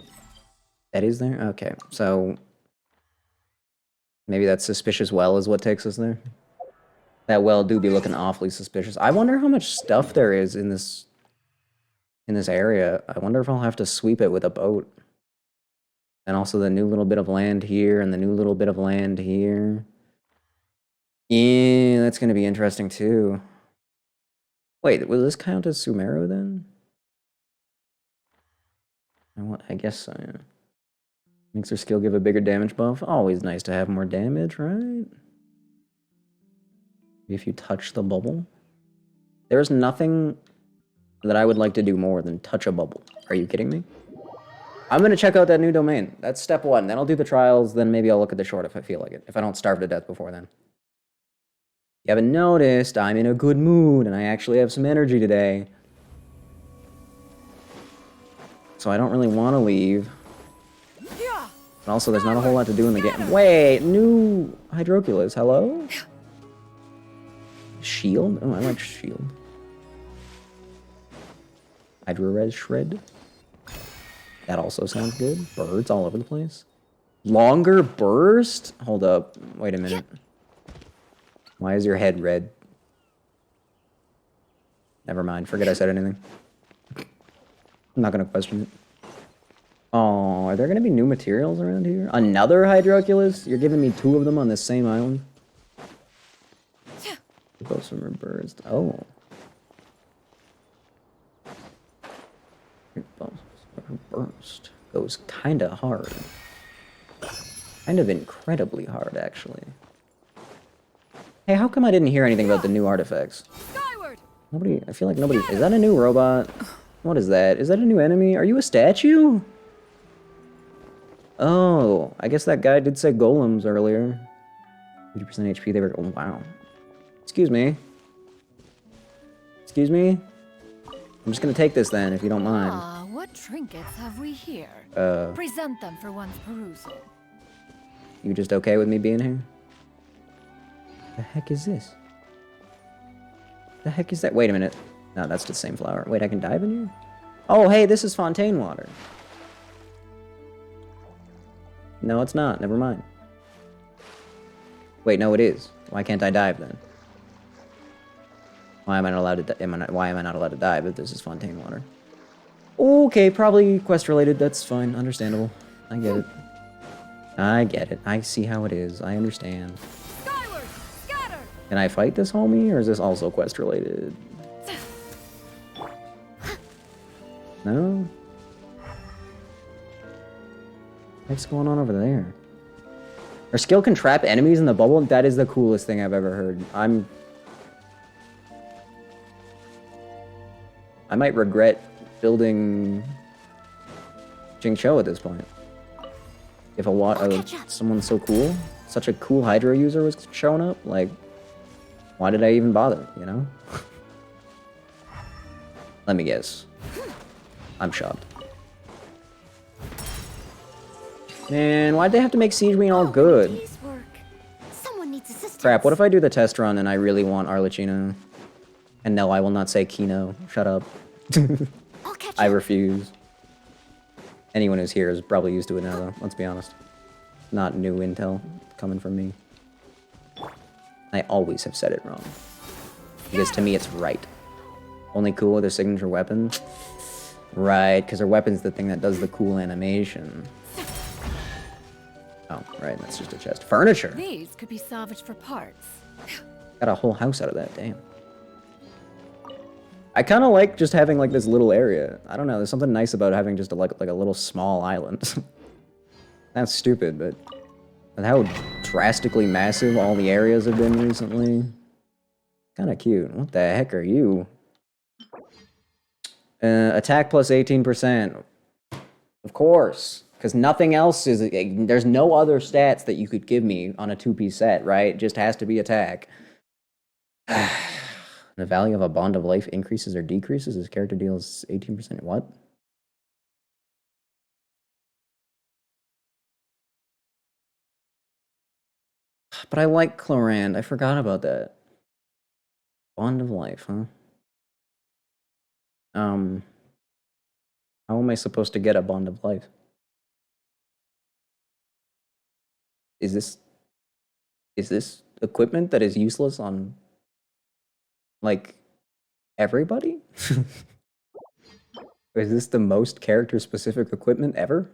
Speaker 1: Eddie's there? Okay, so maybe that suspicious well is what takes us there. That well do be looking awfully suspicious. I wonder how much stuff there is in this area. I wonder if I'll have to sweep it with a boat. And also the new little bit of land here and the new little bit of land here. Yeah, that's going to be interesting too. Wait, will this count as Sumeru then? I guess so, yeah. Makes her skill give a bigger damage buff. Always nice to have more damage, right? If you touch the bubble. There's nothing that I would like to do more than touch a bubble. Are you kidding me? I'm going to check out that new domain. That's step one. Then I'll do the trials. Then maybe I'll look at the short if I feel like it. If I don't starve to death before then. You haven't noticed, I'm in a good mood and I actually have some energy today. So I don't really want to leave. But also, there's not a whole lot to do in the game. Wait, new Hydroculus, hello? Shield? Oh, I like shield. Hydro-Res Shred. That also sounds good. Birds all over the place. Longer burst? Hold up. Wait a minute. Why is your head red? Never mind. Forget I said anything. I'm not going to question it. Oh, are there going to be new materials around here? Another Hydroculus? You're giving me two of them on the same island? Swimmer burst. Oh. Burst goes kind of hard. Kind of incredibly hard, actually. Hey, how come I didn't hear anything about the new artifacts? Nobody, I feel like nobody, is that a new robot? What is that? Is that a new enemy? Are you a statue? Oh, I guess that guy did say golems earlier. 50% HP, they were, oh wow. Excuse me. Excuse me? I'm just gonna take this then, if you don't mind.
Speaker 14: Ah, what trinkets have we here? Present them for one's perusal.
Speaker 1: You just okay with me being here? The heck is this? The heck is that? Wait a minute. No, that's the same flower. Wait, I can dive in here? Oh, hey, this is Fontaine water. No, it's not. Never mind. Wait, no, it is. Why can't I dive then? Why am I not allowed to? Why am I not allowed to dive if this is Fontaine water? Okay, probably quest related. That's fine. Understandable. I get it. I get it. I see how it is. I understand.
Speaker 14: Skyward, scatter!
Speaker 1: Can I fight this homie, or is this also quest related? No? What's going on over there? Her skill can trap enemies in the bubble? That is the coolest thing I've ever heard. I might regret building Jingcho at this point. If someone so cool, such a cool Hydro user was showing up, like, why did I even bother, you know? Let me guess. I'm shocked. Man, why'd they have to make Siege Queen all good?
Speaker 3: Someone needs assistance.
Speaker 1: Crap, what if I do the test run and I really want Arlecchino? And no, I will not say Kino. Shut up. I refuse. Anyone who's here is probably used to it now, though. Let's be honest. Not new intel coming from me. I always have said it wrong. Because to me, it's right. Only cool with her signature weapon? Right, because her weapon's the thing that does the cool animation. Oh, right, that's just a chest. Furniture!
Speaker 14: These could be salvaged for parts.
Speaker 1: Got a whole house out of that, damn. I kind of like just having like this little area. I don't know, there's something nice about having just like a little small island. That's stupid, but with how drastically massive all the areas have been recently, kind of cute. What the heck are you? Attack plus 18%. Of course, because nothing else is. There's no other stats that you could give me on a 2-piece set, right? It just has to be attack. The value of a bond of life increases or decreases. His character deals 18%. What? But I like Clorand. I forgot about that. Bond of life, huh? How am I supposed to get a bond of life? Is this equipment that is useless on, like, everybody? Or is this the most character-specific equipment ever?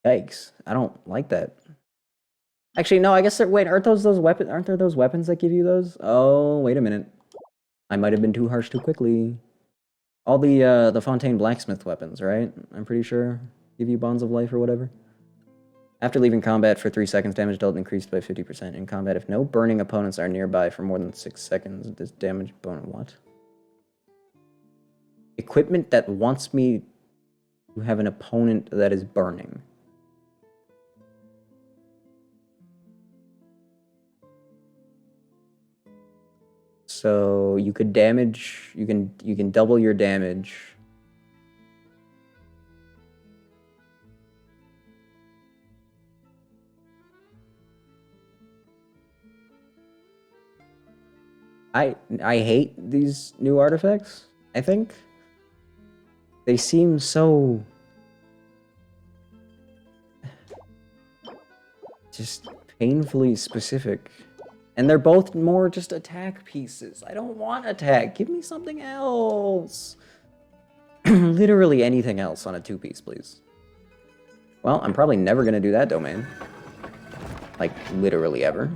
Speaker 1: Yikes! I don't like that. Actually, no. I guess wait. Aren't those weapons? Aren't there those weapons that give you those? Oh, wait a minute. I might have been too harsh too quickly. All the Fontaine blacksmith weapons, right? I'm pretty sure give you bonds of life or whatever. After leaving combat for 3 seconds, damage dealt increased by 50% in combat. If no burning opponents are nearby for more than 6 seconds, this damage bonus. What? Equipment that wants me to have an opponent that is burning. So you could damage. You can double your damage. I hate these new artifacts. I think they seem so just painfully specific. And they're both more just attack pieces. I don't want attack. Give me something else. Literally anything else on a 2-piece, please. Well, I'm probably never going to do that domain. Like, literally ever.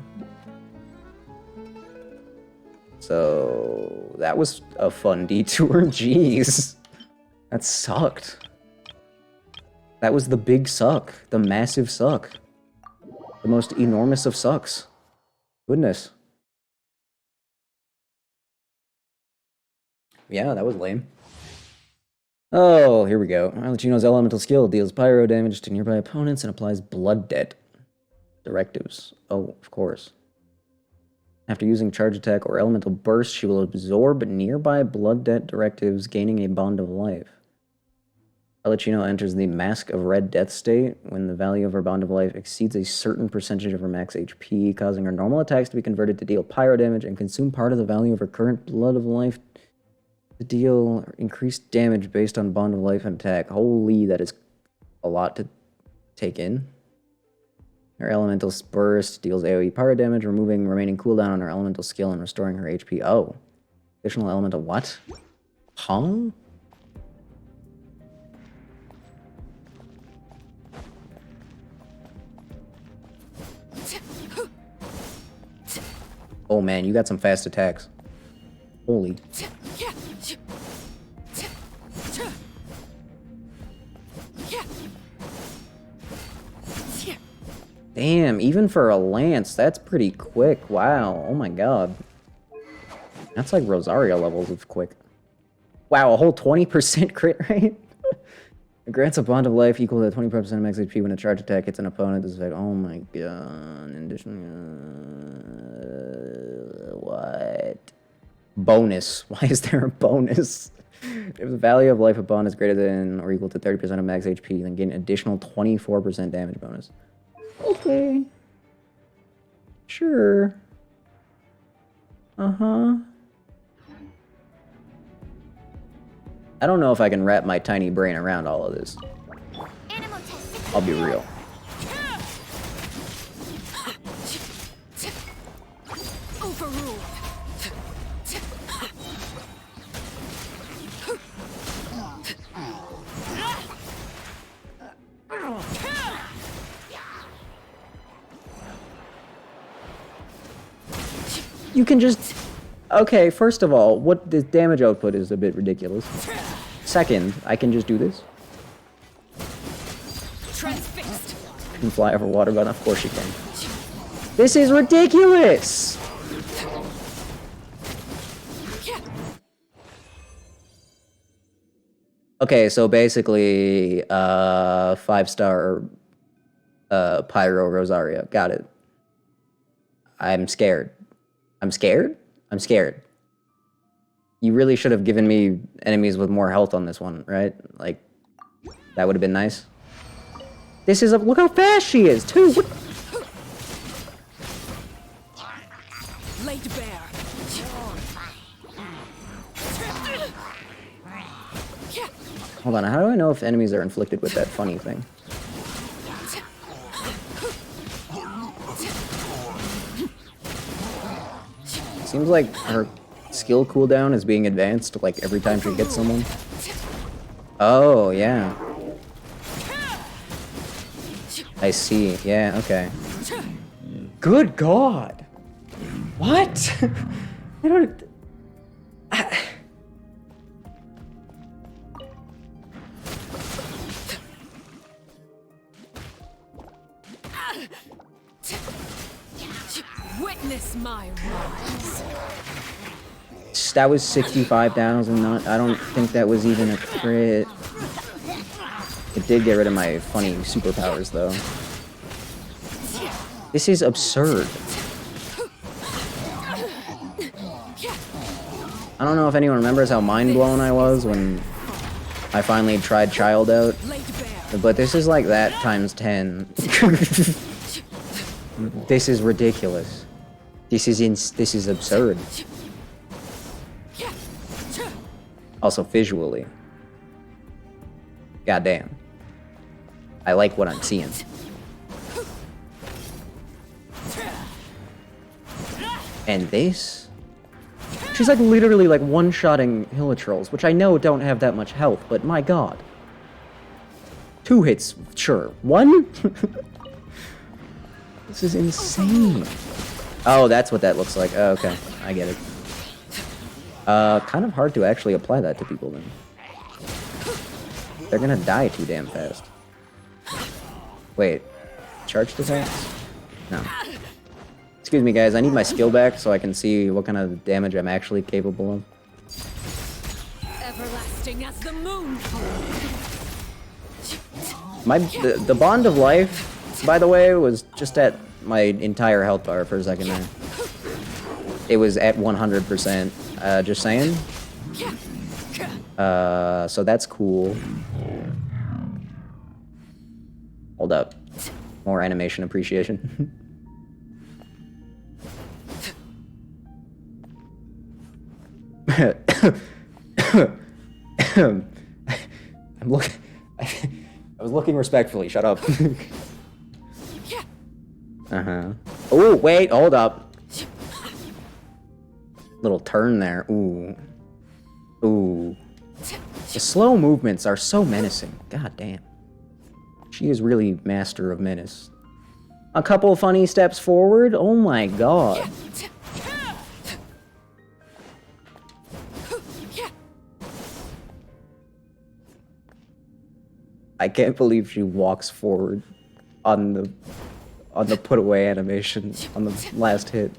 Speaker 1: So, that was a fun detour. Jeez. That sucked. That was the big suck. The massive suck. The most enormous of sucks. Goodness. Yeah, that was lame. Oh, here we go. Arlecchino's elemental skill deals pyro damage to nearby opponents and applies blood debt directives. Oh, of course. After using charge attack or elemental burst, she will absorb nearby blood debt directives, gaining a bond of life. Arlecchino enters the Mask of Red Death state when the value of her bond of life exceeds a certain percentage of her max HP, causing her normal attacks to be converted to deal pyro damage and consume part of the value of her current blood of life to deal increased damage based on bond of life and attack. Holy, that is a lot to take in. Her elemental burst deals AoE pyro damage, removing remaining cooldown on her elemental skill and restoring her HP. Oh. Additional elemental what? Huh? Oh man, you got some fast attacks. Holy. Damn, even for a lance, that's pretty quick. Wow, oh my god. That's like Rosaria levels of quick. Wow, a whole 20% crit rate? It grants a bond of life equal to 25% of max HP when a charge attack hits an opponent. This is like, oh my god. In addition, what? Bonus. Why is there a bonus? If the value of life of bond is greater than or equal to 30% of max HP, then gain an additional 24% damage bonus. Okay. Sure. Uh-huh. I don't know if I can wrap my tiny brain around all of this. I'll be real.
Speaker 14: Overruled.
Speaker 1: You can just... Okay, first of all, what this damage output is a bit ridiculous. Second, I can just do this.
Speaker 14: Transfixed.
Speaker 1: You can fly over water gun, of course you can. This is ridiculous! Okay, so basically, 5-star Pyro Rosaria. Got it. I'm scared. I'm scared? I'm scared. You really should have given me enemies with more health on this one, right? Like, that would have been nice. This is a... Look how fast she is, too! What?
Speaker 14: Laid bare.
Speaker 1: Hold on, how do I know if enemies are inflicted with that funny thing? Seems like her skill cooldown is being advanced like every time she hits someone. Oh, yeah. I see. Yeah, okay. Good God. What? I don't...
Speaker 4: Witness my rise.
Speaker 1: That was 65,000. I don't think that was even a crit. It did get rid of my funny superpowers, though. This is absurd. I don't know if anyone remembers how mind-blown I was when I finally tried Child out, but this is like that times 10. This is ridiculous. This is absurd. Also visually. Goddamn. I like what I'm seeing. And this? She's like literally like one-shotting Hilitrolls, which I know don't have that much health, but my god. 2 hits, sure. 1? This is insane. Oh, that's what that looks like. Oh, okay, I get it. Kind of hard to actually apply that to people then. They're gonna die too damn fast. Wait, charged attacks? No. Excuse me, guys. I need my skill back so I can see what kind of damage I'm actually capable of.
Speaker 4: Everlasting as the moon.
Speaker 1: The bond of life, by the way, was just at my entire health bar for a second there. It was at 100%. Just saying. So that's cool. Hold up. More animation appreciation. I'm looking. I was looking respectfully. Shut up. Uh-huh. Oh, wait, hold up. Little turn there. Ooh. Ooh. The slow movements are so menacing. God damn. She is really master of menace. A couple funny steps forward. Oh my god. I can't believe she walks forward on the put away animation on the last hit.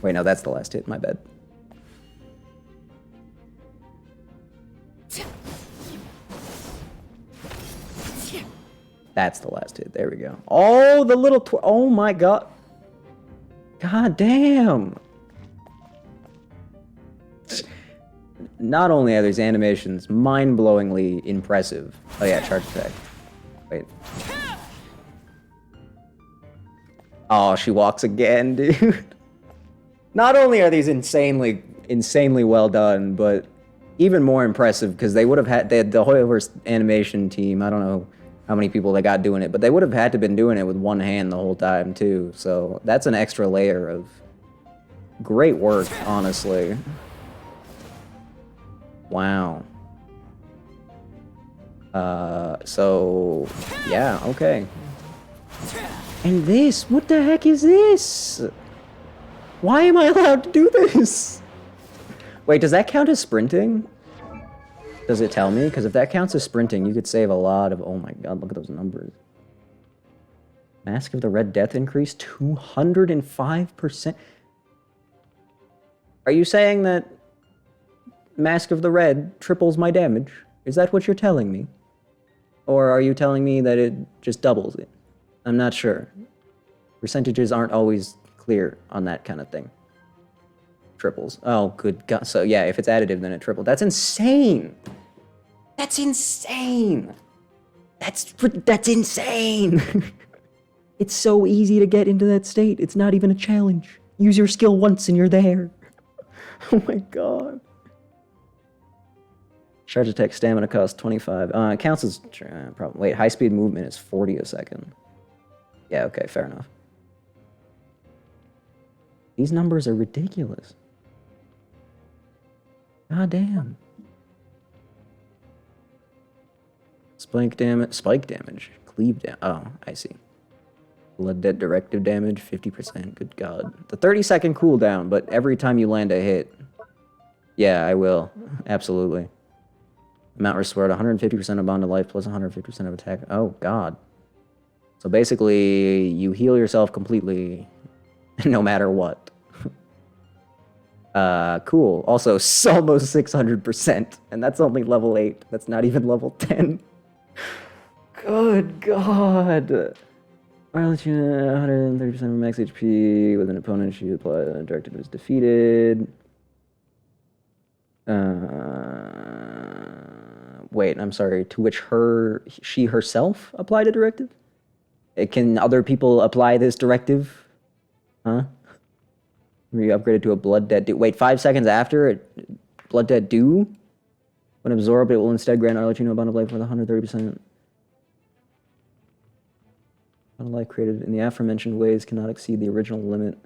Speaker 1: Wait, no, that's the last hit, my bad. That's the last hit, there we go. Oh, the little oh my god. God damn. Not only are these animations mind-blowingly impressive. Oh yeah, charge attack. Wait. Oh, she walks again, dude. Not only are these insanely well done, but even more impressive because they would have had the Hoyoverse animation team. I don't know how many people they got doing it, but they would have had to been doing it with one hand the whole time too. So that's an extra layer of great work, honestly. Wow. So yeah, okay. And this, what the heck is this? Why am I allowed to do this? Wait, does that count as sprinting? Does it tell me? Because if that counts as sprinting, you could save a lot of... Oh my god, look at those numbers. Mask of the Red Death increase, 205%. Are you saying that Mask of the Red triples my damage? Is that what you're telling me? Or are you telling me that it just doubles it? I'm not sure. Percentages aren't always clear on that kind of thing. Triples. Oh, good god. So yeah, if it's additive, then it tripled. That's insane! That's insane! That's insane! It's so easy to get into that state. It's not even a challenge. Use your skill once and you're there. Oh my god. Charge attack stamina cost 25. It counts as problem. Wait, high speed movement is 40 a second. Yeah, okay, fair enough. These numbers are ridiculous. God damn. Spike damage, cleave damage. Oh, I see. Blood debt directive damage, 50%. Good God. The 30-second cooldown, but every time you land a hit. Yeah, I will. Absolutely. Amount restored, 150% of bond of life plus 150% of attack. Oh, God. So basically, you heal yourself completely, no matter what. Cool. Also, almost 600%, and that's only level 8. That's not even level 10. Good God. Arlecchino, 130% of max HP with an opponent. She applied a directive is defeated. Wait, I'm sorry. To which she herself applied a directive? Can other people apply this directive? Huh? Were you upgraded to a blood debt due? Wait, 5 seconds after blood debt due? When absorbed, it will instead grant Arlecchino a bond of life with 130%. Bond of life created in the aforementioned ways cannot exceed the original limit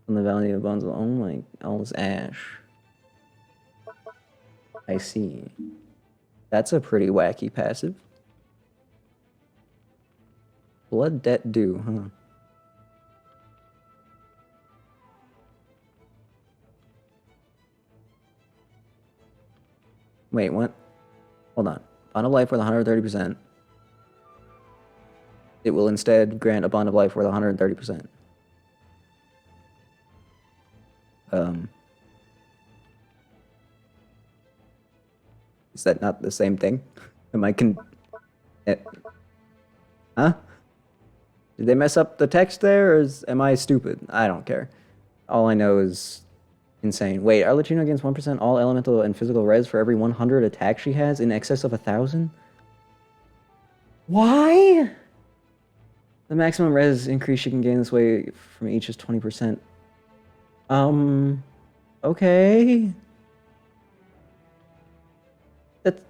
Speaker 1: on the value of bonds. Oh my, all this ash. I see. That's a pretty wacky passive. Blood debt due, huh? Wait, what? Hold on. Bond of life worth 130%. It will instead grant a bond of life worth 130%. Is that not the same thing? Am I huh? Did they mess up the text there, or am I stupid? I don't care. All I know is insane. Wait, Arlecchino gains 1% all elemental and physical res for every 100 attack she has in excess of 1,000? Why? The maximum res increase she can gain this way from each is 20%. Okay. That's...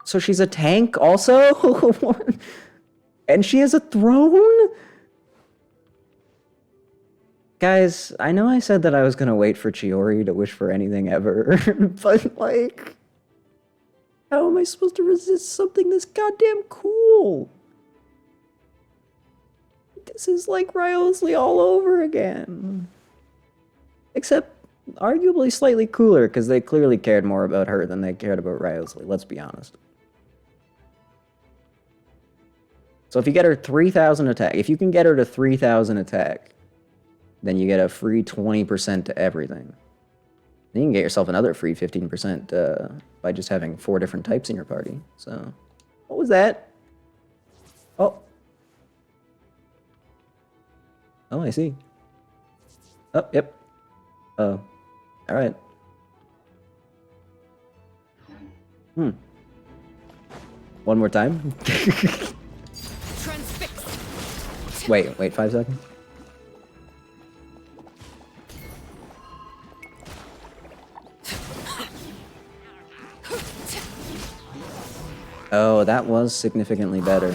Speaker 1: so she's a tank also? And she has a throne? Guys, I know I said that I was gonna wait for Chiori to wish for anything ever, but like... how am I supposed to resist something this goddamn cool? This is like Ryosley all over again. Except arguably slightly cooler, because they clearly cared more about her than they cared about Ryosley, let's be honest. So if you get her 3,000 attack, if you can get her to 3,000 attack, then you get a free 20% to everything. Then you can get yourself another free 15% by just having 4 different types in your party. So, what was that? Oh. Oh, I see. Oh, yep. Oh. Alright. One more time. Wait, 5 seconds? Oh, that was significantly better.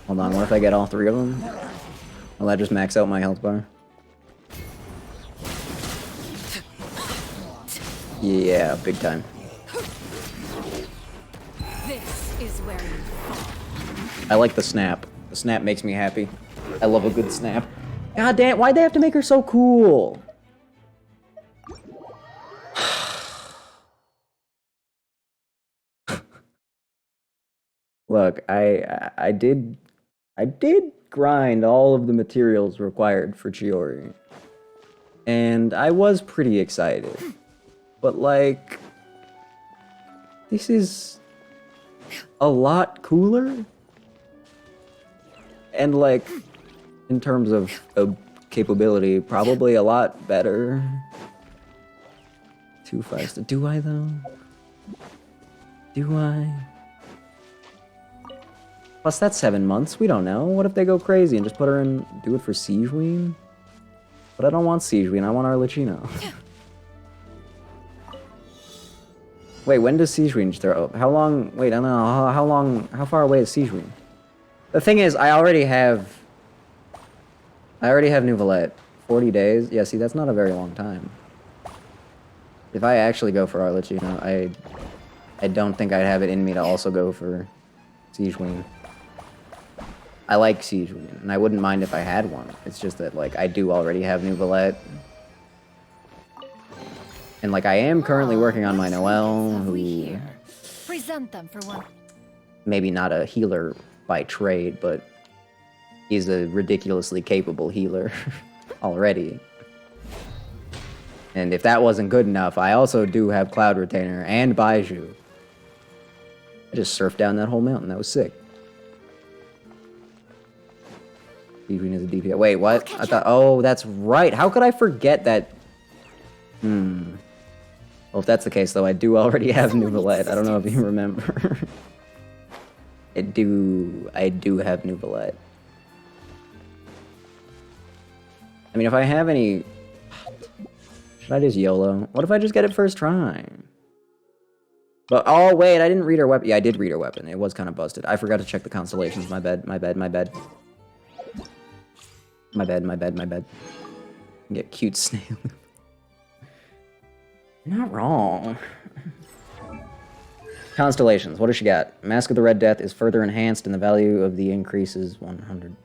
Speaker 1: Hold on, what if I get all 3 of them? Will that just max out my health bar? Yeah, big time.
Speaker 4: This is where you fall.
Speaker 1: I like the snap. The snap makes me happy. I love a good snap. God damn, why'd they have to make her so cool? Look, I did grind all of the materials required for Chiori. And I was pretty excited. But like, this is a lot cooler. And like, in terms of capability, probably a lot better. 2 5. Do I though? Do I? Plus, that's 7 months. We don't know. What if they go crazy and just put her in... Do it for Siege Queen? But I don't want Siege Queen. I want Arlecchino. Wait, when does Siege Queen throw? How long? Wait, I don't know. How long? How far away is Siege Queen? The thing is, I already have Nouvelette. 40 days? Yeah, see, that's not a very long time. If I actually go for Arlecchino, I don't think I'd have it in me to also go for Siege Queen. I like Siege Queen, and I wouldn't mind if I had one. It's just that, like, I do already have Nouvelette. And, like, I am currently working on my Noelle, who...
Speaker 14: Present them for one.
Speaker 1: Maybe not a healer by trade, but he's a ridiculously capable healer already. And if that wasn't good enough, I also do have Cloud Retainer and Baiju. I just surfed down that whole mountain. That was sick. Even as a DPS. Wait, what? I thought. Oh, that's right. How could I forget that? Well, if that's the case, though, I do already have Nouvelette. I don't know if you remember. I do have Nouvelette. I mean, if I have any... Should I just YOLO? What if I just get it first try? But, oh, wait, I didn't read her weapon. Yeah, I did read her weapon. It was kind of busted. I forgot to check the constellations. My bad, my bad, my bad. My bad, my bad, my bad. Get cute snail. You're not wrong. Constellations, what does she got? Mask of the Red Death is further enhanced and the value of the increase is 100.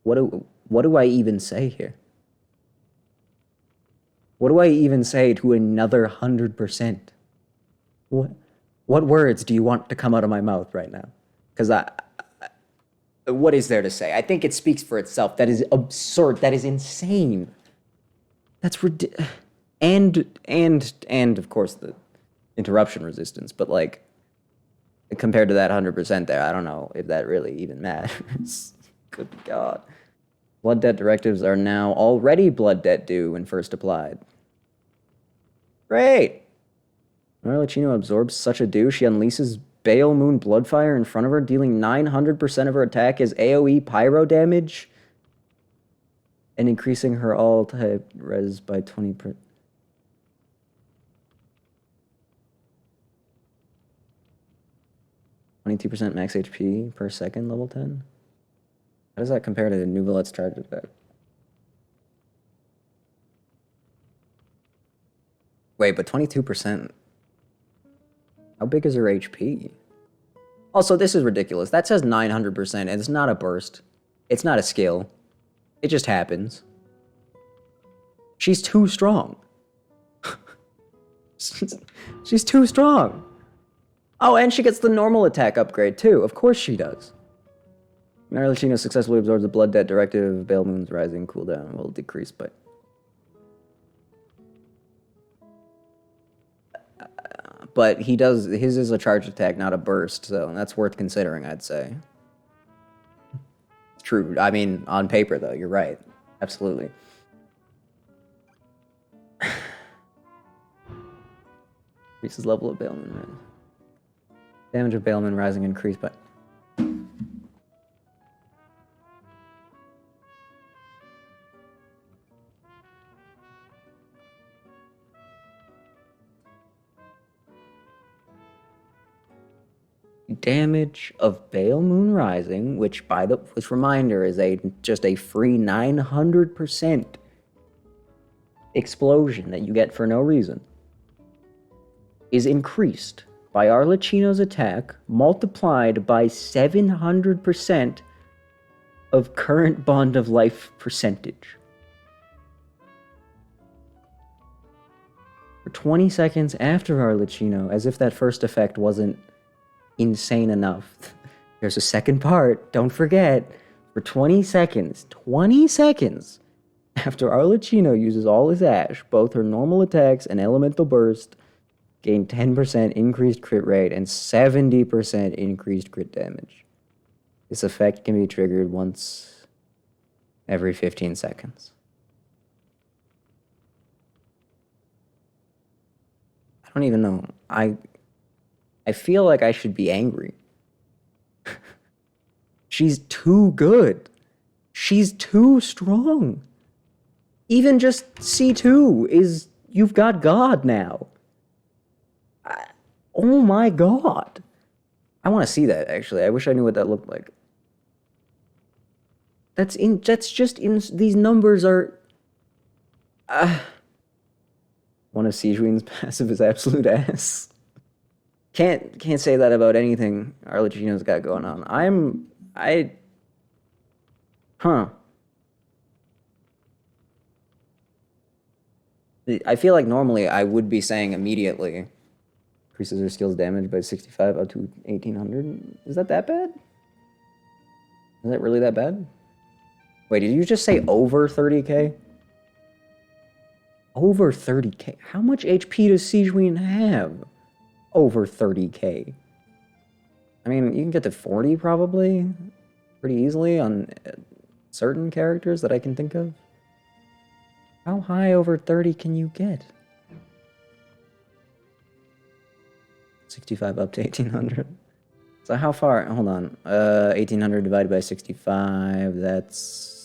Speaker 1: What do I even say here? What do I even say to another 100%? What words do you want to come out of my mouth right now? Because what is there to say? I think it speaks for itself. That is absurd. That is insane. That's ridiculous. And of course the interruption resistance, but like compared to that 100% there, I don't know if that really even matters. Good God. Blood debt directives are now already blood debt due when first applied. Great! When Arlecchino absorbs such a due, she unleashes Bale Moon Bloodfire in front of her, dealing 900% of her attack as AoE pyro damage, and increasing her all-type res by 20%. 22% max HP per second, level 10? How does that compare to the Nouvelette's charge attack? Wait, but 22%? How big is her HP? Also, this is ridiculous. That says 900%, and it's not a burst. It's not a skill. It just happens. She's too strong. She's too strong. Oh, and she gets the normal attack upgrade, too. Of course she does. When Arlecchino successfully absorbs the Blood Debt Directive, Bale Moon's Rising cooldown will decrease by... But he does... His is a charge attack, not a burst, so that's worth considering, I'd say. True. I mean, on paper, though, you're right. Absolutely. Increases level of Bale Moon Rising. Damage of Bale Moon Rising increased by... Damage of Bale Moon Rising, which reminder is just a free 900% explosion that you get for no reason, is increased by Arlecchino's attack multiplied by 700% of current Bond of Life percentage. For 20 seconds after Arlecchino, as if that first effect wasn't insane enough. There's a second part, don't forget. For 20 seconds after Arlecchino uses all his ash, both her normal attacks and elemental burst gain 10% increased crit rate and 70% increased crit damage. This effect can be triggered once every 15 seconds. I don't even know. I feel like I should be angry. She's too good. She's too strong. Even just C2 is, you've got God now. Oh my God. I want to see that, actually. I wish I knew what that looked like. That's just in, these numbers are... One of Sijuin's passive is absolute ass. Can't say that about anything Arlecchino's got going on. I feel like normally I would be saying immediately, increases her skills damage by 65 up to 1800. Is that bad? Is that really that bad? Wait, did you just say over 30k? Over 30k? How much HP does Sijuin have? Over 30k. I mean, you can get to 40 probably pretty easily on certain characters that I can think of. How high over 30 can you get? 65 up to 1800. So how far? Hold on. 1800 divided by 65, that's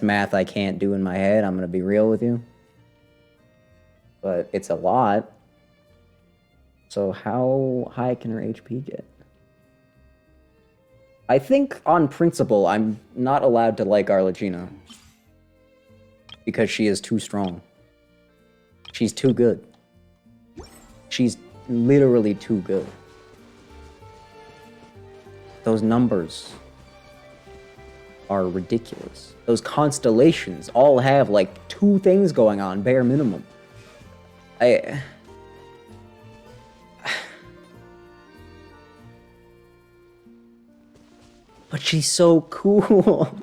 Speaker 1: math I can't do in my head, I'm gonna be real with you. But it's a lot. So how high can her HP get? I think, on principle, I'm not allowed to like Arlecchino. Because she is too strong. She's too good. She's literally too good. Those numbers are ridiculous. Those constellations all have, like, 2 things going on, bare minimum. But she's so cool.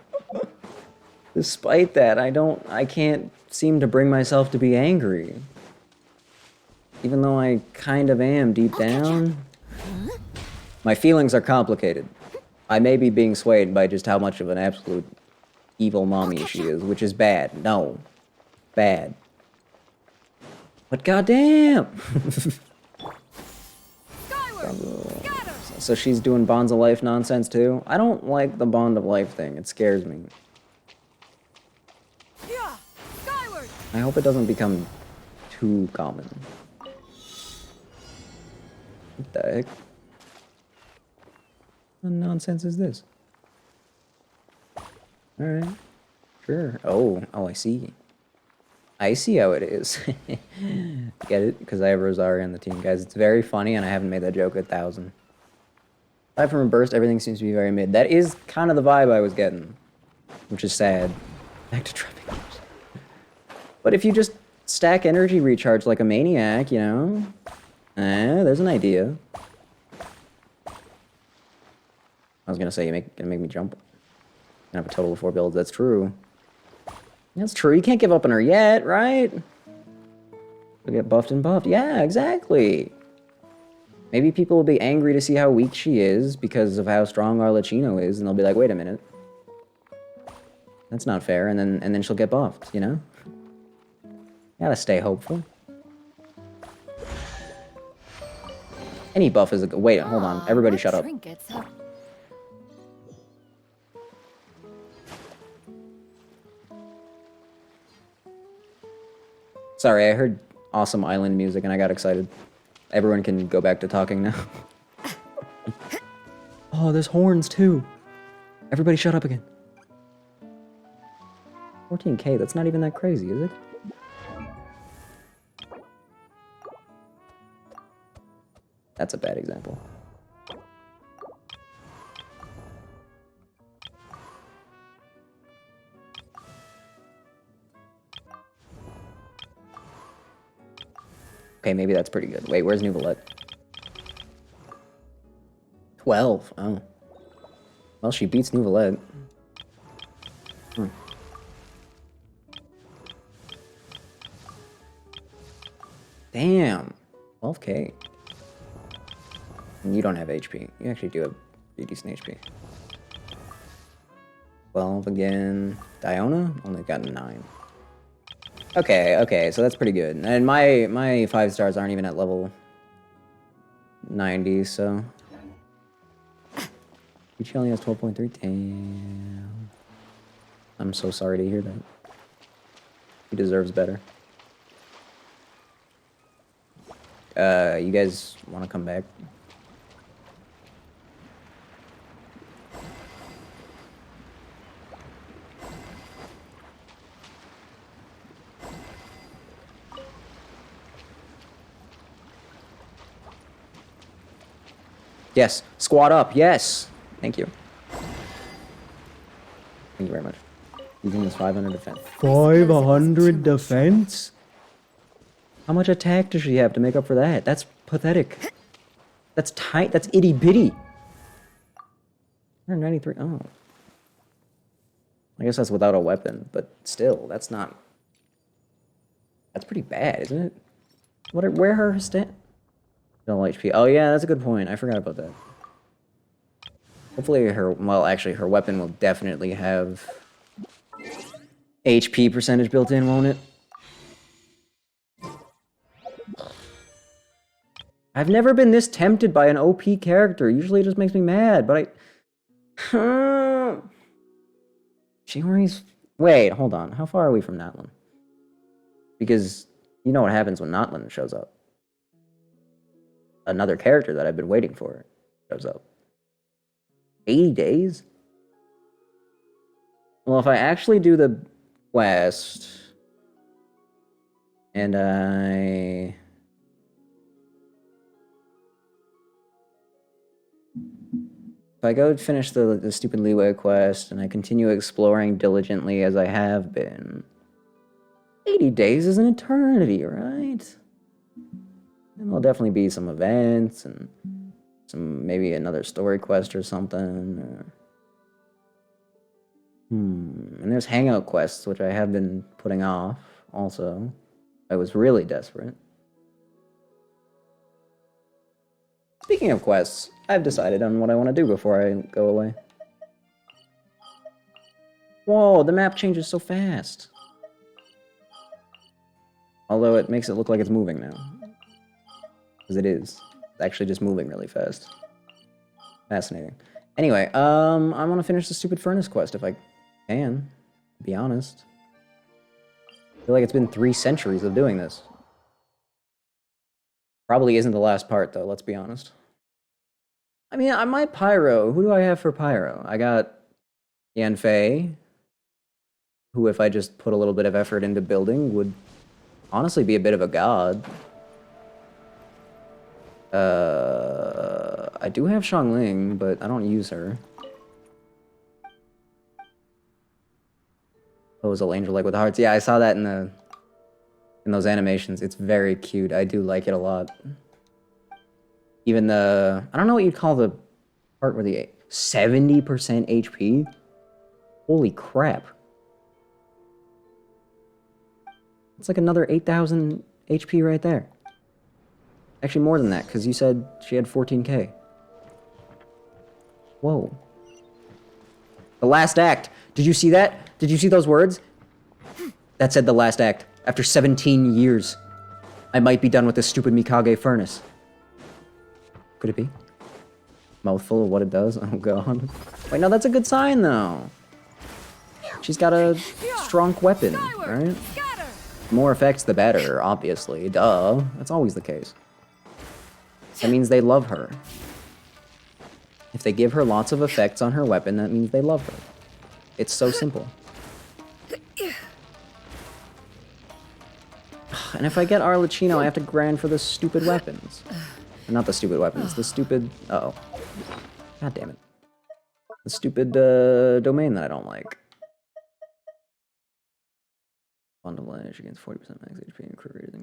Speaker 1: Despite that, I can't seem to bring myself to be angry. Even though I kind of am deep down. My feelings are complicated. I may be being swayed by just how much of an absolute evil mommy she is, which is bad. No. Bad. But goddamn! So she's doing Bonds of Life nonsense too? I don't like the Bond of Life thing. It scares me. I hope it doesn't become too common. What the heck? What nonsense is this? Alright. Sure. Oh, I see. I see how it is. Get it? Because I have Rosaria on the team, guys. It's very funny, and I haven't made that joke 1,000. Aside from a burst, everything seems to be very mid. That is kind of the vibe I was getting, which is sad. Back to trapping. But if you just stack energy recharge like a maniac, you know, there's an idea. I was gonna say you're gonna make me jump. I have a total of 4 builds. That's true. That's true. You can't give up on her yet, right? She'll get buffed and buffed. Yeah, exactly. Maybe people will be angry to see how weak she is because of how strong Arlecchino is, and they'll be like, wait a minute. That's not fair, and then she'll get buffed, you know? Gotta stay hopeful. Any buff is a good... Wait, hold on. Everybody shut up. Sorry, I heard awesome island music and I got excited. Everyone can go back to talking now. Oh, there's horns too. Everybody shut up again. 14k, that's not even that crazy, is it? That's a bad example. Okay, maybe that's pretty good. Wait, where's Nouvelette? 12. Oh. Well, she beats Nouvelette. Damn. 12k. And you don't have HP. You actually do have pretty decent HP. 12 again. Diona only got 9. Okay, so that's pretty good. And my 5 stars aren't even at level 90, so. He only has 12.3. Damn. I'm so sorry to hear that. He deserves better. You guys want to come back? Yes. Squat up. Yes. Thank you. Thank you very much. Using this 500 defense. 500 defense? How much attack does she have to make up for that? That's pathetic. That's tight. That's itty bitty. 193. Oh. I guess that's without a weapon, but still, that's not. That's pretty bad, isn't it? Where are her stat? No HP. Oh yeah, that's a good point. I forgot about that. Hopefully well, actually, her weapon will definitely have HP percentage built in, won't it? I've never been this tempted by an OP character. Usually it just makes me mad, but I... Chiori's... Wait, hold on. How far are we from Natlan? Because you know what happens when Natlan shows up. Another character that I've been waiting for shows up. 80 days? Well, if I actually do the quest... And if I go finish the stupid leeway quest and I continue exploring diligently as I have been, 80 days is an eternity, right? And there'll definitely be some events and maybe another story quest or something. And there's hangout quests, which I have been putting off also. I was really desperate. Speaking of quests, I've decided on what I want to do before I go away. Whoa, the map changes so fast. Although it makes it look like it's moving now. Because it is. It's actually just moving really fast. Fascinating. Anyway, I want to finish the stupid furnace quest if I can, to be honest. I feel like it's been 3 centuries of doing this. Probably isn't the last part, though, let's be honest. I mean, I might Pyro. Who do I have for Pyro? I got Yanfei, who, if I just put a little bit of effort into building, would honestly be a bit of a god. I do have Xiangling, but I don't use her. Posal Angel like with hearts. Yeah, I saw that in those animations. It's very cute. I do like it a lot. Even I don't know what you'd call the part where the 70% HP? Holy crap. It's like another 8,000 HP right there. Actually, more than that, because you said she had 14k. Whoa. The last act. Did you see that? Did you see those words? That said the last act. After 17 years, I might be done with this stupid Mikage furnace. Could it be? Mouthful of what it does? Oh god. Wait, no, that's a good sign, though. She's got a strong weapon, right? More effects, the better, obviously. Duh. That's always the case. That means they love her. If they give her lots of effects on her weapon, that means they love her. It's so simple. And if I get Arlecchino, I have to grind for the stupid weapons. Not the stupid weapons, the stupid... Uh-oh. God damn it. The stupid domain that I don't like. Bundle edge against 40% max HP and crit rate.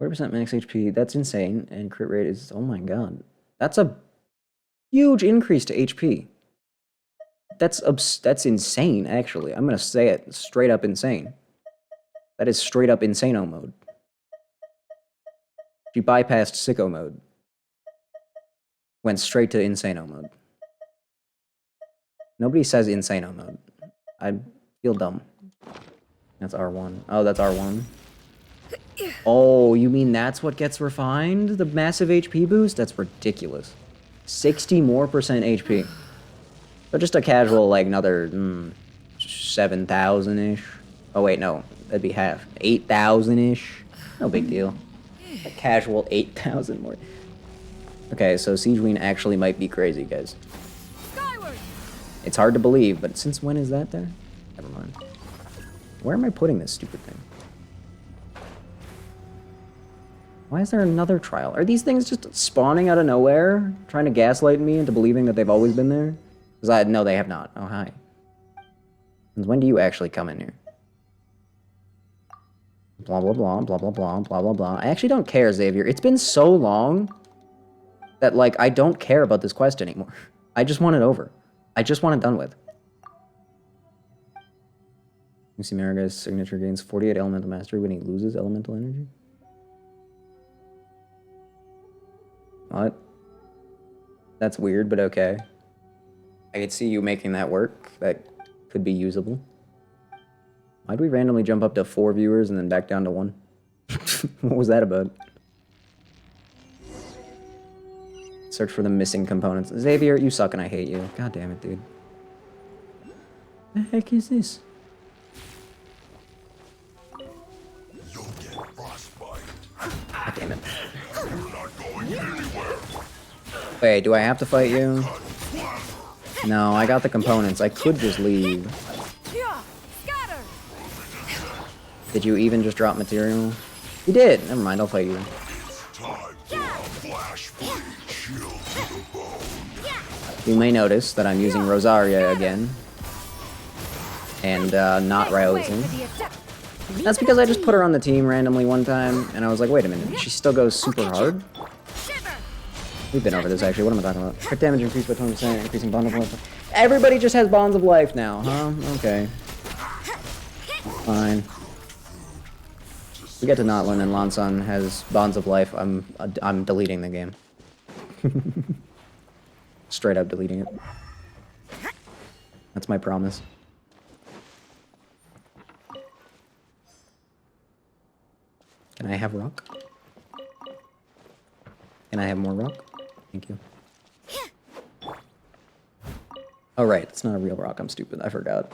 Speaker 1: 40% max HP, that's insane. And crit rate is... Oh my god. That's a huge increase to HP. That's insane, actually. I'm gonna say it. Straight up insane. That is straight up insano mode. She bypassed sicko mode. Went straight to Insano mode. Nobody says Insano mode. I feel dumb. That's R1. Oh, that's R1. Oh, you mean that's what gets refined? The massive HP boost? That's ridiculous. 60% more HP. So just a casual, like, another 7,000-ish. Oh, wait, no. That'd be half. 8,000-ish. No big deal. A casual 8,000 more. Okay, so Siege Queen actually might be crazy, guys. It's hard to believe, but since when is that there? Never mind. Where am I putting this stupid thing? Why is there another trial? Are these things just spawning out of nowhere? Trying to gaslight me into believing that they've always been there? Because no, they have not. Oh, hi. Since when do you actually come in here? Blah, blah, blah, blah, blah, blah, blah, blah, blah. I actually don't care, Xavier. It's been so long that, like, I don't care about this quest anymore. I just want it over. I just want it done with. You see Maraga's signature gains 48 elemental mastery when he loses elemental energy? What? That's weird, but okay. I could see you making that work. That could be usable. Why'd we randomly jump up to 4 viewers and then back down to 1? What was that about? Search for the missing components. Xavier, you suck and I hate you. God damn it, dude. The heck is this? God damn it. Wait, do I have to fight you? No, I got the components. I could just leave. Did you even just drop material? You did. Never mind, I'll fight you. You may notice that I'm using Rosaria again. And not Ryozing. That's because I just put her on the team randomly one time, and I was like, wait a minute, she still goes super hard? We've been over this, actually. What am I talking about? Crit damage increased by 20%, increasing bond of life. Everybody just has bonds of life now, huh? Okay. Fine. We get to Notlin and Lansan has bonds of life. I'm deleting the game. Straight up deleting it. That's my promise. Can I have rock? Can I have more rock? Thank you. Oh right, it's not a real rock. I'm stupid. I forgot.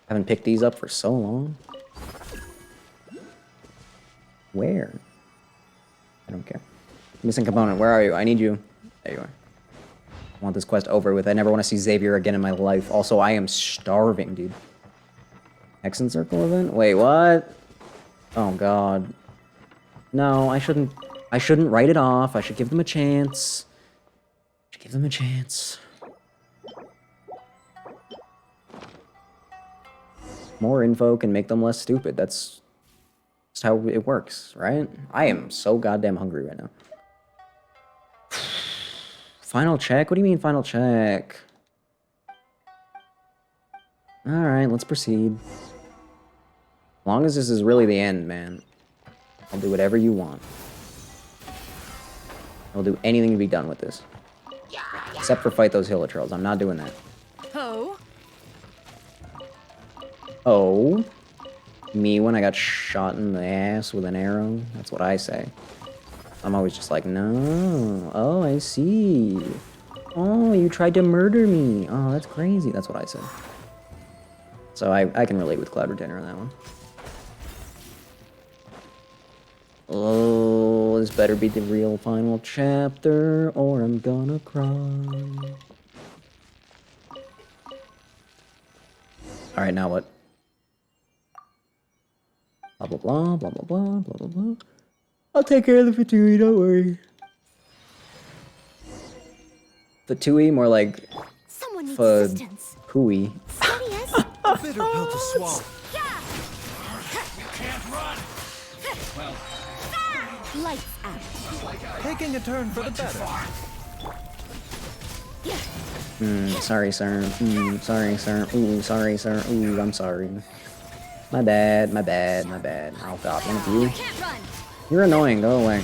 Speaker 1: Haven't picked these up for so long. Where? I don't care. Missing component. Where are you? I need you. There you are. I want this quest over with. I never want to see Xavier again in my life. Also, I am starving, dude. Hexen Circle event? Wait, what? Oh god. No, I shouldn't write it off. I should give them a chance. Give them a chance. More info can make them less stupid. That's how it works, right? I am so goddamn hungry right now. Final check? What do you mean final check? Alright, let's proceed. As long as this is really the end, man. I'll do whatever you want. I'll do anything to be done with this. Except for fight those Hilitrolls. I'm not doing that.
Speaker 14: Oh?
Speaker 1: Oh? Me when I got shot in the ass with an arrow? That's what I say. I'm always just like, no. Oh, I see. Oh, you tried to murder me. Oh, that's crazy. That's what I say. So I can relate with Cloud Retainer on that one. Oh, this better be the real final chapter, or I'm gonna cry. Alright, now what? Blah, blah, blah, blah, blah, blah, blah, blah, blah. I'll take care of the Fatui, don't worry. Fatui, more like...
Speaker 3: Someone needs assistance.
Speaker 1: Hui.
Speaker 13: Bitter pill to swallow.
Speaker 3: Lights out.
Speaker 13: Taking a turn for the better.
Speaker 1: Sorry, sir. Sorry, sir. Ooh, sorry, sir. Ooh, I'm sorry. My bad, my bad, my bad. Oh god, one of you. You're annoying, go away.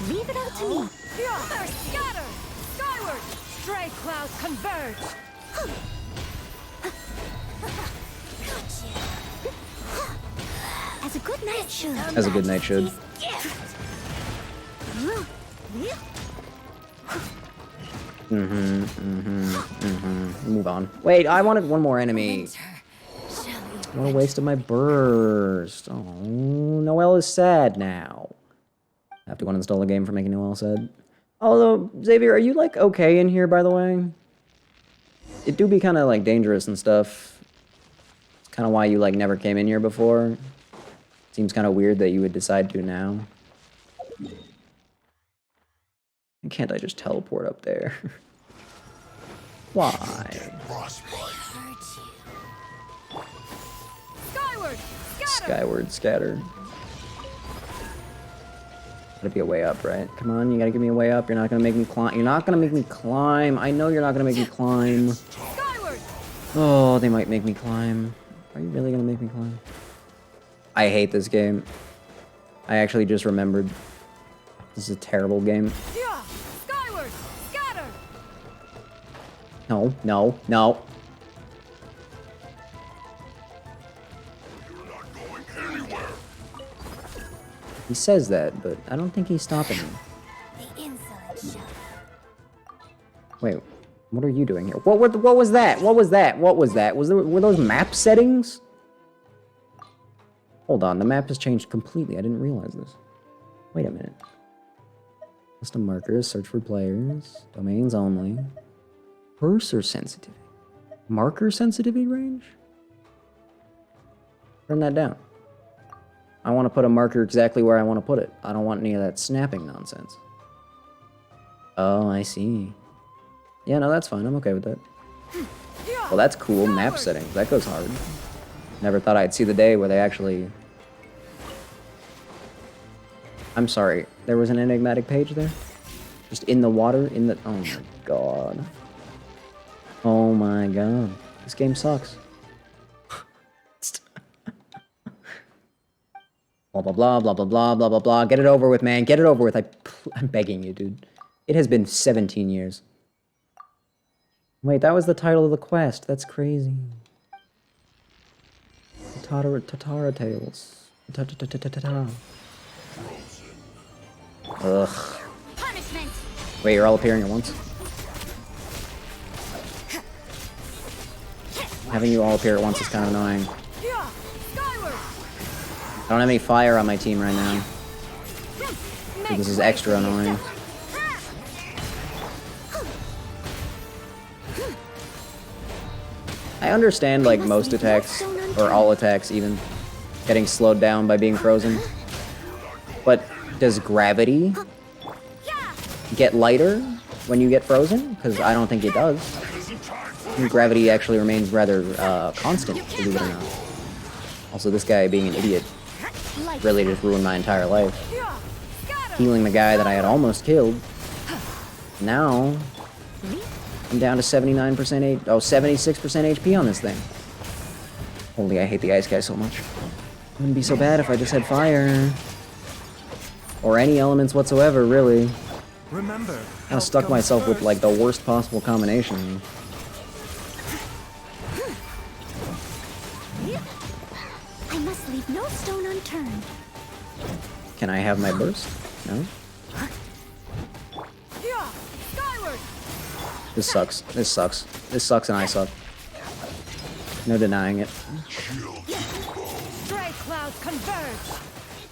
Speaker 9: Leave it all to me.
Speaker 14: They're scattered! Skyward! Stray clouds converge!
Speaker 9: As a good knight should.
Speaker 1: As a good knight should. Move on. Wait, I wanted one more enemy. What a waste of my burst. Oh, Noelle is sad now. I have to uninstall the game for making Noelle sad. Although, Xavier, are you, like, okay in here, by the way? It do be kind of, like, dangerous and stuff. It's kind of why you, like, never came in here before. Seems kind of weird that you would decide to now. Can't I just teleport up there? Why?
Speaker 14: Skyward!
Speaker 1: Skyward scatter. Gotta be a way up, right? Come on, you gotta give me a way up. You're not gonna make me climb. You're not gonna make me climb. I know you're not gonna make me climb.
Speaker 14: Skyward!
Speaker 1: Oh, they might make me climb. Are you really gonna make me climb? I hate this game. I actually just remembered. This is a terrible game.
Speaker 14: Skyward! Scatter!
Speaker 1: No, no, no. He says that, but I don't think he's stopping me.
Speaker 9: The insolent show.
Speaker 1: Wait, what are you doing here? What was that? What was that? What was that? Were those map settings? Hold on, the map has changed completely. I didn't realize this. Wait a minute. Custom markers, search for players, domains only. Cursor sensitivity. Marker sensitivity range? Turn that down. I want to put a marker exactly where I want to put it. I don't want any of that snapping nonsense. Oh, I see. Yeah, no, that's fine. I'm okay with that. Well, that's cool. Map settings. That goes hard. Never thought I'd see the day where they actually... I'm sorry. There was an enigmatic page there? Just in the water? In the... Oh my god. Oh my god. This game sucks. Blah, blah, blah, blah, blah, blah, blah, blah, blah. Get it over with, man. Get it over with. I'm begging you, dude. It has been 17 years. Wait, that was the title of the quest. That's crazy. Tatara Tales. Ugh. Wait, you're all appearing at once? Having you all appear at once is kind of annoying. I don't have any fire on my team right now. So this is extra annoying. I understand, like, most attacks, or all attacks even, getting slowed down by being frozen. But does gravity get lighter when you get frozen? Because I don't think it does. I think gravity actually remains rather constant, believe it or not. Also, this guy being an idiot really just ruined my entire life. Healing the guy that I had almost killed. Now, I'm down to 76% HP on this thing. Holy, I hate the ice guy so much. Wouldn't be so bad if I just had fire. Or any elements whatsoever, really.
Speaker 13: Remember,
Speaker 1: I kind of stuck myself with, like, the worst possible combination.
Speaker 9: I must leave no stone unturned.
Speaker 1: Can I have my burst? No? This sucks. This sucks. This sucks and I suck. No denying it.
Speaker 14: Stray clouds converge.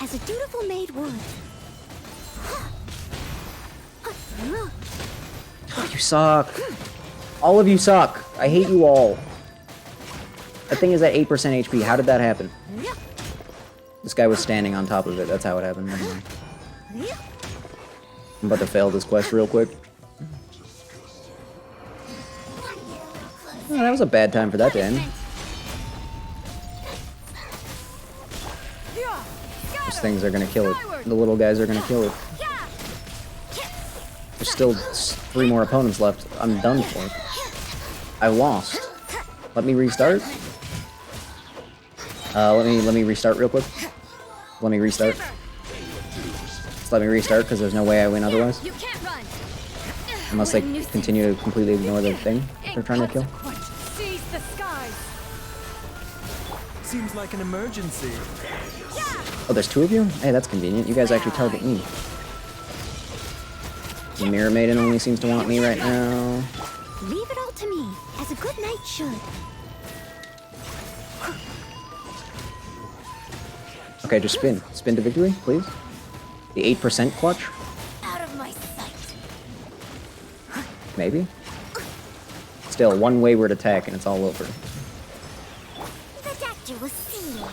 Speaker 9: As a dutiful maid would.
Speaker 1: Oh, you suck. All of you suck. I hate you all. That thing is at 8% HP. How did that happen? This guy was standing on top of it. That's how it happened. I'm about to fail this quest real quick. Oh, that was a bad time for that to end. Those things are gonna kill it. The little guys are gonna kill it. There's still 3 more opponents left. I'm done for. I lost. Let me restart. Let me restart real quick. Let me restart. Just let me restart, because there's no way I win otherwise.
Speaker 14: You can't run.
Speaker 1: Unless they continue to completely ignore the thing they're trying to kill.
Speaker 14: Seize the skies.
Speaker 13: Seems like an emergency.
Speaker 1: Oh, there's 2 of you? Hey, that's convenient. You guys actually target me. The Mirror Maiden only seems to want me right now.
Speaker 9: Leave it all to me, as a good knight should.
Speaker 1: Okay, just spin. Spin to victory, please. The 8% clutch?
Speaker 9: Out of my sight.
Speaker 1: Maybe? Still, one wayward attack and it's all over.
Speaker 9: The doctor will see you.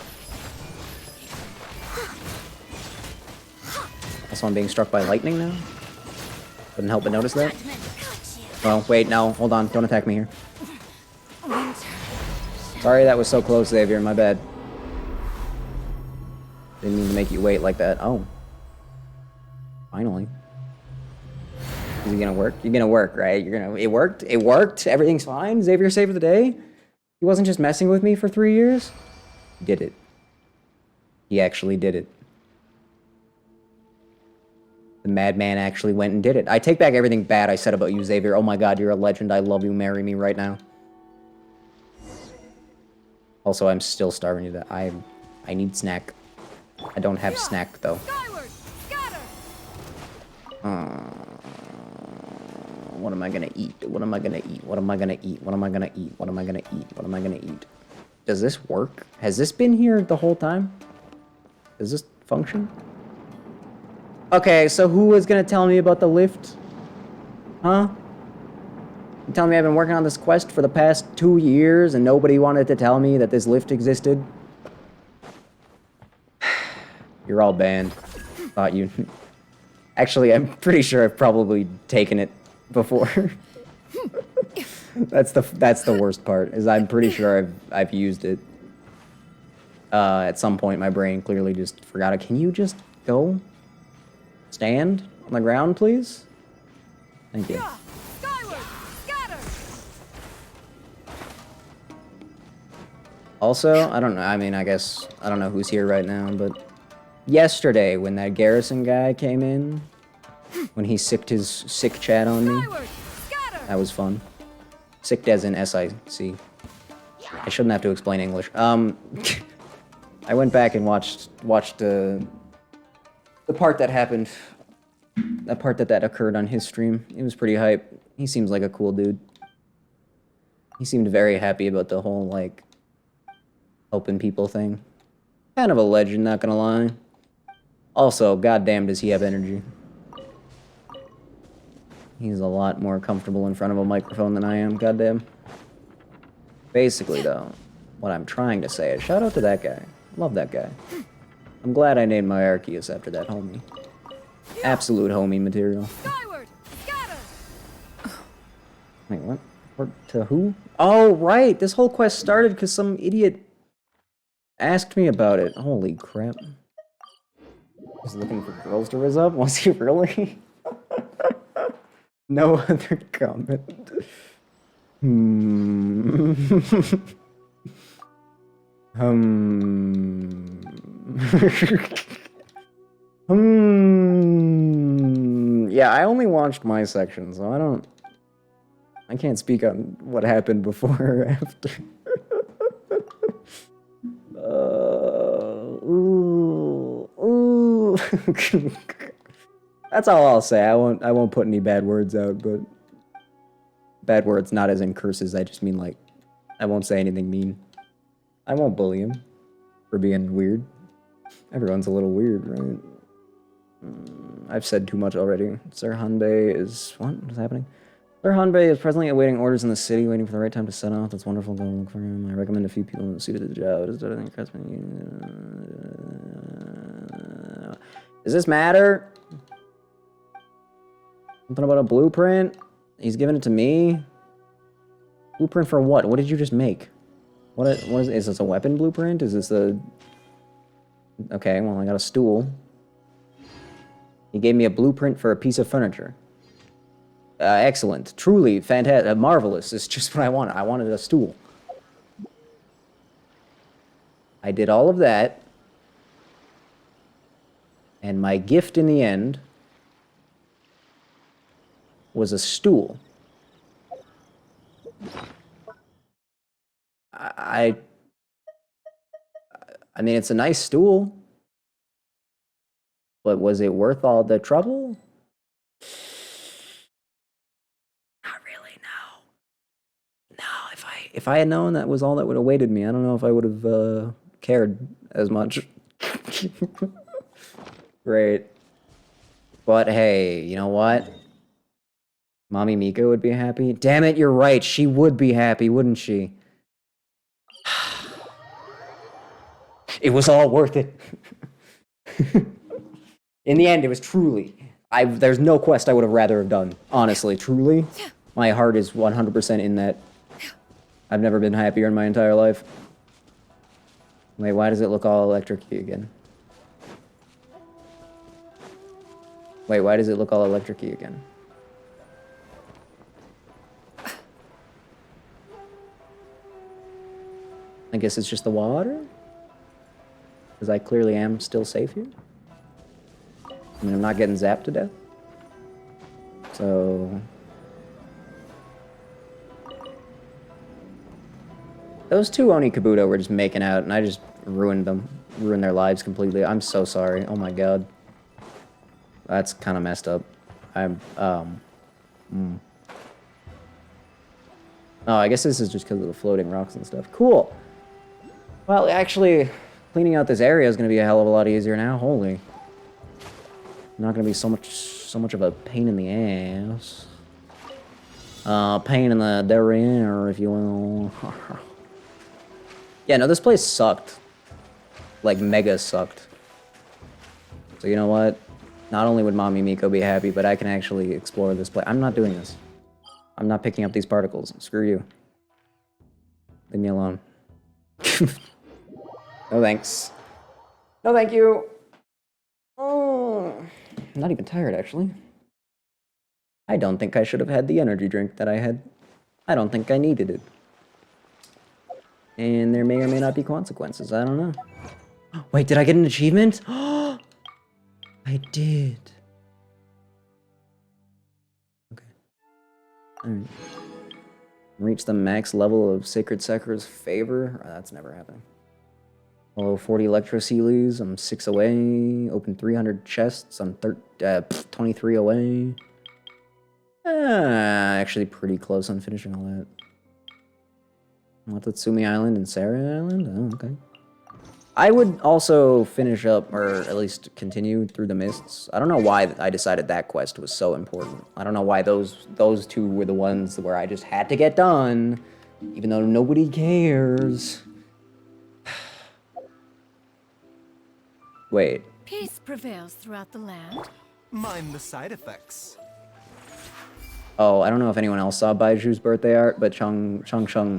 Speaker 1: Also, I'm being struck by lightning now. Couldn't help but notice that. Oh, wait, no. Hold on. Don't attack me here. Sorry that was so close, Xavier. My bad. Didn't mean to make you wait like that. Oh. Finally. Is it gonna work? You're gonna work, right? You're gonna... It worked? It worked? Everything's fine? Xavier saved the day? He wasn't just messing with me for 3 years? He did it. He actually did it. The madman actually went and did it. I take back everything bad I said about you, Xavier. Oh my god, you're a legend. I love you. Marry me right now. Also, I'm still starving to death. I need snack. I don't have snack, though. What am I gonna eat? What am I gonna eat? What am I gonna eat? What am I gonna eat? What am I gonna eat? What am I gonna eat? Does this work? Has this been here the whole time? Does this function? Okay, so who was gonna tell me about the lift? Huh? You telling me I've been working on this quest for the past 2 years and nobody wanted to tell me that this lift existed? You're all banned. Thought you... Actually, I'm pretty sure I've probably taken it before. That's the worst part, is I'm pretty sure I've used it. At some point, my brain clearly just forgot it. Can you just go? Stand on the ground, please? Thank you. Also, I don't know, I mean, I guess, I don't know who's here right now, but yesterday, when that Garrison guy came in, when he sicked his sick chat on me, that was fun. Sicked as in S-I-C. I shouldn't have to explain English. I went back and watched the part that happened, that part that occurred on his stream. It was pretty hype. He seems like a cool dude. He seemed very happy about the whole, like, helping people thing. Kind of a legend, not gonna lie. Also, goddamn does he have energy. He's a lot more comfortable in front of a microphone than I am, goddamn. Basically, though, what I'm trying to say is shout out to that guy. Love that guy. I'm glad I named my Arceus after that homie. Absolute homie material. Wait, what? To who? Oh, right! This whole quest started because some idiot asked me about it. Holy crap. He's looking for girls to rizz up? Was he really? No other comment. Yeah, I only watched my section, so I can't speak on what happened before or after. Ooh. That's all I'll say. I won't put any bad words out, but bad words not as in curses. I just mean, like, I won't say anything mean. I won't bully him for being weird. Everyone's a little weird, right? I've said too much already. Sir Hanbei is... What is happening? Sir Hanbei is presently awaiting orders in the city, waiting for the right time to set off. That's wonderful. Go look for him. I recommend a few people suited to the job. Does this matter? Something about a blueprint? He's giving it to me? Blueprint for what? What did you just make? What is this a weapon blueprint? Is this a... Okay, well, I got a stool. He gave me a blueprint for a piece of furniture. Excellent. Truly fantastic. Marvelous. It's just what I wanted. I wanted a stool. I did all of that. And my gift in the end was a stool. I mean, it's a nice stool, but was it worth all the trouble? Not really, no. No, if I had known that was all that would have awaited me, I don't know if I would have cared as much. Great. But hey, you know what? Mommy Miko would be happy. Damn it, you're right. She would be happy, wouldn't she? It was all worth it. In the end, it was truly. There's no quest I would have rather have done. Honestly, truly. My heart is 100% in that. I've never been happier in my entire life. Wait, why does it look all electric-y again? Wait, why does it look all electric-y again? I guess it's just the water? Because I clearly am still safe here. I mean, I'm not getting zapped to death. So... Those two Oni Kabuto were just making out, and I just ruined them. Ruined their lives completely. I'm so sorry. Oh my god. That's kind of messed up. Oh, I guess this is just because of the floating rocks and stuff. Cool. Well, actually, cleaning out this area is going to be a hell of a lot easier now. Holy. Not going to be so much of a pain in the ass. Pain in the derriere, if you will. Yeah, no, this place sucked. Like, mega sucked. So you know what? Not only would Mommy Miko be happy, but I can actually explore this place. I'm not doing this. I'm not picking up these particles. Screw you. Leave me alone. No thanks. No thank you. Oh, I'm not even tired, actually. I don't think I should have had the energy drink that I had. I don't think I needed it. And there may or may not be consequences. I don't know. Wait, did I get an achievement? I did. Okay. Alright. Reach the max level of Sacred Sekir's favor. Oh, that's never happening. Follow 40 Electrosealies. I'm 6 away. Open 300 chests. I'm 23 away. Actually pretty close on finishing all that. Watatsumi Island and Saria Island? Oh, okay. I would also finish up, or at least continue through the mists. I don't know why I decided that quest was so important. I don't know why those two were the ones where I just had to get done, even though nobody cares. Wait.
Speaker 14: Peace prevails throughout the land.
Speaker 13: Mind the side effects.
Speaker 1: Oh, I don't know if anyone else saw Baiju's birthday art, but Chung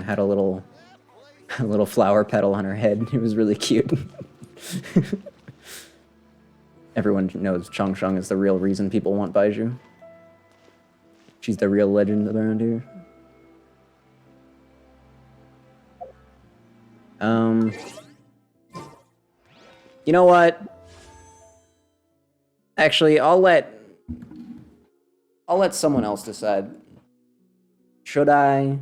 Speaker 1: had a little flower petal on her head. It was really cute. Everyone knows Chung is the real reason people want Baiju. She's the real legend around here. You know what? Actually, I'll let someone else decide. Should I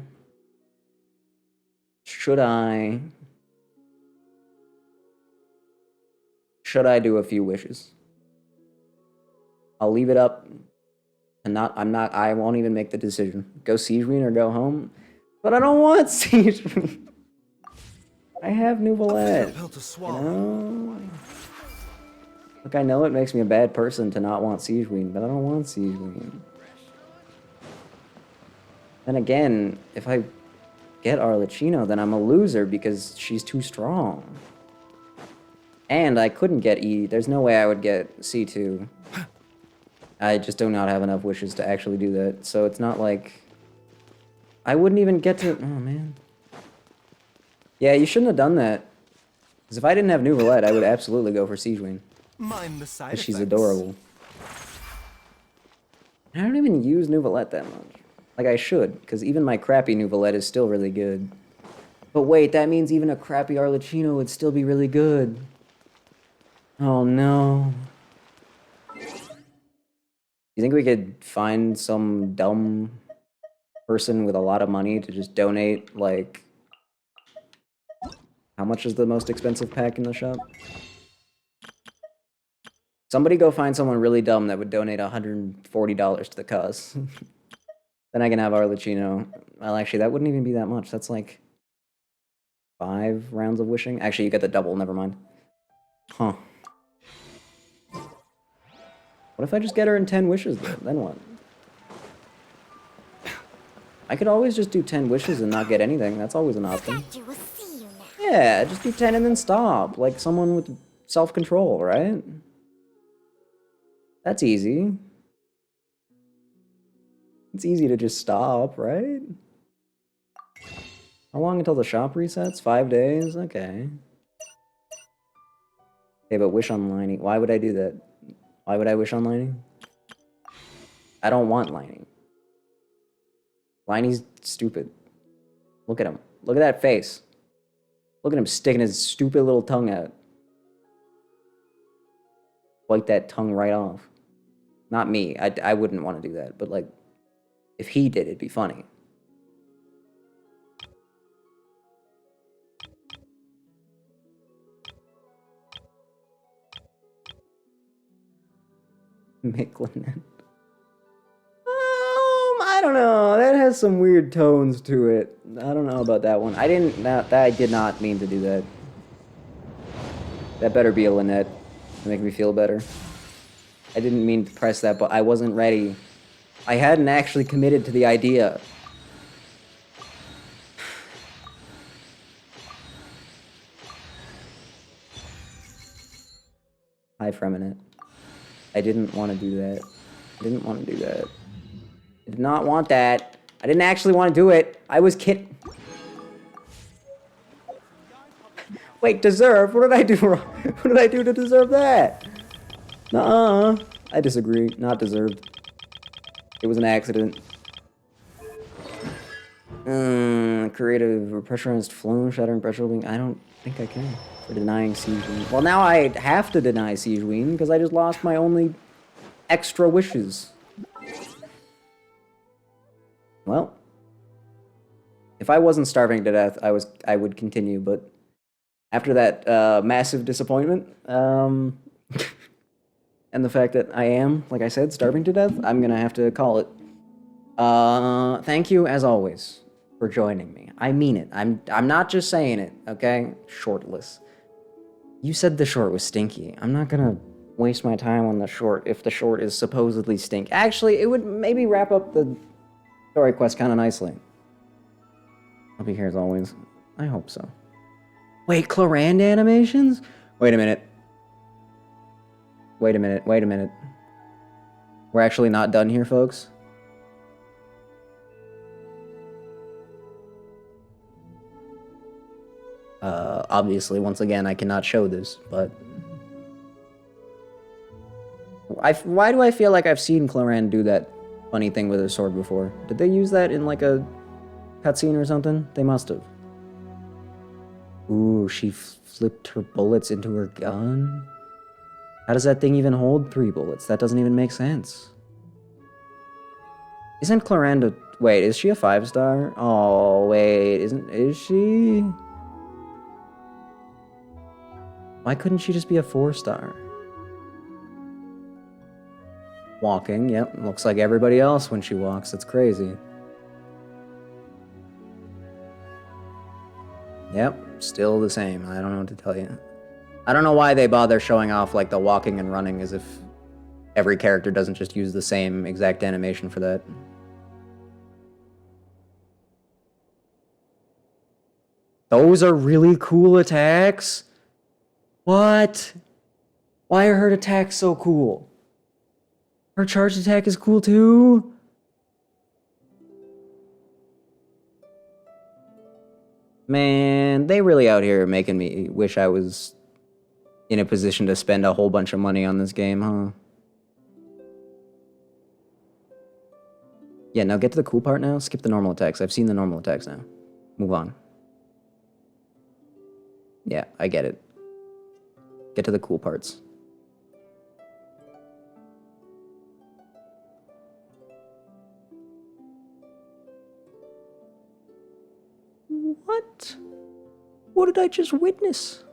Speaker 1: do a few wishes? I'll leave it up and I won't even make the decision. Go Siegewien or go home? But I don't want Siegewien. I have Nouvelette, you know? Look, I know it makes me a bad person to not want Siegewien, but I don't want Siegewien. Then again, if I get Arlecchino, then I'm a loser because she's too strong. And I couldn't get E. There's no way I would get C2. I just do not have enough wishes to actually do that. So it's not like... I wouldn't even get to... Oh, man. Yeah, you shouldn't have done that. Because if I didn't have Nouvelette, I would absolutely go for Siegewien.
Speaker 13: Mind the side
Speaker 1: Because she's
Speaker 13: effects.
Speaker 1: adorable. I don't even use Nouvelette that much. Like I should, because even my crappy Nouvelette is still really good. But wait, that means even a crappy Arlecchino would still be really good. Oh no. You think we could find some dumb person with a lot of money to just donate, like... How much is the most expensive pack in the shop? Somebody go find someone really dumb that would donate $140 to the cause. Then I can have Arlecchino. Well, actually, that wouldn't even be that much. That's like 5 rounds of wishing. Actually, you get the double. Never mind. Huh. What if I just get her in 10 wishes, though? Then what? I could always just do 10 wishes and not get anything. That's always an option. Yeah, just do 10 and then stop. Like someone with self-control, right? That's easy. It's easy to just stop, right? How long until the shop resets? 5 days? Okay. Okay, but wish on lining. Why would I do that? Why would I wish on lining? I don't want lining. Liney's stupid. Look at him. Look at that face. Look at him sticking his stupid little tongue out. Wipe that tongue right off. Not me. I wouldn't want to do that. But, like, if he did, it'd be funny. Micklin. I don't know. That has some weird tones to it. I don't know about that one. I did not mean to do that. That better be a Lynette to make me feel better. I didn't mean to press that, but I wasn't ready. I hadn't actually committed to the idea. Hi, Freminate. I didn't want to do that. I didn't want to do that. I did not want that. I didn't actually want to do it. I was kidding. Wait, deserve? What did I do wrong? What did I do to deserve that? Nuh-uh. I disagree. Not deserved. It was an accident. Creative pressurized flow, shattering pressure wing. I don't think I can. For denying Siege Wing. Well, now I have to deny Siege Wing because I just lost my only extra wishes. Well, if I wasn't starving to death, I would continue, but after that massive disappointment, and the fact that I am, like I said, starving to death, I'm gonna have to call it. Thank you, as always, for joining me. I mean it. I'm not just saying it, okay? Shortless. You said the short was stinky. I'm not gonna waste my time on the short if the short is supposedly stink. Actually, it would maybe wrap up the story quest kind of nicely. I'll be here as always. I hope so. Wait, Clorand animations? Wait a minute. Wait a minute. Wait a minute. We're actually not done here, folks. Obviously, once again, I cannot show this, but... Why do I feel like I've seen Clorand do that funny thing with his sword before? Did they use that in, like, a cutscene or something? They must have. Ooh, she flipped her bullets into her gun? How does that thing even hold 3 bullets? That doesn't even make sense. Isn't Clorand a... Wait, is she a 5-star? Oh, wait, is she? Why couldn't she just be a 4-star? Walking, yep, looks like everybody else when she walks. That's crazy. Yep, still the same. I don't know what to tell you. I don't know why they bother showing off like the walking and running as if every character doesn't just use the same exact animation for that. Those are really cool attacks? What? Why are her attacks so cool? Her charge attack is cool too? Man, they really out here making me wish I was in a position to spend a whole bunch of money on this game, huh? Yeah, now get to the cool part now. Skip the normal attacks. I've seen the normal attacks now. Move on. Yeah, I get it. Get to the cool parts. What did I just witness?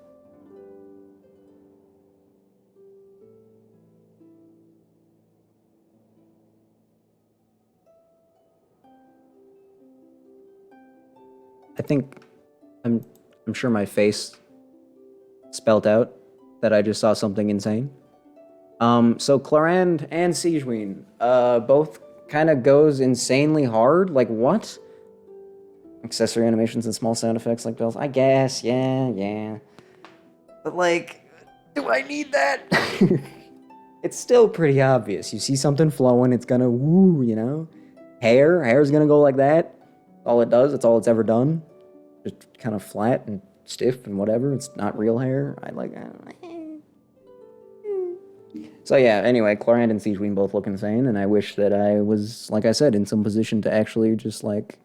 Speaker 1: I think I'm sure my face spelt out that I just saw something insane. So Clarand and Sigewinne, both kind of goes insanely hard. Like, what? Accessory animations and small sound effects like bells. I guess, yeah. But, like, do I need that? It's still pretty obvious. You see something flowing, it's gonna woo, you know? Hair's gonna go like that. All it does, it's all it's ever done. Just kind of flat and stiff and whatever. It's not real hair. I like that. So yeah, anyway, Clarand and Sigewinne both look insane, and I wish that I was, like I said, in some position to actually just, like,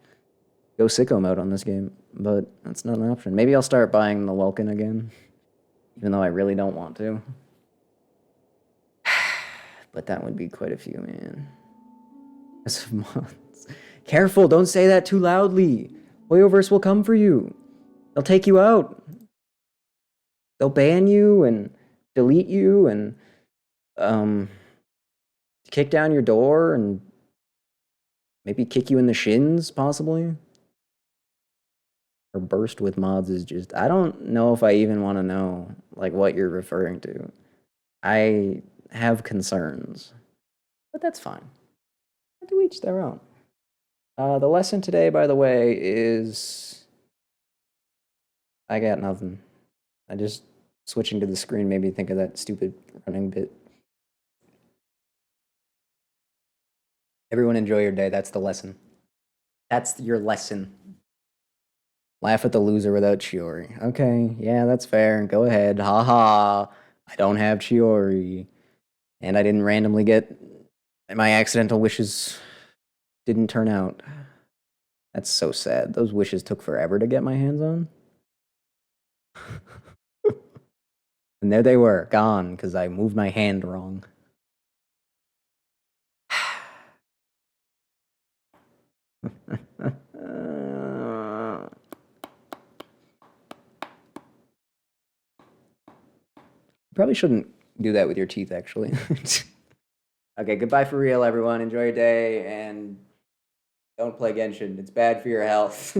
Speaker 1: go sicko mode on this game. But that's not an option. Maybe I'll start buying the Welkin again, even though I really don't want to. But that would be quite a few, man. That's months. Careful, don't say that too loudly. Hoyoverse will come for you. They'll take you out. They'll ban you and delete you and kick down your door and maybe kick you in the shins, possibly. Or burst with mods is just, I don't know if I even want to know, like, what you're referring to. I have concerns, but that's fine. To each their own. The lesson today, by the way, is I got nothing. I just switching to the screen made me think of that stupid running bit. Everyone enjoy your day. That's the lesson. That's your lesson. Laugh at the loser without Chiori. Okay, yeah, that's fair. Go ahead. Ha ha. I don't have Chiori. And I didn't randomly get my accidental wishes didn't turn out. That's so sad. Those wishes took forever to get my hands on. And there they were, gone, because I moved my hand wrong. Probably shouldn't do that with your teeth, actually. Okay, goodbye for real, everyone. Enjoy your day, and don't play Genshin. It's bad for your health.